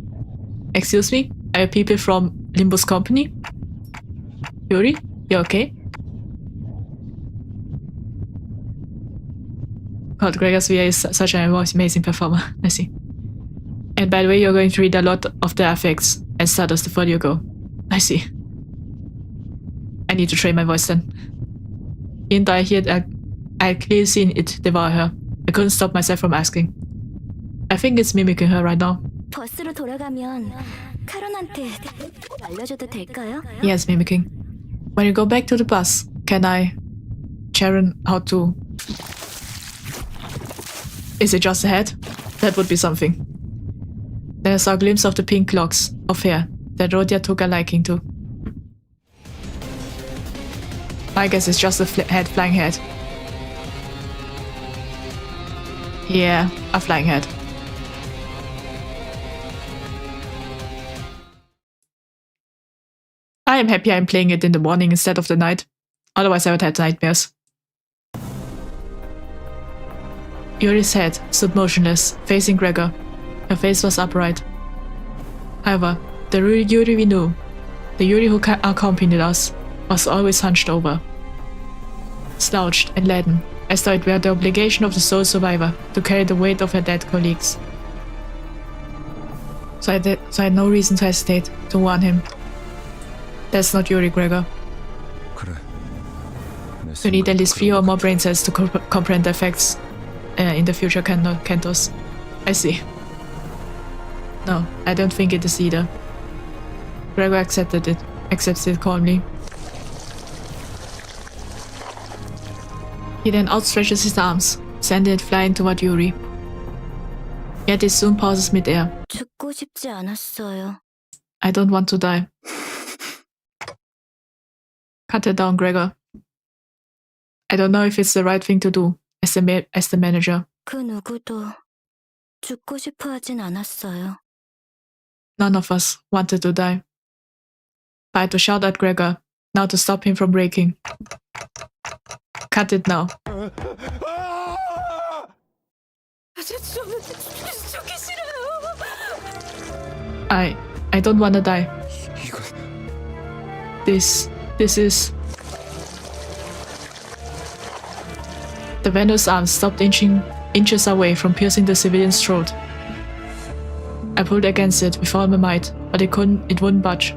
Excuse me? Are you people from Limbus Company? Yuri? You okay? God, Gregor's VA is such an amazing performer. I see. And by the way, you're going to read a lot of the effects and status before you go. I see. I need to train my voice then. Even though I hear that I had clearly seen it devour her, I couldn't stop myself from asking. I think it's mimicking her right now. 버스로 돌아가면 카론한테 알려줘도 될까요? Yes, mimicking. When you go back to the bus, can I... Sharon, how to... Is it just ahead? That would be something. Then I saw a glimpse of the pink locks of hair that Rhodia took a liking to. I guess it's just a flying head. Yeah, a flying head. I am happy I'm playing it in the morning instead of the night. Otherwise I would have nightmares. Yuri's head stood motionless, facing Gregor. Her face was upright. However, the Yuri we knew, the Yuri who accompanied us, was always hunched over, slouched and laden, as though it were the obligation of the sole survivor to carry the weight of her dead colleagues. So I had no reason to hesitate, to warn him. That's not Yuri, Gregor. You need at least 3 or more brain cells to comprehend the effects in the future cantos. I see. No, I don't think it is either. Gregor accepts it calmly. He then outstretches his arms, sending it flying toward Yuri. Yet it soon pauses mid-air. 죽고 싶지 않았어요. I don't want to die. Cut it down, Gregor. I don't know if it's the right thing to do, as the manager. 그 누구도 죽고 싶어 하진 않았어요. None of us wanted to die. I had to shout at Gregor, now to stop him from breaking. Cut it now. I don't wanna die. This is... The venomous arms stopped inches away from piercing the civilian's throat. I pulled against it with all my might, but it wouldn't budge.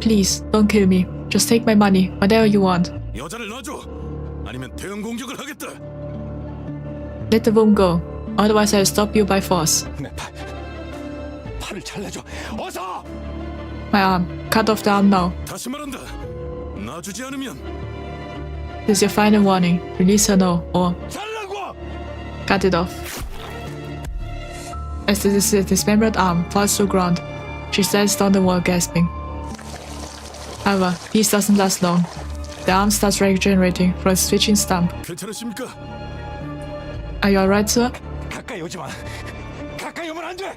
Please, don't kill me. Just take my money, whatever you want. 여자를 놔줘. 아니면 대응 공격을 하겠다. Let the womb go. Otherwise I'll stop you by force. 내 팔을 잘라줘. 어서! My arm. Cut off the arm now. 다시 말한다. 놔주지 않으면 This is your final warning. Release her now, or 잘라고! cut it off. As the dismembered arm falls to the ground, she stands down the wall gasping. However, peace doesn't last long. The arm starts regenerating from its twitching stump. 괜찮으십니까? Are you alright, sir? 가까이 오지 마. 가까이 오면 안 돼.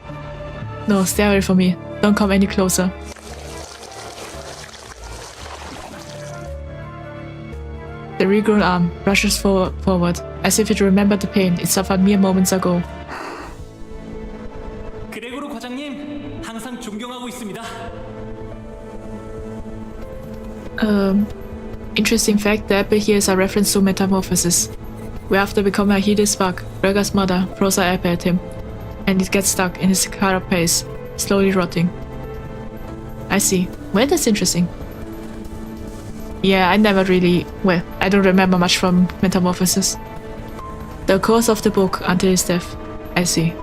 No, stay away from me. Don't come any closer. The regrown arm rushes forward, as if it remembered the pain it suffered mere moments ago. 그레고로 과장님, 항상 존경하고 있습니다. Interesting fact, the apple here is a reference to Metamorphosis, where after becoming a hideous bug, Gregor's mother throws her apple at him, and it gets stuck in his carapace, slowly rotting. I see. Well, that's interesting. Yeah, I never really... well, I don't remember much from Metamorphosis. The course of the book until his death. I see.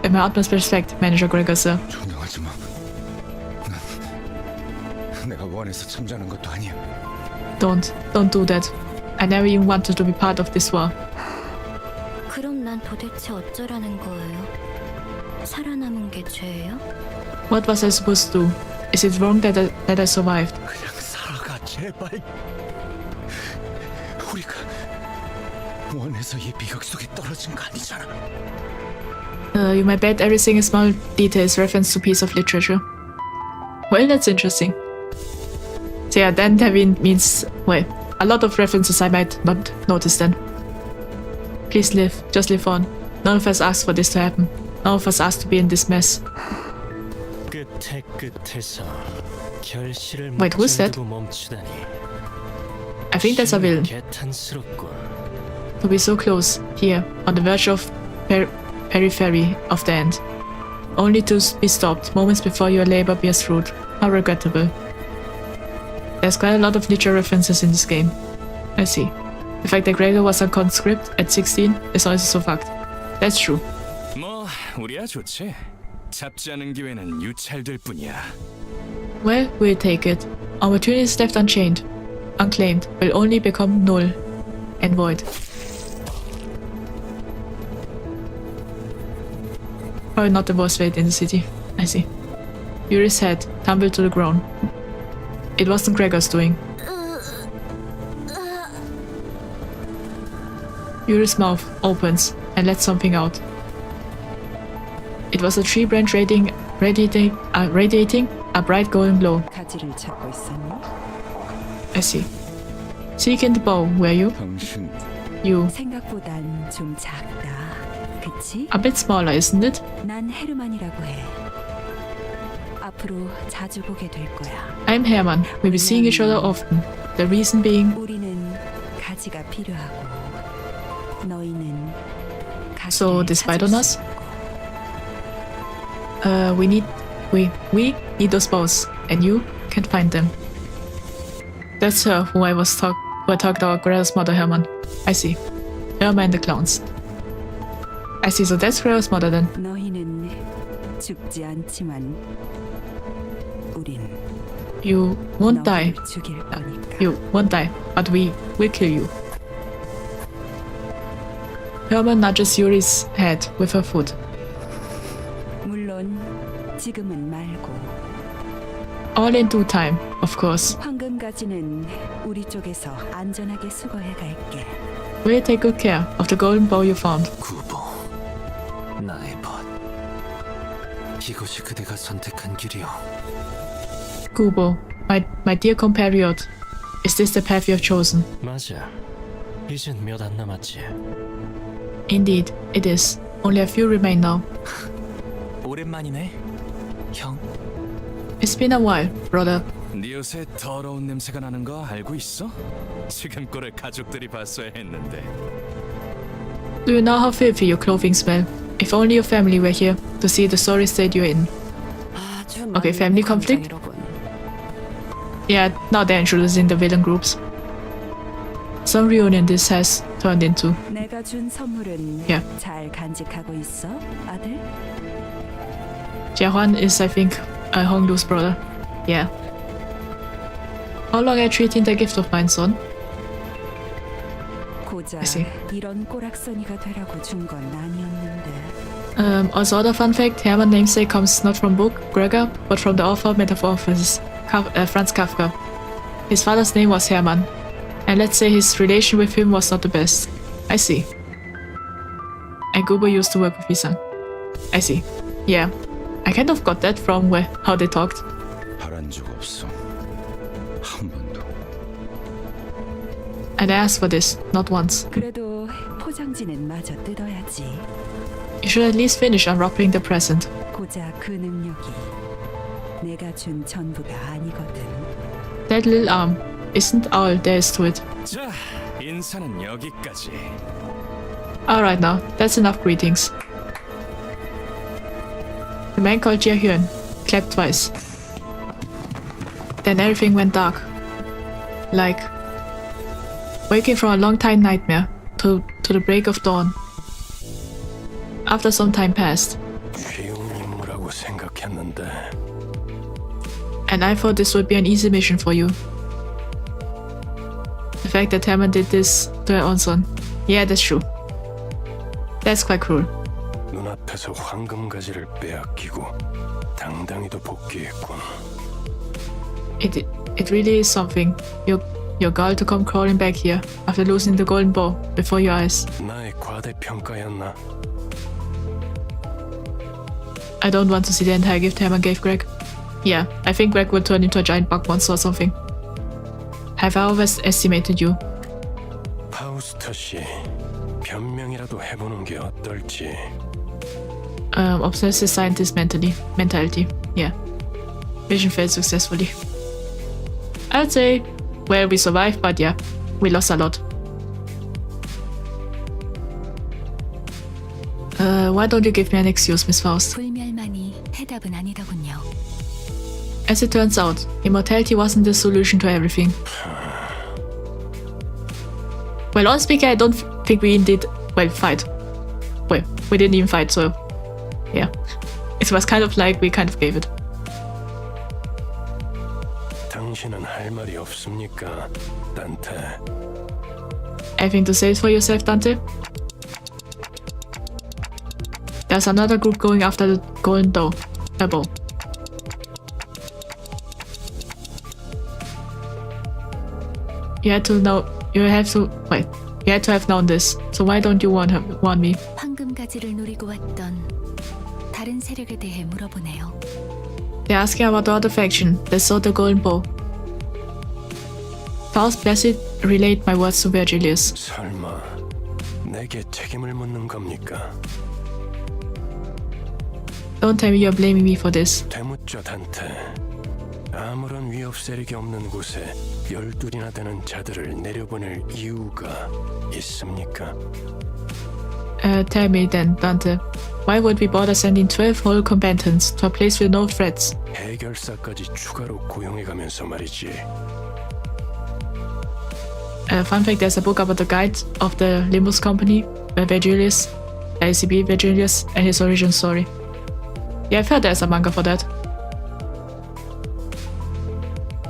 In my utmost respect, Manager Gregor, sir. 존경하지 마. 내가 원해서 참전한 것도 아니야. Don't do that. I never even wanted to be part of this war. 그럼 난 도대체 어쩌라는 거예요? 살아남은 게 죄예요? What was I supposed to do? Is it wrong that I survived? 그냥 살아가 제발. 우리가 원해서 이 비극 속에 떨어진 거 아니잖아. You might bet every single small detail is reference to piece of literature. Well, that's interesting. So yeah, then Devin means, well, a lot of references I might not notice then. Please live, just live on. None of us asked for this to happen. None of us asked to be in this mess. Wait, who's that? I think that's a villain. To be so close, here, on the verge of periphery of the end. Only to be stopped moments before your labor bears fruit. How regrettable. There's quite a lot of literature references in this game. I see. The fact that Gregor was a conscript at 16 is also a fact. That's true. 뭐 우리야 좋지. 잡지 않은 기회는 유찰될 뿐이야. Well, we'll take it. Opportunities left unclaimed, will only become null and void. Probably not the worst fate in the city. I see. Yuri's head tumbled to the ground. It wasn't Gregor's doing. Yuri's mouth opens and lets something out. It was a tree branch radiating a bright golden glow. I see. Seek in the bow, were you? 당신 You. 생각보단 좀 작다. 그치? A bit smaller, isn't it? 난 헤르만이라고 해. 앞으로 자주 보게 될 거야. I'm Herman. We'll be seeing each other often. The reason being... 우리는 가지가 필요하고 너희는 So, despite on us? We need those bows, and you can find them. That's her who I talked about Gregor's mother, Herman. I see. Herman and the clowns. I see, so that's Gregor's mother then. 너희는 죽지 않지만 우린 You won't die. 너희를 죽일 거니까. You won't die, but we will kill you. Herman nudges Yuri's head with her foot. 물론 지금은 말고. All in due time, of course. 황금 가지는 우리 쪽에서 안전하게 수거해 갈게. We'll take good care of the golden bow you found. 구보, 나의 벗. 이곳이 그대가 선택한 길이오. Kubo, my dear compatriot, is this the path you have chosen? 맞아. 이젠 몇 안 남았지. Indeed, it is. Only a few remain now. 오랜만이네. 형. It's been a while, brother. 네 옷에 더러운 냄새가 나는 거 알고 있어? 지금 꼴을 가족들이 봤어야 했는데. Do you know how filthy your clothing smell? If only your family were here to see the sorry state you're in. Okay, family conflict? Yeah, now they're introducing the villain groups. Some reunion this has turned into. 내가 준 선물은 Yeah. 잘 간직하고 있어, 아들? Jiahuan is, I think, Honglu's brother. Yeah. How long are you treating the gift of mine, son? 고작 I see. 이런 꼬락서니가 되라고 준 건 아니었는데. Also, other fun fact, Hermann namesake comes not from book, Gregor, but from the author Metamorphosis, Franz Kafka. His father's name was Hermann, and let's say his relation with him was not the best. I see. And Gubo used to work with Isan. I see. Yeah. I kind of got that from how they talked. 바란 적 없어. 한 번도. And I asked for this, not once. 그래도 포장지는 마저 뜯어야지. You should at least finish unwrapping the present. 고작 그 능력이 내가 준 전부가 아니거든. That little arm isn't all there is to it. 자, 인사는 여기까지. Alright now, that's enough greetings. The man called Jia Hyun clapped twice. Then everything went dark. Like waking from a long time nightmare to the break of dawn. After some time passed, 쉬운 임무라고 생각했는데 and I thought this would be an easy mission for you. The fact that Hermann did this to her own son. Yeah, that's true. That's quite cruel. 눈앞에서 황금가지를 빼앗기고 당당히도 복귀했군. It really is something. Your girl to come crawling back here after losing the Golden Bough before your eyes. 나의 과대평가였나? I don't want to see the entire gift Hermann gave Greg. Yeah, I think Greg will turn into a giant bug monster or something. Have I overestimated you? 파우스터 씨, 변명이라도 해보는 게 어떨지. Obsessive scientist mentality. Yeah. Mission failed successfully. I'd say, well, we survived, but yeah, we lost a lot. Why don't you give me an excuse, Miss Faust? 불멸만이 해답은 아니더군요. As it turns out, immortality wasn't the solution to everything. Well, on speaker, I don't think we did, fight. Well, we didn't even fight, so yeah. It was kind of like we kind of gave it. 당신은 할 말이 없습니까, 단테? Anything to say for yourself, Dante? There's another group going after the Golden Bough. You had to have known this. So why don't you warn me? 황금가지를 노리고 왔던 다른 세력에 대해 물어보네요. They're asking about the other faction that sought the Golden Bough. Faust blessed relate my words to Virgilius. 설마 내게 책임을 묻는 겁니까? Don't tell me you're blaming me for this. 되묻죠, 단테. 아무런 위협 세력이 없는 곳에 12이나 되는 자들을 내려보낼 이유가 있습니까? Tell me then, Dante. Why would we bother sending 12 whole combatants to a place with no threats? 해결사까지 추가로 고용해가면서 말이지. Fun fact, there's a book about the guide of the Limbus company, Virgilius, LCB Virgilius, and his origin story. Yeah, I've heard there's a manga for that.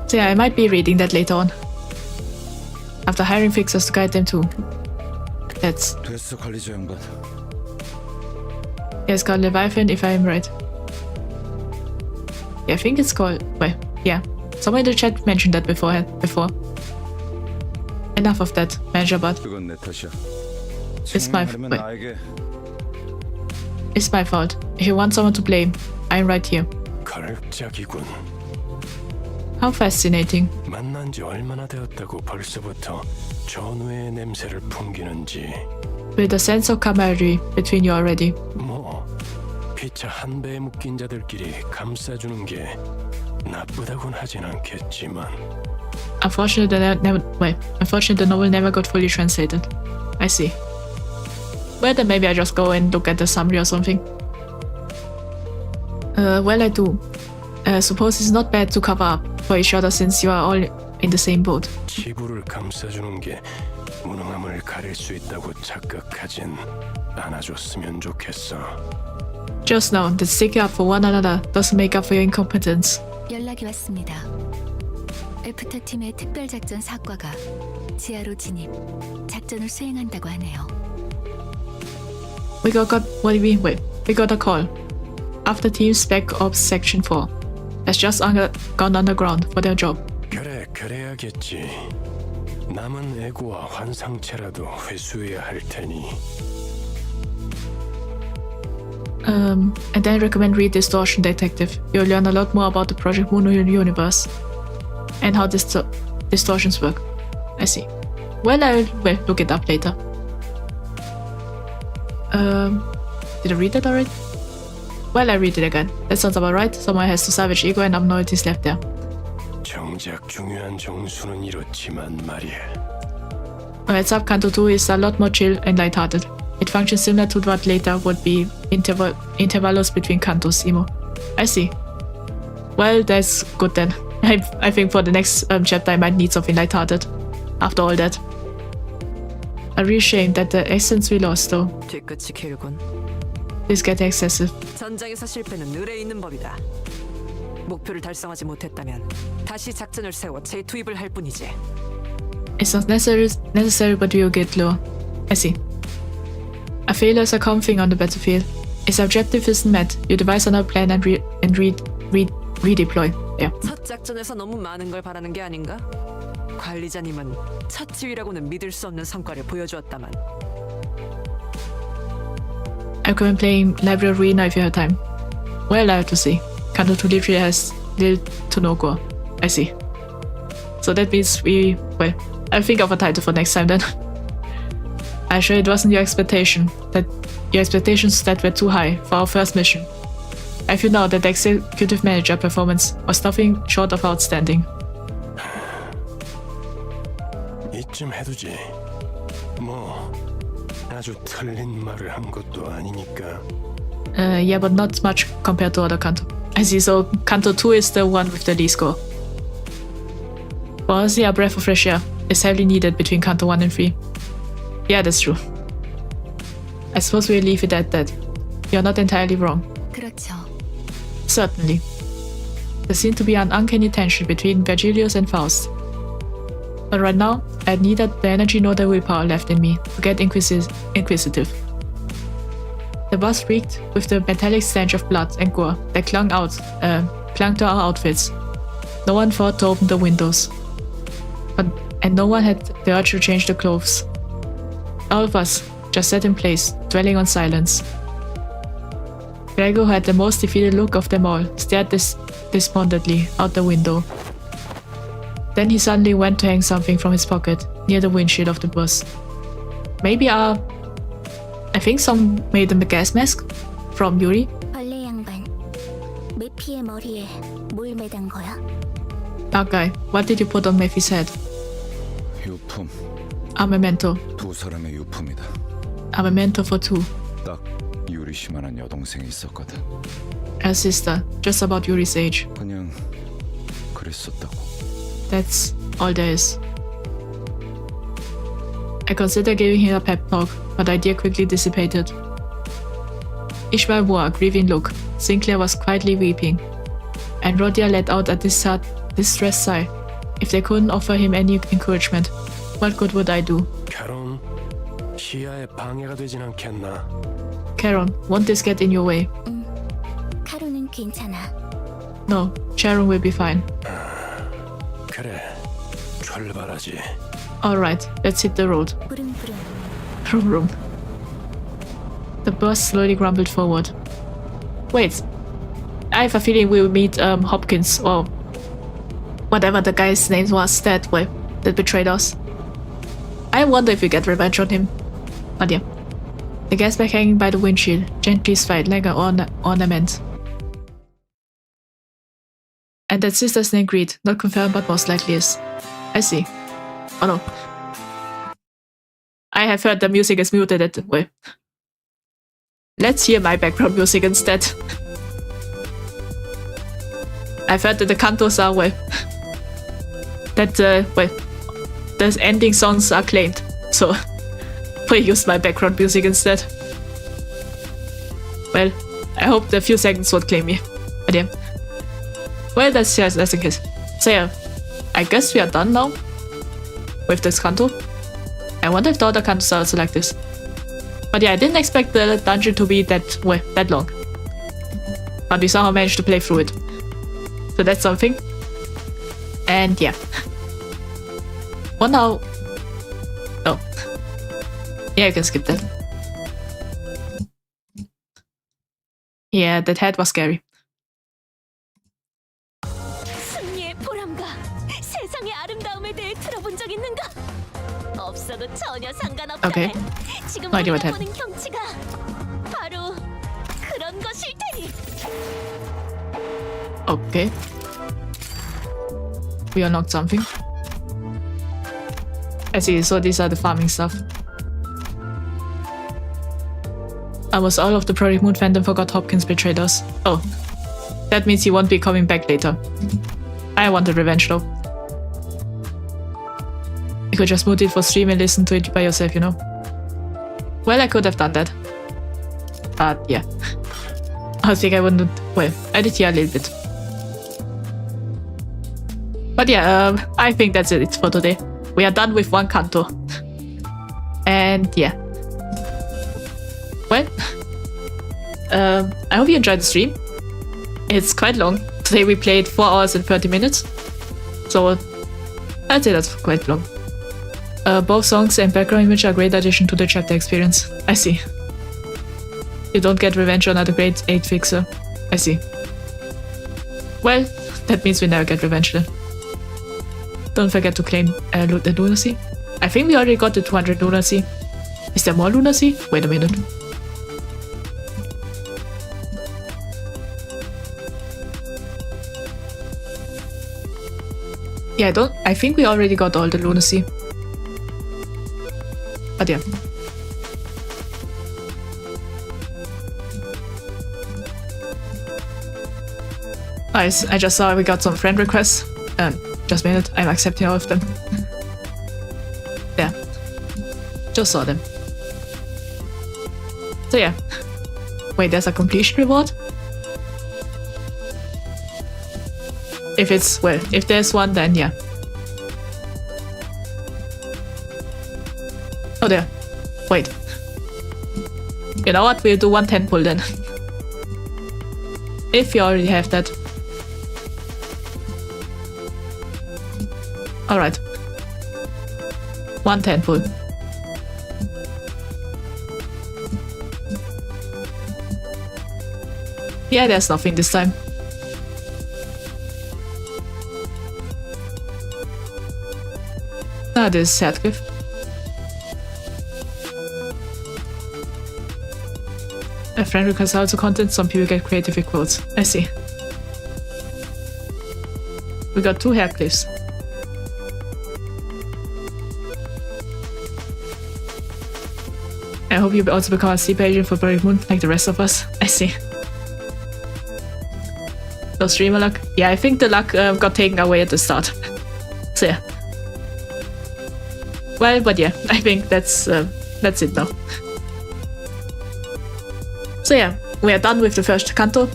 So yeah, I might be reading that later on. After hiring fixers to guide them too. That's... 됐어, 관리자 양반. Yeah, it's called Leviathan, if I'm right. Yeah, I think it's called... Well, yeah. Someone in the chat mentioned that before. Enough of that, Manager Bud. 그건 내 탓이야. It's my... 책임하려면 Wait. 나에게. It's my fault. If you want someone to blame, I'm right here. 가륵작이군. How fascinating. 만난 지 얼마나 되었다고 벌써부터 전우의 냄새를 풍기는지. With a sense of camaraderie between you already. 뭐 피차 한 배에 묶인 자들끼리 감싸주는 게 나쁘다곤 하진 않겠지만. Unfortunately, the novel never got fully translated. I see. Well, then maybe I just go and look at the summary or something. Well, I do. Suppose it's not bad to cover up for each other since you are all in the same boat. 지구를 감싸주는 게 무능함을 가릴 수 있다고 착각하진 않아줬으면 좋겠어. Just know that sticking up for one another doesn't make up for your incompetence. 연락이 왔습니다. 애프터 팀의 특별작전 사과가 지하로 진입, 작전을 수행한다고 하네요. We got a call. After team Spec Ops Section 4 has just gone underground for their job. 그래, 그래야겠지. 남은 에고와 환상체라도 회수해야 할 테니. And then recommend read Distortion Detective. You'll learn a lot more about the Project Moon universe and how distortions work. I see. Well, I'll look it up later. Did I read it already? Well, I read it again. That sounds about right. Someone has to salvage E.G.O and abnormalities left there. 정작 중요한 정수는 이렇지만 말이야. Alright, Sub-Canto 2 is a lot more chill and lighthearted. It functions similar to what later would be intervals between cantos, emo. I see. Well, that's good then. I think for the next chapter I might need something lighthearted. After all that. A real shame that the essence we lost though. 뒤끝이 길군. This getting excessive. 전장에서 실패는 의뢰 있는 법이다. 목표를 달성하지 못했다면 다시 작전을 세워 재투입을 할 뿐이지. It's not necessary, but we'll get lower. I see. A failure is a common thing on the battlefield. If the objective isn't met, you devise another plan and redeploy. Yeah. 첫 작전에서 너무 많은 걸 바라는 게 아닌가? 관리자님은 첫 지휘라고는 믿을 수 없는 성과를 보여주었다만. I recommend playing Library Arena if you have time. Well, I have to see. Canto 2 literally has little to no gore. I see. So that means I'll think of a title for next time then. I'm sure it wasn't your expectations that were too high for our first mission. I feel now that the executive manager performance was nothing short of outstanding. 이쯤 해두지. 뭐 아주 틀린 말을 한 것도 아니니까. Yeah, but not much compared to other Canto. I see, so Canto 2 is the one with the least score. But honestly, a breath of fresh air is heavily needed between Canto 1 and 3. Yeah, that's true. I suppose we'll leave it at that. You're not entirely wrong. 그렇죠. Certainly. There seemed to be an uncanny tension between Vergilius and Faust. But right now, I had neither the energy nor the willpower left in me to get inquisitive. The bus reeked with the metallic stench of blood and gore that clung to our outfits. No one thought to open the windows. And no one had the urge to change the clothes. All of us just sat in place, dwelling on silence. Grego, who had the most defeated look of them all, stared despondently out the window. Then he suddenly went to hang something from his pocket near the windshield of the bus. Maybe I think some made him a gas mask from Yuri. 벌레 양반, 메피의 머리에 뭘 매단 거야? Dark guy, what did you put on Mephi's head? 유품. A memento. 두 사람의 유품이다. A memento for two. 딱 유리 씨만한 여동생이 있었거든. A sister, just about Yuri's age. 그냥 그랬었다고. That's all there is. I considered giving him a pep talk, but the idea quickly dissipated. Ishmael wore a grieving look. Sinclair was quietly weeping, and Rodia let out a distressed sigh. If they couldn't offer him any encouragement, what good would I do? 캐론, 시야에 방해가 되진 않겠나? Charon, won't this get in your way? 카로는 괜찮아. No, Charon will be fine. 그래, 출발하지. Alright, let's hit the road. 부릉부릉. Vroom vroom. The bus slowly grumbled forward. Wait, I have a feeling we'll meet Hopkins or whatever the guy's name was that betrayed us. I wonder if we get revenge on him. But yeah. The gas bag hanging by the windshield gently swayed like an ornament. And that sister's name Greed, not confirmed but most likely is. I see. Oh no. I have heard the music is muted at the way. Let's hear my background music instead. I've heard that the cantos are the ending songs are claimed. so I used my background music instead. Well, I hope the few seconds won't claim me. But yeah. Well, that's just in case. So yeah, I guess we are done now with this canto. I wonder if the other cantos are also like this. But yeah, I didn't expect the dungeon to be that long. But we somehow managed to play through it. So that's something. And yeah. What now? Oh. Yeah, you can skip that. Yeah, that head was scary. 승리의 보람과 세상의 아름다움에 대해 들어본 적 있는가? 없어도 전혀 상관없다. Okay. 지금 No idea what 보는 경치가 바로 그런 것일 테니. Okay. We unlocked something. I see, so these are the farming stuff. Almost all of the Project Moon fandom forgot Hopkins betrayed us. Oh. That means he won't be coming back later. I wanted revenge though. You could just mute it for stream and listen to it by yourself, you know? Well, I could have done that. But yeah. I think I wouldn't... Well, I did here a little bit. But yeah, I think that's it for today. We are done with one canto. And yeah. Well, I hope you enjoyed the stream. It's quite long. Today we played 4 hours and 30 minutes. So I'd say that's quite long. Both songs and background image are a great addition to the chapter experience. I see. You don't get revenge on another grade 8 fixer. I see. Well, that means we never get revenge then. Don't forget to claim the lunacy. I think we already got the 200 lunacy. Is there more lunacy? Wait a minute. Yeah, I think we already got all the lunacy. But yeah. Nice, I just saw we got some friend requests. Just a minute, I'm accepting all of them. Yeah. Just saw them. So yeah. Wait, there's a completion reward? If it's, well, if there's one, then yeah. Oh, there. Wait. You know what? We'll do 1 10 pull then. If you already have that. Alright. 1 10 pull. Yeah, there's nothing this time. Ah, this is Headcliff. A friend requests also content, some people get creative with quotes. I see. We got 2 Headcliffs. I hope you also become a sleep agent for Project Moon like the rest of us. I see. No streamer luck? Yeah, I think the luck got taken away at the start. So yeah. Well, but yeah, I think that's it now. So yeah, we are done with the first canto.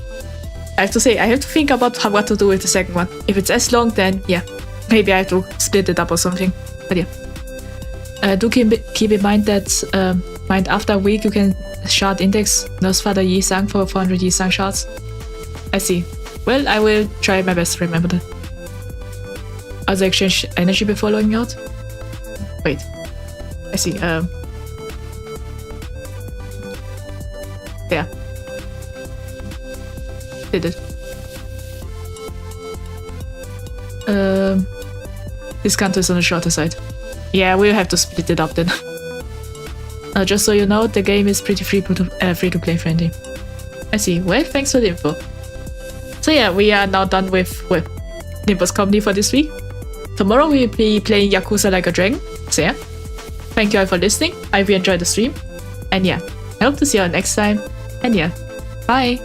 I have to say, I have to think about what to do with the second one. If it's as long, then yeah, maybe I have to split it up or something. But yeah. Do keep in mind that after a week you can shard index Nurse Father Yi Sang for 400 Yi Sang shards. I see. Well, I will try my best to remember that. Also exchange energy before logging out? Wait. I see. Yeah. Did it. This canto is on the shorter side. Yeah, we'll have to split it up then. Just so you know, the game is pretty free to play friendly. I see. Well, thanks for the info. So yeah, we are now done with Limbus comedy for this week. Tomorrow we'll be playing Yakuza Like a Dragon. So yeah, thank you all for listening. I hope you enjoyed the stream. And yeah, I hope to see you all next time. And yeah, bye!